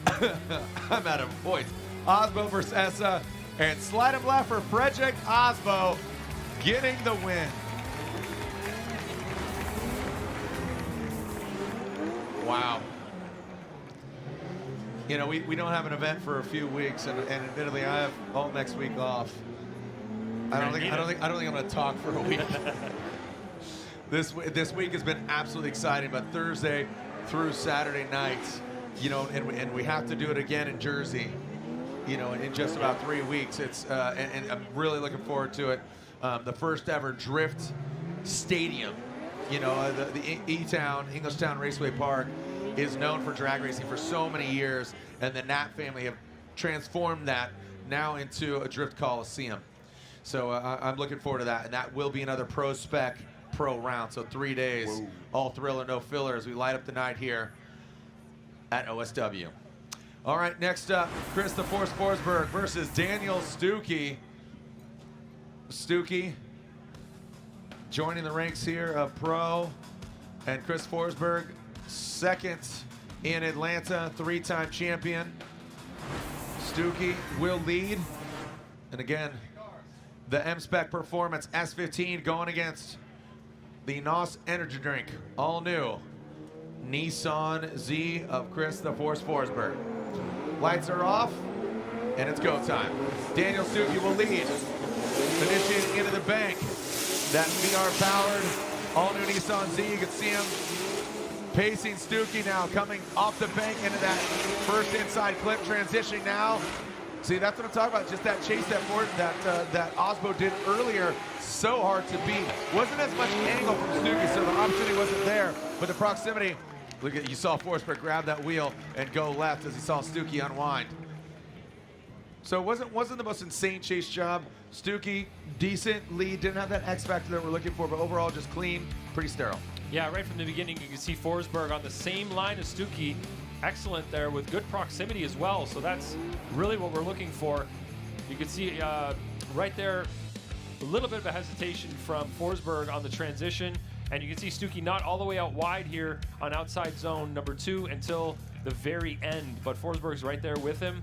I'm out of voice. Osmo versus Essa, and slide him left for Frederick Osmo, getting the win. Wow. You know, we don't have an event for a few weeks, and admittedly, I have all next week off. I don't think I'm going to talk for a week. This week has been absolutely exciting, but Thursday through Saturday night, you know, and we have to do it again in Jersey, you know, in just about 3 weeks. It's and I'm really looking forward to it. The first ever Drift Stadium, you know, the E-Town, Englishtown Raceway Park, is known for drag racing for so many years, and the Nat family have transformed that now into a Drift Coliseum. So I'm looking forward to that, and that will be another pro spec pro round. So 3 days, all thriller, no filler, as we light up the night here at OSW. All right, next up, Chris the Force Forsberg versus Daniel Stuckey. Stuckey joining the ranks here of pro, and Chris Forsberg, second in Atlanta, 3-time champion. Stuckey will lead, and again, the M-Spec Performance S15 going against the NOS Energy Drink, all new Nissan Z of Chris the Force Forsberg. Lights are off, and it's go time. Daniel Stuckey will lead, initiating into the bank. That VR-powered all-new Nissan Z, you can see him pacing. Stuckey now coming off the bank into that first inside clip, transitioning now. See, that's what I'm talking about. Just that chase that Osmo did earlier, so hard to beat. Wasn't as much angle from Stuckey, so the opportunity wasn't there. But the proximity, look at, you saw Forsberg grab that wheel and go left as he saw Stuckey unwind. So it wasn't the most insane chase job. Stuckey, decent lead, didn't have that X factor that we're looking for, but overall just clean, pretty sterile. Yeah, right from the beginning, you can see Forsberg on the same line as Stuckey. Excellent there with good proximity as well. So that's really what we're looking for. You can see right there a little bit of a hesitation from Forsberg on the transition. And you can see Stuckey not all the way out wide here on outside zone number 2 until the very end. But Forsberg's right there with him.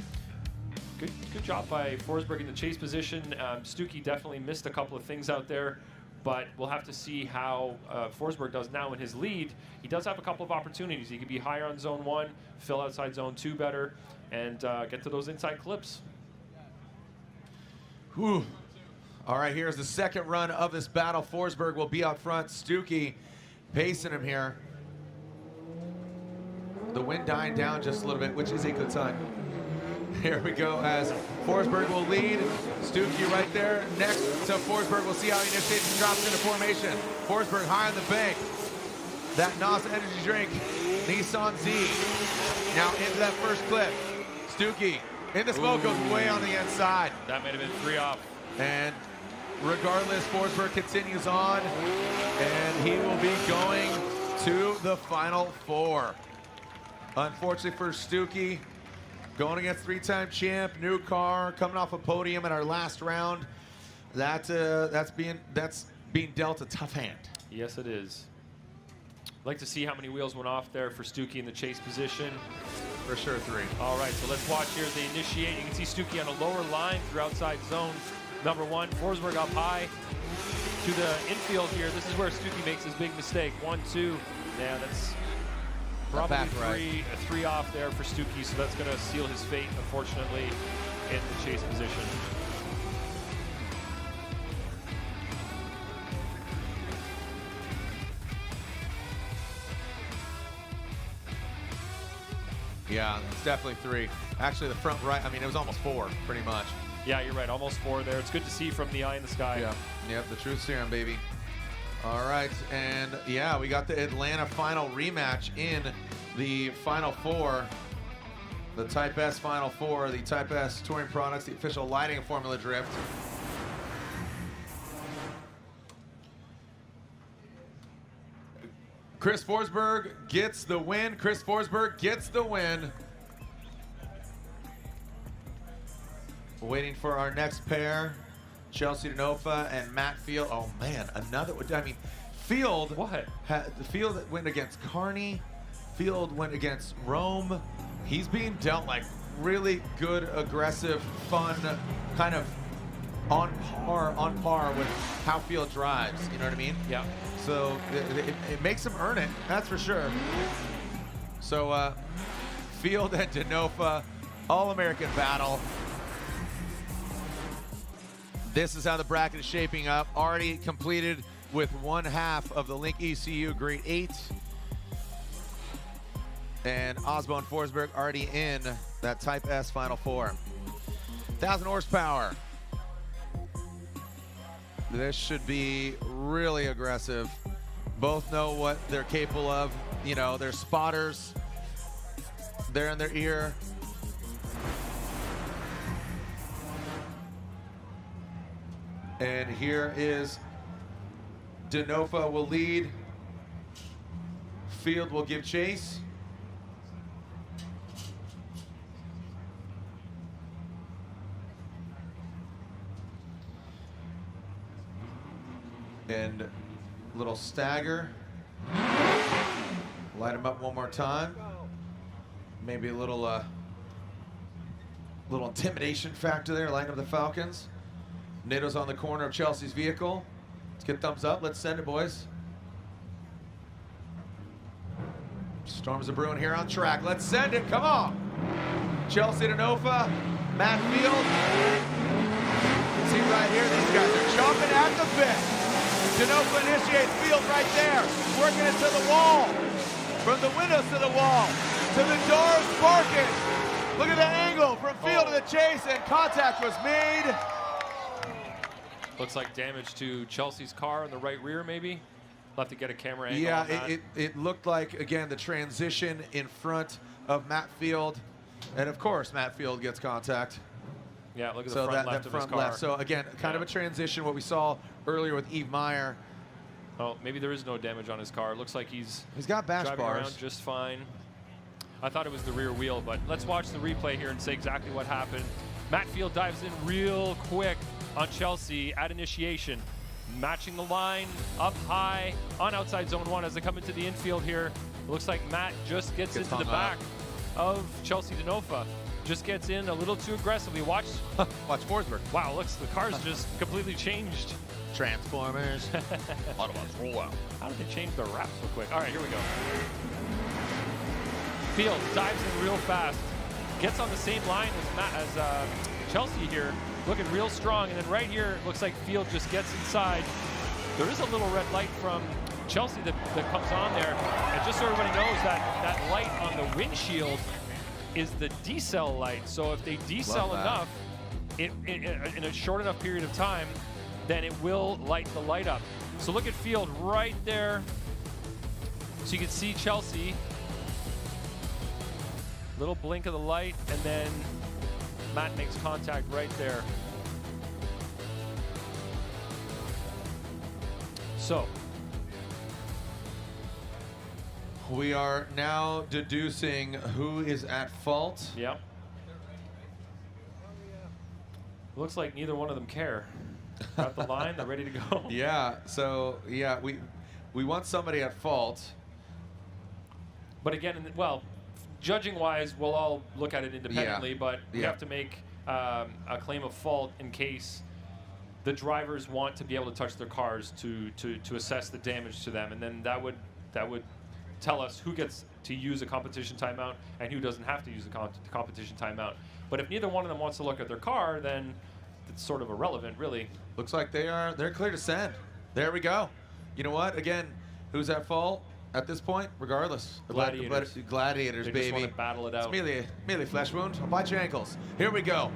Good job by Forsberg in the chase position. Stuckey definitely missed a couple of things out there, but we'll have to see how Forsberg does now in his lead. He does have a couple of opportunities. He could be higher on zone 1, fill outside zone 2 better, and get to those inside clips. Whew. All right, here's the second run of this battle. Forsberg will be out front. Stuckey pacing him here. The wind dying down just a little bit, which is a good sign. Here we go as Forsberg will lead. Stuckey right there next to Forsberg. We'll see how he initiates and drops into formation. Forsberg high on the bank. That NOS Energy Drink, Nissan Z. Now into that first clip. Stuckey in the smoke, goes way on the inside. That might have been 3 off. And regardless, Forsberg continues on, and he will be going to the Final Four. Unfortunately for Stuckey, Going against three-time champ, new car, coming off a podium in our last round. That's being dealt a tough hand. Yes, it is. I'd like to see how many wheels went off there for Stuckey in the chase position. For sure, 3. All right, so let's watch here. They initiate. You can see Stuckey on a lower line through outside zone number 1. Forsberg up high to the infield here. This is where Stuckey makes his big mistake. 1, 2. Yeah, that's probably three off there for Stuckey, so that's going to seal his fate, unfortunately, in the chase position. Yeah, it's definitely 3. Actually, the front right, I mean, it was almost 4, pretty much. Yeah, you're right, almost 4 there. It's good to see from the eye in the sky. Yeah, yep, the truth serum, baby. All right, and yeah, we got the Atlanta final rematch in the Final 4. The Type S Final 4, the Type S Touring Products, the official lighting of Formula Drift. Chris Forsberg gets the win. Chris Forsberg gets the win. Waiting for our next pair, Chelsea Denofa and Matt Field. Oh man, another. I mean, Field. What? The Field went against Carney. Field went against Rome. He's being dealt like really good, aggressive, fun, kind of on par with how Field drives. You know what I mean? Yeah. So it makes him earn it, that's for sure. So Field and Denofa, All-American battle. This is how the bracket is shaping up. Already completed with 1/2 of the Link ECU Grade 8. And Osbo and Forsberg already in that Type S Final 4. 1,000 horsepower. This should be really aggressive. Both know what they're capable of. You know, they're spotters. They're in their ear. And here is Denofa will lead. Field will give chase. And little stagger. Light him up one more time. Maybe a little intimidation factor there, lighting up the Falcons. NATO's on the corner of Chelsea's vehicle. Let's get thumbs up. Let's send it, boys. Storms are brewing here on track. Let's send it. Come on. Chelsea Denofa, Matt Field. See right here, these guys are chomping at the bit. Denofa initiates Field right there, working it to the wall. From the windows to the wall, to the doors sparking. Look at the angle from Field to the chase, and contact was made. Looks like damage to Chelsea's car in the right rear, maybe. We'll have to get a camera angle on that. it looked like, again, the transition in front of Matt Field. And of course, Matt Field gets contact. Yeah, look at the front left of his car. So again, kind of a transition, what we saw earlier with Yves Meyer. Oh, maybe there is no damage on his car. It looks like he's got bash driving bars. around just fine. I thought it was the rear wheel, but let's watch the replay here and say exactly what happened. Matt Field dives in real quick on Chelsea at initiation, matching the line up high on outside zone 1 as they come into the infield here. It looks like Matt just gets into the back of Chelsea Denofa. Just gets in a little too aggressively. Watch Forsberg. Wow, looks, the car's just completely changed. Transformers. Autobots roll out. How did they change the wraps so quick? All right, here we go. Field dives in real fast. Gets on the same line as Chelsea here. Looking real strong. And then right here, it looks like Field just gets inside. There is a little red light from Chelsea that comes on there. And just so everybody knows, that light on the windshield is the decel light. So if they decel enough, in a short enough period of time, then it will light the light up. So look at Field right there. So you can see Chelsea. Little blink of the light, and then Matt makes contact right there. So we are now deducing who is at fault. Yep. Looks like neither one of them care. Got the line, they're ready to go. Yeah, so, yeah, we want somebody at fault. But again, well, judging-wise, we'll all look at it independently, but we have to make a claim of fault in case the drivers want to be able to touch their cars to assess the damage to them, and then that would tell us who gets to use a competition timeout and who doesn't have to use a competition timeout. But if neither one of them wants to look at their car, then it's sort of irrelevant, really. Looks like they're clear to send. There we go. You know what? Again, who's at fault at this point? Regardless. Gladiators. Gladiators, They baby. just want to battle it out. It's melee flesh wound. I'll bite your ankles. Here we go.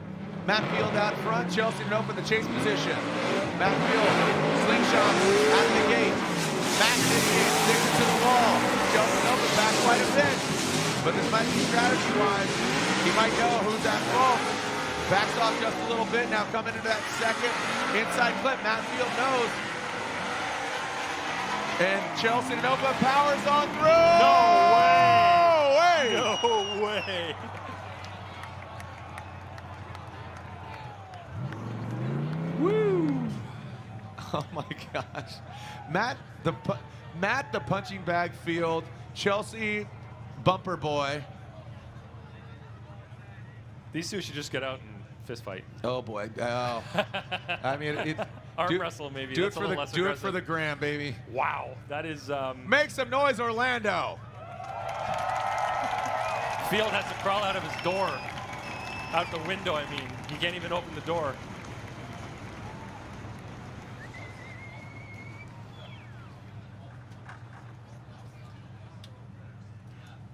Matt Field out front. Chelsea to open the chase position. Matt Field, slingshot out of the gate. Matt initiates, sticks it to the wall. Chelsea to open back quite a bit. But this might be strategy-wise. He might know who's at fault. Backs off just a little bit. Now coming into that second inside clip. Matt Field knows. And Chelsea to Nova powers on through. No way! No way! Woo! Oh my gosh. Matt the punching bag Field, Chelsea bumper boy. These two should just get out and fist fight. Oh boy. Oh. I mean, arm wrestle maybe. Do That's it a for little the less aggressive. for the gram, baby. Wow, that is. Make some noise, Orlando. Field has to crawl out of his door, out the window. I mean, he can't even open the door.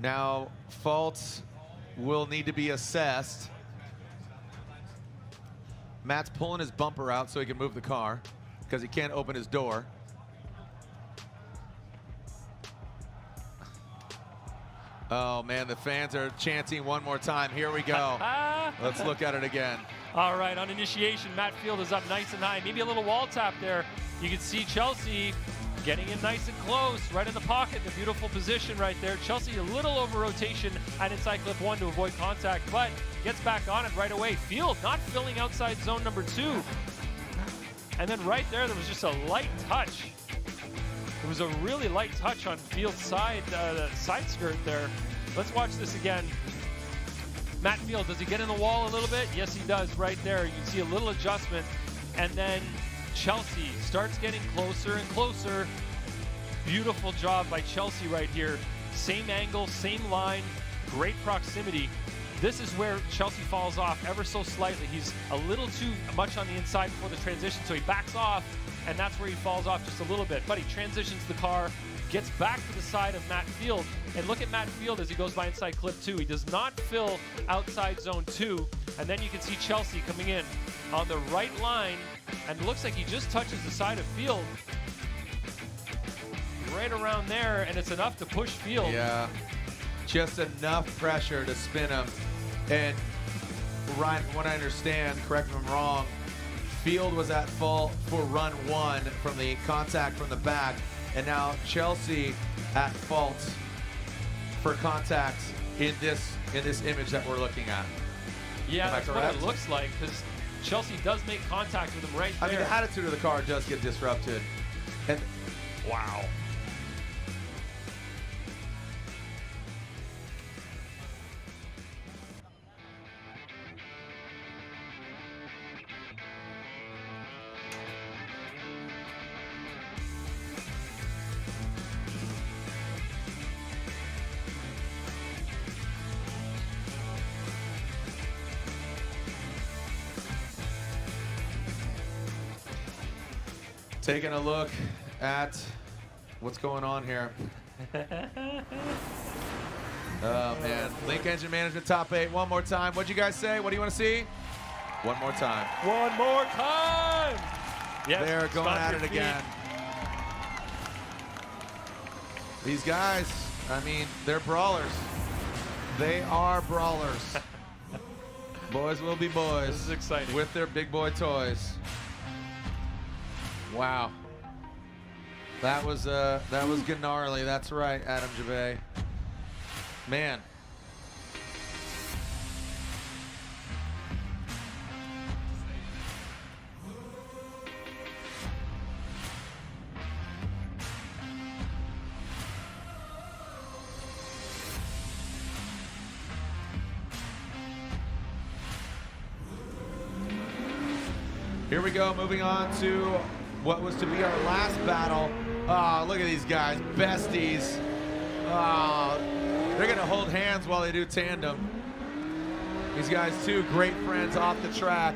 Now, faults will need to be assessed. Matt's pulling his bumper out so he can move the car because he can't open his door. Oh man, the fans are chanting one more time. Here we go. Let's look at it again. All right, on initiation, Matt Field is up nice and high. Maybe a little wall tap there. You can see Chelsea getting in nice and close, right in the pocket, in a beautiful position right there. Chelsea a little over rotation at inside clip 1 to avoid contact, but gets back on it right away. Field not filling outside zone number 2. And then right there was just a light touch. It was a really light touch on Field's side skirt there. Let's watch this again. Matt Field, does he get in the wall a little bit? Yes, he does right there. You can see a little adjustment. And then Chelsea starts getting closer and closer. Beautiful job by Chelsea right here. Same angle, same line, great proximity. This is where Chelsea falls off ever so slightly. He's a little too much on the inside before the transition, so he backs off, and that's where he falls off just a little bit. But he transitions the car, gets back to the side of Matt Field, and look at Matt Field as he goes by inside clip 2. He does not fill outside zone 2, and then you can see Chelsea coming in on the right line, and it looks like he just touches the side of Field. Right around there, and it's enough to push Field. Yeah, just enough pressure to spin him. And Ryan, from what I understand, correct me if I'm wrong, Field was at fault for run 1 from the contact from the back, and now Chelsea at fault for contact in this image that we're looking at. Yeah, that's what it looks like, because Chelsea does make contact with him right there. I mean, the attitude of the car does get disrupted. And wow. taking a look at what's going on here. Oh, man. Link Engine Management top 8. One more time. What'd you guys say? What do you want to see? One more time. One more time. Yes, they're going at it again. These guys, I mean, they're brawlers. They are brawlers. Boys will be boys. This is exciting. With their big boy toys. Wow. That was good gnarly. That's right, Adam Gervais. Man. Here we go, moving on to what was to be our last battle. Oh, look at these guys, besties. Oh, they're gonna hold hands while they do tandem. These guys, two great friends off the track.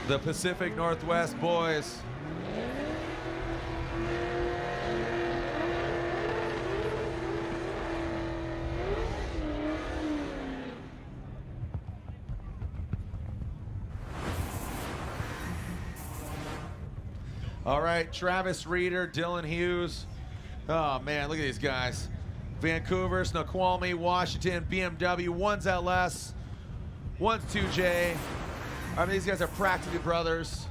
The Pacific Northwest boys. All right, Travis Reeder, Dylan Hughes. Oh man, look at these guys. Vancouver, Snoqualmie, Washington, BMW, one's LS, one's 2J. I mean, these guys are practically brothers.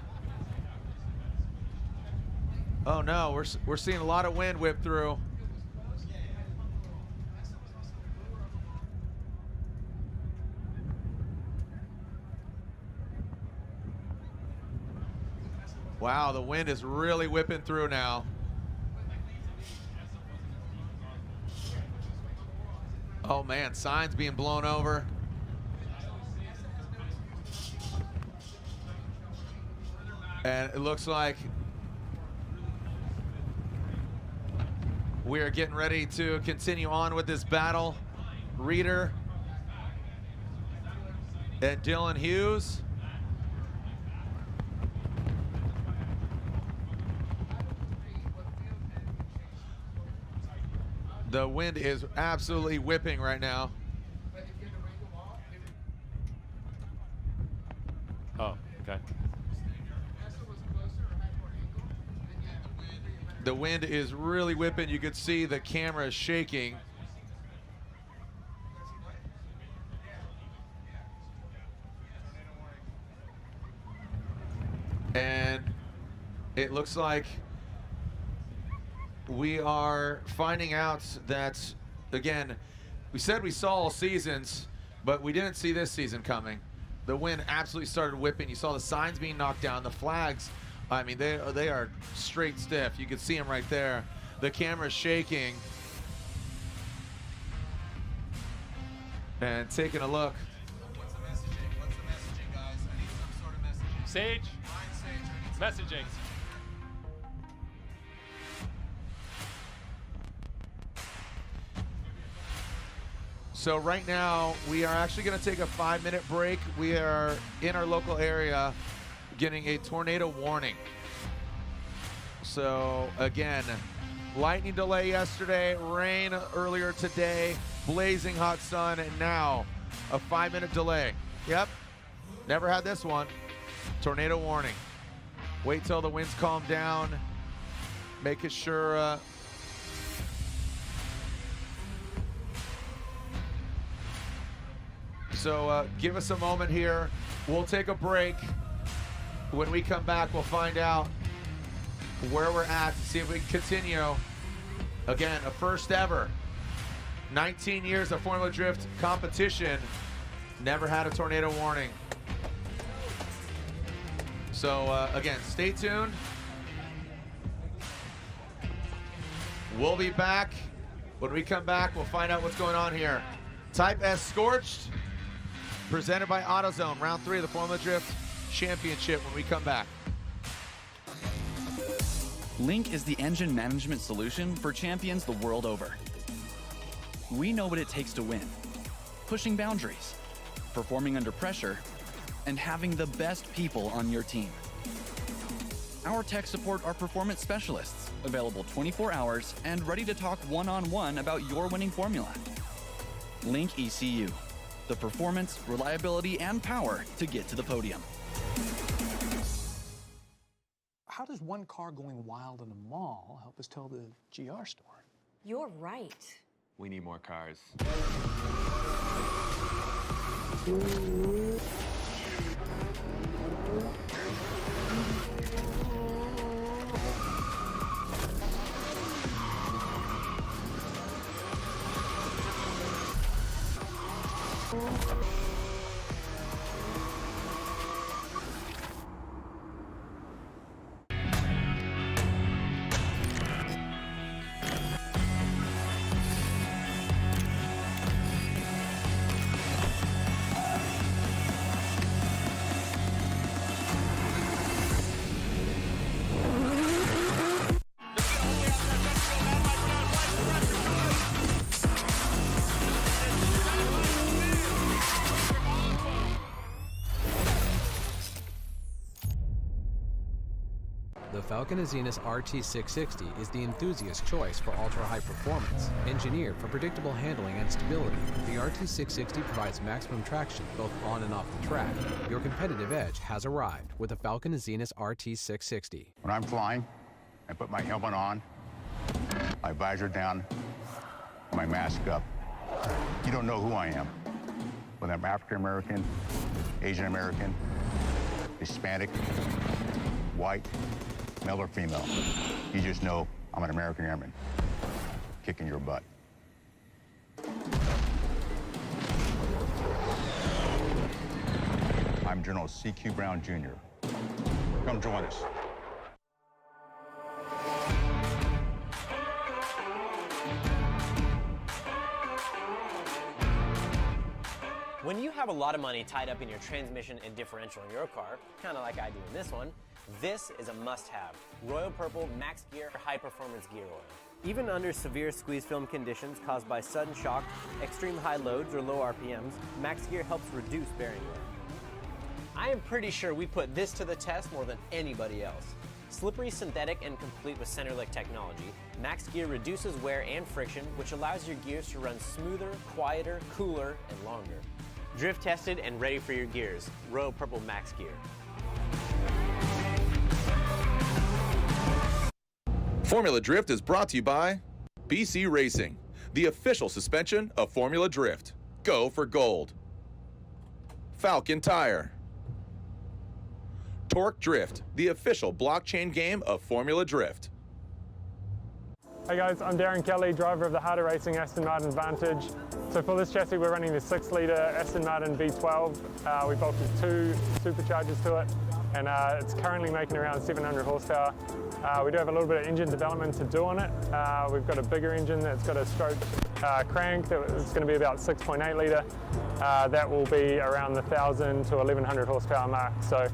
Oh no, we're seeing a lot of wind whip through. Wow, the wind is really whipping through now. Oh man, signs being blown over. And it looks like we are getting ready to continue on with this battle. Reeder and Dylan Hughes. The wind is absolutely whipping right now. Oh, okay. The wind is really whipping. You could see the camera shaking. And it looks like we are finding out that, again, we said we saw all seasons, but we didn't see this season coming. The wind absolutely started whipping. You saw the signs being knocked down, the flags. I mean, they are straight stiff. You can see them right there. The camera's shaking. And taking a look. What's the messaging? What's the messaging, guys? I need some sort of messaging. Sage? Messaging. So right now, we are actually going to take a 5-minute break. We are in our local area getting a tornado warning. So again, lightning delay yesterday, rain earlier today, blazing hot sun, and now a 5-minute delay. Yep, never had this one. Tornado warning. Wait till the winds calm down, making sure so give us a moment here. We'll take a break. When we come back, we'll find out where we're at to see if we can continue. Again, a first ever. 19 years of Formula Drift competition. Never had a tornado warning. So again, stay tuned. We'll be back. When we come back, we'll find out what's going on here. Type S Scorched, presented by AutoZone. Round 3 of the Formula Drift Championship when we come back. Link is the engine management solution for champions the world over. We know what it takes to win. Pushing boundaries, performing under pressure, and having the best people on your team. Our tech support are performance specialists, available 24 hours and ready to talk one-on-one about your winning formula. Link ECU, the performance, reliability, and power to get to the podium. How does one car going wild in a mall help us tell the GR story? You're right. We need more cars. The Falcon Azenis RT660 is the enthusiast choice for ultra-high performance. Engineered for predictable handling and stability, the RT660 provides maximum traction both on and off the track. Your competitive edge has arrived with the Falcon Azenis RT660. When I'm flying, I put my helmet on, my visor down, my mask up. You don't know who I am. Whether I'm African American, Asian American, Hispanic, white, male or female. You just know I'm an American Airman kicking your butt. I'm General C.Q. Brown Jr. Come join us. When you have a lot of money tied up in your transmission and differential in your car, kind of like I do in this one, this is a must-have. Royal Purple Max Gear High Performance Gear Oil. Even under severe squeeze film conditions caused by sudden shock, extreme high loads, or low RPMs, Max Gear helps reduce bearing wear. I am pretty sure we put this to the test more than anybody else. Slippery, synthetic, and complete with Centerlick technology, Max Gear reduces wear and friction, which allows your gears to run smoother, quieter, cooler, and longer. Drift tested and ready for your gears. Royal Purple Max Gear. Formula Drift is brought to you by BC Racing, the official suspension of Formula Drift. Go for gold. Falcon Tire. Torque Drift, the official blockchain game of Formula Drift. Hey guys, I'm Darren Kelly, driver of the harder racing Aston Martin Vantage. So for this chassis, we're running the 6-litre Aston Martin V12. We bolted 2 superchargers to it, and it's currently making around 700 horsepower. We do have a little bit of engine development to do on it. We've got a bigger engine that's got a stroke crank that's going to be about 6.8 litre. That will be around the 1,000 to 1,100 horsepower mark. So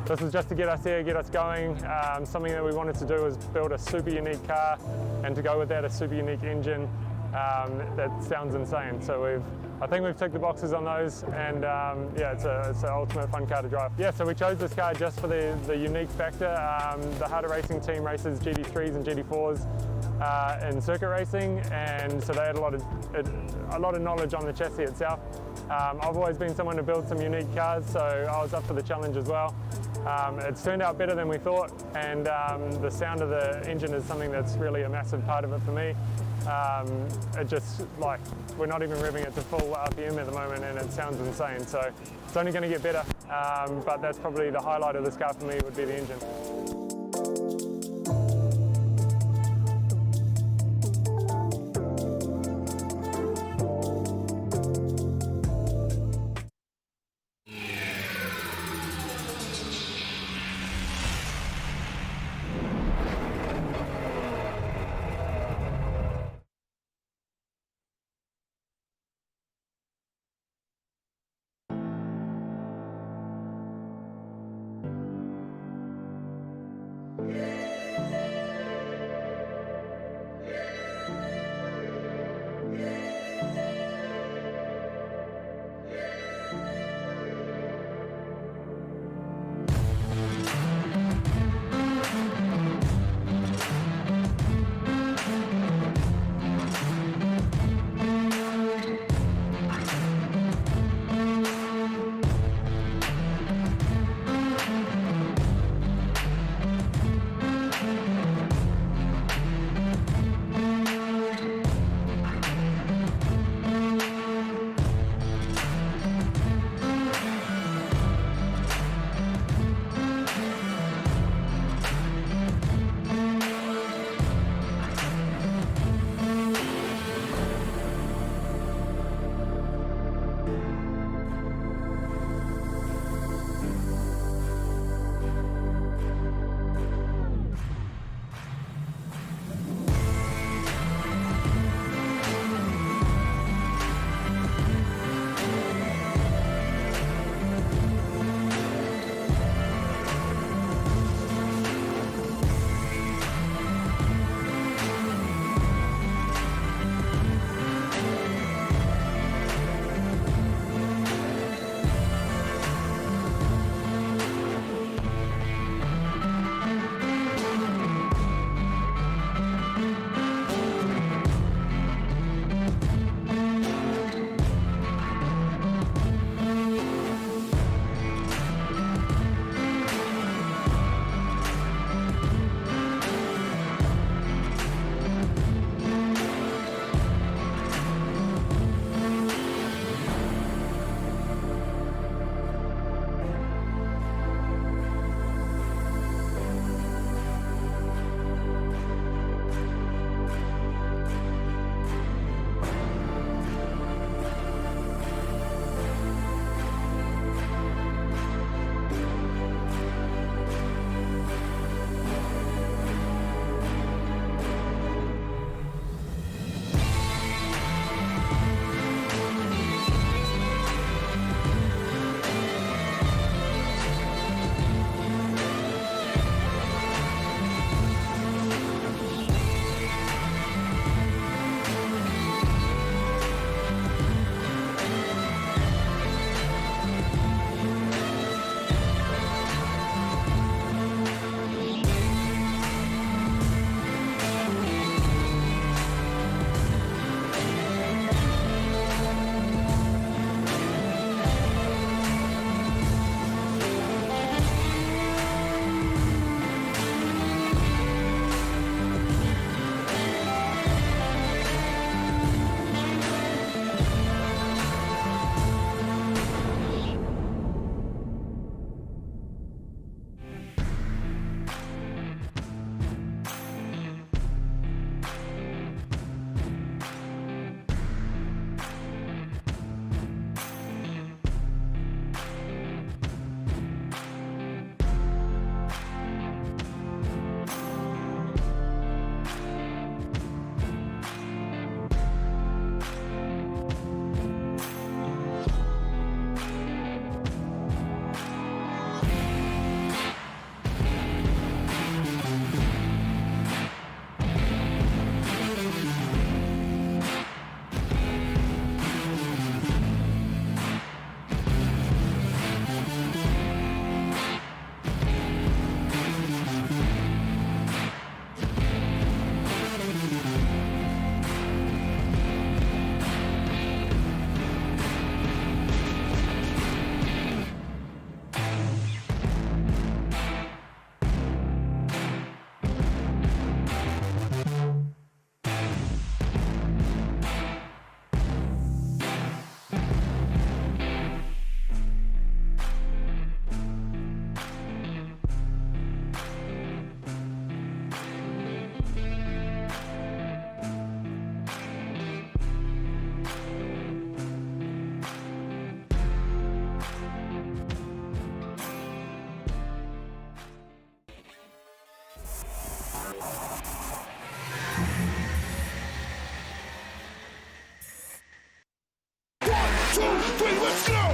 this is just to get us here, get us going. Something that we wanted to do was build a super unique car, and to go with that, a super unique engine. That sounds insane. So I think we've ticked the boxes on those, and yeah, it's an ultimate fun car to drive. Yeah, so we chose this car just for the unique factor. The harder racing team races GT3s and GT4s in circuit racing, and so they had a lot of knowledge on the chassis itself. I've always been someone to build some unique cars, so I was up for the challenge as well. It's turned out better than we thought, and the sound of the engine is something that's really a massive part of it for me. It just, like, we're not even revving it to full RPM at the moment, and it sounds insane. So it's only going to get better, but that's probably the highlight of this car for me, would be the engine.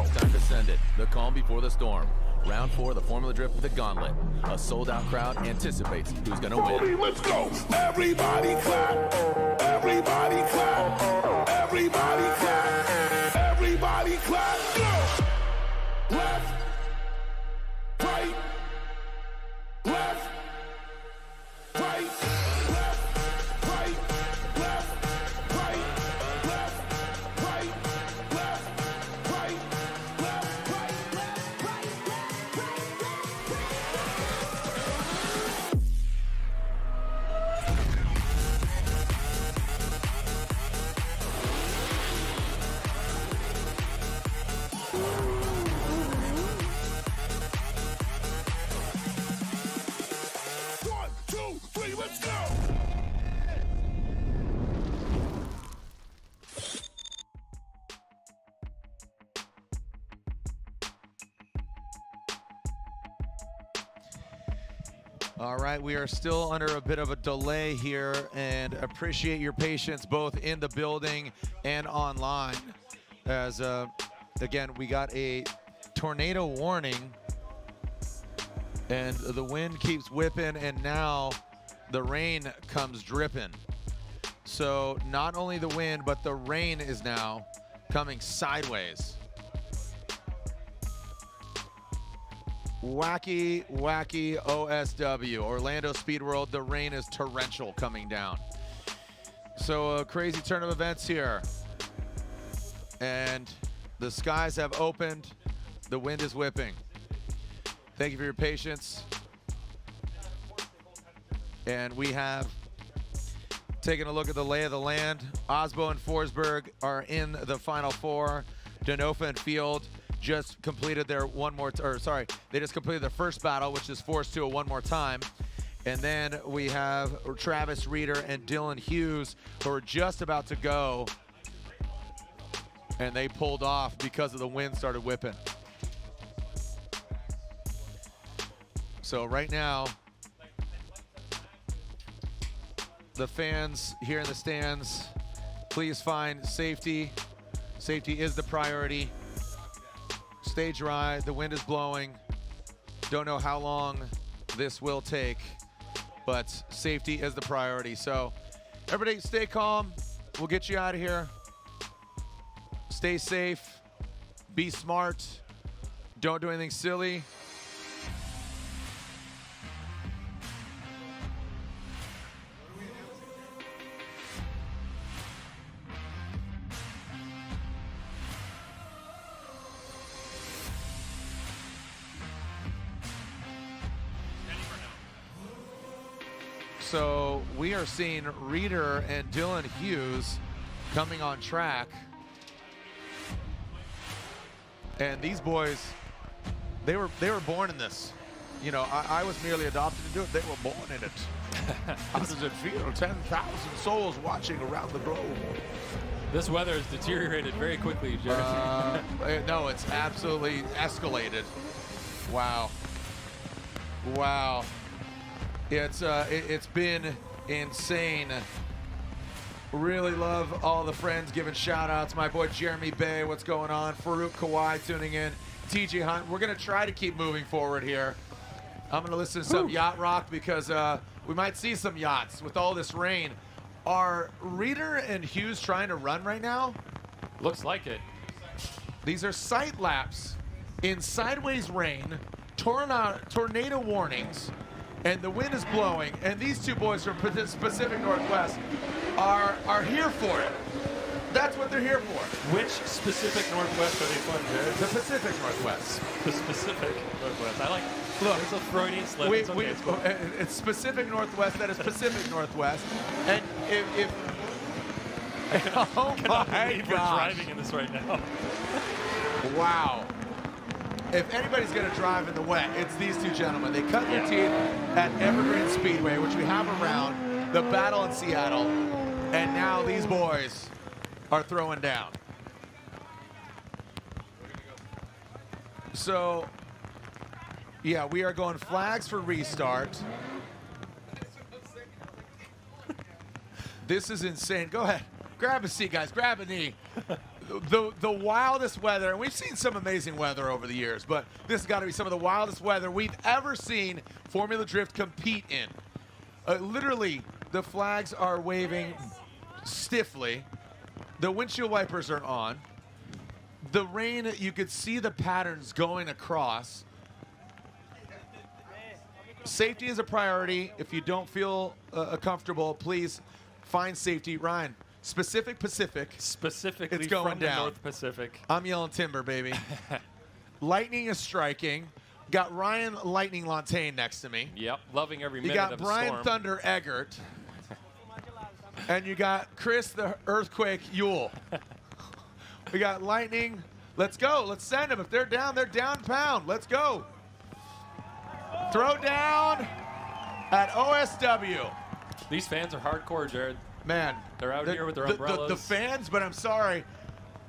It's time to send it. The calm before the storm. Round 4 of the Formula Drift with the Gauntlet. A sold-out crowd anticipates who's going to win. Let's go. Everybody clap. Everybody clap. Everybody clap. Everybody clap. Go. Left. Right. Left. Right. Left. Right. Left. Right. Left. Right. Left. Right. Left. One, two, three, let's go. All right, we are still under a bit of a delay here and appreciate your patience both in the building and online. As, again, we got a tornado warning and the wind keeps whipping and now the rain comes dripping. So not only the wind, but the rain is now coming sideways. Wacky, wacky OSW, Orlando Speed World, the rain is torrential coming down. So a crazy turn of events here. And the skies have opened, the wind is whipping. Thank you for your patience. And we have taken a look at the lay of the land. Osbo and Forsberg are in the Final Four. Denofa and Field just completed their they just completed their first battle, which is forced to a one more time. And then we have Travis Reeder and Dylan Hughes, who are just about to go, and they pulled off because of the wind started whipping. So right now, the fans here in the stands, please find safety. Safety is the priority. Stay dry, the wind is blowing. Don't know how long this will take, but safety is the priority. So everybody stay calm. We'll get you out of here. Stay safe, be smart, don't do anything silly. So we are seeing Reeder and Dylan Hughes coming on track. And these boys, they were born in this. You know, I was merely adopted to do it. They were born in it. How does it feel? 10,000 souls watching around the globe. This weather has deteriorated very quickly, Jared. No, it's absolutely escalated. Wow. Wow. It's been insane. Really love all the friends giving shout outs. My boy Jeremy Bay, what's going on? Farouk Kawai tuning in. TJ Hunt. We're gonna try to keep moving forward here. I'm gonna listen to some yacht rock because we might see some yachts with all this rain. Are Reeder and Hughes trying to run right now? Looks like it. These are sight laps in sideways rain, tornado warnings, and the wind is blowing, and these two boys from Pacific Northwest are here for it. That's what they're here for. Which Pacific Northwest are they from, Jared? The Pacific Northwest. The Pacific Northwest. I like. Look, there's a Freudian slip. It's okay, it's cool. It's Pacific Northwest. That is Pacific Northwest. And if oh my gosh, we're driving in this right now. Wow. If anybody's going to drive in the wet, it's these two gentlemen. They cut their teeth at Evergreen Speedway, which we have around, the battle in Seattle, and now these boys are throwing down. So, yeah, we are going flags for restart. This is insane. Go ahead. Grab a seat, guys. Grab a knee. The wildest weather, and we've seen some amazing weather over the years, but this has got to be some of the wildest weather we've ever seen Formula Drift compete in. Literally, the flags are waving stiffly. The windshield wipers are on. The rain, you could see the patterns going across. Safety is a priority. If you don't feel comfortable, please find safety. Ryan, Pacific. Specifically it's going from down. the North Pacific. I'm yelling timber, baby. Lightning is striking. Got Ryan Lightning Lantagne next to me. Yep, loving every You minute got of the Brian storm. Thunder Eggert. And you got Chris the Earthquake Yule. We got Lightning. Let's go. Let's send them. If they're down pound. Let's go. Throw down at OSW. These fans are hardcore, Jared. Man. They're out here with their umbrellas. The fans, but I'm sorry.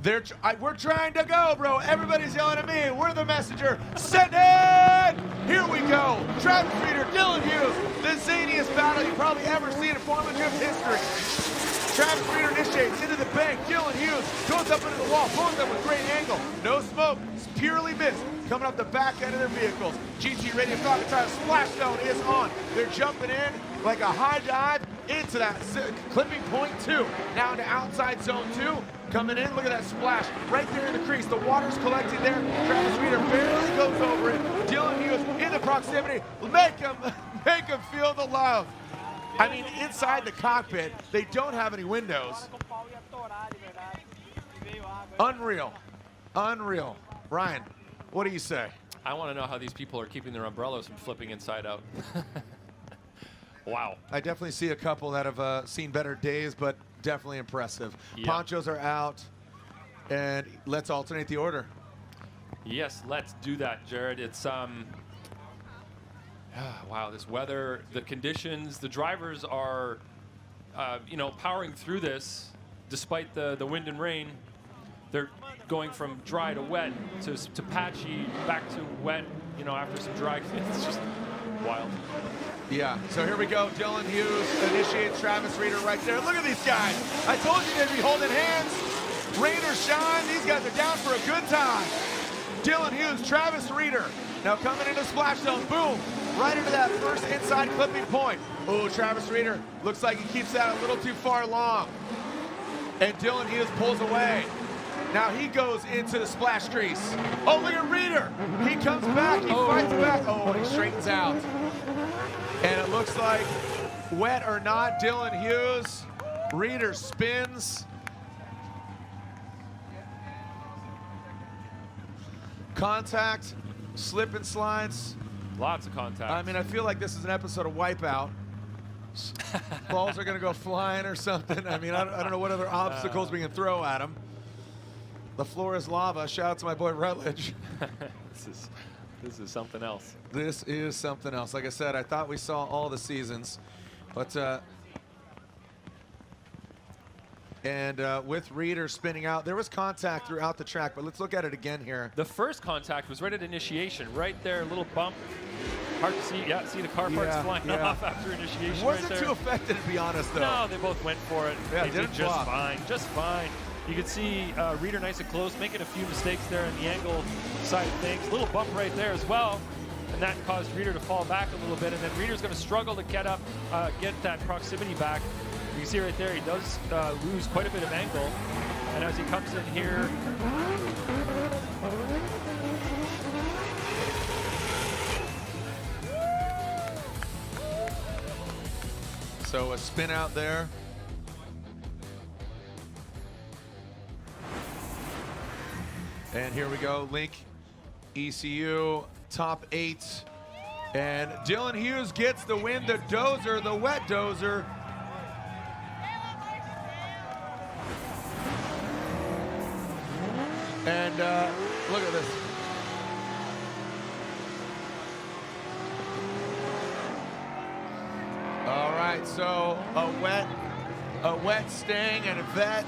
We're trying to go, bro. Everybody's yelling at me. We're the messenger. Send it! Here we go. Travis Reeder, Dylan Hughes. The zaniest battle you've probably ever seen in Formula Drift history. Travis Reeder initiates into the bank. Dylan Hughes goes up into the wall. Pulls them with great angle. No smoke. It's purely mist. Coming up the back end of their vehicles. GT Radio Falcon Tire splash zone is on. They're jumping in like a high dive into that clipping point 2. Now into outside zone 2. Coming in, look at that splash right there in the crease. The water's collecting there. Travis Reeder barely goes over it. Dylan Hughes in the proximity. Make him feel the love. I mean, inside the cockpit, they don't have any windows. Unreal. Unreal. Ryan, what do you say? I want to know how these people are keeping their umbrellas from flipping inside out. Wow. I definitely see a couple that have seen better days, but definitely impressive. Yeah. Ponchos are out, and let's alternate the order. Yes, let's do that, Jared. It's wow, this weather, the conditions, the drivers are, powering through this despite the wind and rain. They're going from dry to wet to patchy, back to wet, after some dry. It's just wild. Yeah, so here we go. Dylan Hughes initiates Travis Reeder right there. Look at these guys. I told you they'd be holding hands. Rain or shine, these guys are down for a good time. Dylan Hughes, Travis Reeder. Now coming into splash zone, boom. Right into that first inside clipping point. Oh, Travis Reeder looks like he keeps that a little too far long. And Dylan Hughes pulls away. Now he goes into the splash crease. Oh, look at Reeder. He comes back, he fights back. Oh, he straightens out. And it looks like, wet or not, Dylan Hughes. Reeder spins. Contact, slip and slides. Lots of contact. I mean, I feel like this is an episode of Wipeout. Balls are going to go flying or something. I mean, I don't know what other obstacles we can throw at them. The floor is lava. Shout out to my boy Rutledge. This is something else. This is something else. Like I said, I thought we saw all the seasons, but with Reeder spinning out, there was contact throughout the track. But let's look at it again here. The first contact was right at initiation, right there, a little bump. Hard to see. Yeah, see the car parts flying off after initiation. Wasn't right there. too affected, to be honest, though. No, they both went for it. Yeah, they did didn't just flop. fine. Just fine. You can see Reeder nice and close, making a few mistakes there on the angle side of things. A little bump right there as well. And that caused Reeder to fall back a little bit. And then Reeder's going to struggle to get up, get that proximity back. You can see right there, he does lose quite a bit of angle. And as he comes in here, so a spin out there. And here we go, Link, ECU, top 8. And Dylan Hughes gets the win, the dozer, the wet dozer. And look at this. All right, so a wet Stang and a vet.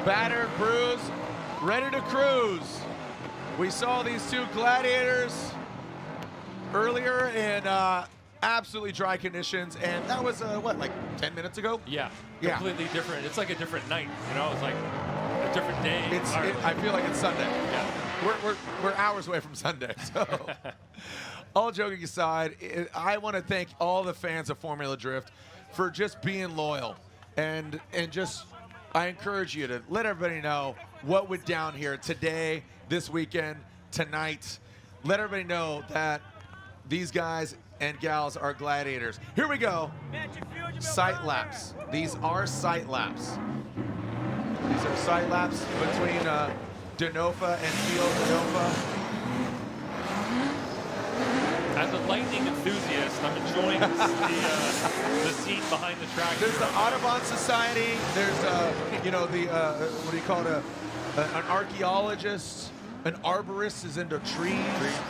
Battered, bruised, ready to cruise. We saw these two gladiators earlier in absolutely dry conditions, and that was, what, like 10 minutes ago? Yeah, Yeah. completely different. It's like a different night, you know? It's like a different day. I feel like it's Sunday. Yeah. We're hours away from Sunday. So, all joking aside, I want to thank all the fans of Formula Drift for just being loyal, and just I encourage you to let everybody know what went down here today, this weekend, tonight. Let everybody know that these guys and gals are gladiators. Here we go. Sight laps. These are sight laps. These are sight laps between Denofa and Field Denofa. As a lightning enthusiast, I'm enjoying the scene behind the track. There's the Audubon Society. There's, you know, the, what do you call it, an archaeologist. An arborist is into trees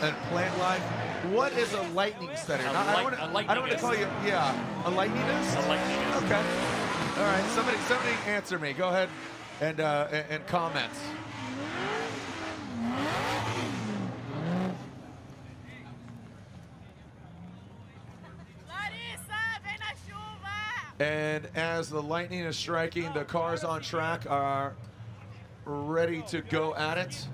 and plant life. What is a lightning study? I don't want to call you, a lightningist? A lightningist. Okay. All right, somebody answer me. Go ahead and comment. And as the lightning is striking, the cars on track are ready to go at it.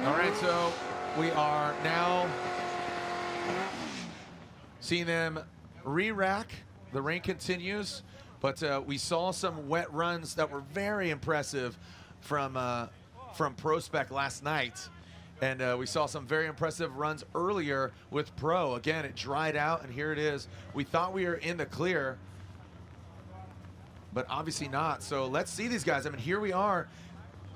All right, so we are now seeing them re-rack. The rain continues, but we saw some wet runs that were very impressive from Pro-Spec last night. And we saw some very impressive runs earlier with Pro. Again, it dried out, and here it is. We thought we were in the clear, but obviously not. So let's see these guys. I mean, here we are.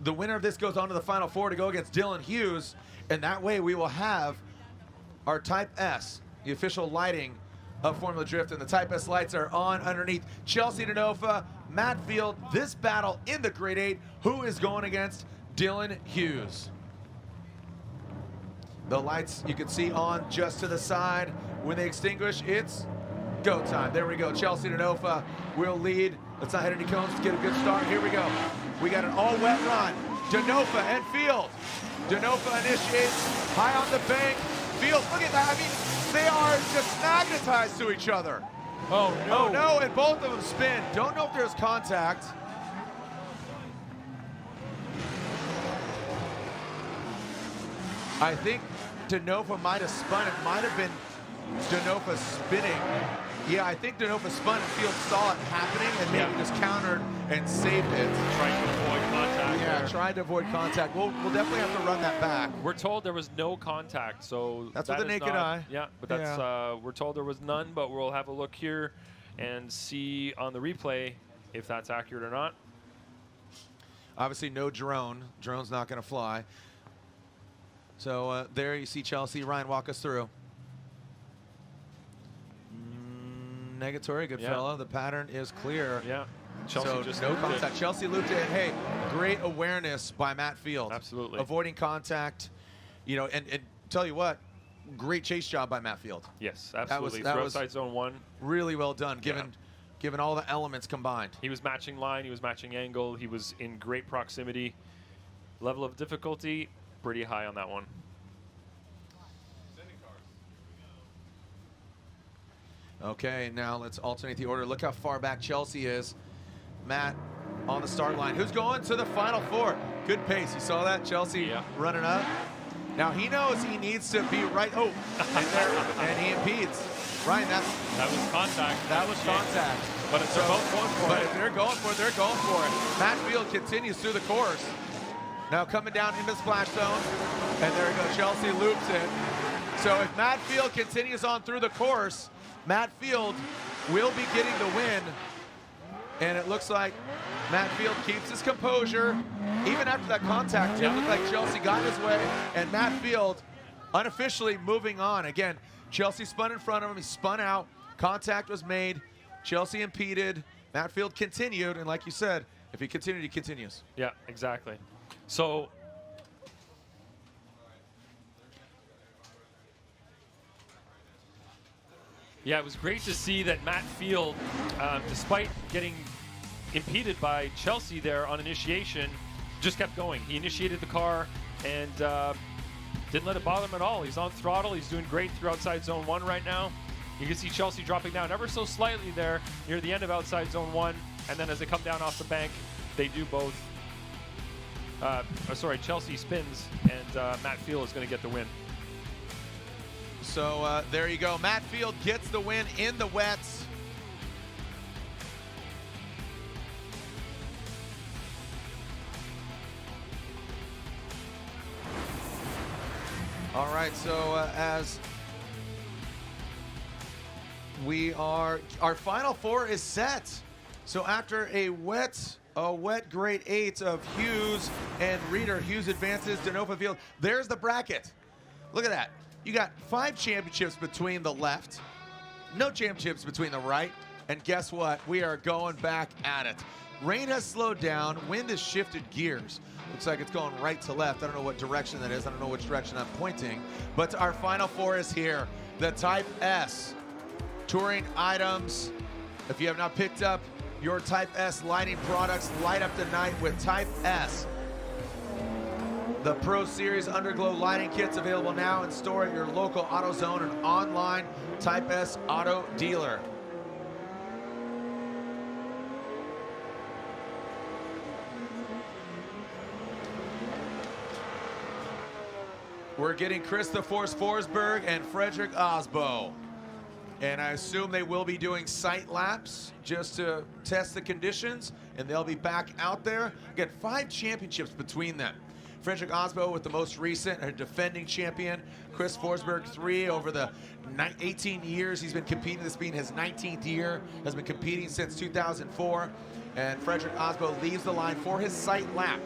The winner of this goes on to the Final Four to go against Dylan Hughes, and that way we will have our Type S, the official lighting of Formula Drift, and the Type S lights are on underneath Chelsea Denofa, Matt Field. This battle in the Grade 8, who is going against Dylan Hughes? The lights you can see on just to the side. When they extinguish, it's go time. There we go. Chelsea Denofa will lead. Let's not hit any cones to get a good start. Here we go. We got an all-wet run. Denofa and Field. Denofa initiates high on the bank. Field, look at that. I mean, they are just magnetized to each other. Oh, no. Oh, no, and both of them spin. Don't know if there's contact. I think Denofa might have spun. It might have been Denofa spinning. Yeah, I think Denofa spun and Field saw it happening and maybe just countered and saved it. Trying to avoid contact. Yeah, tried to avoid contact. We'll definitely have to run that back. We're told there was no contact, so that's with the naked eye. Yeah, but that's we're told there was none, but we'll have a look here and see on the replay if that's accurate or not. Obviously, no drone. Drone's not going to fly. So there you see Chelsea. Ryan, walk us through. Negatory, good fellow. The pattern is clear. Yeah. Chelsea so just no contact. Chelsea looped it. Hey, great awareness by Matt Field. Absolutely. Avoiding contact. You know, and tell you what, great chase job by Matt Field. Yes, absolutely. That Through was outside zone 1. Really well done, given all the elements combined. He was matching line. He was matching angle. He was in great proximity. Level of difficulty, pretty high on that one. Okay, now let's alternate the order. Look how far back Chelsea is. Matt on the start line. Who's going to the Final Four? Good pace. You saw that? Chelsea running up. Now he knows he needs to be right. Oh, and he impedes. Ryan, that was contact. That was contact. But if they're both going for it. But if they're going for it, they're going for it. Matt Field continues through the course. Now coming down into the splash zone. And there we go. Chelsea loops it. So if Matt Field continues on through the course, Matt Field will be getting the win. And it looks like Matt Field keeps his composure. Even after that contact, it looked like Chelsea got his way. And Matt Field unofficially moving on. Again, Chelsea spun in front of him. He spun out. Contact was made. Chelsea impeded. Matt Field continued. And like you said, if he continued, he continues. Yeah, exactly. So Yeah, it was great to see that Matt Field, despite getting impeded by Chelsea there on initiation, just kept going. He initiated the car and didn't let it bother him at all. He's on throttle. He's doing great through outside zone 1 right now. You can see Chelsea dropping down ever so slightly there near the end of outside zone 1. And then as they come down off the bank, they do both. Chelsea spins, and Matt Field is going to get the win. So there you go. Matt Field gets the win in the wets. All right, so as we are, our final 4 is set. So after a wet grade 8 of Hughes and Reeder, Hughes advances to Nova Field. There's the bracket. Look at that. You got 5 championships between the left, no championships between the right, and guess what? We are going back at it. Rain has slowed down, wind has shifted gears. Looks like it's going right to left. I don't know what direction that is. I don't know which direction I'm pointing. But our final 4 is here. The Type S touring items. If you have not picked up your Type S lighting products, light up the night with Type S. The Pro Series Underglow lighting kits available now in store at your local AutoZone and online Type S auto dealer. We're getting Chris the Force Forsberg and Frederick Osbo. And I assume they will be doing sight laps just to test the conditions, and they'll be back out there. Again, 5 championships between them. Frederick Osbo with the most recent, a defending champion. Chris Forsberg, 3 over the 18 years he's been competing. This being his 19th year, has been competing since 2004. And Frederick Osbo leaves the line for his sight lap.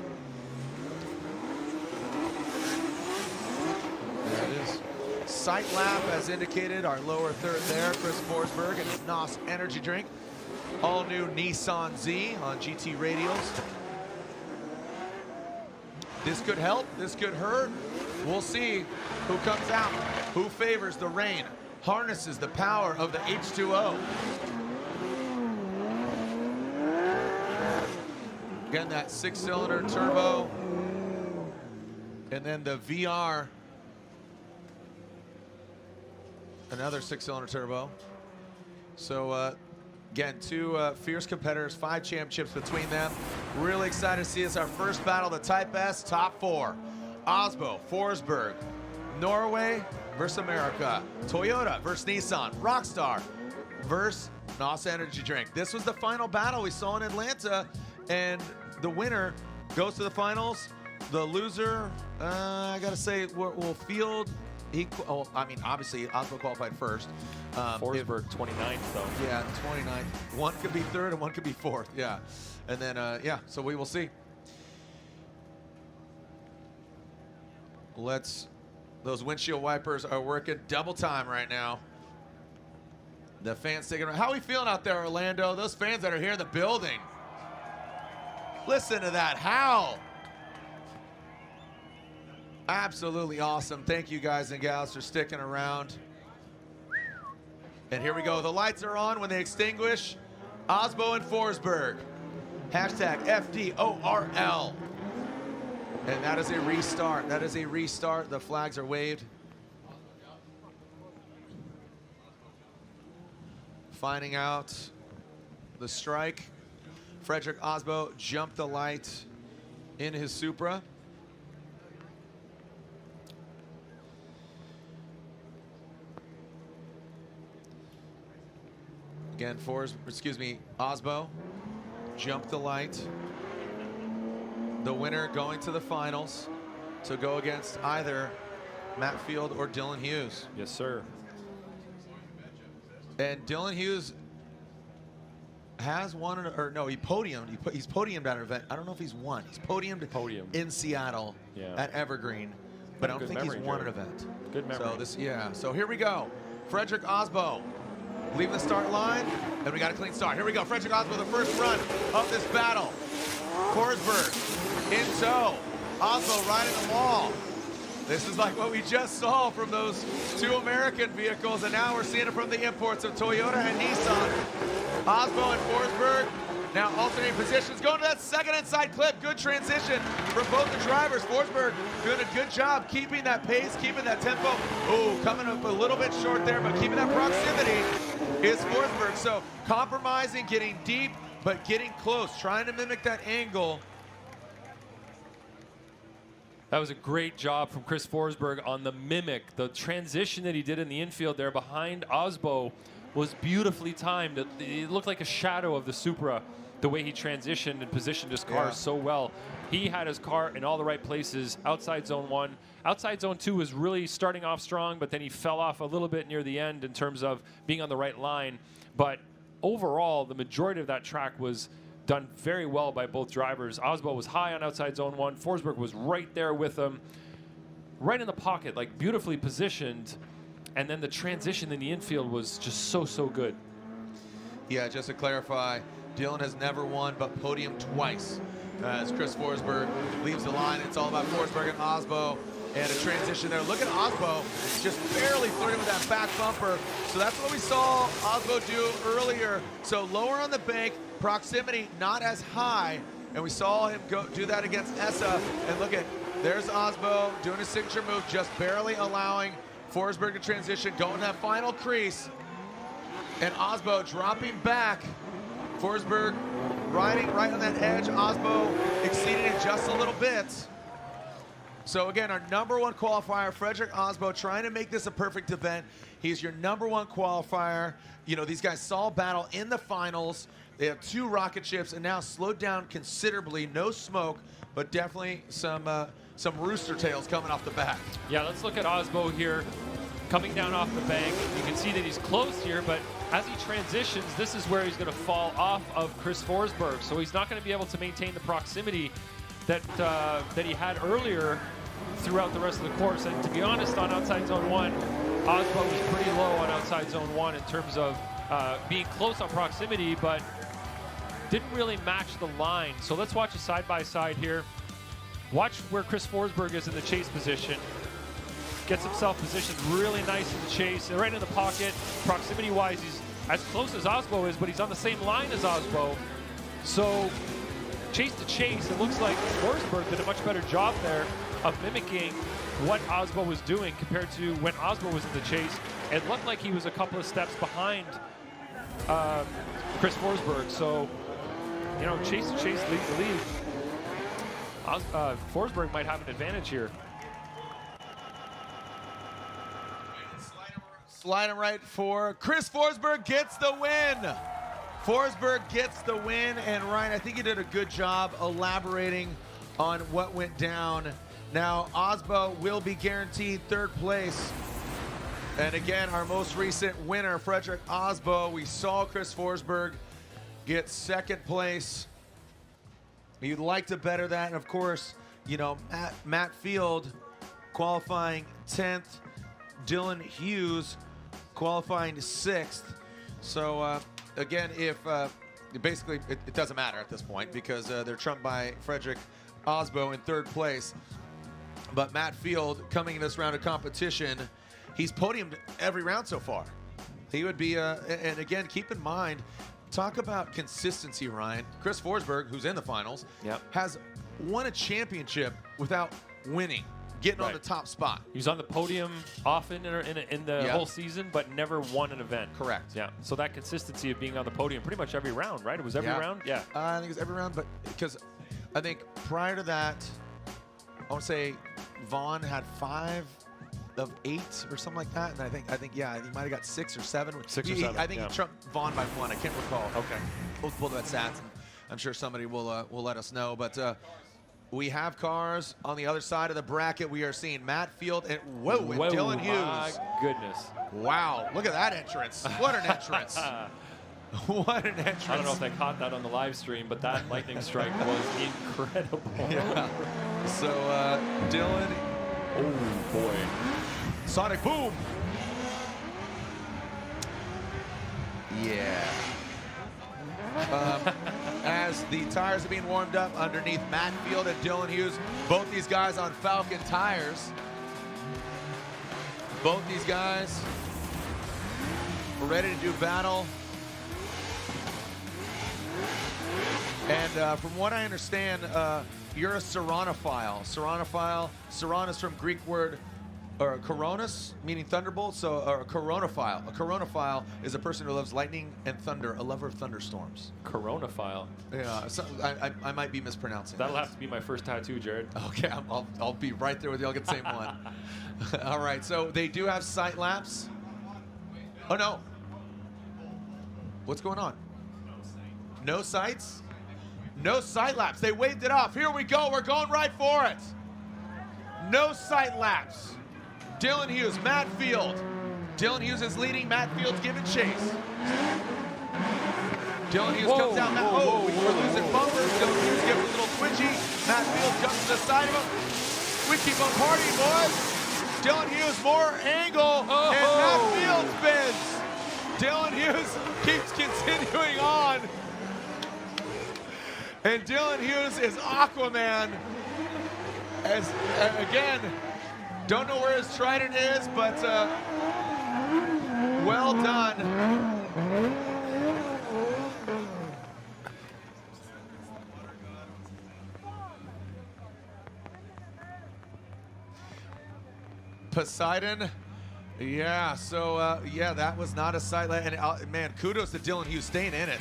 There it is. Sight lap, as indicated, our lower third there. Chris Forsberg and his NOS energy drink. All new Nissan Z on GT radials. This could help, this could hurt. We'll see who comes out, who favors the rain, harnesses the power of the H2O. Again, that 6-cylinder turbo. And then the VR, another 6-cylinder turbo. So again, 2 fierce competitors, 5 championships between them. Really excited to see this, our first battle, the Type S top 4. Osbo, Forsberg, Norway versus America. Toyota versus Nissan. Rockstar versus NOS Energy Drink. This was the final battle we saw in Atlanta, and the winner goes to the finals. The loser, I gotta say, will field. Obviously, Osbo qualified first. Forsberg, 29th, though. Yeah, 29th. One could be 3rd and one could be 4th, yeah. And then, yeah, so we will see. Those windshield wipers are working double time right now. The fans sticking around. How are we feeling out there, Orlando? Those fans that are here in the building. Listen to that howl. Absolutely awesome. Thank you guys and gals for sticking around. And here we go. The lights are on. When they extinguish, Osbo and Forsberg. Hashtag FDORL. And that is a restart. That is a restart. The flags are waved. Finding out the strike. Frederick Osbo jumped the light in his Supra. Again, Osbo jumped the light. The winner going to the finals to go against either Matt Field or Dylan Hughes. Yes, sir. And Dylan Hughes has won, or no, he podiumed. He's podiumed at an event. I don't know if he's won. He's podiumed in Seattle at Evergreen, but I don't think he's won an event. Good memory. So so here we go. Frederick Osbo leaving the start line, and we got a clean start. Here we go. Frederick Osbo, the first run of this battle. Forsberg in tow. Osbo riding the wall. This is like what we just saw from those two American vehicles, and now we're seeing it from the imports of Toyota and Nissan. Osbo and Forsberg now alternating positions, going to that second inside clip. Good transition from both the drivers. Forsberg doing a good job keeping that pace, keeping that tempo. Oh, coming up a little bit short there, but keeping that proximity is Forsberg. So compromising, getting deep, but getting close, trying to mimic that angle. That was a great job from Chris Forsberg on the mimic. The transition that he did in the infield there behind Osbo was beautifully timed. It looked like a shadow of the Supra, the way he transitioned and positioned his car so well. He had his car in all the right places, outside zone 1. Outside zone 2 was really starting off strong, but then he fell off a little bit near the end in terms of being on the right line. But overall, the majority of that track was done very well by both drivers. Osbo was high on outside zone 1. Forsberg was right there with him, right in the pocket, like beautifully positioned. And then the transition in the infield was just so good. Yeah, just to clarify, Dylan has never won but podium twice. As Chris Forsberg leaves the line, it's all about Forsberg and Osbo. And a transition there. Look at Osbo, just barely flirting with that back bumper. So that's what we saw Osbo do earlier. So lower on the bank, proximity not as high. And we saw him do that against Essa. And look at, there's Osbo doing his signature move, just barely allowing Forsberg to transition, going that final crease. And Osbo dropping back. Forsberg riding right on that edge. Osbo exceeding it just a little bit. So again, our #1 qualifier, Frederick Osbo, trying to make this a perfect event. He's your #1 qualifier. You know, these guys saw battle in the finals. They have 2 rocket ships and now slowed down considerably. No smoke, but definitely some rooster tails coming off the back. Yeah, let's look at Osbo here, coming down off the bank. You can see that he's close here, but as he transitions, this is where he's going to fall off of Chris Forsberg. So he's not going to be able to maintain the proximity that he had earlier throughout the rest of the course. And to be honest, on outside zone 1, Osbo was pretty low on outside zone 1 in terms of being close on proximity, but didn't really match the line. So let's watch a side-by-side here. Watch where Chris Forsberg is in the chase position. Gets himself positioned really nice in the chase, right in the pocket. Proximity-wise, he's as close as Osbo is, but he's on the same line as Osbo. So chase to chase, it looks like Forsberg did a much better job there of mimicking what Osbo was doing compared to when Osbo was in the chase. It looked like he was a couple of steps behind Chris Forsberg. So, you know, chase to chase, lead to lead. Forsberg might have an advantage here. Slide him right for Chris Forsberg gets the win. Forsberg gets the win, and Ryan, I think he did a good job elaborating on what went down. Now, Osbo will be guaranteed 3rd place. And again, our most recent winner, Frederick Osbo. We saw Chris Forsberg get 2nd place. You'd like to better that, and of course, you know, Matt Field qualifying 10th, Dylan Hughes qualifying 6th. So again, if basically it doesn't matter at this point because they're trumped by Frederick Osbo in 3rd place. But Matt Field coming in this round of competition, he's podiumed every round so far. He would be, and again, keep in mind, talk about consistency, Ryan. Chris Forsberg, who's in the finals, has won a championship without winning, getting on the top spot. He was on the podium often in the whole season, but never won an event. Correct. Yeah. So that consistency of being on the podium pretty much every round, right? It was every round? Yeah. I think it's every round, but because I think prior to that, I want to say Vaughn had 5 of 8 or something like that, and I think he might have got 6 or 7. 6 or 7. I think he trumped Vaughn by 1. I can't recall. Okay. We'll pull that stats, and I'm sure somebody will let us know. But we have cars on the other side of the bracket. We are seeing Matt Field and Dylan Hughes. My goodness. Wow, look at that entrance. What an entrance. What an entrance. I don't know if they caught that on the live stream, but that lightning strike was incredible. Yeah. So Dylan, oh boy. Sonic boom. Yeah. As the tires are being warmed up underneath Matt Field and Dylan Hughes, both these guys on Falcon tires. Both these guys are ready to do battle. And from what I understand, you're a ceremoniphile. Ceron is from Greek word, or coronis, meaning thunderbolt, so a coronaphile. A coronaphile is a person who loves lightning and thunder, a lover of thunderstorms. Coronaphile. Yeah, so I might be mispronouncing That'll that. have to be my first tattoo, Jared. Okay, I'll be right there with you. I'll get the same one. All right, so they do have sight laps. Oh, no. What's going on? No sights? No sight laps. They waved it off. Here we go. We're going right for it. No sight laps. Dylan Hughes, Matt Field. Dylan Hughes is leading. Matt Field's giving chase. Dylan Hughes comes out. We're losing bumpers. Dylan Hughes giving a little twitchy. Matt Field jumps to the side of him. We keep on partying, boys. Dylan Hughes, more angle, and Matt Field spins. Dylan Hughes keeps continuing on. And Dylan Hughes is Aquaman. As again, don't know where his trident is, but well done. Poseidon. Yeah, so yeah, that was not a sight line. And man, kudos to Dylan Hughes staying in it.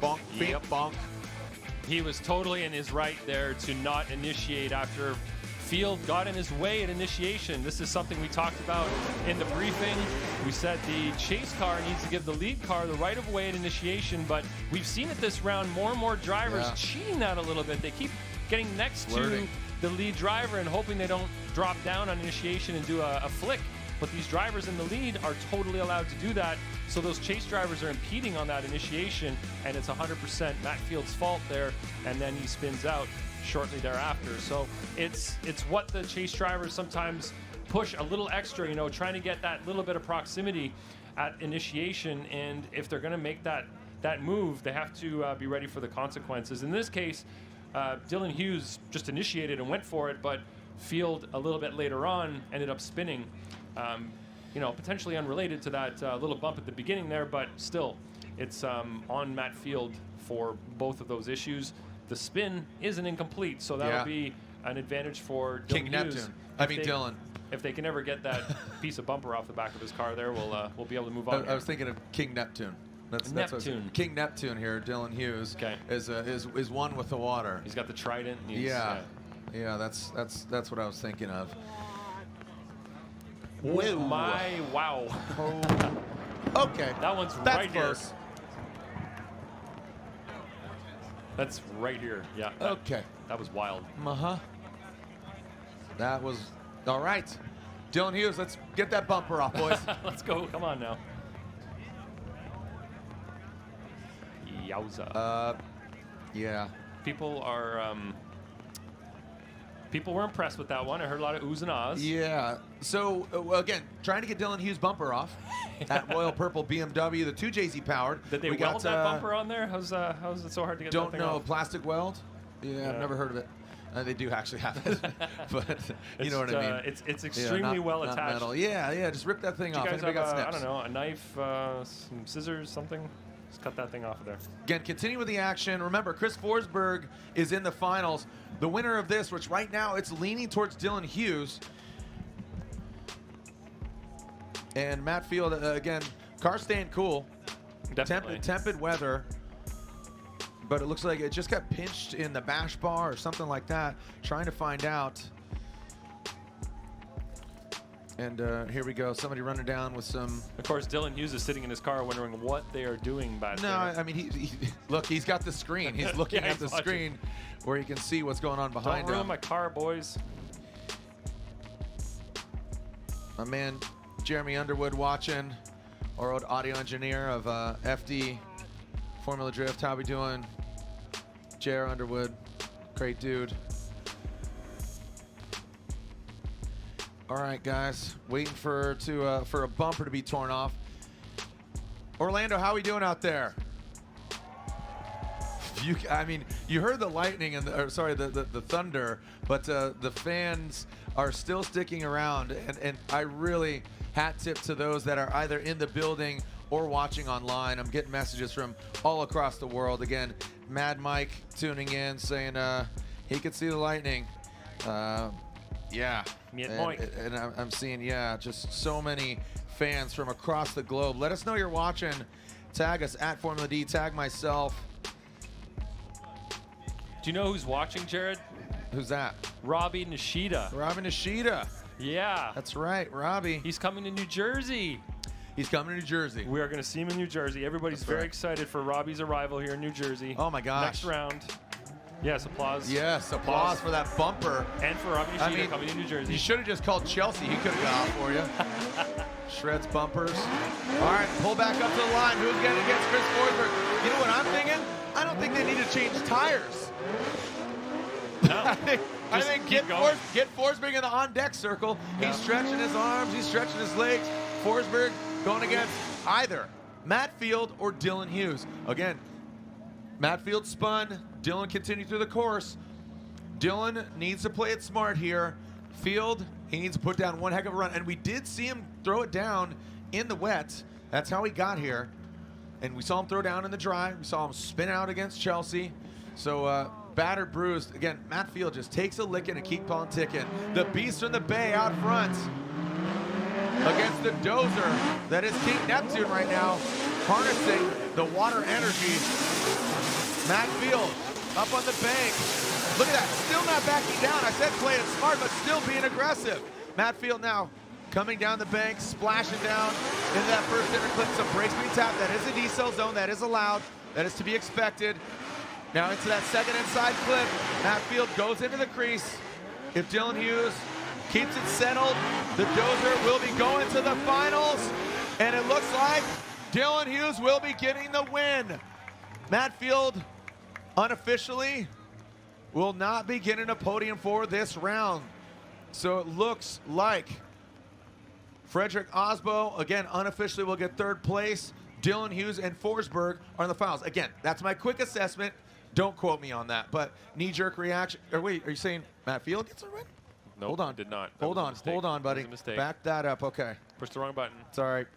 Bonk, beat, bonk. He was totally in his right there to not initiate after Field got in his way at initiation. This is something we talked about in the briefing. We said the chase car needs to give the lead car the right of way at initiation, but we've seen it this round, more and more drivers cheating that a little bit. They keep getting next to the lead driver and hoping they don't drop down on initiation and do a flick. But these drivers in the lead are totally allowed to do that. So those chase drivers are impeding on that initiation, and it's 100% Matt Field's fault there, and then he spins out shortly thereafter. So it's what the chase drivers sometimes push a little extra, you know, trying to get that little bit of proximity at initiation, and if they're going to make that move, they have to be ready for the consequences. In this case, Dylan Hughes just initiated and went for it, but Field a little bit later on ended up spinning. You know, potentially unrelated to that little bump at the beginning there, but still, it's on Matt Field for both of those issues. The spin isn't incomplete, so that'll be an advantage for Dylan King Hughes. Neptune. Dylan. If they can ever get that piece of bumper off the back of his car there, we'll be able to move on. I was thinking of King Neptune. That's Neptune. King Neptune here, Dylan Hughes, is one with the water. He's got the trident. And yeah, that's what I was thinking of. Oh my, wow. Okay. That one's That's right close. here. That's right here. Yeah. Okay. That was wild. That was all right. Dylan Hughes, let's get that bumper off, boys. Let's go. Come on now. Yowza. Yeah. People are. People were impressed with that one. I heard a lot of oohs and ahs. Yeah. So again, trying to get Dylan Hughes' bumper off. That royal purple BMW, the 2JZ powered. Did they weld that bumper on there? How's it so hard to get that thing off? Plastic weld? Yeah, I've never heard of it. They do actually have it, but you know what I mean. It's extremely well not attached. metal. Yeah, just rip that thing Do off. you guys Anybody have got snips? I don't know, a knife, some scissors, something? Just cut that thing off of there. Again, continue with the action. Remember, Chris Forsberg is in the finals. The winner of this, which right now it's leaning towards Dylan Hughes. And Matt Field, again, car staying cool. Definitely. Tepid weather. But it looks like it just got pinched in the bash bar or something like that. Trying to find out. And here we go. Somebody running down with some. Of course, Dylan Hughes is sitting in his car wondering what they are doing back there. No, I mean, look, he's got the screen. He's looking at the screen where he can see what's going on behind him. Don't ruin my car, boys. My man, Jeremy Underwood, watching. Our old audio engineer of FD Formula Drift. How we doing? Jer Underwood, great dude. All right, guys, waiting for a bumper to be torn off. Orlando, how we doing out there? I mean, you heard the lightning and the thunder, but the fans are still sticking around, and I really hat tip to those that are either in the building or watching online. I'm getting messages from all across the world. Again, Mad Mike tuning in saying he could see the lightning. Yeah, and I'm seeing, just so many fans from across the globe. Let us know you're watching. Tag us at Formula D, tag myself. Do you know who's watching, Jared? Who's that? Robbie Nishida. Robbie Nishida. Yeah. That's right, Robbie. He's coming to New Jersey. He's coming to New Jersey. We are going to see him in New Jersey. Everybody's very excited for Robbie's arrival here in New Jersey. Oh my gosh. Next round. Yes, applause. Yes, applause for that bumper. And for Robbie Nishida coming to New Jersey. You should have just called Chelsea. He could have got out for you. Shreds bumpers. All right, pull back up to the line. Who's getting against Chris Forsberg? You know what I'm thinking? I don't think they need to change tires. No, I think get Forsberg in the on-deck circle. Yeah. He's stretching his arms. He's stretching his legs. Forsberg going against either Matt Field or Dylan Hughes. Again, Matt Field spun. Dylan continued through the course. Dylan needs to play it smart here. Field, he needs to put down one heck of a run. And we did see him throw it down in the wet. That's how he got here. And we saw him throw down in the dry. We saw him spin out against Chelsea. So battered, bruised. Again, Matt Field just takes a licking and keeps on ticking. The beast from the Bay out front against the dozer that is King Neptune right now, harnessing the water energy. Matt Field up on the bank. Look at that, still not backing down. I said playing it smart, but still being aggressive. Matt Field now coming down the bank, splashing down into that first inner clip. Some brake speed tap. That is a decel zone. That is allowed. That is to be expected. Now into that second inside clip. Matt Field goes into the crease. If Dylan Hughes keeps it settled, the dozer will be going to the finals. And it looks like Dylan Hughes will be getting the win. Matt Field, unofficially, will not be getting a podium for this round. So it looks like Frederick Osbo, again, unofficially will get third place. Dylan Hughes and Forsberg are in the finals. Again, that's my quick assessment. Don't quote me on that, but knee-jerk reaction. Or wait, are you saying Matt Field gets a win? No, hold on. did not. Hold on, buddy. That was a mistake. Back that up, okay. Pushed the wrong button. It's all right.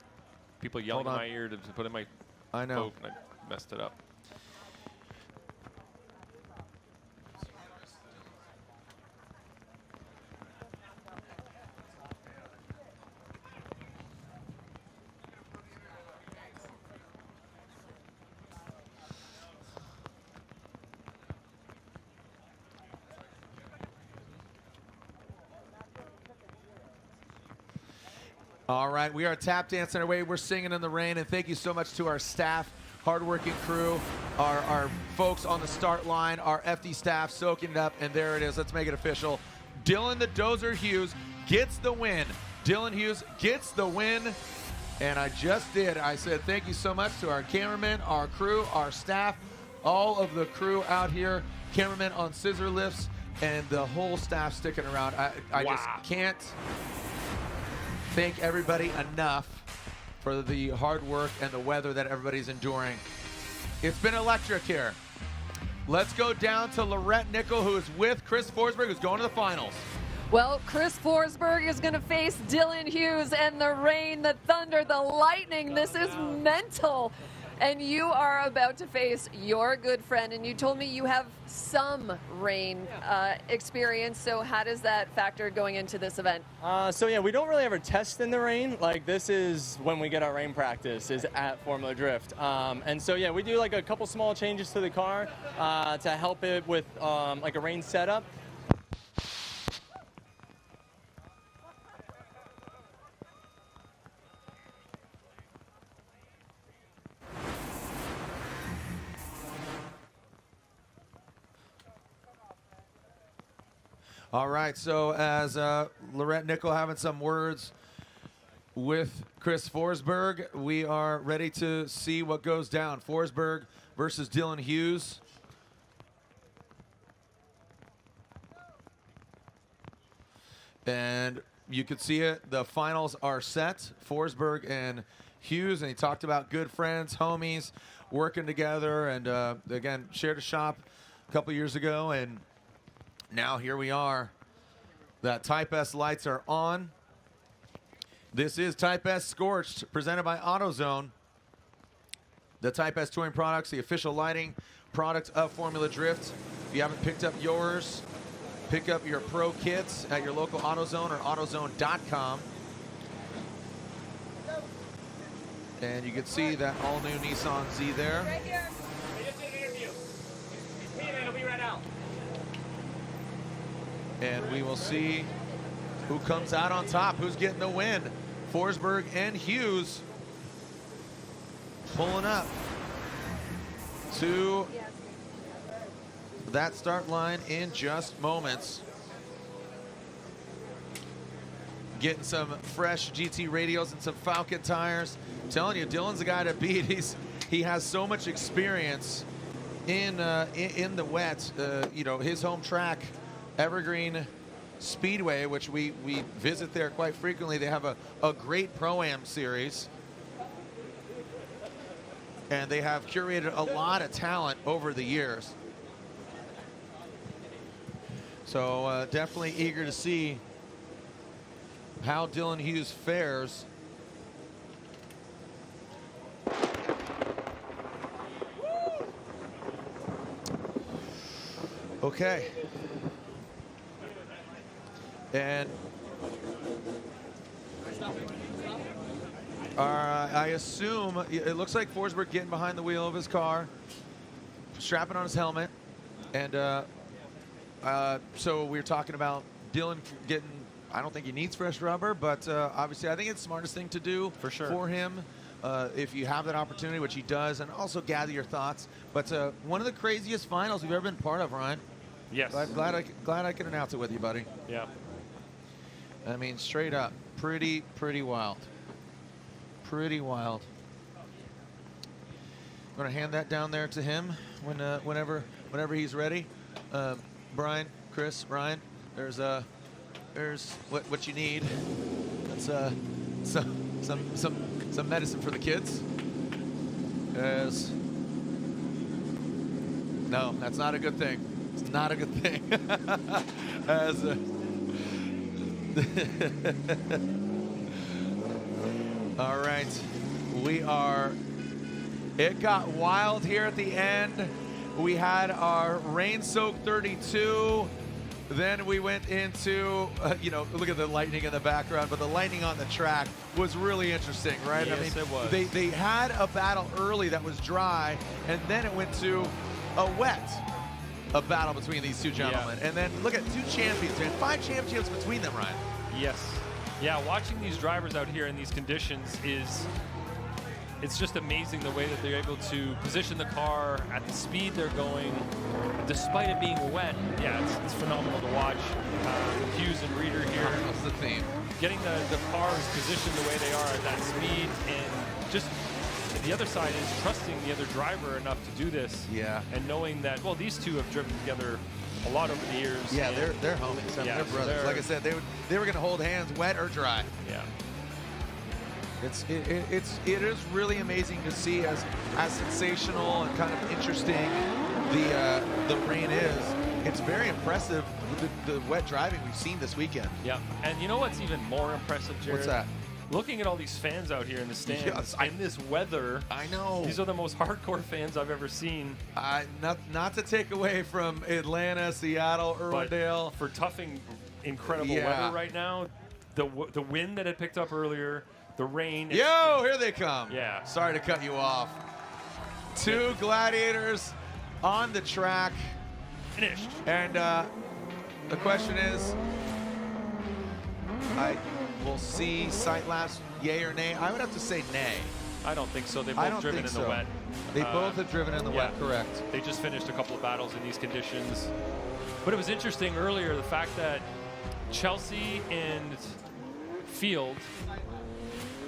People yelling in my ear to put in my I know. phone, and I messed it up. All right, we are tap dancing away. We're singing in the rain, and thank you so much to our staff, hardworking crew, our folks on the start line, our FD staff soaking it up, and there it is. Let's make it official. Dylan the Dozer Hughes gets the win. Dylan Hughes gets the win, and I just did. I said thank you so much to our cameramen, our crew, our staff, all of the crew out here, cameramen on scissor lifts, and the whole staff sticking around. I just can't thank everybody enough for the hard work and the weather that everybody's enduring. It's been electric here. Let's go down to Lorette Nickel, who is with Chris Forsberg, who's going to the finals. Well, Chris Forsberg is going to face Dylan Hughes, and the rain, the thunder, the lightning. This is mental. And you are about to face your good friend, and you told me you have some rain experience. So how does that factor going into this event? So yeah, we don't really ever test in the rain. Like, this is when we get our rain practice, is at Formula Drift. And so yeah, we do like a couple small changes to the car to help it with like a rain setup. All right, so as Lorette Nickel having some words with Chris Forsberg, we are ready to see what goes down. Forsberg versus Dylan Hughes. And you could see it, the finals are set. Forsberg and Hughes, and he talked about good friends, homies, working together, and again, shared a shop a couple years ago, and now here we are. That Type S lights are on. This is Type S Scorched, presented by AutoZone. The Type S Touring products, the official lighting product of Formula Drift. If you haven't picked up yours, pick up your Pro kits at your local AutoZone or AutoZone.com. And you can see that all-new Nissan Z there. Right here. We just did an interview. Me and it'll be right out. And we will see who comes out on top, who's getting the win. Forsberg and Hughes pulling up to that start line in just moments. Getting some fresh GT radials and some Falcon tires. I'm telling you, Dylan's the guy to beat. He has so much experience in the wet. You know, his home track, Evergreen Speedway, which we visit there quite frequently. They have a great Pro-Am series. And they have curated a lot of talent over the years. So definitely eager to see how Dylan Hughes fares. Okay. And I assume it looks like Forsberg getting behind the wheel of his car, strapping on his helmet, and so we were talking about Dylan getting. I don't think he needs fresh rubber, but obviously I think it's the smartest thing to do for him if you have that opportunity, which he does, and also gather your thoughts. But one of the craziest finals we've ever been part of, Ryan. Yes. Glad I can announce it with you, buddy. Yeah. I mean, straight up, pretty wild. Pretty wild. I'm gonna hand that down there to him whenever he's ready. Brian, Chris, Ryan, there's what you need. That's some medicine for the kids. No, that's not a good thing. It's not a good thing. All right, it got wild here at the end. We had our rain-soaked 32. Then we went into, you know, look at the lightning in the background, but the lightning on the track was really interesting, right? Yes, I mean, it was. They had a battle early that was dry, and then it went to a battle between these two gentlemen. And then look at two champions, and 5 championships between them, Ryan. Yes. Yeah, watching these drivers out here in these conditions it's just amazing the way that they're able to position the car at the speed they're going, despite it being wet. Yeah, it's phenomenal to watch. Hughes and Reeder here. That's the theme. Getting the cars positioned the way they are at that speed, and just the other side is trusting the other driver enough to do this. Yeah. And knowing that, well, these two have driven together a lot over the years. Yeah, they're homies. Yeah, they're brothers. Like I said, they were going to hold hands, wet or dry. Yeah. It is really amazing to see as sensational and kind of interesting the rain is. It's very impressive with the wet driving we've seen this weekend. Yeah, and you know what's even more impressive, Jared? What's that? Looking at all these fans out here in the stands Yes, in this weather. I know. These are the most hardcore fans I've ever seen. Not to take away from Atlanta, Seattle, Irwindale. For toughing incredible weather right now, the wind that had picked up earlier, the rain. Yo, here they come. Yeah. Sorry to cut you off. Two gladiators on the track. Finished. And the question is, I will see sight laps, yay or nay. I would have to say nay. I don't think so. They've both driven in the wet. They both have driven in the wet, correct. They just finished a couple of battles in these conditions. But it was interesting earlier, the fact that Chelsea and Field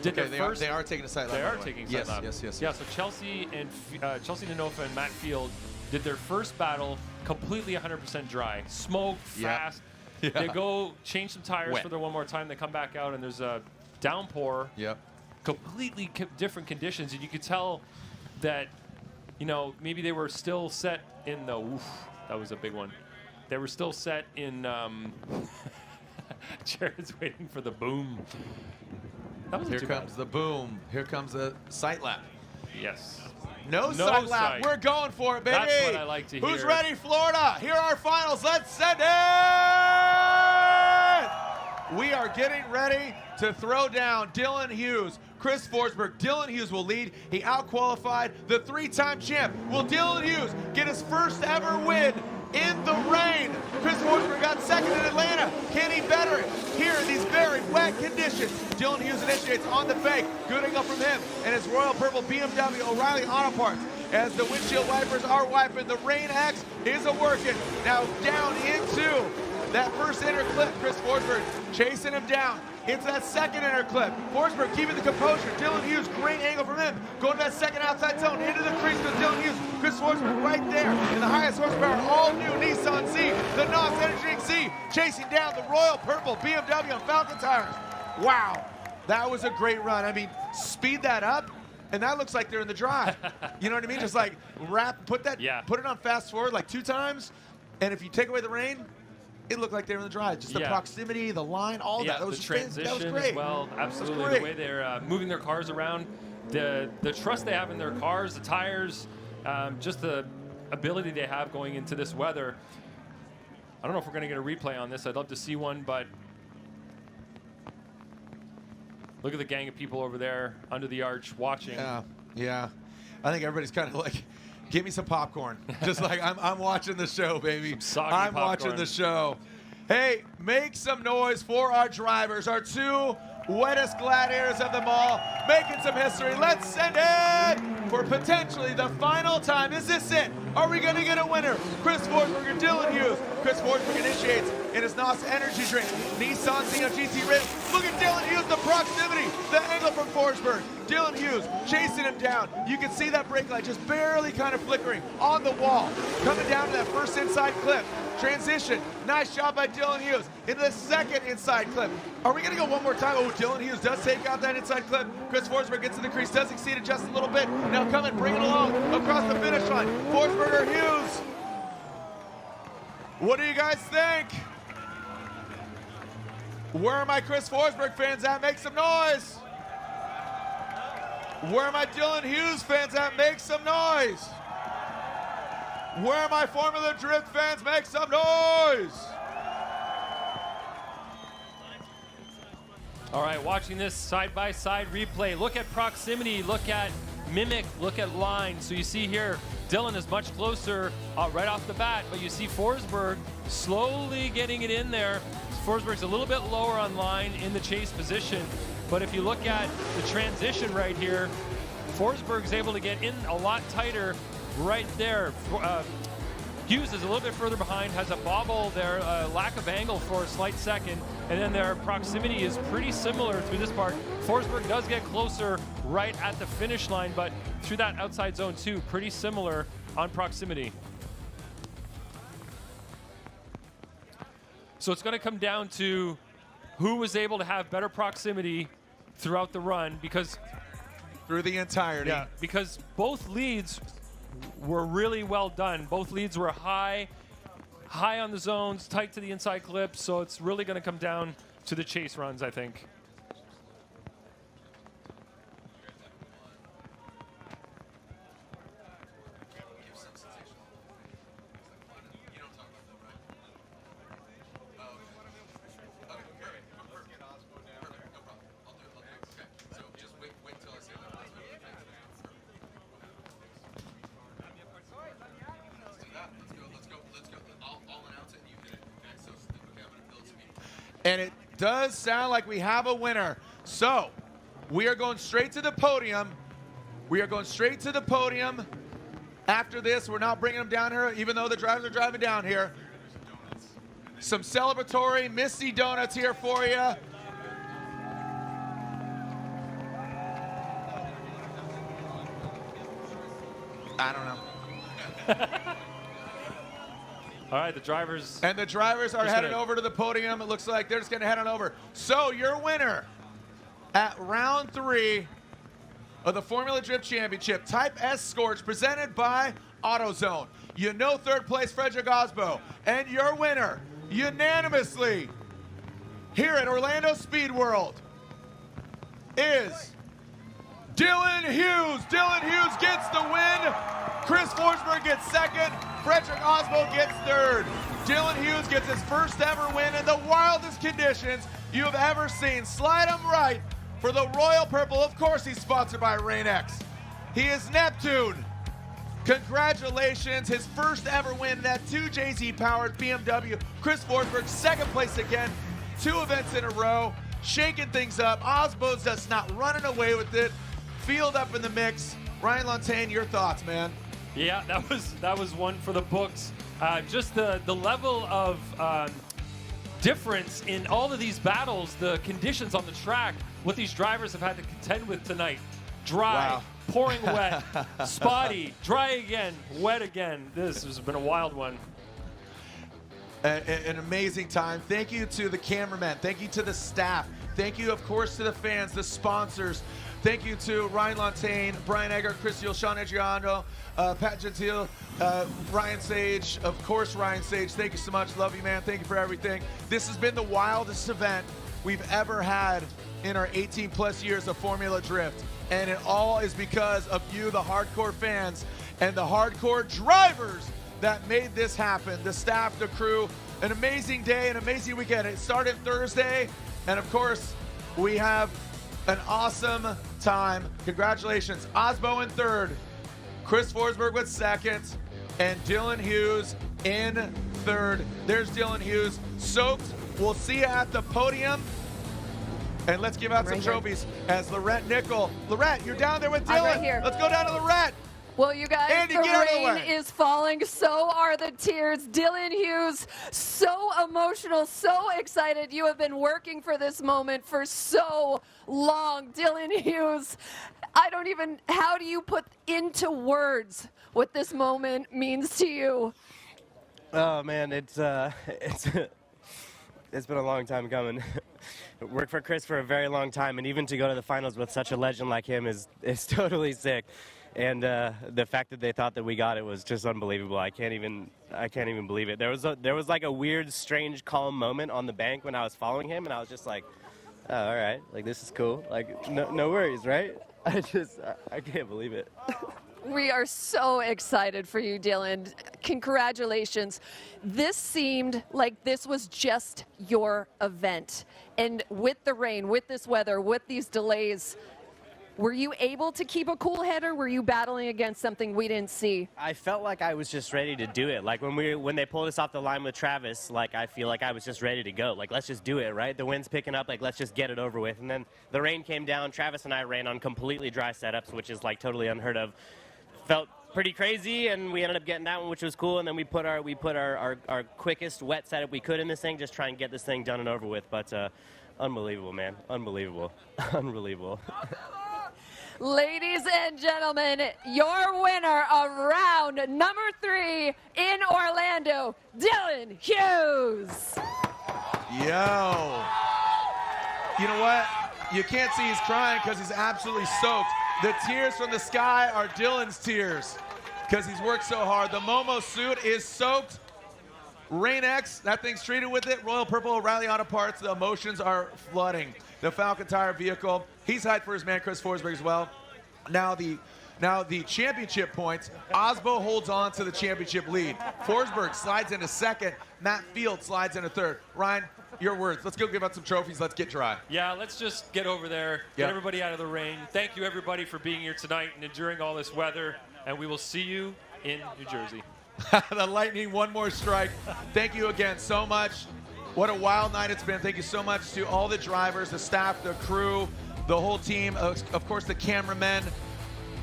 did their first. They are taking a sight lap. They are taking a sight lap. Yes. Yeah, so Chelsea Denofa and Matt Field did their first battle completely 100% dry. Smoke, fast. Yeah. They go change some tires Wet. for their one more time. They come back out and there's a downpour. Yep. Completely different conditions, and you could tell that, you know, maybe they were still set in the. Oof, that was a big one. They were still set in Jared's waiting for the boom. Here comes the boom. Here comes the sight lap. Yes. No sight lap. We're going for it, baby. That's what I like to hear. Who's ready, Florida? Here are our finals. Let's send it! We are getting ready to throw down Dylan Hughes. Chris Forsberg. Dylan Hughes will lead. He out-qualified the 3-time champ. Will Dylan Hughes get his first ever win in the rain? Chris Forsberg got second in Atlanta. Can he better it here in these very wet conditions? Dylan Hughes initiates on the fake. Good angle from him and his royal purple BMW O'Reilly Auto Parts. As the windshield wipers are wiping, the Rain X is a-working. Now down into that first inner clip. Chris Forsberg chasing him down. Into that second inner clip. Forsberg keeping the composure. Dylan Hughes, great angle from him. Going to that second outside zone. Into the crease with Dylan Hughes. Chris Forsberg right there. In the highest horsepower, all-new Nissan Z. The Knox Energy Drink Z. Chasing down the royal purple BMW on Falcon tires. Wow. That was a great run. I mean, speed that up. And that looks like they're in the drive. You know what I mean? Just like put it on fast forward like 2 times. And if you take away the rain, it looked like they were in the drive. Just the proximity, the line, all that. That was the transition that was great. as well. Absolutely. The way they're moving their cars around, the trust they have in their cars, the tires, just the ability they have going into this weather. I don't know if we're going to get a replay on this. I'd love to see one, but look at the gang of people over there under the arch watching. Yeah. I think everybody's kind of like, give me some popcorn. Just like, I'm watching the show, baby. I'm watching the show. Hey, make some noise for our drivers, our 2 wettest gladiators of them all, making some history. Let's send it for potentially the final time. Is this it? Are we going to get a winner? Chris Forsberg or Dylan Hughes? Chris Forsberg initiates in his NOS energy drink. Nissan Xeno GT Rim. Look at Dylan Hughes, the proximity, the angle from Forsberg. Dylan Hughes chasing him down. You can see that brake light just barely kind of flickering on the wall. Coming down to that first inside clip. Transition. Nice job by Dylan Hughes into the second inside clip. Are we going to go one more time? Oh, Dylan Hughes does take out that inside clip. Chris Forsberg gets in the crease, does exceed it just a little bit. Now coming, bring it along across the finish line. Forsberg or Hughes? What do you guys think? Where are my Chris Forsberg fans at? Make some noise. Where are my Dylan Hughes fans at? Make some noise. Where are my Formula Drift fans? Make some noise. All right, watching this side-by-side replay. Look at proximity, look at mimic, look at line. So you see here, Dylan is much closer right off the bat, but you see Forsberg slowly getting it in there. Forsberg's a little bit lower on line in the chase position, but if you look at the transition right here, Forsberg's able to get in a lot tighter right there. Hughes is a little bit further behind, has a bobble there, a lack of angle for a slight second, and then their proximity is pretty similar through this part. Forsberg does get closer right at the finish line, but through that outside zone too, pretty similar on proximity. So it's going to come down to who was able to have better proximity throughout the run, because through the entirety. Yeah, because both leads were really well done. Both leads were high on the zones, tight to the inside clip, so it's really going to come down to the chase runs, I think. And it does sound like we have a winner. So we are going straight to the podium. We are going straight to the podium. After this, we're not bringing them down here, even though the drivers are driving down here. Some celebratory Misty Donuts here for you. I don't know. All right, the drivers. And the drivers are heading over to the podium. It looks like they're just going to head on over. So your winner at round 3 of the Formula Drift Championship, Type S Scorch, presented by AutoZone. You know third place, Frederick Osbo. And your winner, unanimously, here at Orlando Speed World is Dylan Hughes. Dylan Hughes gets the win. Chris Forsberg gets second. Frederick Osbo gets third. Dylan Hughes gets his first ever win in the wildest conditions you have ever seen. Slide him right for the Royal Purple. Of course, he's sponsored by Rain-X. He is Neptune. Congratulations, his first ever win, that 2JZ powered BMW. Chris Forsberg, second place again, 2 events in a row, shaking things up. Osbo's just not running away with it. Field up in the mix. Ryan Lantain, your thoughts, man? Yeah, that was one for the books. Just the level of difference in all of these battles, the conditions on the track, what these drivers have had to contend with tonight. Dry, wow. pouring wet, spotty, dry again, wet again. This has been a wild one. An amazing time. Thank you to the cameramen. Thank you to the staff. Thank you, of course, to the fans, the sponsors. Thank you to Ryan Lantain, Brian Egger, Chris Yule, Sean Adriano, Pat Gentile, Ryan Sage, of course, Ryan Sage. Thank you so much. Love you, man. Thank you for everything. This has been the wildest event we've ever had in our 18-plus years of Formula Drift. And it all is because of you, the hardcore fans, and the hardcore drivers that made this happen. The staff, the crew, an amazing day, an amazing weekend. It started Thursday, and of course, we have an awesome time. Congratulations. Osbo in third, Chris Forsberg with second, and Dylan Hughes in third. There's Dylan Hughes, soaked. We'll see you at the podium. And let's give out some trophies as Lorette Nickel. Lorette, you're down there with Dylan. I'm right here. Let's go down to Lorette. Well, you guys, Andy, the get out of the rain way. is falling. So are the tears. Dylan Hughes, so emotional, so excited. You have been working for this moment for so long. Dylan Hughes, how do you put into words what this moment means to you? Oh man, it's been a long time coming. Worked for Chris for a very long time, and even to go to the finals with such a legend like him is totally sick. And the fact that they thought that we got it was just unbelievable. I can't even believe it. There was like a weird, strange, calm moment on the bank when I was following him, and I was just like, oh, all right, like this is cool. Like no worries, right? I can't believe it. We are so excited for you, Dylan. Congratulations. This seemed like this was just your event. And with the rain, with this weather, with these delays, were you able to keep a cool head, or were you battling against something we didn't see? I felt like I was just ready to do it. Like when they pulled us off the line with Travis, like I feel like I was just ready to go. Like let's just do it, right? The wind's picking up, like let's just get it over with. And then the rain came down. Travis and I ran on completely dry setups, which is like totally unheard of. Felt pretty crazy, and we ended up getting that one, which was cool. And then we put our quickest wet setup we could in this thing, just try and get this thing done and over with. But unbelievable, man, unbelievable, unbelievable. Ladies and gentlemen, your winner of round number 3 in Orlando, Dylan Hughes. Yo. You know what? You can't see he's crying because he's absolutely soaked. The tears from the sky are Dylan's tears because he's worked so hard. The Momo suit is soaked. Rain-X, that thing's treated with it. Royal Purple, O'Reilly Auto Parts. The emotions are flooding. The Falcon Tire vehicle. He's hyped for his man, Chris Forsberg, as well. Now the championship points. Osbo holds on to the championship lead. Forsberg slides into second. Matt Field slides into third. Ryan, your words. Let's go give out some trophies. Let's get dry. Yeah, let's just get over there, get everybody out of the rain. Thank you, everybody, for being here tonight and enduring all this weather, and we will see you in New Jersey. The Lightning, one more strike. Thank you again so much. What a wild night it's been. Thank you so much to all the drivers, the staff, the crew, the whole team, of course, the cameramen,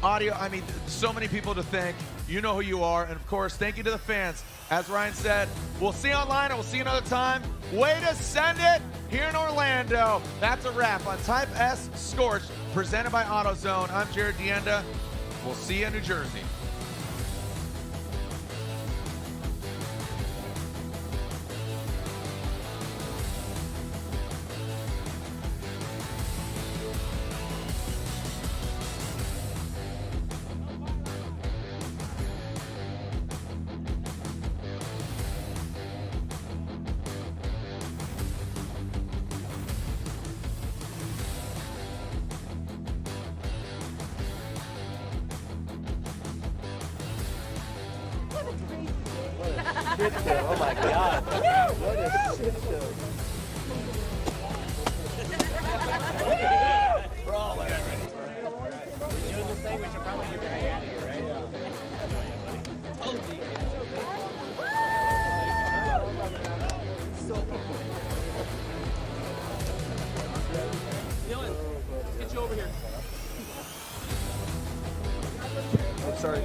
audio. I mean, so many people to thank. You know who you are. And, of course, thank you to the fans. As Ryan said, we'll see you online, and we'll see you another time. Way to send it here in Orlando. That's a wrap on Type S Scorched, presented by AutoZone. I'm Jared Deanda. We'll see you in New Jersey. Shit show. Oh my god. What a shit show. We're all there already. Doing this thing, we should probably get the heck out of here, right? Dylan, let's get you over here. I'm sorry.